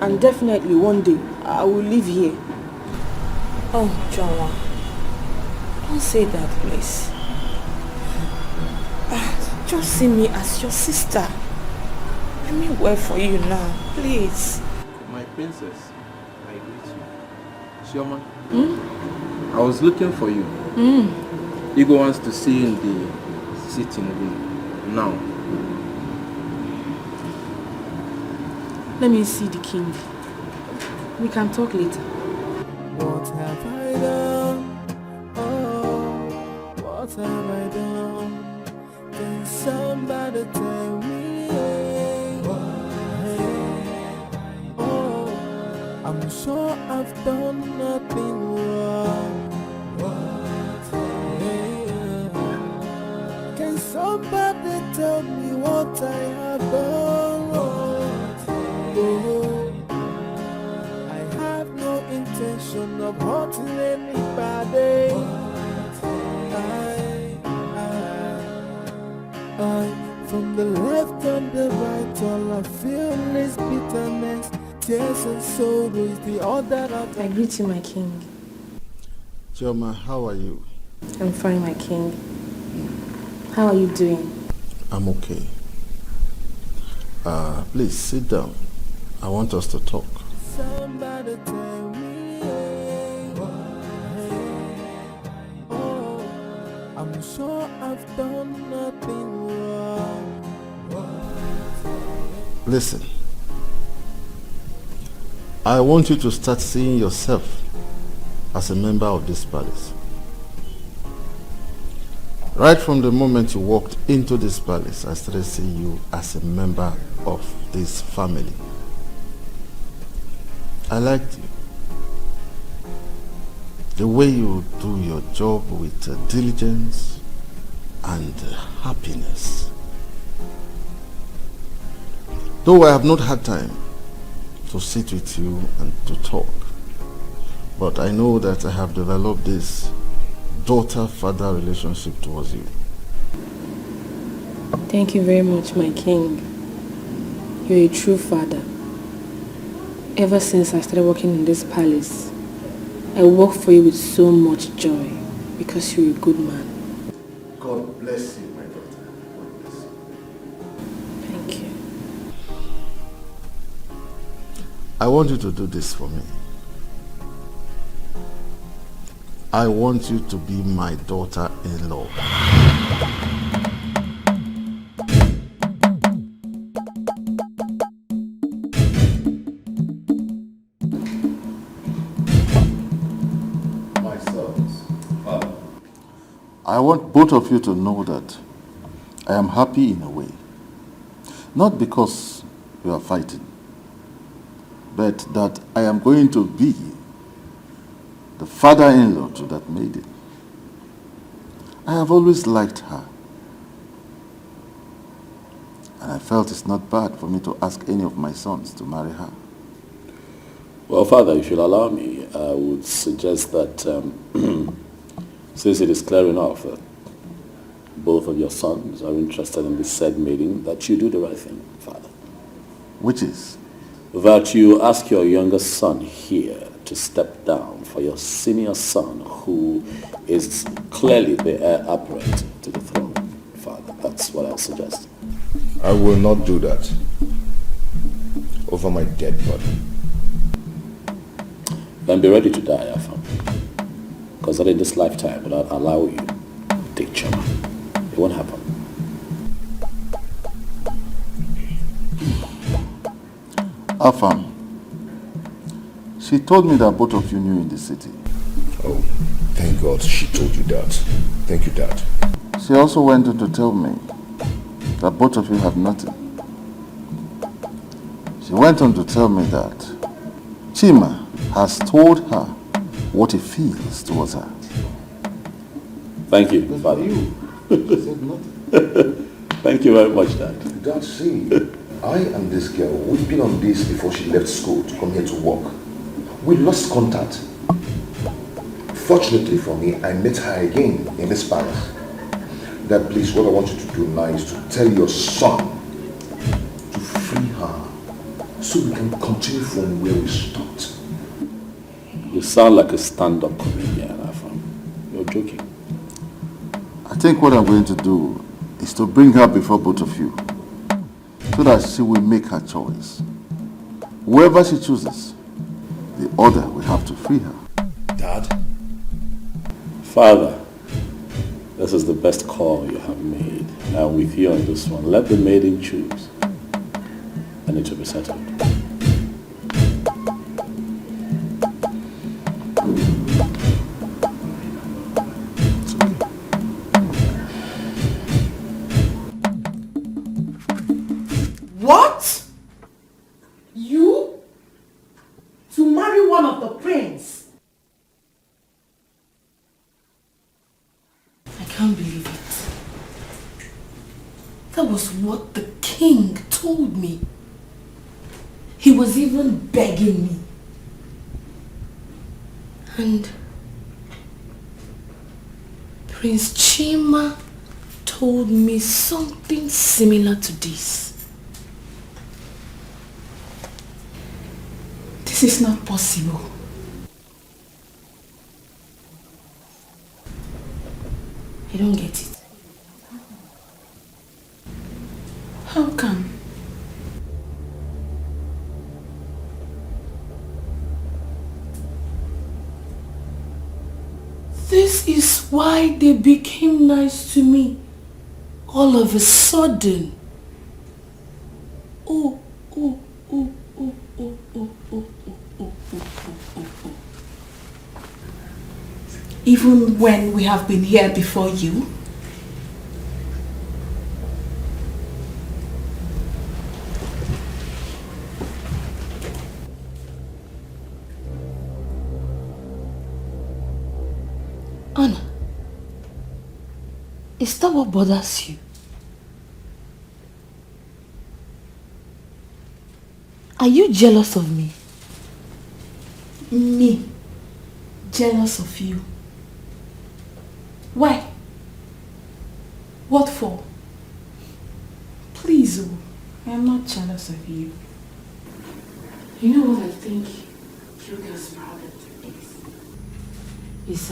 And definitely one day, I will live here. Oh, Jawa. Don't say that, please. Just see me as your sister. Let me wait for you now, please. My princess, I greet you. Shioma, I was looking for you. Igor wants to see you in the sitting room now. Let me see the king. We can talk later. What have I done? Oh, what have I done? Can somebody tell me why? Oh, I'm sure I've done nothing wrong. Can somebody tell me what I have done wrong? Oh, I have no intention of hurting anybody. From the left and the right, all I feel is bitterness, tears and sorrow is the order that I greet you, my king. Chioma, how are you? I'm fine, my king. How are you doing? I'm okay. Please sit down. I want us to talk. somebody tell me why. Oh, I'm sure I've done nothing wrong. Listen, I want you to start seeing yourself as a member of this palace. Right from the moment you walked into this palace, I started seeing you as a member of this family. I liked you. The way you do your job with diligence and happiness. Though I have not had time to sit with you and to talk, but I know that I have developed this daughter-father relationship towards you. Thank you very much, my king. You're a true father. Ever since I started working in this palace, I work for you with so much joy because you're a good man. God bless you, my daughter. God bless you. Thank you. I want you to do this for me. I want you to be my daughter-in-law. My sons, I want both of you to know that I am happy in a way. Not because we are fighting, but that I am going to be the father-in-law to that maiden. I have always liked her. And I felt it's not bad for me to ask any of my sons to marry her. Well, Father, if you'll allow me, I would suggest that since it is clear enough that both of your sons are interested in this said maiden, that you do the right thing, Father. Which is? That you ask your youngest son here to step down for your senior son, who is clearly the heir apparent to the throne, Father. That's what I'll suggest. I will not do that over my dead body. Then be ready to die, Afam. Because that in this lifetime will not allow you to take Chama. It won't happen. Afam, she told me that both of you knew in the city. Oh, thank God she told you that. Thank you, Dad. She also went on to tell me that both of you have nothing. She went on to tell me that Chima has told her what he feels towards her. Thank you, Father. She said nothing. Thank you very much, Dad. Dad, see, I and this girl, we've been on this before she left school to come here to work. We lost contact. Fortunately for me, I met her again in this palace. Dad, please, what I want you to do now is to tell your son to free her so we can continue from where we stopped. You sound like a stand-up comedian, Afam. You're joking. I think what I'm going to do is to bring her before both of you so that she will make her choice. Whoever she chooses, the other will have to free her. Dad? Father, this is the best call you have made. I'm with you on this one. Let the maiden choose. And it will be settled. What? You? To marry one of the prince? I can't believe it. That was what the king told me. He was even begging me. And Prince Chima told me something similar to this. This is not possible. I don't get it. How come? This is why they became nice to me all of a sudden. Oh. Even when we have been here before you? Anna, is that what bothers you? Are you jealous of me? Me? Jealous of you? Why? What for? Please, I am not jealous of you. You know what I think you guys' problem is?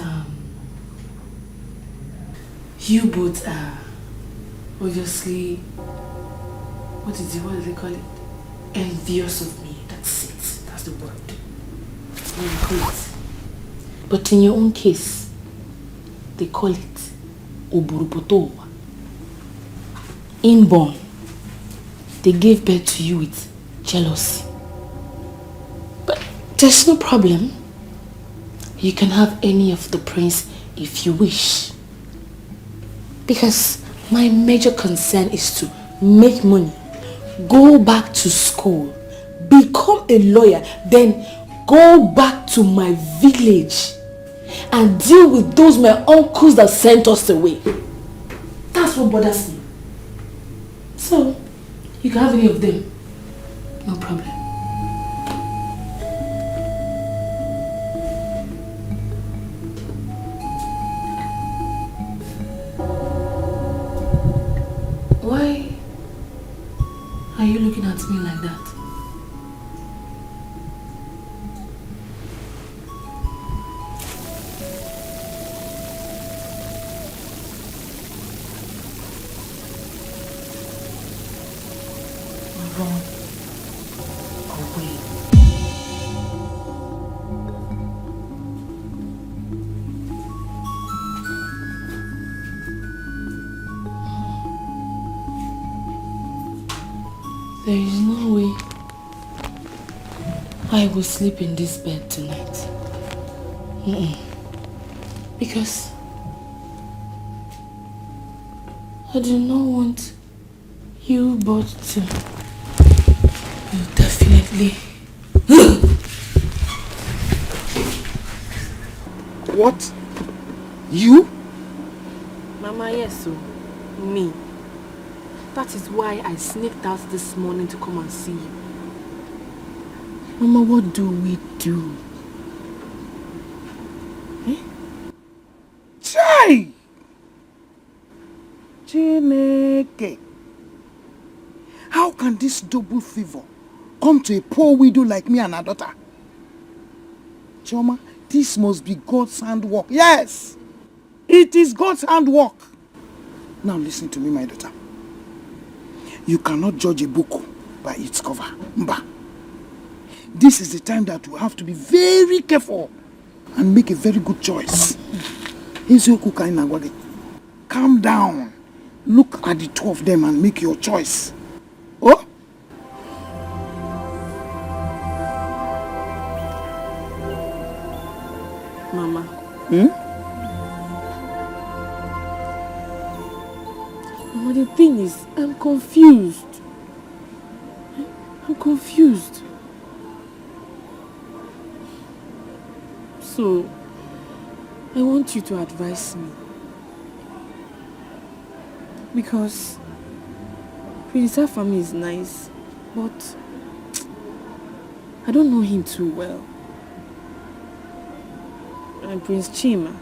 You both are obviously, what do they call it? Envious of me. That's it. That's the word. But in your own case, they call it Oburupoto. Inborn. They gave birth to you with jealousy. But there's no problem. You can have any of the prince if you wish. Because my major concern is to make money, go back to school, become a lawyer, then go back to my village and deal with those my uncles that sent us away. That's what bothers me. So, you can have any of them. No problem. Why are you looking at me like that? Run away. There is no way I will sleep in this bed tonight. Because I do not want you both to. You definitely. What? You? Mama, yes, so me. That is why I sneaked out this morning to come and see you. Mama, what do we do? Eh? Chai! Chineke. How can this double favor come to a poor widow like me and her daughter? Chioma, this must be God's handwork. Yes! It is God's handwork. Now listen to me, my daughter. You cannot judge a book by its cover. Mba. This is the time that you have to be very careful and make a very good choice. Calm down. Look at the two of them and make your choice. Oh? Mama. Mama, the thing is, I'm confused. I'm confused. So, I want you to advise me. Because Prince family is nice, but I don't know him too well. And Prince Chima,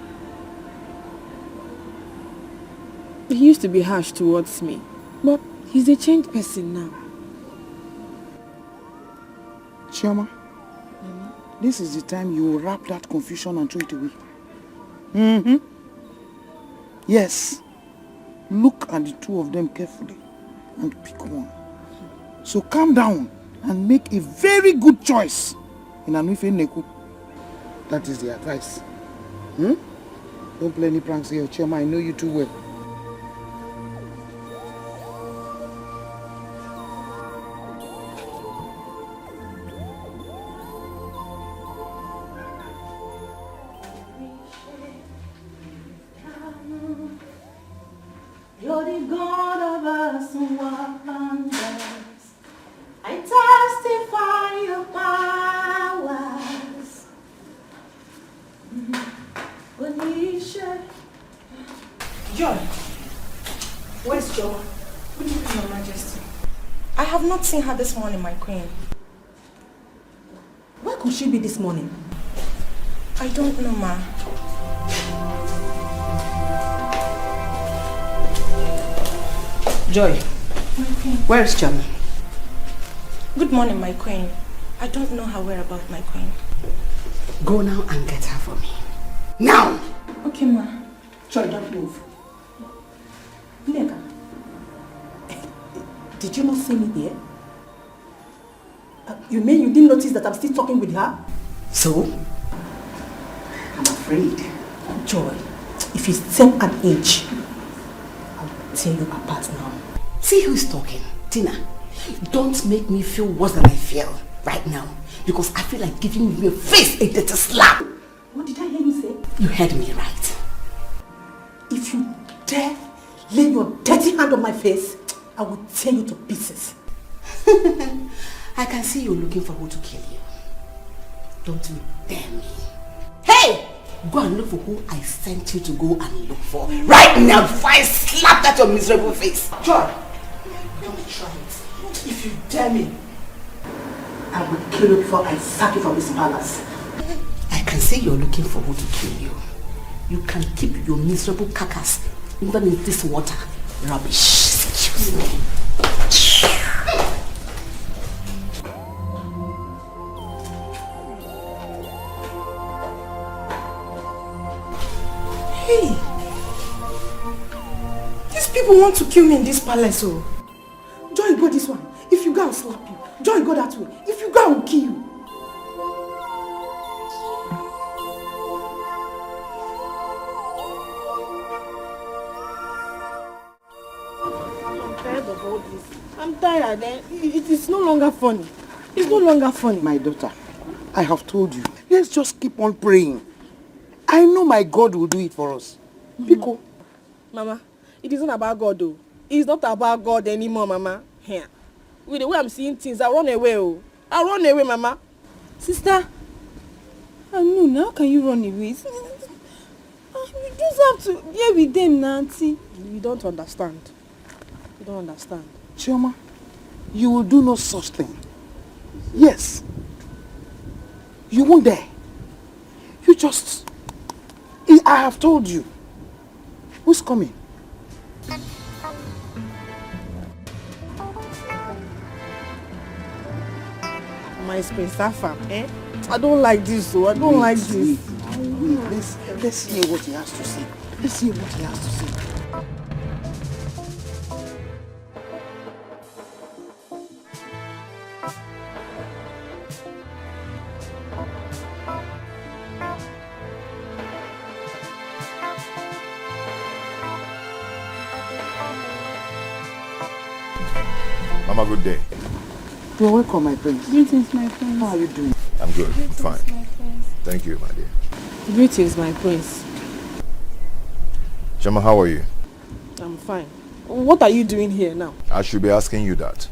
he used to be harsh towards me, but he's a changed person now. Chioma, this is the time you will wrap that confusion and throw it away. Yes. Look at the two of them carefully and pick one. So calm down and make a very good choice in Anuife Neku. That is the advice. Don't play any pranks here, Chioma. I know you too well. You're the God of us wonders. I testify your powers. Joy, where's Joy? Good evening, Your Majesty. I have not seen her this morning, my queen. Where could she be this morning? I don't know, ma. Joy, where is Chama? Good morning, my queen. I don't know her whereabouts, my queen. Go now and get her for me. Now! Okay, ma. Joy, don't move. Nega, did you not see me here? You mean you didn't notice that I'm still talking with her? So? I'm afraid. Joy, if you step an inch, I'll tear you apart now. See who's talking. Tina, don't make me feel worse than I feel right now. Because I feel like giving you a face a dirty slap. What did I hear you say? You heard me right. If you dare lay your dirty hand on my face, I will tear you to pieces. I can see you're looking for who to kill you. Don't you dare me. Hey! Go and look for who I sent you to go and look for. Right now before I slap that your miserable face. Joy, don't try it. If you dare me, I will kill you before I sack you from this palace. I can see you're looking for who to kill you. You can keep your miserable carcass even in this water. Rubbish. Excuse me. Hey! These people want to kill me in this palace, oh. Joy, go this one. If you go, I'll slap you. Joy, go that way. If you go, I will kill you. I'm tired of all this. I'm tired. It is no longer funny. It's no longer funny. My daughter, I have told you. Let's just keep on praying. I know my God will do it for us. Pico. Mama, it isn't about God though. It's not about God anymore, Mama. Here. With the way I'm seeing things, I'll run away. Oh. I'll run away, Mama. Sister, I know, how can you run away? You just have to deal with them, Nancy. You don't understand. You don't understand. Chioma, you will do no such thing. Yes. You won't dare. You just... I have told you. Who's coming? My Safa, eh? I don't like this, so I don't like this. Wait. Let's hear what he has to say. Let's hear what he has to say. Mama, good day. You're welcome, my prince. Greetings, my prince. How are you doing? I'm good. Greetings, I'm fine. my prince. Thank you, my dear. Greetings, my prince. Chama, how are you? I'm fine. What are you doing here now? I should be asking you that.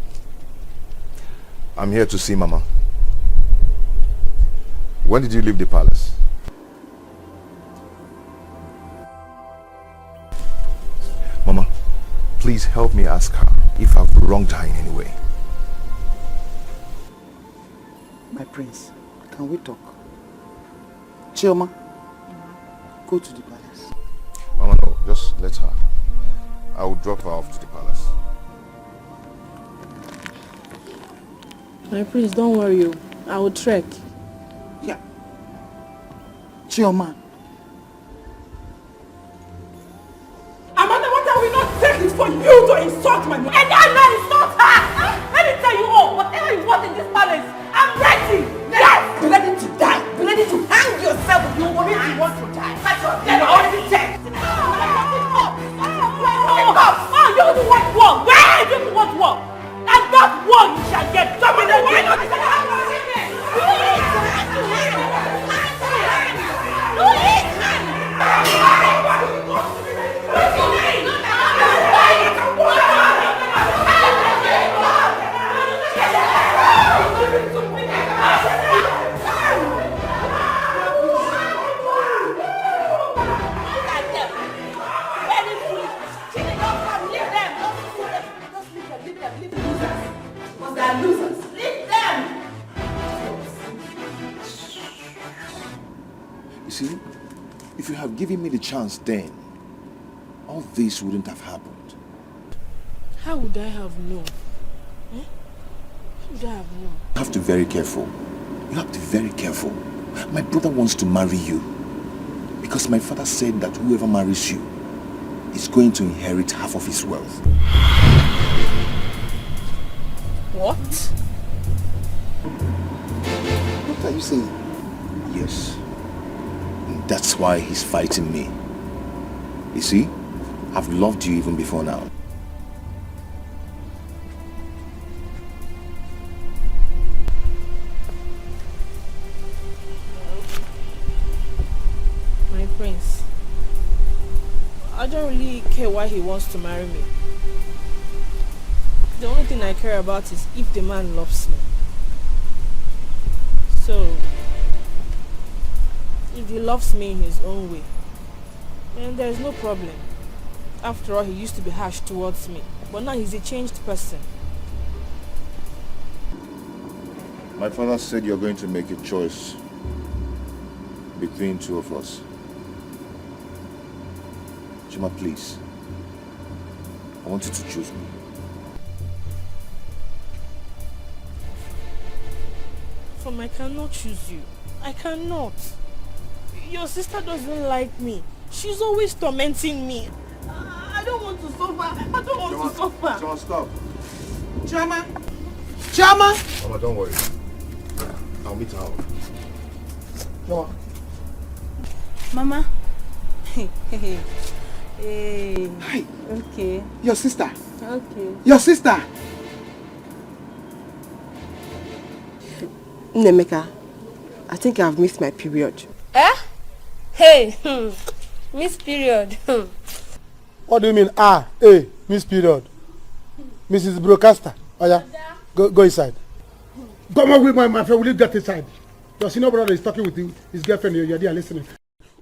I'm here to see Mama. When did you leave the palace? Mama, please help me ask her if I've wronged her in any way. My prince, can we talk? Chioma, go to the palace. Mama, no, just let her. I will drop her off to the palace. My prince, don't worry. I will trek. Yeah. Chioma. Amanda, what are we not taking for you to insult my mother? And I'm not insult her! Let me tell you all, whatever you want in this palace, I'm ready! Yes! Be ready to die! Be ready to hang yourself if you really want to die! You're already dead! You want war! Where do you want war? And that war you shall get! Dominic, why not? You see, if you have given me the chance then, all this wouldn't have happened. How would I have known? How would I have known? You have to be very careful. You have to be very careful. My brother wants to marry you because my father said that whoever marries you is going to inherit half of his wealth. What? What are you saying? Yes. And that's why he's fighting me. You see, I've loved you even before now. My prince, I don't really care why he wants to marry me. The only thing I care about is if the man loves me. So, if he loves me in his own way, then there's no problem. After all, he used to be harsh towards me, but now he's a changed person. My father said you're going to make a choice between two of us. Chima, please. I want you to choose me. I cannot choose you. I cannot. Your sister doesn't like me. She's always tormenting me. I don't want to suffer. I don't want to suffer. Chama, stop. Chama! Chama! Mama, don't worry. I'll meet her out. Chama. Mama. Hey. Hi. Okay. Your sister. Okay. Your sister. Nemeka, I think I've missed my period. Eh? Hey, miss period. What do you mean? Miss period. Mrs. Broadcaster. Oh yeah. Go inside. Come on with my friend. Will you get inside? Your senior brother is talking with his girlfriend. You're there listening.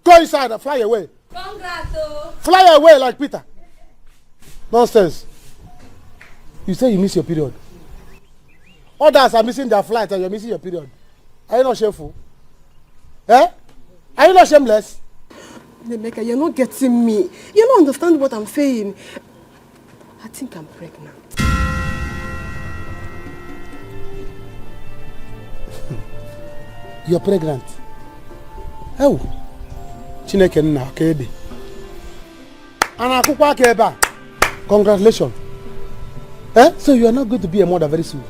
Go inside and fly away. Congrats. Fly away like Peter. Nonsense. You say you miss your period. Others are missing their flight and you're missing your period. Are you not shameful? Eh? Are you not shameless? Nemeka, you're not getting me. You don't understand what I'm saying. I think I'm pregnant. You're pregnant. Oh. Chineke nna kede. Anakukwa keba. Congratulations. Eh? So you are not going to be a mother very soon.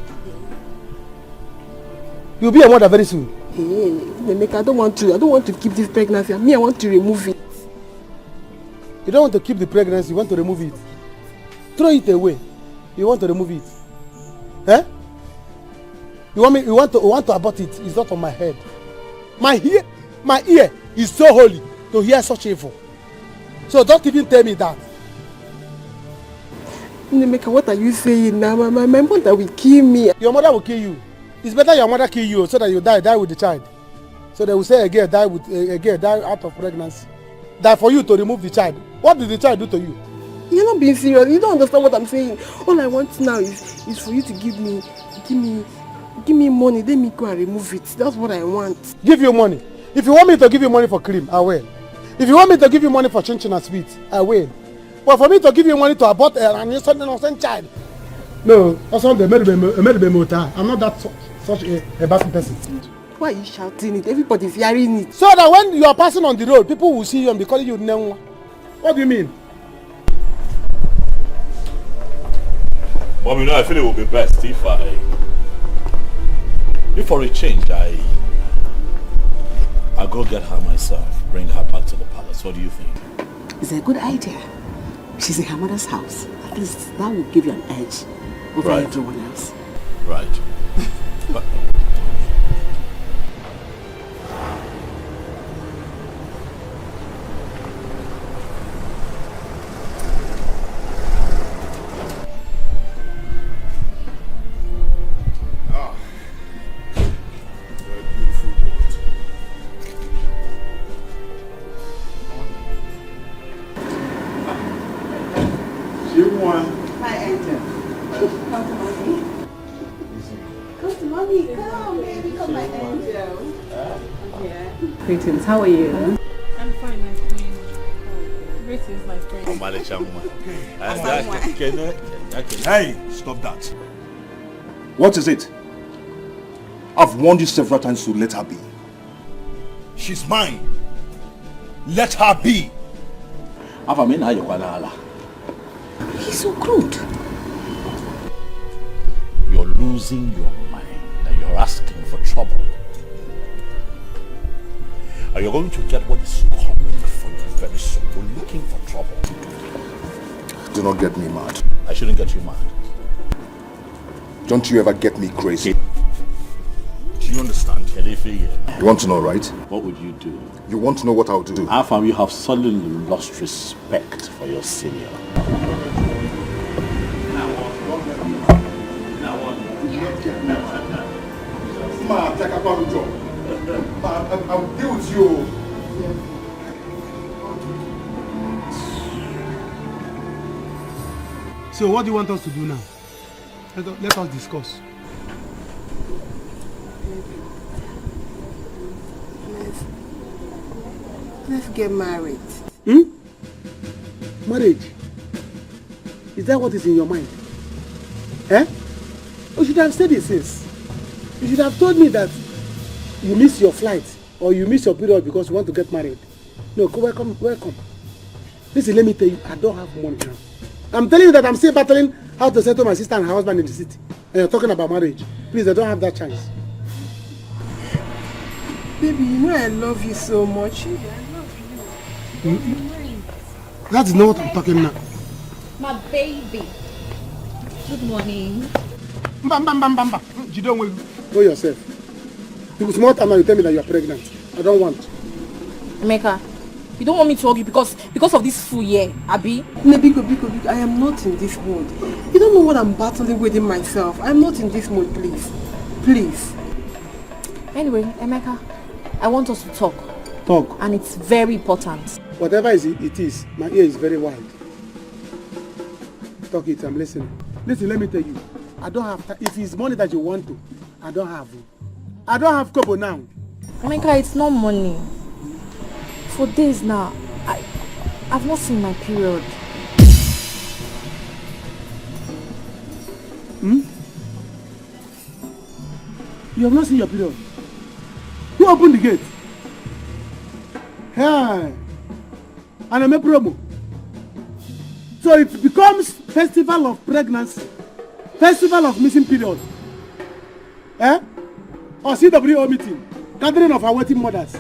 You'll be a mother very soon. Hey, Nemeka, I don't want to keep this pregnancy. Me, I want to remove it. You don't want to keep the pregnancy, you want to remove it. Throw it away. You want to remove it. Eh? You want to abort it. It's not on my head. My ear is so holy to hear such info. So don't even tell me that. Nemeka, what are you saying now? My mother will kill me. Your mother will kill you. It's better your mother kill you so that you die with the child. So they will say a girl die out of pregnancy. Die for you to remove the child. What did the child do to you? You're not being serious. You don't understand what I'm saying. All I want now is for you to give me money. Let me go and remove it. That's what I want. Give you money. If you want me to give you money for cream, I will. If you want me to give you money for chin-chin and sweet, I will. But for me to give you money to abort an innocent child, no, that's not the mother. I'm not that such a bad person. Why are you shouting it? Everybody's hearing it. So that when you are passing on the road, people will see you and be calling you Nenwa. What do you mean? Mom, you know, I feel it would be best if for a change, I go get her myself, bring her back to the palace. What do you think? It's a good idea. She's in her mother's house. At least that will give you an edge over everyone else. Right. But, Hi, Angel. Come to mommy. Come to mommy. Come, baby. Come, my angel. Yeah. Greetings, how are you? I'm fine, my queen. Greetings, my friend. Hey, stop that. What is it? I've warned you several times to let her be. She's mine. Let her be. He's so crude. you're losing your mind and you're asking for trouble. And you're going to get what is coming for you very soon. You're looking for trouble. Do not get me mad. I shouldn't get you mad. Don't you ever get me crazy. Do you understand? You want to know, right? What would you do? You want to know what I'll do? How far you have suddenly lost respect for your senior. I'll deal with you. So what do you want us to do now? Let us discuss. Let's get married. Marriage? Is that what is in your mind? Eh? You should have said it since. You should have told me that you miss your flight or you miss your period because you want to get married. No, welcome. Listen, let me tell you, I don't have money now. I'm telling you that I'm still battling how to settle my sister and her husband in the city. And you're talking about marriage. Please, I don't have that chance. Baby, you know I love you so much. I love you. That is not what I'm talking now. My baby. Good morning. You don't want to go yourself. It's more time now you tell me that you're pregnant. I don't want. Emeka, you don't want me to hug you because of this fool here, Abi? Biko, I am not in this mood. You don't know what I'm battling within myself. I'm not in this mood, please. Please. Anyway, Emeka, I want us to talk. Talk. And it's very important. Whatever it is, my ear is very wide. Talk it, I'm listening. Listen, let me tell you. I don't have time. If it's money that you want to, I don't have it. I don't have kobo now. Emeka, it's not money. For days now, I've not seen my period. You have not seen your period. Who opened the gate? Hey. And I make promo. So it becomes festival of pregnancy. Festival of missing period. Eh? Or CWO meeting. Gathering of awaiting mothers.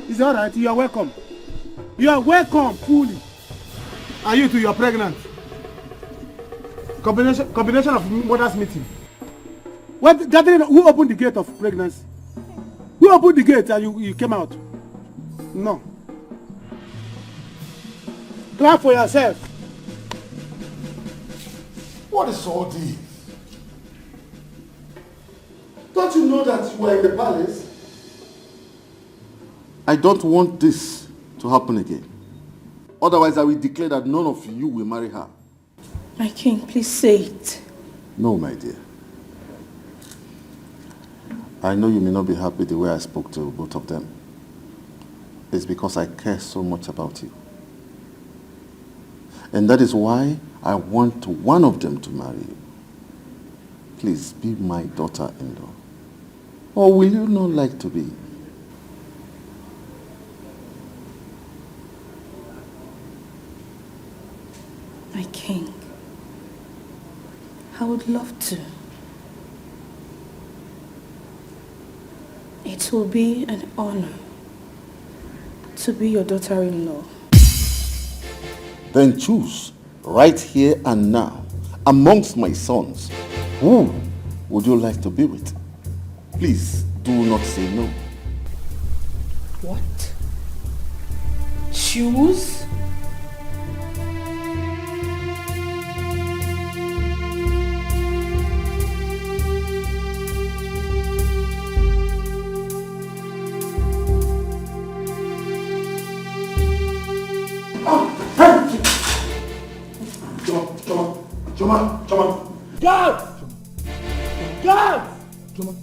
Is it alright? You are welcome. You are welcome fully. And you too, you are pregnant. Combination of mothers meeting. What gathering? Who opened the gate of pregnancy? Who opened the gate and you came out? No. Clap for yourself. What is all this? Don't you know that you are in the palace? I don't want this to happen again. Otherwise, I will declare that none of you will marry her. My king, please say it. No, my dear. I know you may not be happy the way I spoke to both of them. It's because I care so much about you. And that is why I want one of them to marry you. Please be my daughter-in-law. Or will you not like to be? My king, I would love to. It will be an honor to be your daughter-in-law. Then choose right here and now amongst my sons. Who would you like to be with? Please do not say no. What? Choose? Choma. God! God! Choma.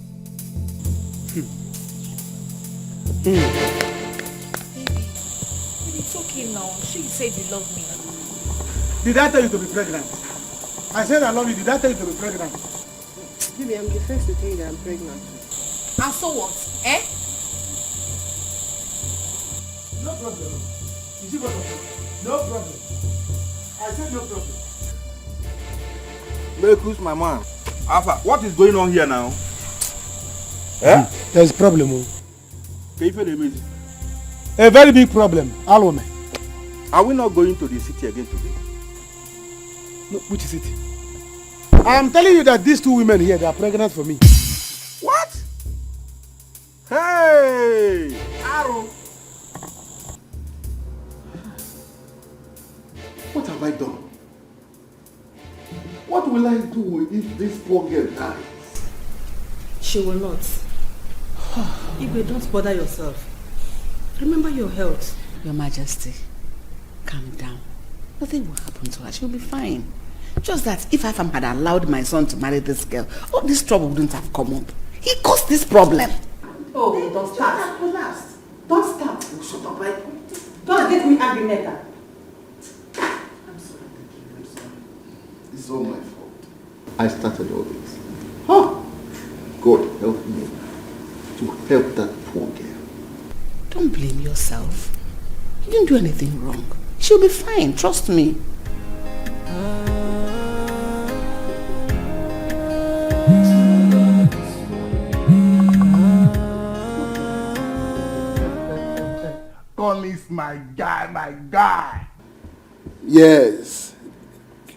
It's okay now. She said you love me. Did I tell you to be pregnant? I said I love you. Did I tell you to be pregnant? Baby, I'm the first to tell you that I'm pregnant. And so what? Eh? No problem. You see what I'm saying? No problem. I said no problem. Mekus, my man. Alpha, what is going on here now? Eh? There's a problem. A very big problem. Alome. Are we not going to the city again today? No, which city? I am telling you that these two women here, they are pregnant for me. What? Hey! Aaron! What have I done? What will I do if this poor girl dies? She will not. Igwe, don't bother yourself. Remember your health. Your Majesty, calm down. Nothing will happen to her. She'll be fine. Just that if Afam had allowed my son to marry this girl, all this trouble wouldn't have come up. He caused this problem. Oh, don't start. Relax. Don't start. Shut up, right? Don't get me angry, Neta. I'm sorry. It's all my fault. I started all this. Huh? God help me to help that poor girl. Don't blame yourself. You didn't do anything wrong. She'll be fine, trust me. Collins, my guy. Yes.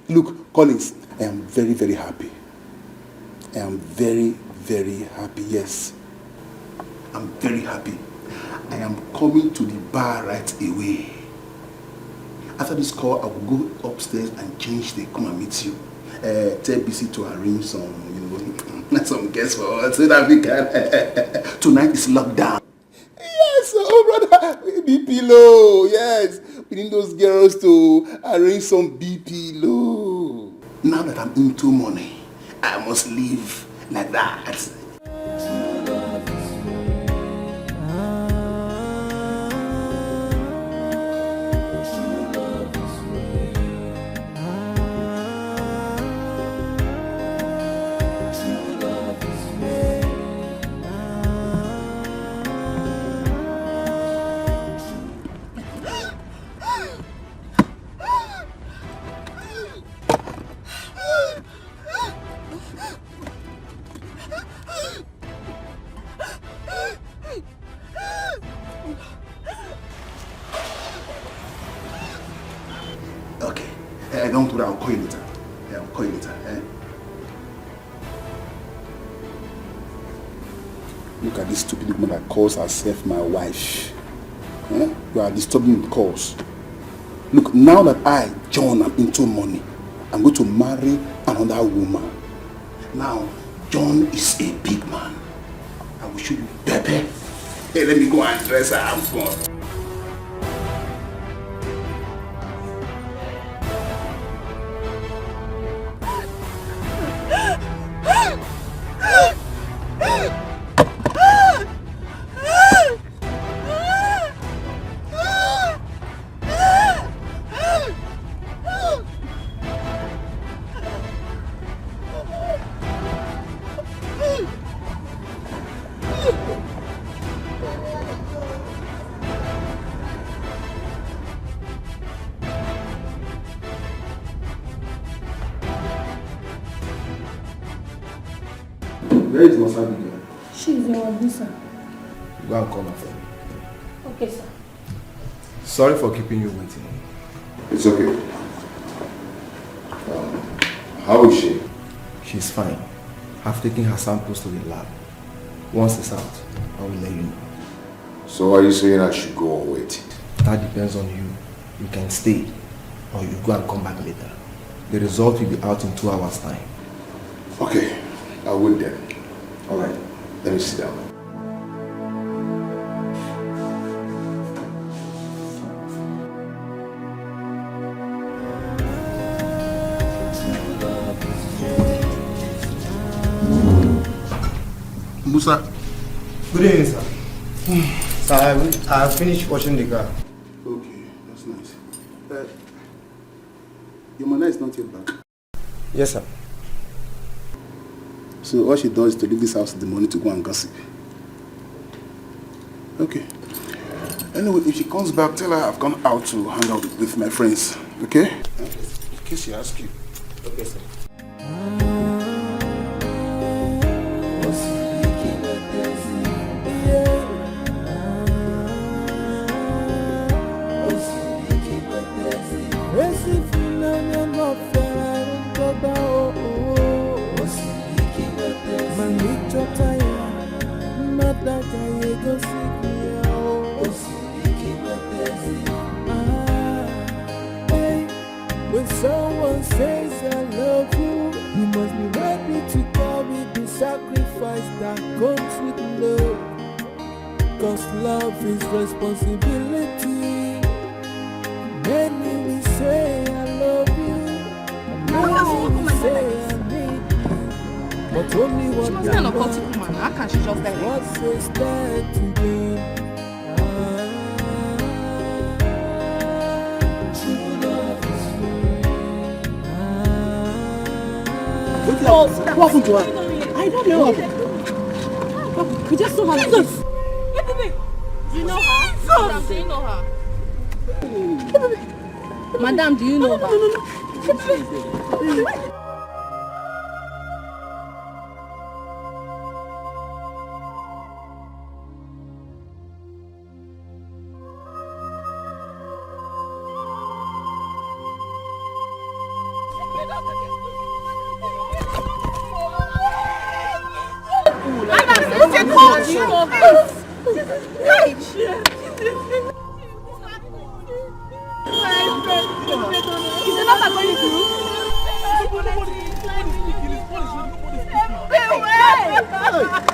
Look, Collins, I am very, very happy. I am very, very happy, yes. I'm very happy. I am coming to the bar right away. After this call, I will go upstairs and change the come and meet you. Tell BC to arrange some, some guests for us so that we can. Tonight is lockdown. BP low, yes. We need those girls to arrange some BP low. Now that I'm into money, I must live like that. Don't worry, I'll call you later. Yeah, I'll call you later. Look at this stupid woman that calls herself my wife. You are disturbing the cause. Look, now that I, John, am into money, I'm going to marry another woman. Now, John is a big man. I will show you Pepe. Hey, let me go and dress her. I'm fun. Where is Masabi girl? She's in Abuja. Go and call her for me. Okay, sir. Sorry for keeping you waiting. It's okay. How is she? She's fine. I've taken her samples to the lab. Once it's out, I will let you know. So are you saying I should go or wait? That depends on you. You can stay or you go and come back later. The result will be out in 2 hours' time. Okay, I'll wait then. Alright, let me sit down. Musa. Good evening, sir. Sir, I finished washing the car. Okay, that's nice. Your mother is not yet back. Yes, sir. So all she does is to leave this house in the morning to go and gossip. Okay. Anyway, if she comes back, tell her I've gone out to hang out with my friends. Okay? In case she asks you. Okay, sir. When someone says I love you, you must be ready to carry the sacrifice that comes with love. Cause love is responsibility. Many will say I love you, many will say I need you, but only one She must be an occultic woman. How can she just die? What says that today? What happened to her? I don't know. We just saw her. Jesus! Do you know her? Madam, do you know her? Madam, do you know her?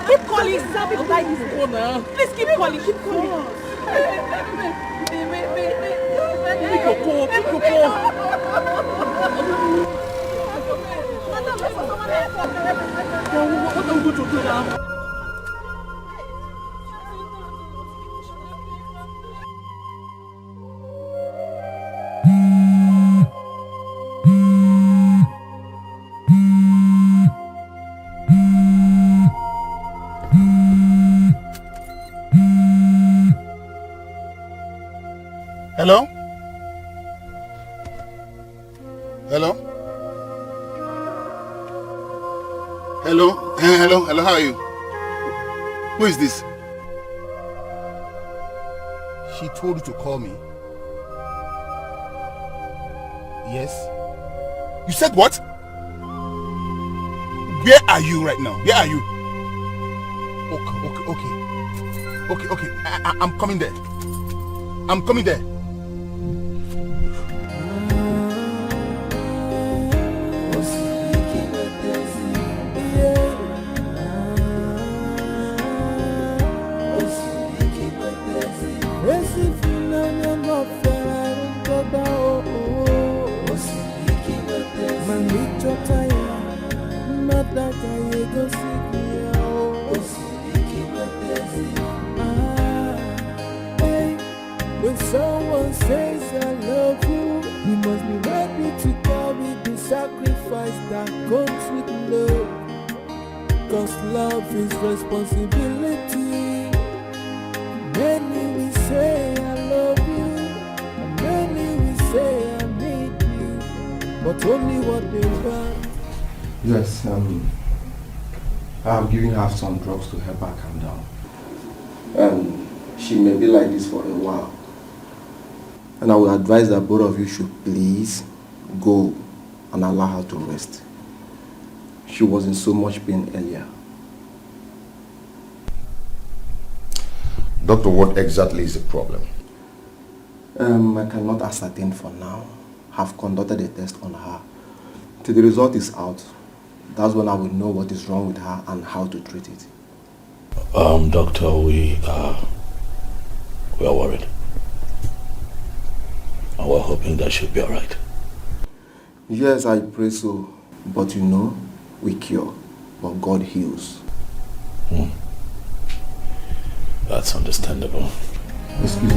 Keep calling, Sabi, like this phone now. Please keep calling, keep calling. What are we going to do now? Hello? Hello? Hello? Hello? Hello? How are you? Who is this? She told you to call me? Yes? You said what? Where are you right now? Where are you? Okay. I'm coming there. I'm coming there. When someone says I love you, you must be ready to carry the sacrifice that comes with love. Cause love is responsibility. Many will say I love you, and many will say I need you, but only what they want. Yes, I'm giving her some drugs to help her calm down. She may be like this for a while. And I would advise that both of you should please go and allow her to rest. She was in so much pain earlier. Doctor, what exactly is the problem? I cannot ascertain for now. I've conducted a test on her. Till the result is out, that's when I will know what is wrong with her and how to treat it. Doctor, we are worried. And we're hoping that she'll be alright. Yes, I pray so. But you know, we cure, but God heals. That's understandable. Excuse me.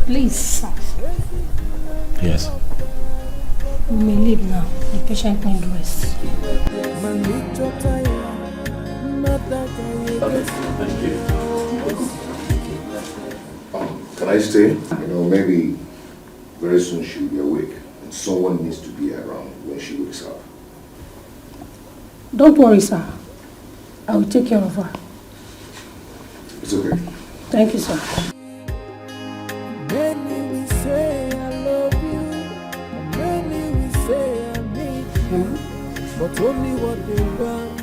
Please, sir. Yes. We may leave now. The patient needs rest. Okay, thank you. Can I stay? You know, maybe very soon she'll be awake and someone needs to be around when she wakes up. Don't worry, sir. I will take care of her. It's okay. Thank you, sir. Many will say I love you, and many will say I need you, but only what they want.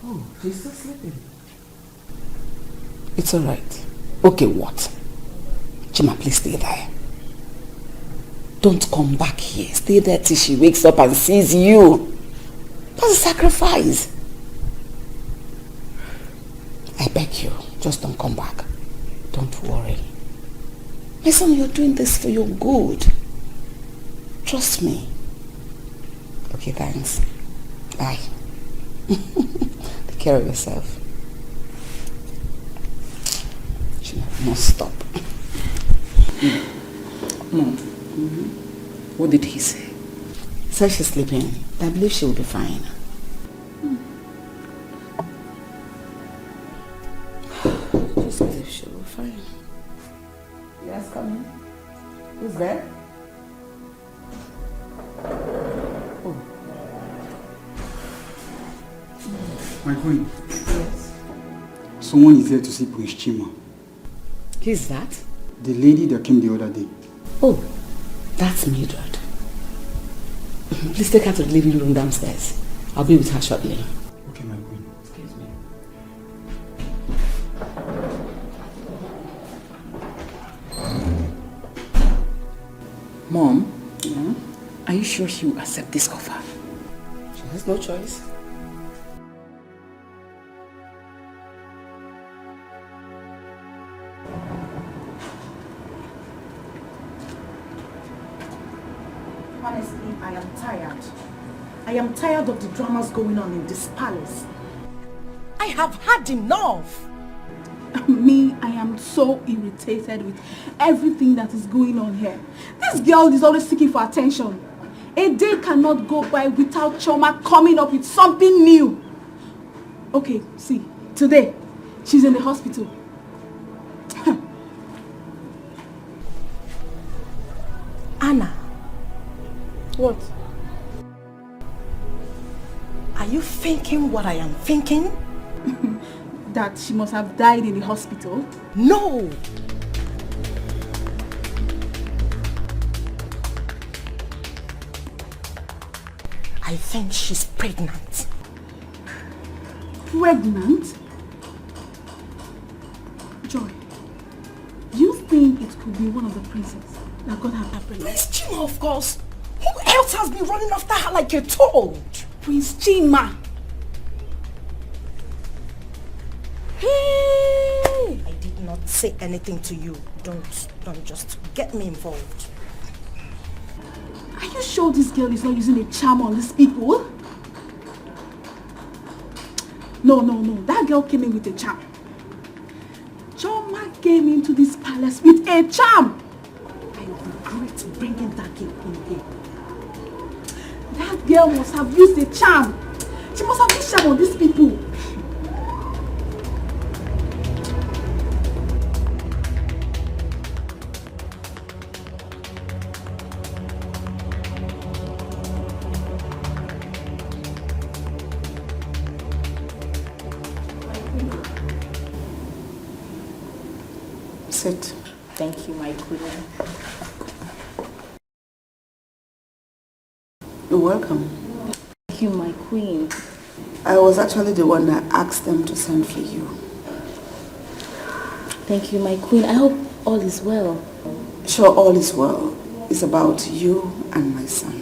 Oh, she's still sleeping. It's alright. Okay, what? Chima, please stay there. Don't come back here. Stay there till she wakes up and sees you. That's a sacrifice. I beg you, just don't come back. Don't worry. My son, you're doing this for your good. Trust me. Okay, thanks. Bye. Take care of yourself. She must stop. Mom, what did he say? He said she's sleeping. I believe she will be fine. Just believe she will be fine. Yes, come in. Who's there? Oh. My queen. Yes. Someone is there to see Prince Chima. Who's that? The lady that came the other day. Oh, that's Mildred. Please take her to the living room downstairs. I'll be with her shortly. Okay, my queen. Excuse me. Mom, yeah? Are you sure she will accept this offer? She has no choice. Honestly, I am tired. I am tired of the dramas going on in this palace. I have had enough. Me, I am so irritated with everything that is going on here. This girl is always seeking for attention. A day cannot go by without Choma coming up with something new. Okay, see, today, she's in the hospital. Anna. What? Are you thinking what I am thinking? That she must have died in the hospital? No! I think she's pregnant. Pregnant? Joy, do you think it could be one of the princes that got her pregnant? Prince Chima, of course. Who else has been running after her like a toad? Prince Chima. Hey! I did not say anything to you. Don't just get me involved. Are you sure this girl is not using a charm on these people? No. That girl came in with a charm. Choma came into this palace with a charm. I regret bringing that girl in here. That girl must have used a charm. She must have used charm on these people. Sit. Thank you, my queen. You're welcome. Thank you, my queen. I was actually the one that asked them to send for you. Thank you, my queen. I hope all is well. Sure, all is well. It's about you and my son.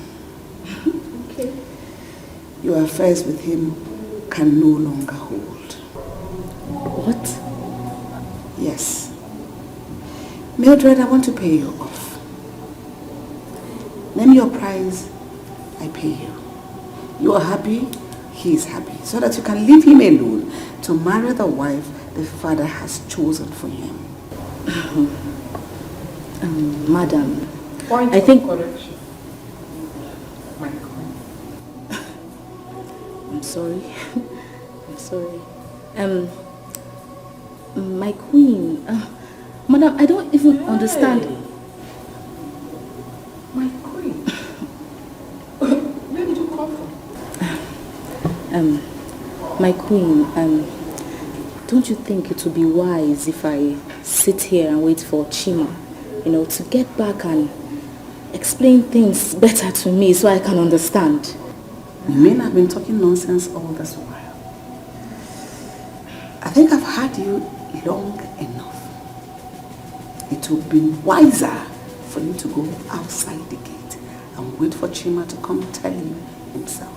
Okay. Your affairs with him can no longer hold. What? Yes. Mildred, I want to pay you off. Name your price, I pay you. You are happy, he is happy. So that you can leave him alone to marry the wife the father has chosen for him. Madam, Point I think... correction. My queen. I'm sorry. I'm sorry. My queen... Madam, I don't even understand. My queen. Where did you come from? My queen, don't you think it would be wise if I sit here and wait for Chima, to get back and explain things better to me so I can understand? You mean I've been talking nonsense all this while? I think I've had you long enough. It would be wiser for you to go outside the gate and wait for Chima to come tell you himself.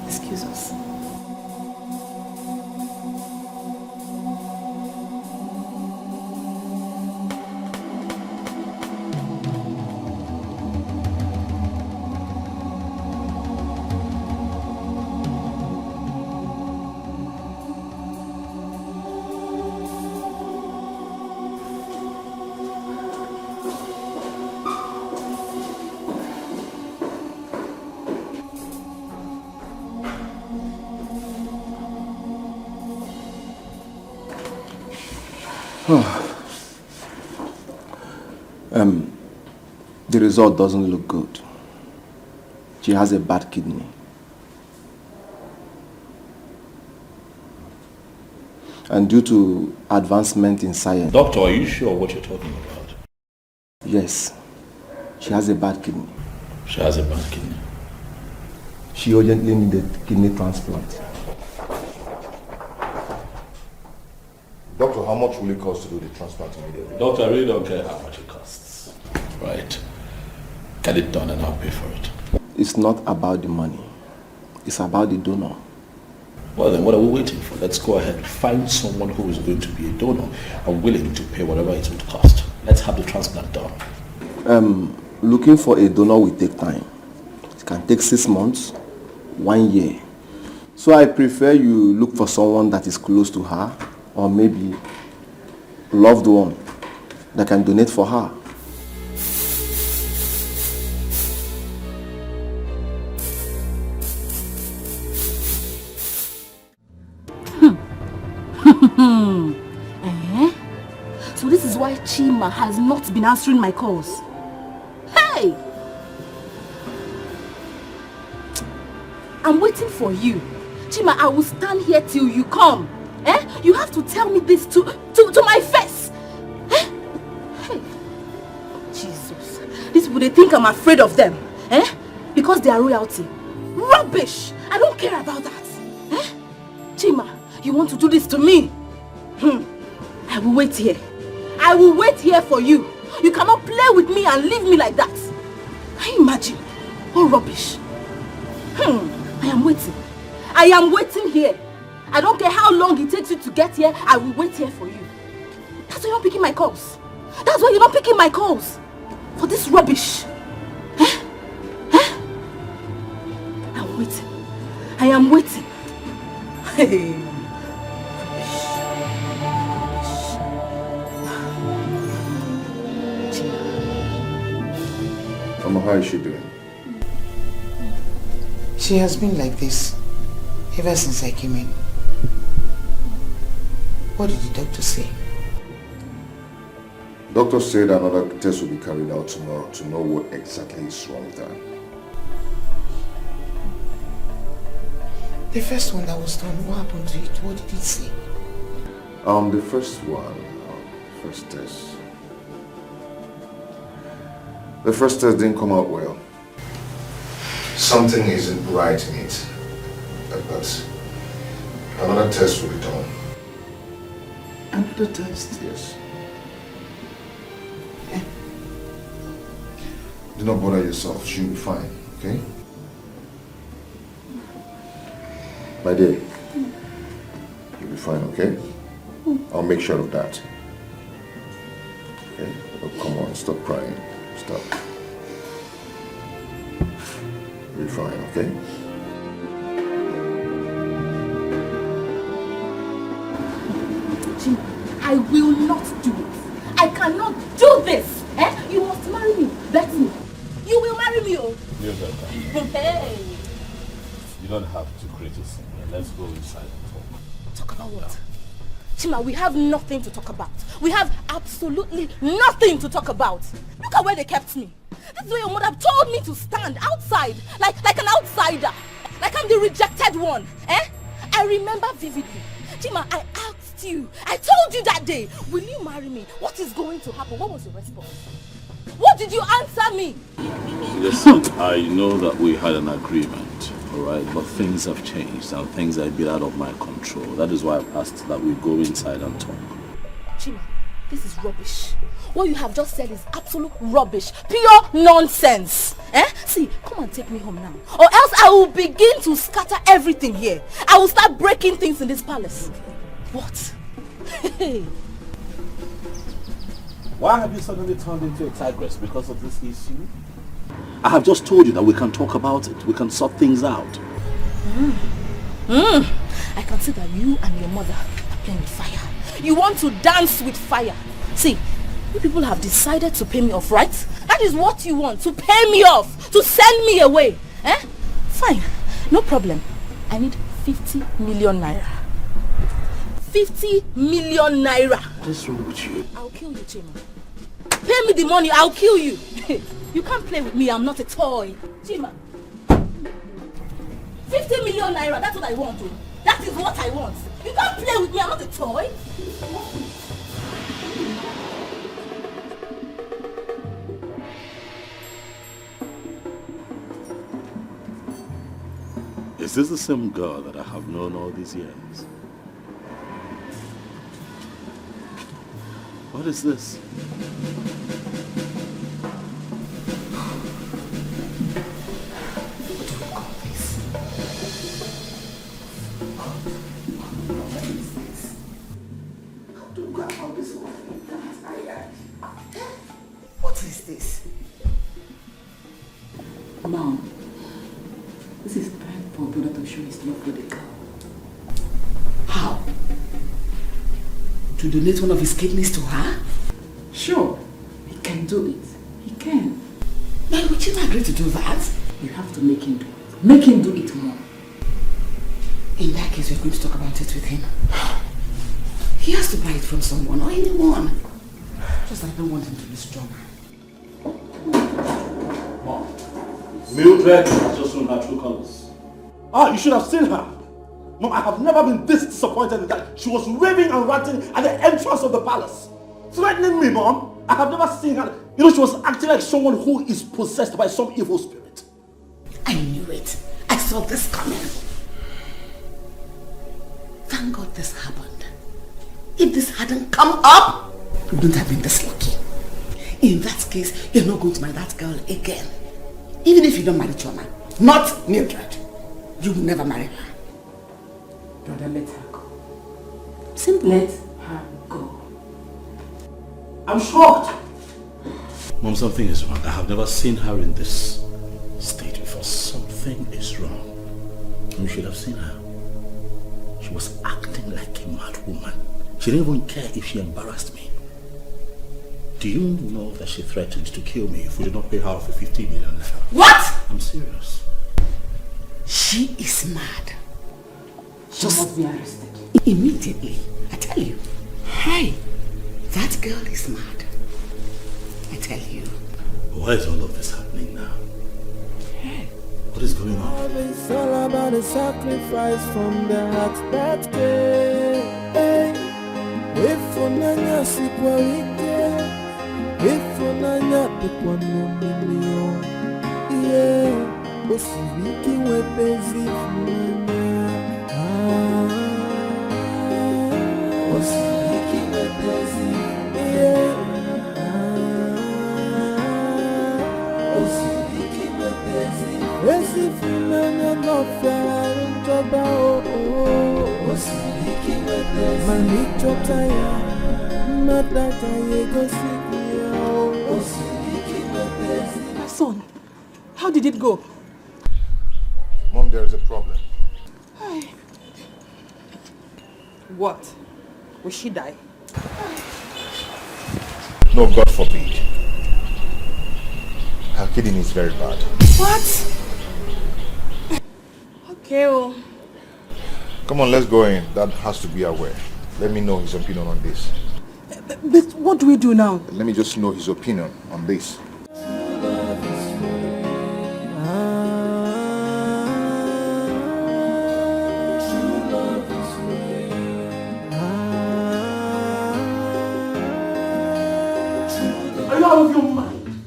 Excuse us. The result doesn't look good. She has a bad kidney. And due to advancement in science... Doctor, are you sure what you're talking about? Yes. She has a bad kidney. She has a bad kidney. She urgently needed kidney transplant. Doctor, how much will it cost to do the transplant immediately? Doctor, I really don't care how much it costs. Right? Get it done and I'll pay for it. It's not about the money. It's about the donor. Well then, what are we waiting for? Let's go ahead. Find someone who is going to be a donor and willing to pay whatever it would cost. Let's have the transplant done. Looking for a donor will take time. It can take 6 months, 1 year. So I prefer you look for someone that is close to her, or maybe a loved one that can donate for her. So this is why Chima has not been answering my calls. Hey! I'm waiting for you. Chima, I will stand here till you come. You have to tell me this to my face. Hey! Jesus. These people, they think I'm afraid of them. Because they are royalty. Rubbish! I don't care about that. Chima, you want to do this to me? I will wait here. I will wait here for you. You cannot play with me and leave me like that. Can you imagine? What rubbish. I am waiting. I am waiting here. I don't care how long it takes you to get here. I will wait here for you. That's why you're not picking my calls. That's why you're not picking my calls. For this rubbish. I'm waiting. I am waiting. Hey. How is she doing? She has been like this ever since I came in. What did the doctor say? Doctor said another test will be carried out tomorrow to know what exactly is wrong with her. The first one that was done, what happened to it? What did it say? The first one, first test. The first test didn't come out well. Something isn't right in it. But another test will be done. Another test? Yes. Do not bother yourself. She'll be fine, okay? My dear, you'll be fine, okay? I'll make sure of that. Okay? Oh, come on, stop crying. Stop. You'll be fine, okay? Jim, I will not do it. I cannot do this. You must marry me. Bet me. You will marry me, oh. Hey. You don't have to criticize me. Let's go inside and talk. Talk about what? Chima, we have nothing to talk about. We have absolutely nothing to talk about. Look at where they kept me. This is where your mother told me to stand outside, like an outsider. Like I'm the rejected one. I remember vividly. Chima, I asked you. I told you that day, will you marry me? What is going to happen? What was your response? What did you answer me? Listen, I know that we had an agreement, alright, but things have changed and things are a bit out of my control. That is why I've asked that we go inside and talk. Chima, this is rubbish. What you have just said is absolute rubbish. Pure nonsense. See, come and take me home now. Or else I will begin to scatter everything here. I will start breaking things in this palace. What? Why have you suddenly turned into a tigress because of this issue? I have just told you that we can talk about it. We can sort things out. I can see that you and your mother are playing with fire. You want to dance with fire. See, you people have decided to pay me off, right? That is what you want, to pay me off, to send me away. Fine, no problem. I need 50 million naira. 50 million naira. What's wrong with you? I'll kill you, Chima. Pay me the money, I'll kill you. You can't play with me, I'm not a toy. Chima. 50 million naira, that's what I want. That is what I want. You can't play with me, I'm not a toy. Is this the same girl that I have known all these years? What is this? What is this? Mom, this is time for brother to show his love for the girl. How? To donate one of his kidneys to her? Sure, he can do it. He can. Why would you agree to do that? You have to make him do it. Make him do it more. In that case, we're going to talk about it with him. He has to buy it from someone or anyone. Just that I don't want him to be strong. Mom, Mildred has just shown her true colors. Ah, you should have seen her. Mom, I have never been this disappointed in that. She was raving and ranting at the entrance of the palace. Threatening me, Mom. I have never seen her. You know, she was acting like someone who is possessed by some evil spirit. I knew it. I saw this coming. Thank God this happened. If this hadn't come up, we wouldn't have been this lucky. In that case, you're not going to marry that girl again. Even if you don't marry Choma. Not Mildred. You will never marry her. Brother, let her go. Simply let her go. I'm shocked. Mom, something is wrong. I have never seen her in this state before. Something is wrong. You should have seen her. She was acting like a mad woman. She didn't even care if she embarrassed me. Do you know that she threatened to kill me if we did not pay her for 50 million naira? What? I'm serious. She is mad. She must be arrested. Immediately. I tell you. Hey, that girl is mad. I tell you. Why is all of this happening now? Hey. What is going on? It's all about a sacrifice from the heart that came. If unanya sikwarike, if unanya tukwana million, yeah, osiriki wepezi funanya, osiriki wepezi, yeah, osiriki wepezi, wezi funanya no fera untoba oh, osiriki wepezi, manicho taya, nataka yego sikia oh, osiriki wepezi. My son, how did it go? Mom, there is a problem. What? Will she die? No, God forbid. Her kidney is very bad. What? Okay, well. Come on, let's go in. Dad has to be aware. Let me know his opinion on this. But what do we do now? Let me just know his opinion on this. Are you out of your mind?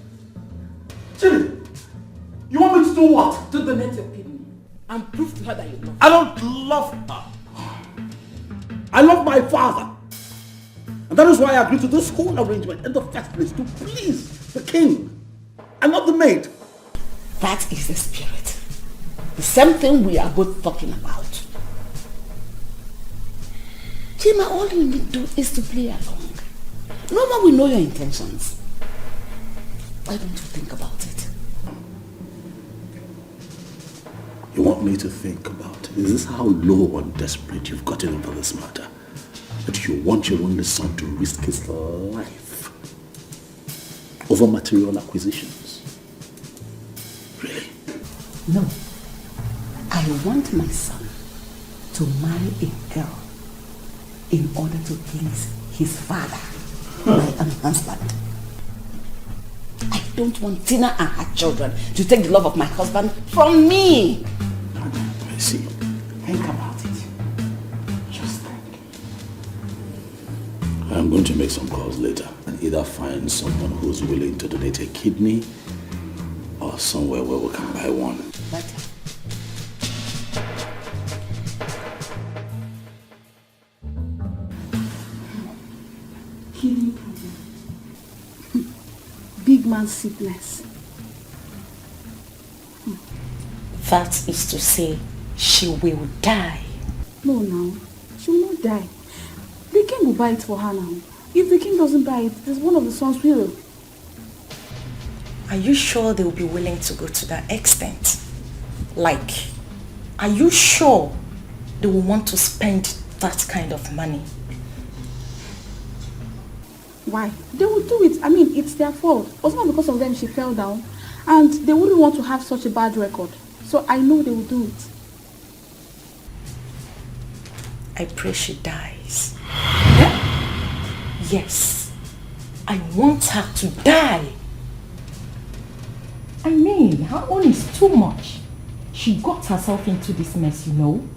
Chili, you want me to do what? To donate your kidney and prove to her that you love her. I don't love her. I love my father. And that is why I agreed to this whole arrangement in the first place, to please the king and not the maid. That is the spirit. The same thing we are both talking about. Chima, all you need to do is to play along. No one will know your intentions. Why don't you think about it? You want me to think about it? Is this how low and desperate you've gotten over this matter? That you want your only son to risk his life over material acquisitions? Really? No. I want my son to marry a girl in order to please his father, my husband. I don't want Tina and her children to take the love of my husband from me. I see. Think about it. Just think. I'm going to make some calls later and either find someone who's willing to donate a kidney or somewhere where we can buy one. Better. Kidney problem. Big man sickness. That is to say, she will die. No, now. She will not die. The king will buy it for her now. If the king doesn't buy it, there's one of the sons will. Are you sure they will be willing to go to that extent? Like, are you sure they will want to spend that kind of money? Why? They will do it. I mean, it's their fault. It was not because of them she fell down. And they wouldn't want to have such a bad record. So I know they will do it. I pray she dies. Yeah? Yes. I want her to die. I mean, her own is too much. She got herself into this mess, you know.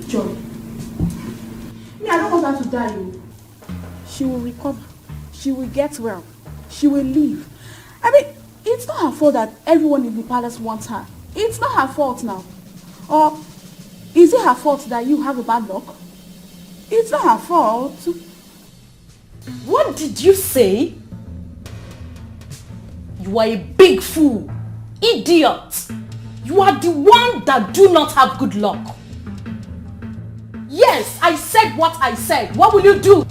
Joy. Me, I don't want her to die, you. She will recover. She will get well. She will live. I mean, it's not her fault that everyone in the palace wants her. It's not her fault now. Or is it her fault that you have a bad luck? It's not her fault. What did you say? You are a big fool. Idiot. You are the one that do not have good luck. Yes, I said what I said. What will you do?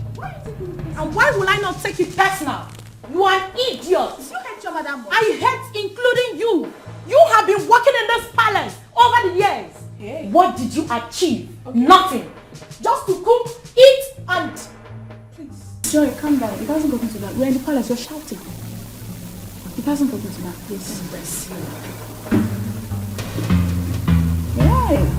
And why will I not take it personal? You are an idiot. You hate your mother more. I hate including you. You have been working in this palace over the years. Hey. What did you achieve? Okay. Nothing. Just to cook, eat, and... Please. Joy, calm down. It hasn't gotten to that. We're in the palace. You're shouting. It hasn't gotten to that. Please. Bless you. Why?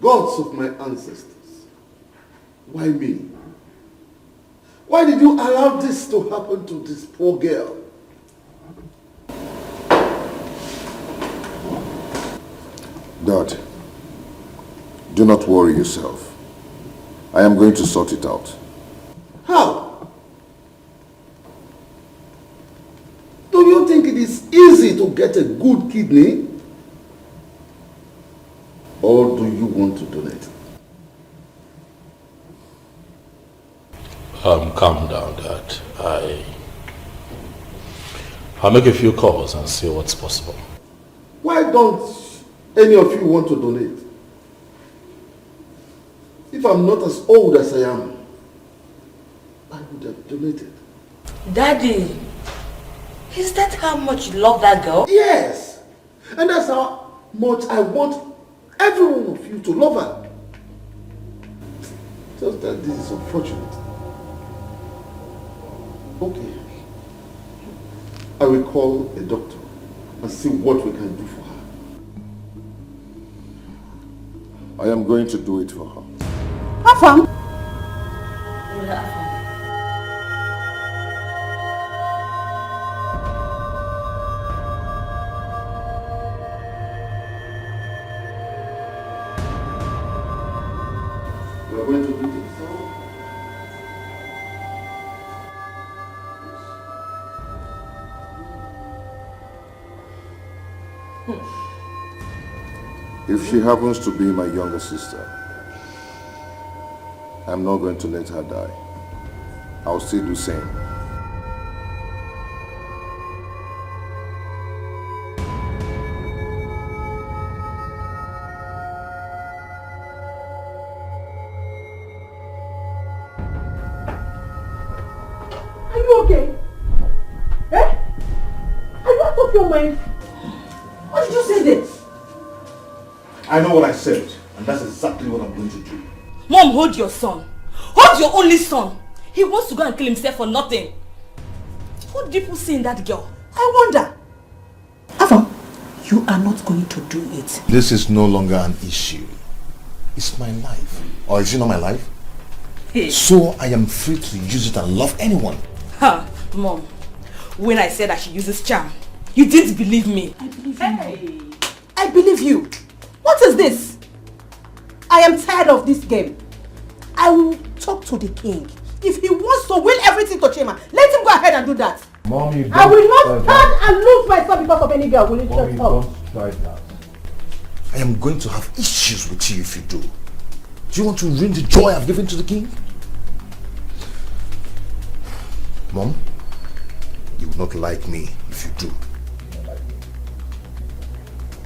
Gods of my ancestors, why me? Why did you allow this to happen to this poor girl? Dad, do not worry yourself. I am going to sort it out. How? Do you think it is easy to get a good kidney? Or do you want to donate? Calm down, Dad. I'll make a few calls and see what's possible. Why don't any of you want to donate? If I'm not as old as I am, I would have donated. Daddy, is that how much you love that girl? Yes! And that's how much I want every one of you to love her. Just that this is unfortunate. Okay. I will call a doctor and see what we can do for her. I am going to do it for her. Afam? We are going to do this. If she happens to be my younger sister, I'm not going to let her die. I'll still do the same. Are you okay? Eh? Are you out of your mind? What did you say then? I know what I said, and that's exactly what I'm going to do. Mom, hold your son. Hold your only son. He wants to go and kill himself for nothing. What do people see in that girl? I wonder. Afam, you are not going to do it. This is no longer an issue. It's my life. Or is it not my life? Hey. So I am free to use it and love anyone. Ha, Mom. When I said that she uses charm, you didn't believe me. I believe you. Hey. I believe you. What is this? I am tired of this game. I will talk to the king. If he wants to will everything to Chima, let him go ahead and do that. Mommy, I will not stand and lose myself because of any girl. Will you Mommy, shut up? don't try that. I am going to have issues with you if you do. Do you want to ruin the joy I've given to the king? Mom, you not like me if you do.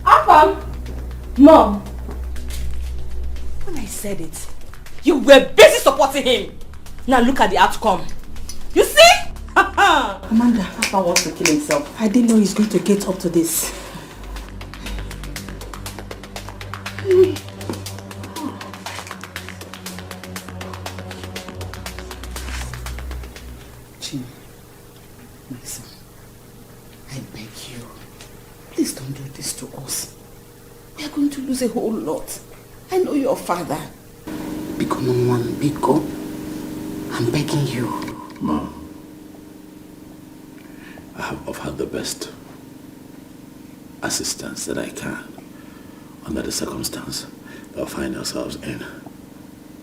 Apam! Mom! When I said it, you were busy supporting him. Now look at the outcome. You see? Amanda, Papa wants to kill himself. I didn't know he's going to get up to this. Chin, my son, I beg you, please don't do this to us. We are going to lose a whole lot. I know your father. Biko no one, Biko. I'm begging you. Mom, I have offered the best assistance that I can under the circumstance that we find ourselves in.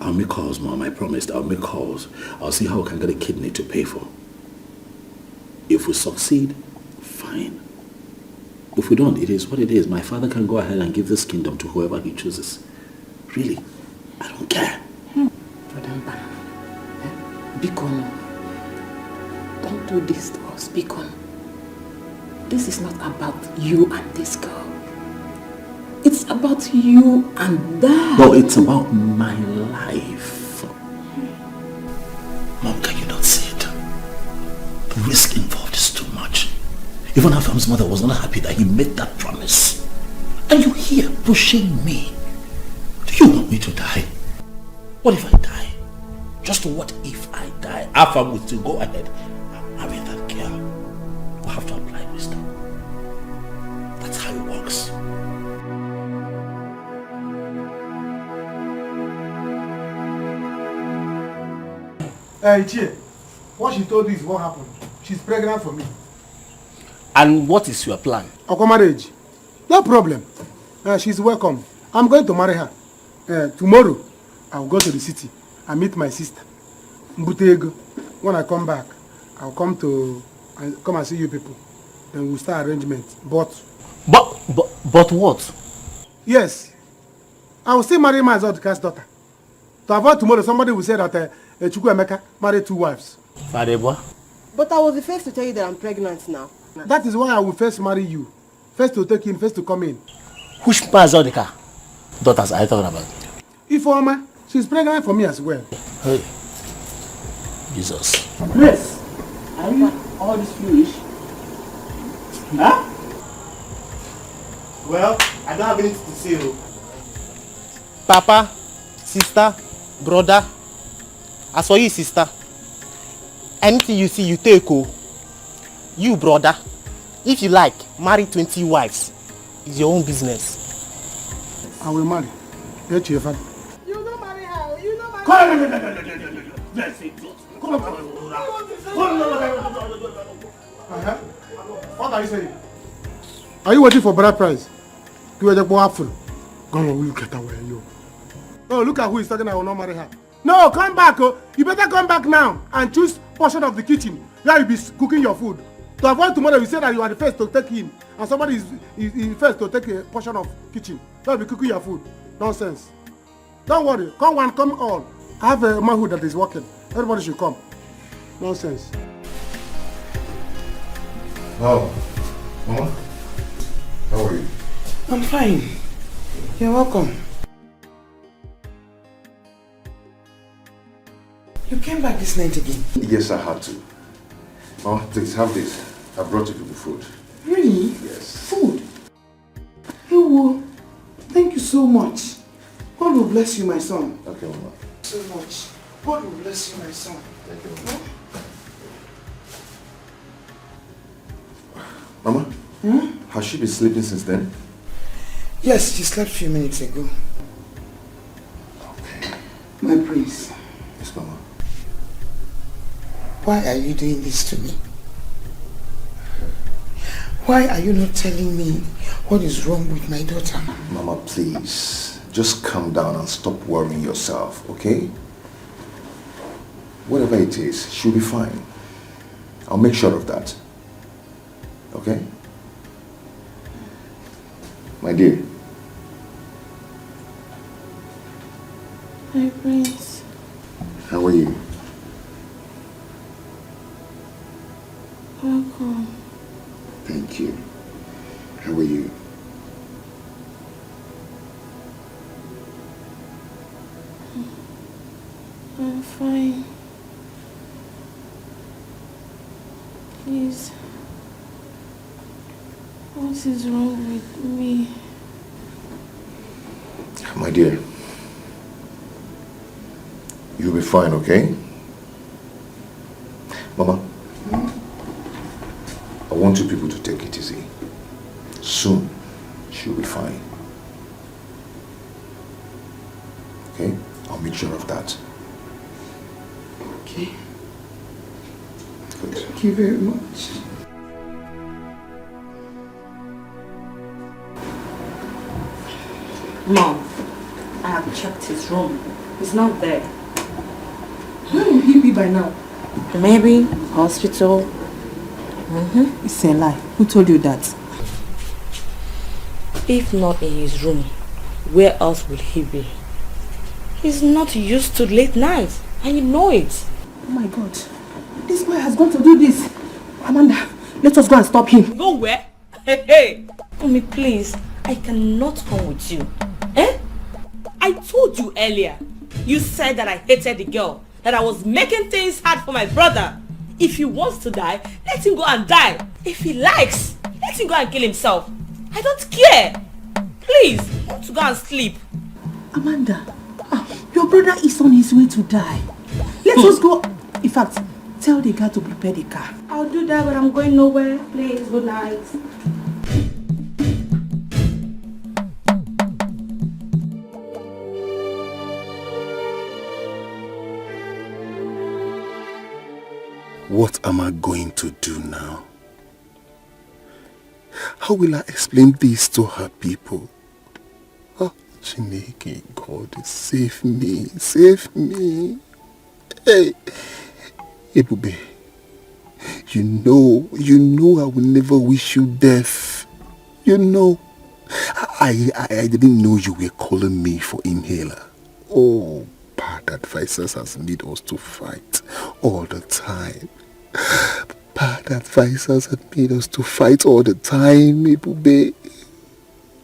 I'll make calls, Mom, I promised. I'll make calls. I'll see how we can get a kidney to pay for. If we succeed, fine. If we don't, it is what it is. My father can go ahead and give this kingdom to whoever he chooses. Really, I don't care. Brother Mba, Biko, no. Don't do this to us, Biko. This is not about you and this girl. It's about you and Dad. No, it's about my life. Mom, can you not see it? The risk involved is too much. Even Afam's mother was not happy that he made that promise. And you're here pushing me. Do you want me to die? What if I die? Just what if I die? Afam will still go ahead and marry that girl. We'll have to apply wisdom. That's how it works. Ichie, what she told you is what happened. She's pregnant for me. And what is your plan? Our marriage. No problem. She's welcome. I'm going to marry her. Tomorrow, I'll go to the city and meet my sister. Mbutego. When I come back, I'll come and see you people. Then we'll start arrangement. But what? Yes. I will still marry my Zodika's daughter. To avoid tomorrow, somebody will say that Chukwu Emeka married 2 wives. Fadeba? But I was the first to tell you that I'm pregnant now. That is why I will first marry you. First to take in, first to come in. Which Mazodika daughters are you talking about? Ifeoma, she's pregnant for me as well. Hey. Jesus. Grace, are you all this foolish? Huh? Well, I don't have anything to say. Papa, sister, brother. As for you, sister, anything you see, you take. You, brother, if you like, marry 20 wives. It's your own business. I will marry. Get your father. You don't marry her. You don't marry Come on. What are you saying? Are you waiting for bride price? You are the boy after. Come on, look at her where you. Oh, look at who is talking. I will not marry her. No, come back. Oh. You better come back now and choose portion of the kitchen where you'll be cooking your food. To avoid tomorrow, you say that you are the first to take in, and somebody is first to take a portion of kitchen. You'll be cooking your food. Nonsense. Don't worry. Come one, come all. I have a manhood that is working. Everybody should come. Nonsense. Oh, Mama, how are you? I'm fine. You're welcome. You came back this night again? Yes, I had to. Mama, please have this. I brought you people food. Really? Yes. Food? Oh, thank you so much. God will bless you, my son. Okay, Mama. So much. God will bless you, my son. Thank you, Mama. Mama? Has she been sleeping since then? Yes, she slept a few minutes ago. Okay. My prince. Yes, Mama. Why are you doing this to me? Why are you not telling me what is wrong with my daughter? Mama, please. Just calm down and stop worrying yourself, okay? Whatever it is, she'll be fine. I'll make sure of that. Okay? My dear. Hi, Prince. How are you? Welcome. Thank you. How are you? I'm fine. Please. What is wrong with me? My dear, you'll be fine, okay? Mama, I want you people to take it easy. Soon, she'll be fine. Okay? I'll make sure of that. Okay. Good. Thank you very much. Mom, I have checked his room. He's not there. Where will he be by now? Maybe hospital. It's a lie. Who told you that? If not in his room, where else will he be? He's not used to late nights, and you know it. Oh my God. This boy has gone to do this. Amanda, let us go and stop him. Go where? Hey! Mommy, please. I cannot come with you. Eh? I told you earlier. You said that I hated the girl. That I was making things hard for my brother. If he wants to die, let him go and die. If he likes, let him go and kill himself. I don't care. Please, I want to go and sleep. Amanda, your brother is on his way to die. Let us go. In fact, tell the guy to prepare the car. I'll do that, but I'm going nowhere. Please, good night. What am I going to do now? How will I explain this to her people? Oh, Chineke, God, save me, save me. Hey, Ebube, you know I will never wish you death. You know, I didn't know you were calling me for inhaler. Oh, bad advisors has made us to fight all the time. Bad advisors have made us to fight all the time, Ebube.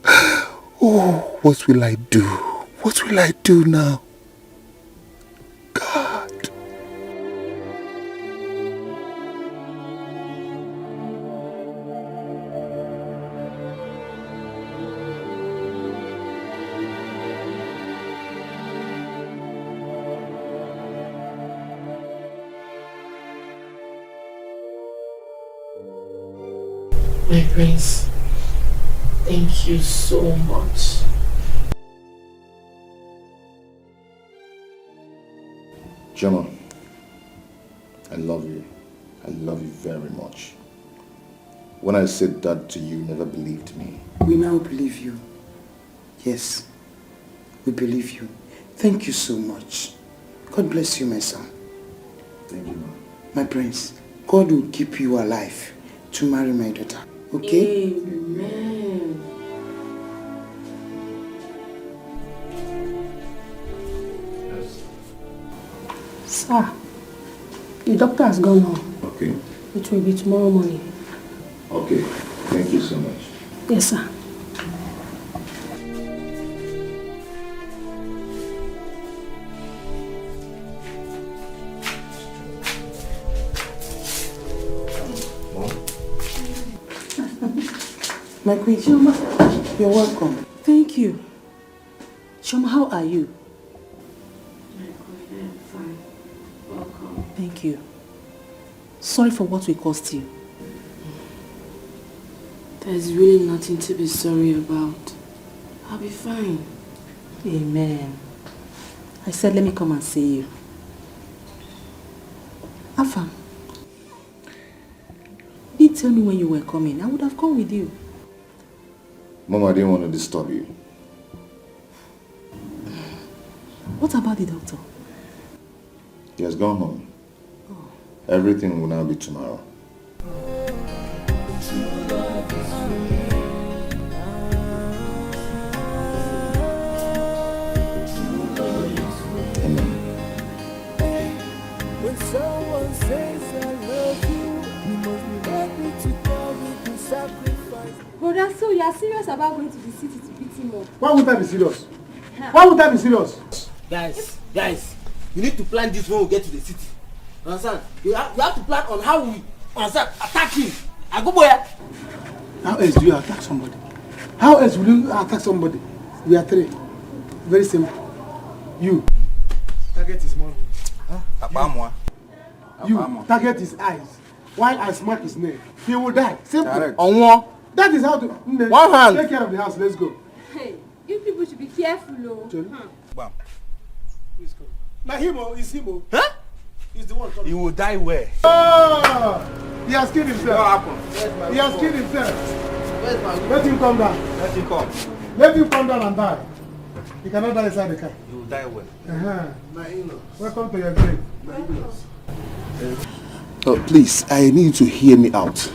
Oh, what will I do? What will I do now? God. My prince, thank you so much. Gemma, I love you. I love you very much. When I said that to you, you never believed me. We now believe you. Yes, we believe you. Thank you so much. God bless you, my son. Thank you, ma. My prince, God will keep you alive to marry my daughter. Okay? Amen. Sir, the doctor has gone home. Okay. It will be tomorrow morning. Okay. Thank you so much. Yes, sir. My queen, Chioma, you're welcome. Thank you. Chioma, how are you? I'm fine. Welcome. Thank you. Sorry for what we caused you. There's really nothing to be sorry about. I'll be fine. Amen. I said let me come and see you. Afa, you didn't tell me when you were coming. I would have come with you. Mama, I didn't want to disturb you. What about the doctor? He has gone home. Everything will now be tomorrow. When someone says I love you, you must be you are serious about going to the city to beat him up. Why would I be serious? Why would I be serious? Guys, you need to plan this when we get to the city. Understand? You have to plan on how we attack him. I go boy. How else do you attack somebody? How else will you attack somebody? We are three. Very simple. You. Target his money. You target his eyes. While I smack his neck. He will die. Simple. On one. That is how to. One hand. Take care of the house. Let's go. Hey, you people should be careful, oh. Bam. Please come. Now him, is him. Huh? He's the one coming. He will die where? Oh! He has killed himself. What happened? He has killed himself. Let him come down. Let him come. Let him come down and die. He cannot die inside the car. He will die where? My in-laws. Welcome to your grave. My in-laws. Please, I need you to hear me out.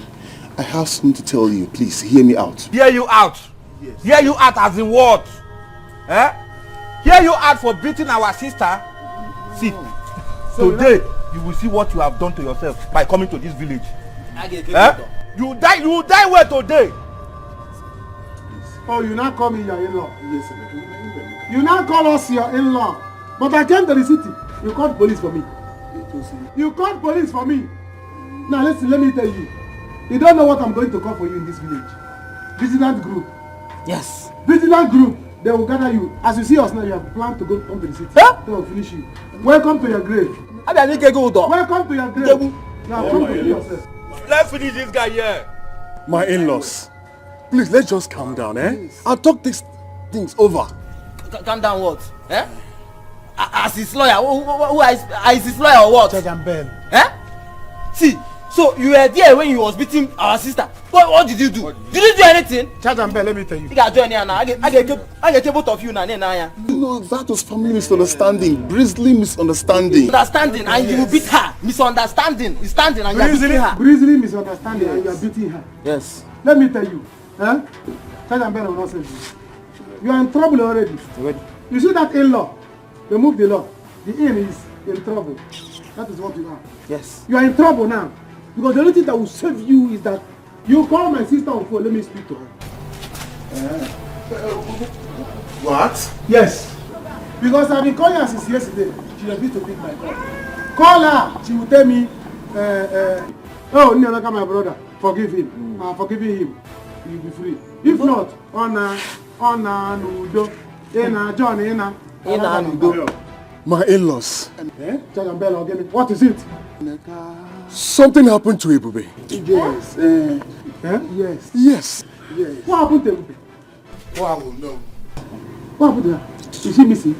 I have something to tell you. Please, hear me out. Hear you out? Yes. Hear you out as in what? Eh? Hear you out for beating our sister? See, today you will see what you have done to yourself by coming to this village. Eh? You will die where today? Oh, you now call me your in-law? Yes, sir. You now call us your in-law. But I came to the city. You called police for me. You called police for me. Now listen, let me tell you. You don't know what I'm going to call for you in this village. Vigilant group. Yes. Vigilant group. They will gather you. As you see us now, you have planned to come to the city. Huh? They will finish you. Welcome to your grave. Welcome to your grave. Now come to yourself. Let's finish this guy here. My in-laws, please let's just calm down, eh? Yes. I'll talk these things over. Calm down what? Eh? As his lawyer, who is his lawyer or what? Judge and Ben. Eh? See, so you were there when he was beating our sister. What did you do? Did you do anything? Judge and Ben, let me tell you. You got join here now. I get both of you now. No, that was family misunderstanding. Grisly misunderstanding. Understanding and you beat her. Misunderstanding. Is standing and you are beating her. Grisly misunderstanding and you are beating her. Yes. Let me tell you. Eh? Judge and Ben will not say this. You are in trouble already. You see that in-law? Remove the law. The in is in trouble. That is what you are. Yes. You are in trouble now. Because the only thing that will save you is that you call my sister on phone. Let me speak to her. What? Yes. Because I've been calling her since yesterday. She refused to pick my call. Call her. She will tell me, oh, Nolaka, my brother, forgive him. Forgiving him. You'll be free. If not, Ona, Nudo, Ena, John, Ena. My in-laws. What is it? Something happened to Ebube. Yes. Yes. Yes. Yes. What happened to Ebube? Oh, I will know. What happened to her? Is she missing?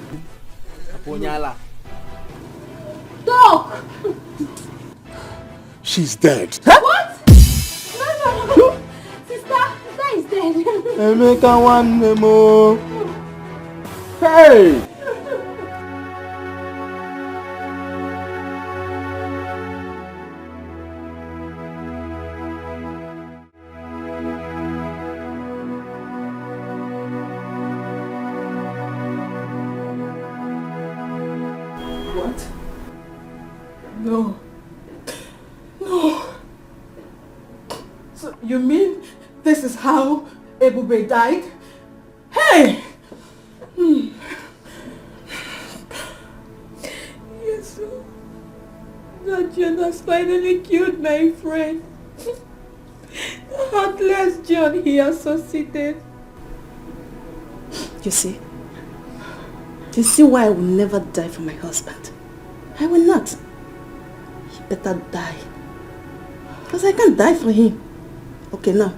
Doc! She's dead. Huh? What? No. Sister is dead. Emeka one more. Hey! What? No. So you mean this is how Ebube died? Hey! Yes, sir. That has finally killed my friend. The heartless John he associated. You see why I will never die for my husband. I will not. He better die. Because I can't die for him. Okay, now,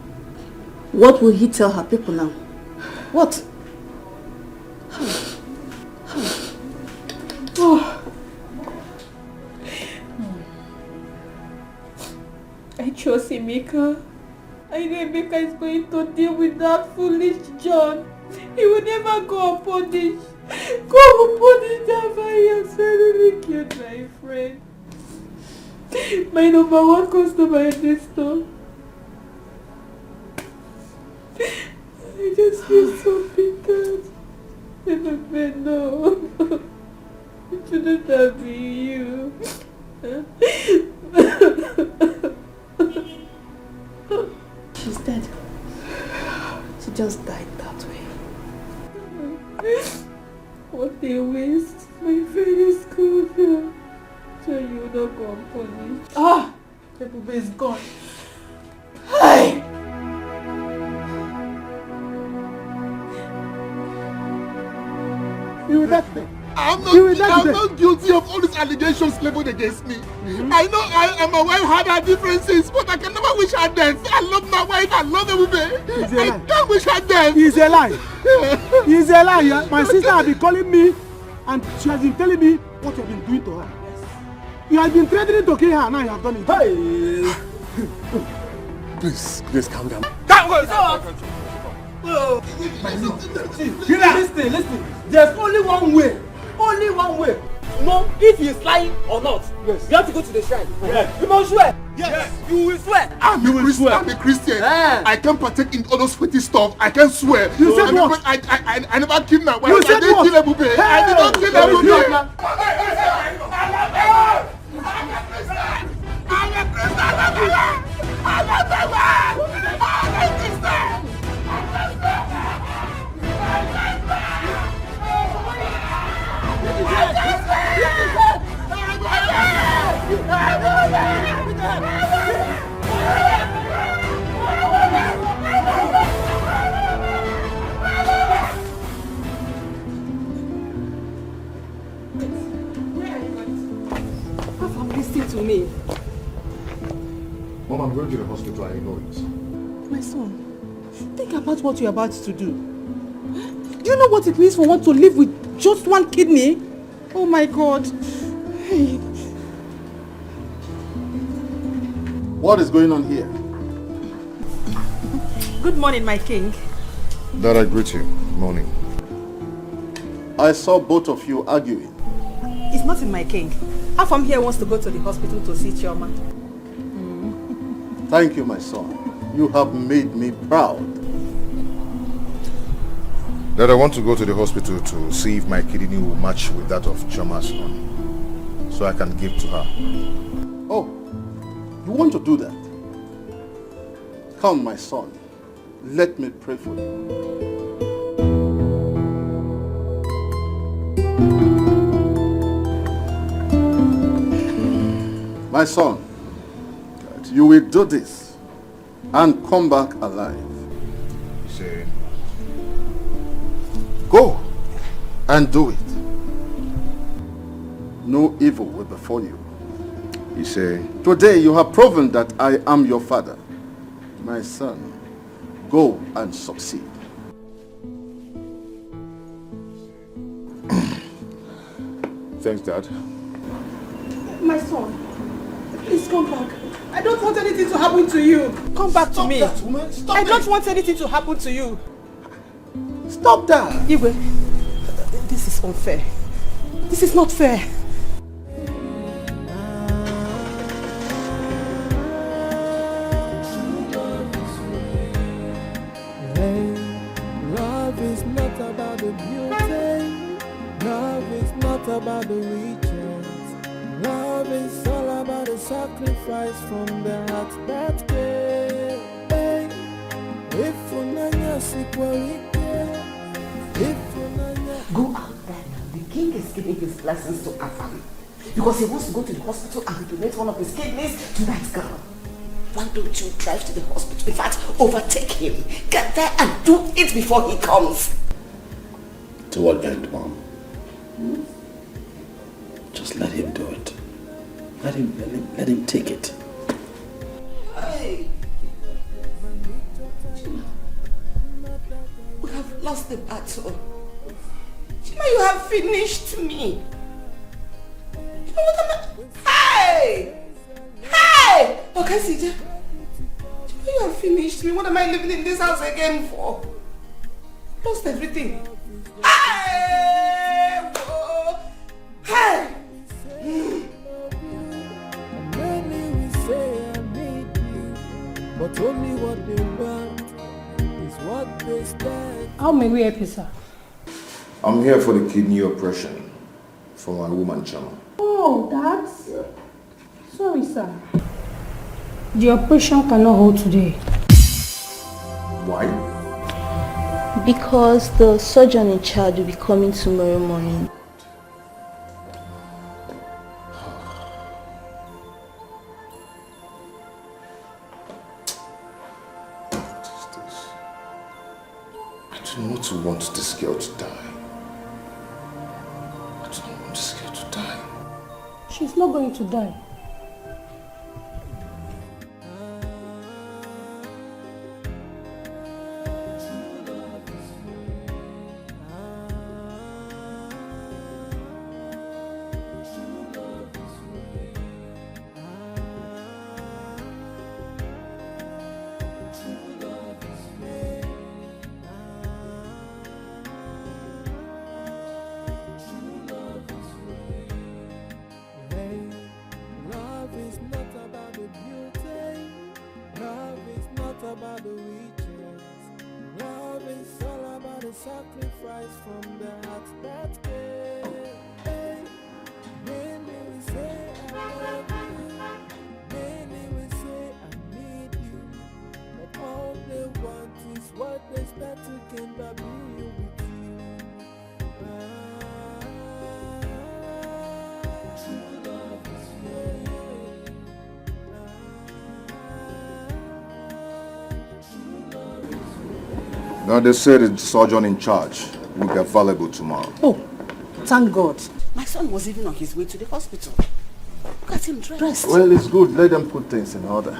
what will he tell her people now? What? Oh. I chose Emeka. I know Emeka is going to deal with that foolish John. He will never go unpunished. Go unpunished after he has finally killed my friend. My number one customer in this store. I just feel so bitter. Emeka, no. It shouldn't have been you. She's dead. just died that way. What a waste. My very school girl. So you will not go unpunished. Ah! Ebube is gone. Hi! You will not pay. I'm not guilty of all these allegations leveled against me. I know I and my wife had our differences, but I can never wish her death. I love my wife, I love Ebube. I can't wish her death. It's a lie. It's a lie. Yeah? My sister has been calling me and she has been telling me what you have been doing to her. You have been threatening to kill her, now you have done it. Hey! Please calm down. Listen. There's only one way. Only one way. You know, if he is lying or not. Yes. You have to go to the shrine. Yes. You must swear. Yes. You will swear. I'm a Christian. Yeah. I can't partake in all those sweaty stuff. I can't swear. You said what? I never killed my wife. You said I what? didn't kill Ebube. I did not kill Ebube. Listen to me. Mom, I'm going to the hospital. I know it. My son, think about what you're about to do. Do you know what it means for one to live with just one kidney? Oh my God. Hey. What is going on here? Good morning, my king. Dad, I greet you. Morning. I saw both of you arguing. It's nothing, my king. Half from here wants to go to the hospital to see Chioma. Thank you, my son. You have made me proud. Dad, I want to go to the hospital to see if my kidney will match with that of Chioma's son, so I can give to her. Oh, you want to do that? Come, my son. Let me pray for you. My son, you will do this and come back alive. Say, go and do it. No evil will befall you. he say, Today you have proven that I am your father. My son, go and succeed. thanks, Dad. My son, please come back. I don't want anything to happen to you. Come back to me. That, woman. Stop I don't want anything to happen to you. Stop that. Igwe, this is unfair. This is not fair. Love is not about the beauty. Love is not about the riches. Love is all about the sacrifice from the heart that cares. If unanya sikwarike, if unanya. Go out there now. The king is giving his blessings to our family because he wants to go to the hospital and donate one of his kidneys to that girl. Why don't you drive to the hospital? In fact, overtake him. Get there and do it before he comes. To what end, Mom? Just let him do it. Let him take it. Hey. We have lost the battle. Chima, you have finished me. You know what am I? Hey! Hey! Okay, CJ. Chima, you have finished me. What am I living in this house again for? Lost everything. Hey! Whoa. Hey! Many will say I need you, but only what they want is what they stand. How may we help you, sir? I'm here for the kidney operation for my woman, Chama. Oh, that's... Yeah. Sorry, sir. The operation cannot hold today. Why? Because the surgeon in charge will be coming tomorrow morning. I do not want this girl to die. I do not want this girl to die. She's not going to die. Now they said the surgeon in charge will be available tomorrow. Oh, thank God. My son was even on his way to the hospital. Look at him dressed. Well, it's good. Let them put things in order.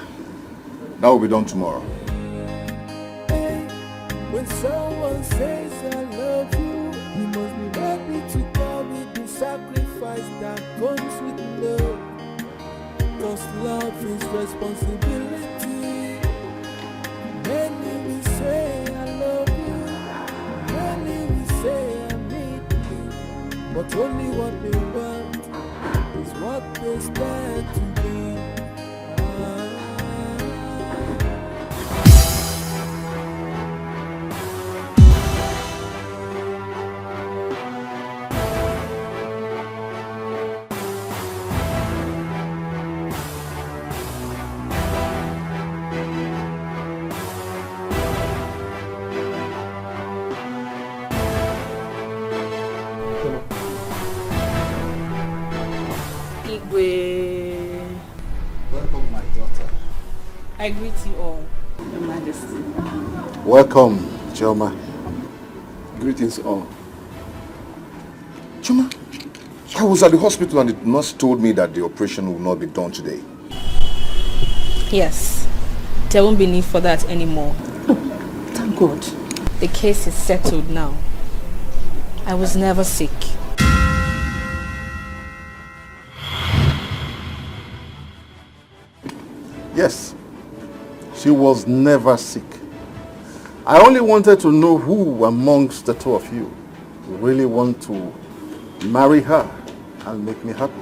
That will be done tomorrow. When someone says I love you, you must be ready to come with the sacrifice that comes with love. Cause love is responsibility. Many will say I love you, many will say I need you, but only what they want is what they stand to be. Welcome, my daughter. I greet you all. Your Majesty. Welcome, Choma. Greetings all. Choma, I was at the hospital and the nurse told me that the operation will not be done today. Yes, there won't be need for that anymore. Oh, thank God. The case is settled now. I was never sick. Yes, she was never sick. I only wanted to know who amongst the two of you really want to marry her and make me happy.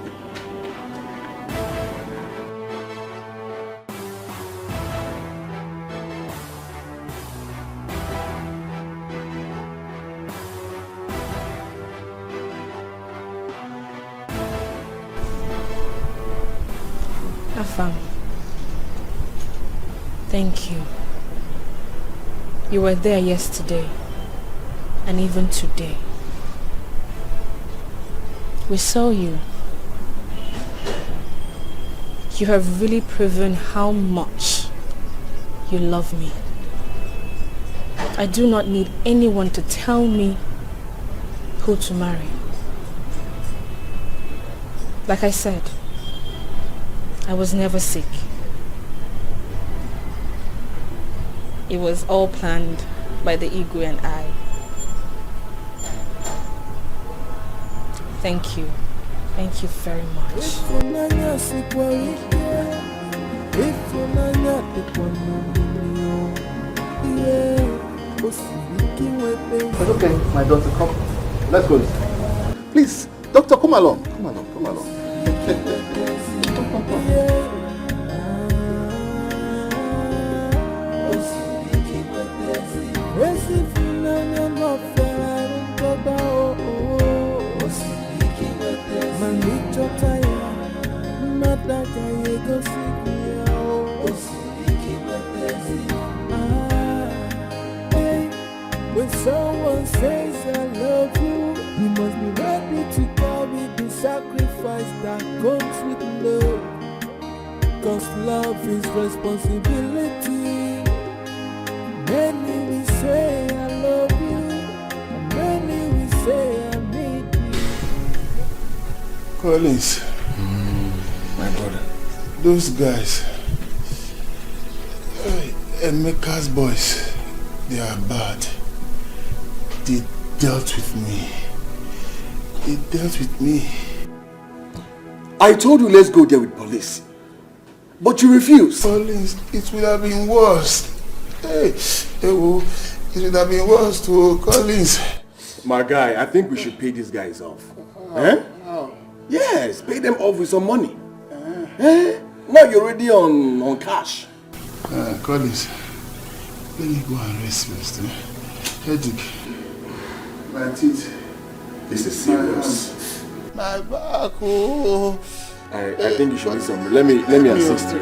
Afam, thank you. You were there yesterday and even today. We saw you. You have really proven how much you love me. I do not need anyone to tell me who to marry. Like I said, I was never sick. It was all planned by the ego and I. Thank you. Thank you very much. Okay, my daughter, come. Let's go. Please, doctor, come along. Come along, come along. When is responsibility. Many will say I love you, and many will say I need you. Collins, my brother. Those guys, Emeka's boys, they are bad. They dealt with me. I told you let's go there with police. But you refused. Collins, it would have been worse. Hey, it would have been worse to Collins. My guy, I think we should pay these guys off. Yes, pay them off with some money. Now you're already on cash. Collins, let me go and rest first. Headache. My teeth. This is serious. My back, oh. I think you should need some. Let me assist you.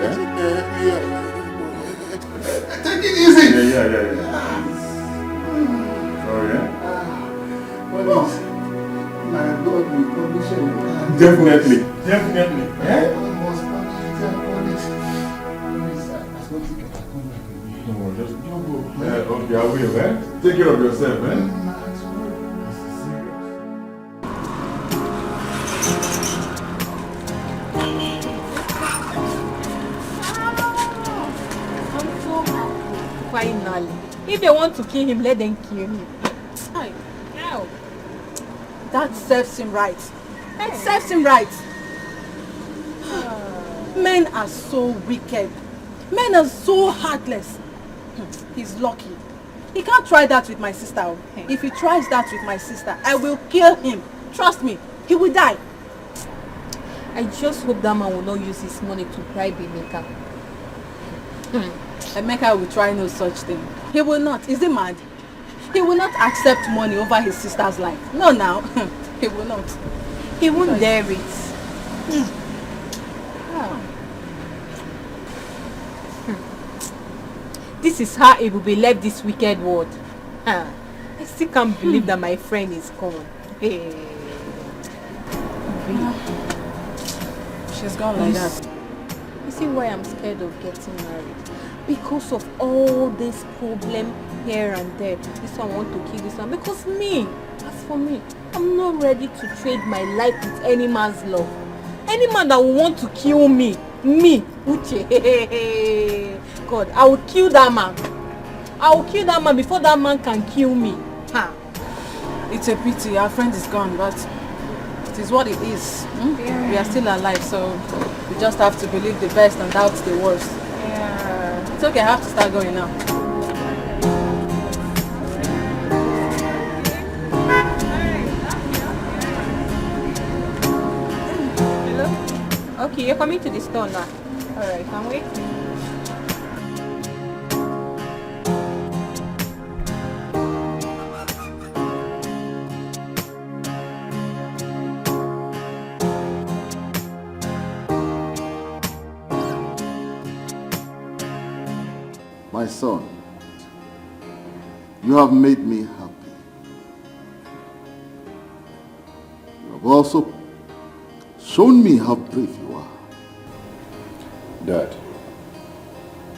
Take it easy. Yeah. Sorry, Collins, my God will punish you. Definitely. Okay, I will, Take care of yourself, Finally. If they want to kill him, let them kill him. That serves him right. Men are so wicked. Men are so heartless. He's lucky. He can't try that with my sister. If he tries that with my sister, I will kill him. Trust me, he will die. I just hope that man will not use his money to bribe Emeka. Emeka will try no such thing. He will not. Is he mad? He will not accept money over his sister's life. No, now. He will not. He won't dare it. This is how it will be left this wicked world. I still can't believe that my friend is gone. Hey. She's gone like that. You see why I'm scared of getting married? Because of all this problem here and there. This one want to kill this one. Because me, as for me, I'm not ready to trade my life with any man's love. Any man that will want to kill me, Uche, God, I will kill that man. I will kill that man before that man can kill me. It's a pity, our friend is gone, but it is what it is. Yeah. We are still alive, so we just have to believe the best and doubt the worst. Yeah. It's okay, I have to start going now. Okay, you're coming to the store now. Alright, can we? My son, you have made me happy. You have also shown me how brave you are. Dad,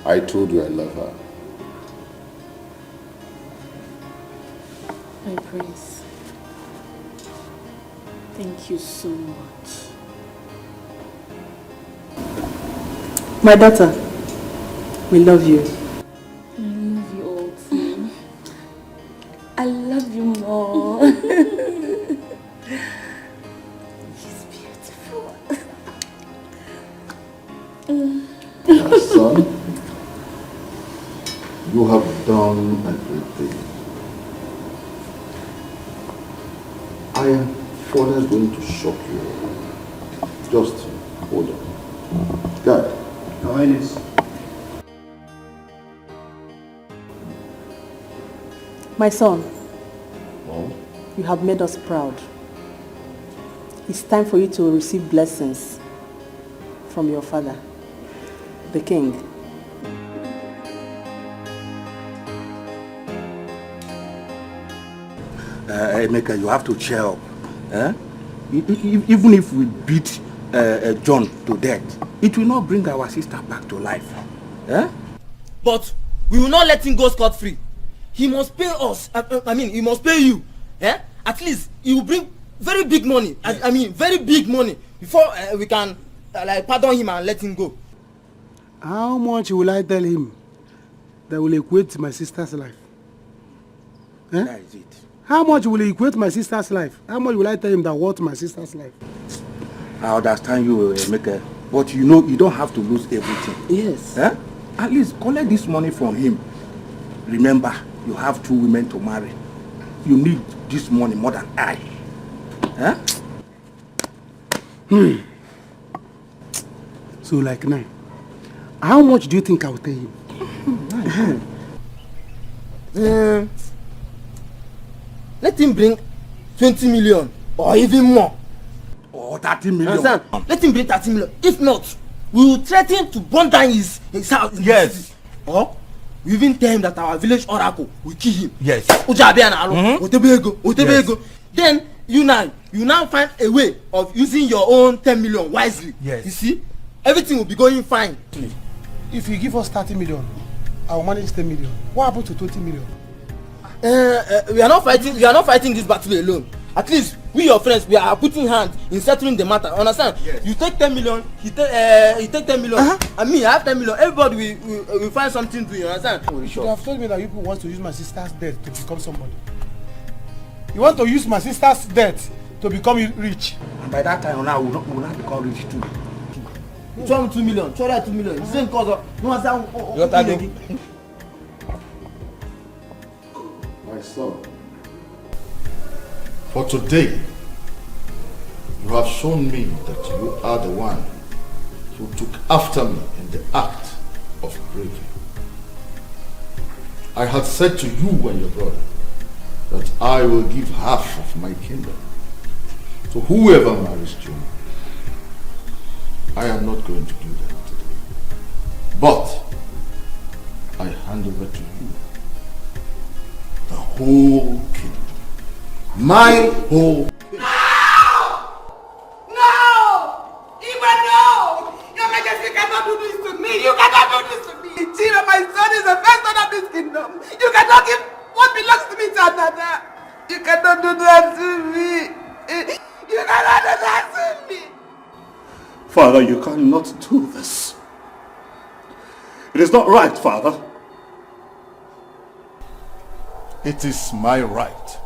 I told you I love her. My prince, thank you so much. My daughter, we love you. I love you all too. I love you more. She's beautiful. My son, you have done a great thing. I am further going to shock you. Just hold on. God. Your Highness. My son, Mom? you have made us proud. It's time for you to receive blessings from your father, the king. Emeka, you have to cheer up. Even if we beat John to death, it will not bring our sister back to life. Eh? But we will not let him go scot-free. He must pay us. I mean, he must pay you. Eh? At least he will bring very big money. Yes. I mean, very big money before we can like pardon him and let him go. How much will I tell him that will equate to my sister's life? Eh? That is it. How much will he equate my sister's life? How much will I tell him that worth my sister's life? I understand you, Emeka, but you know you don't have to lose everything. Yes. Eh? At least collect this money from him. Remember, you have 2 women to marry. You need this money more than I. Eh? So like now, how much do you think I will tell him? Let him bring 20 million or even more. Or 30 million. Understand? Let him bring 30 million. If not, we will threaten to burn down his house. Yes. Or we even tell him that our village oracle will kill him. Yes. Then you now find a way of using your own 10 million wisely. Yes. You see? Everything will be going fine. If you give us 30 million, I will manage 10 million. What happened to 20 million? We are not fighting this battle alone. At least we, your friends, we are putting hands in settling the matter. Understand? Yes. You take 10 million, he take 10 million, and me, I have 10 million. Everybody will find something to you. Understand? You should have told me that you people want to use my sister's death to become somebody. You want to use my sister's death to become rich. And by that time, now we will not become rich too. 2 million, 2 million. The same cause of no answer. My son, for today, you have shown me that you are the one who took after me in the act of bravery. I had said to you and your brother that I will give half of my kingdom to whoever marries you. I am not going to do that today. But I hand over to you the whole kingdom. My whole kingdom. No! Even no! Your Majesty cannot do this to me. You cannot do this to me. Chira, my son is the first son of this kingdom. You cannot give what belongs to me to another. You cannot do that to me. You cannot do that to me. Father, you cannot do this. It is not right, Father. It is my right.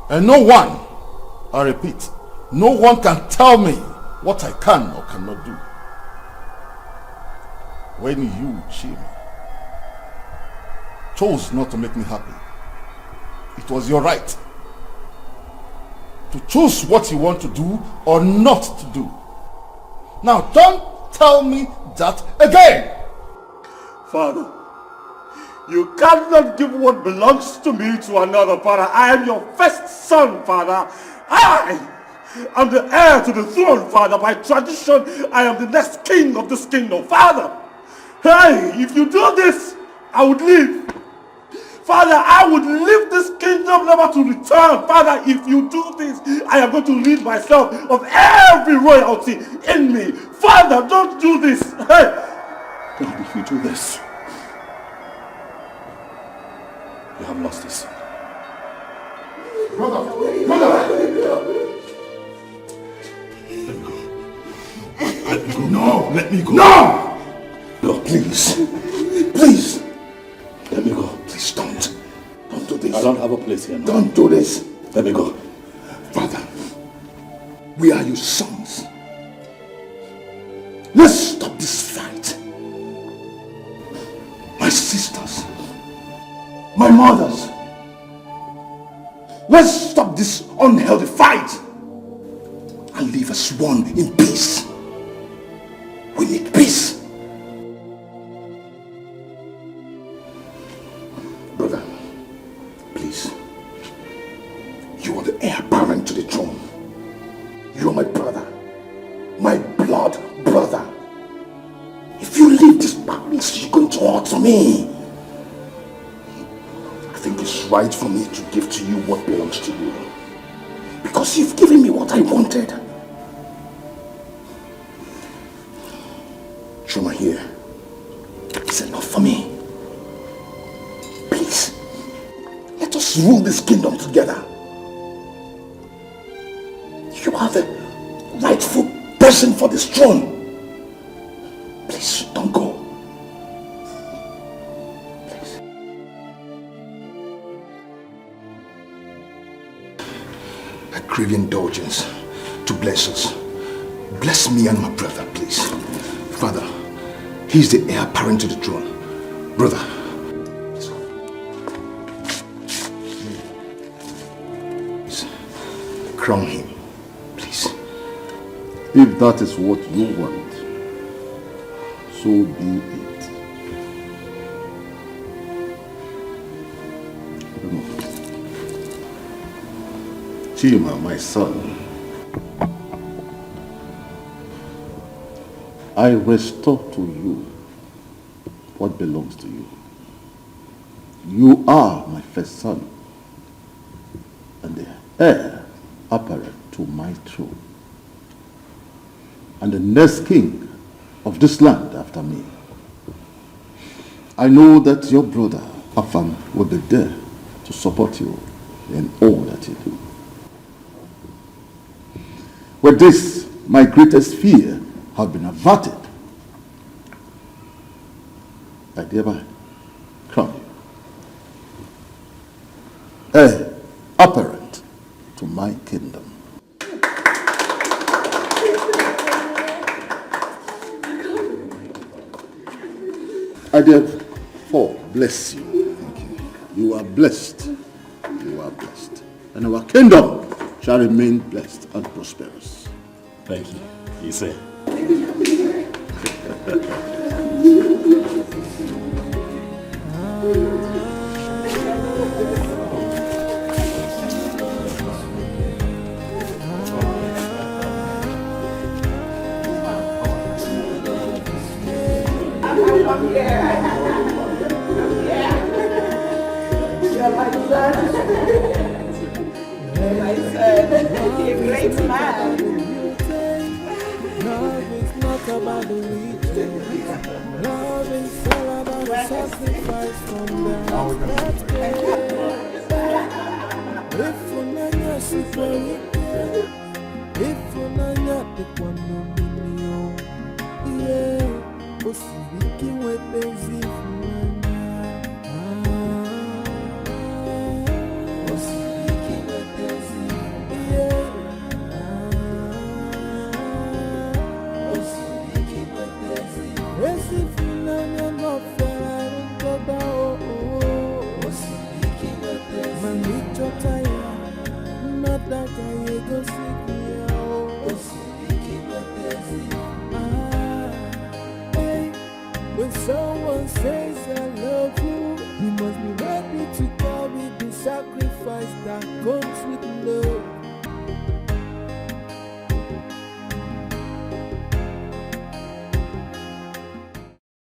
And no one, I repeat, no one can tell me what I can or cannot do. When you, Chima, chose not to make me happy, it was your right to choose what you want to do or not to do. Now don't tell me that again. Father, you cannot give what belongs to me to another, Father. I am your first son, Father. I am the heir to the throne, Father. By tradition, I am the next king of this kingdom, Father. Hey, if you do this, I would leave. Father, I would leave this kingdom never to return. Father, if you do this, I am going to rid myself of every royalty in me. Father, don't do this. Hey. God, if you do this, you have lost this. Brother! No, let me go. No! No, please. Please. Let me go. Please don't. Don't do this. I don't have a place here now. Don't do this. Let me go. Father, we are your sons. Let's stop this fight. My sisters. My mothers. Let's stop this unhealthy fight and leave us one in peace. We need peace. Brother, please. You are the heir apparent to the throne. You are my brother. My blood brother. If you leave this palace, you're going to hurt me. I think it's right for me to give to you what belongs to you. Because you've given me what I wanted. Let's rule this kingdom together. You are the rightful person for this throne. Please, don't go. Please. I crave indulgence to bless us. Bless me and my brother, please. Father, he's the heir apparent to the throne. Brother, please, crown him, please. If that is what you want, so be it. Chima, my son, I restore to you what belongs to you. You are my first son and the heir apparent to my throne, and the next king of this land after me. I know that your brother Afam will be there to support you in all that you do. With this, my greatest fear have been averted. I thereby crown you heir apparent to my kingdom. I therefore bless you. Thank you. You are blessed. You are blessed. And our kingdom shall remain blessed and prosperous. Thank you. You say. Love is not about the riches. Love is all about the sacrifice from the heart that cares. If unanya sifarike, if unanya tekwanomilio, yeah, osibiki wepenzi funanya. Osibiki wepenzi, yeah. Esi funanya no ferrari toba oh. Osibiki wepenzi, manicho taya, nataka yego sikia oh. Osibiki wepenzi, hey. When someone says I love you, you must be ready to carry the sacrifice that comes with love.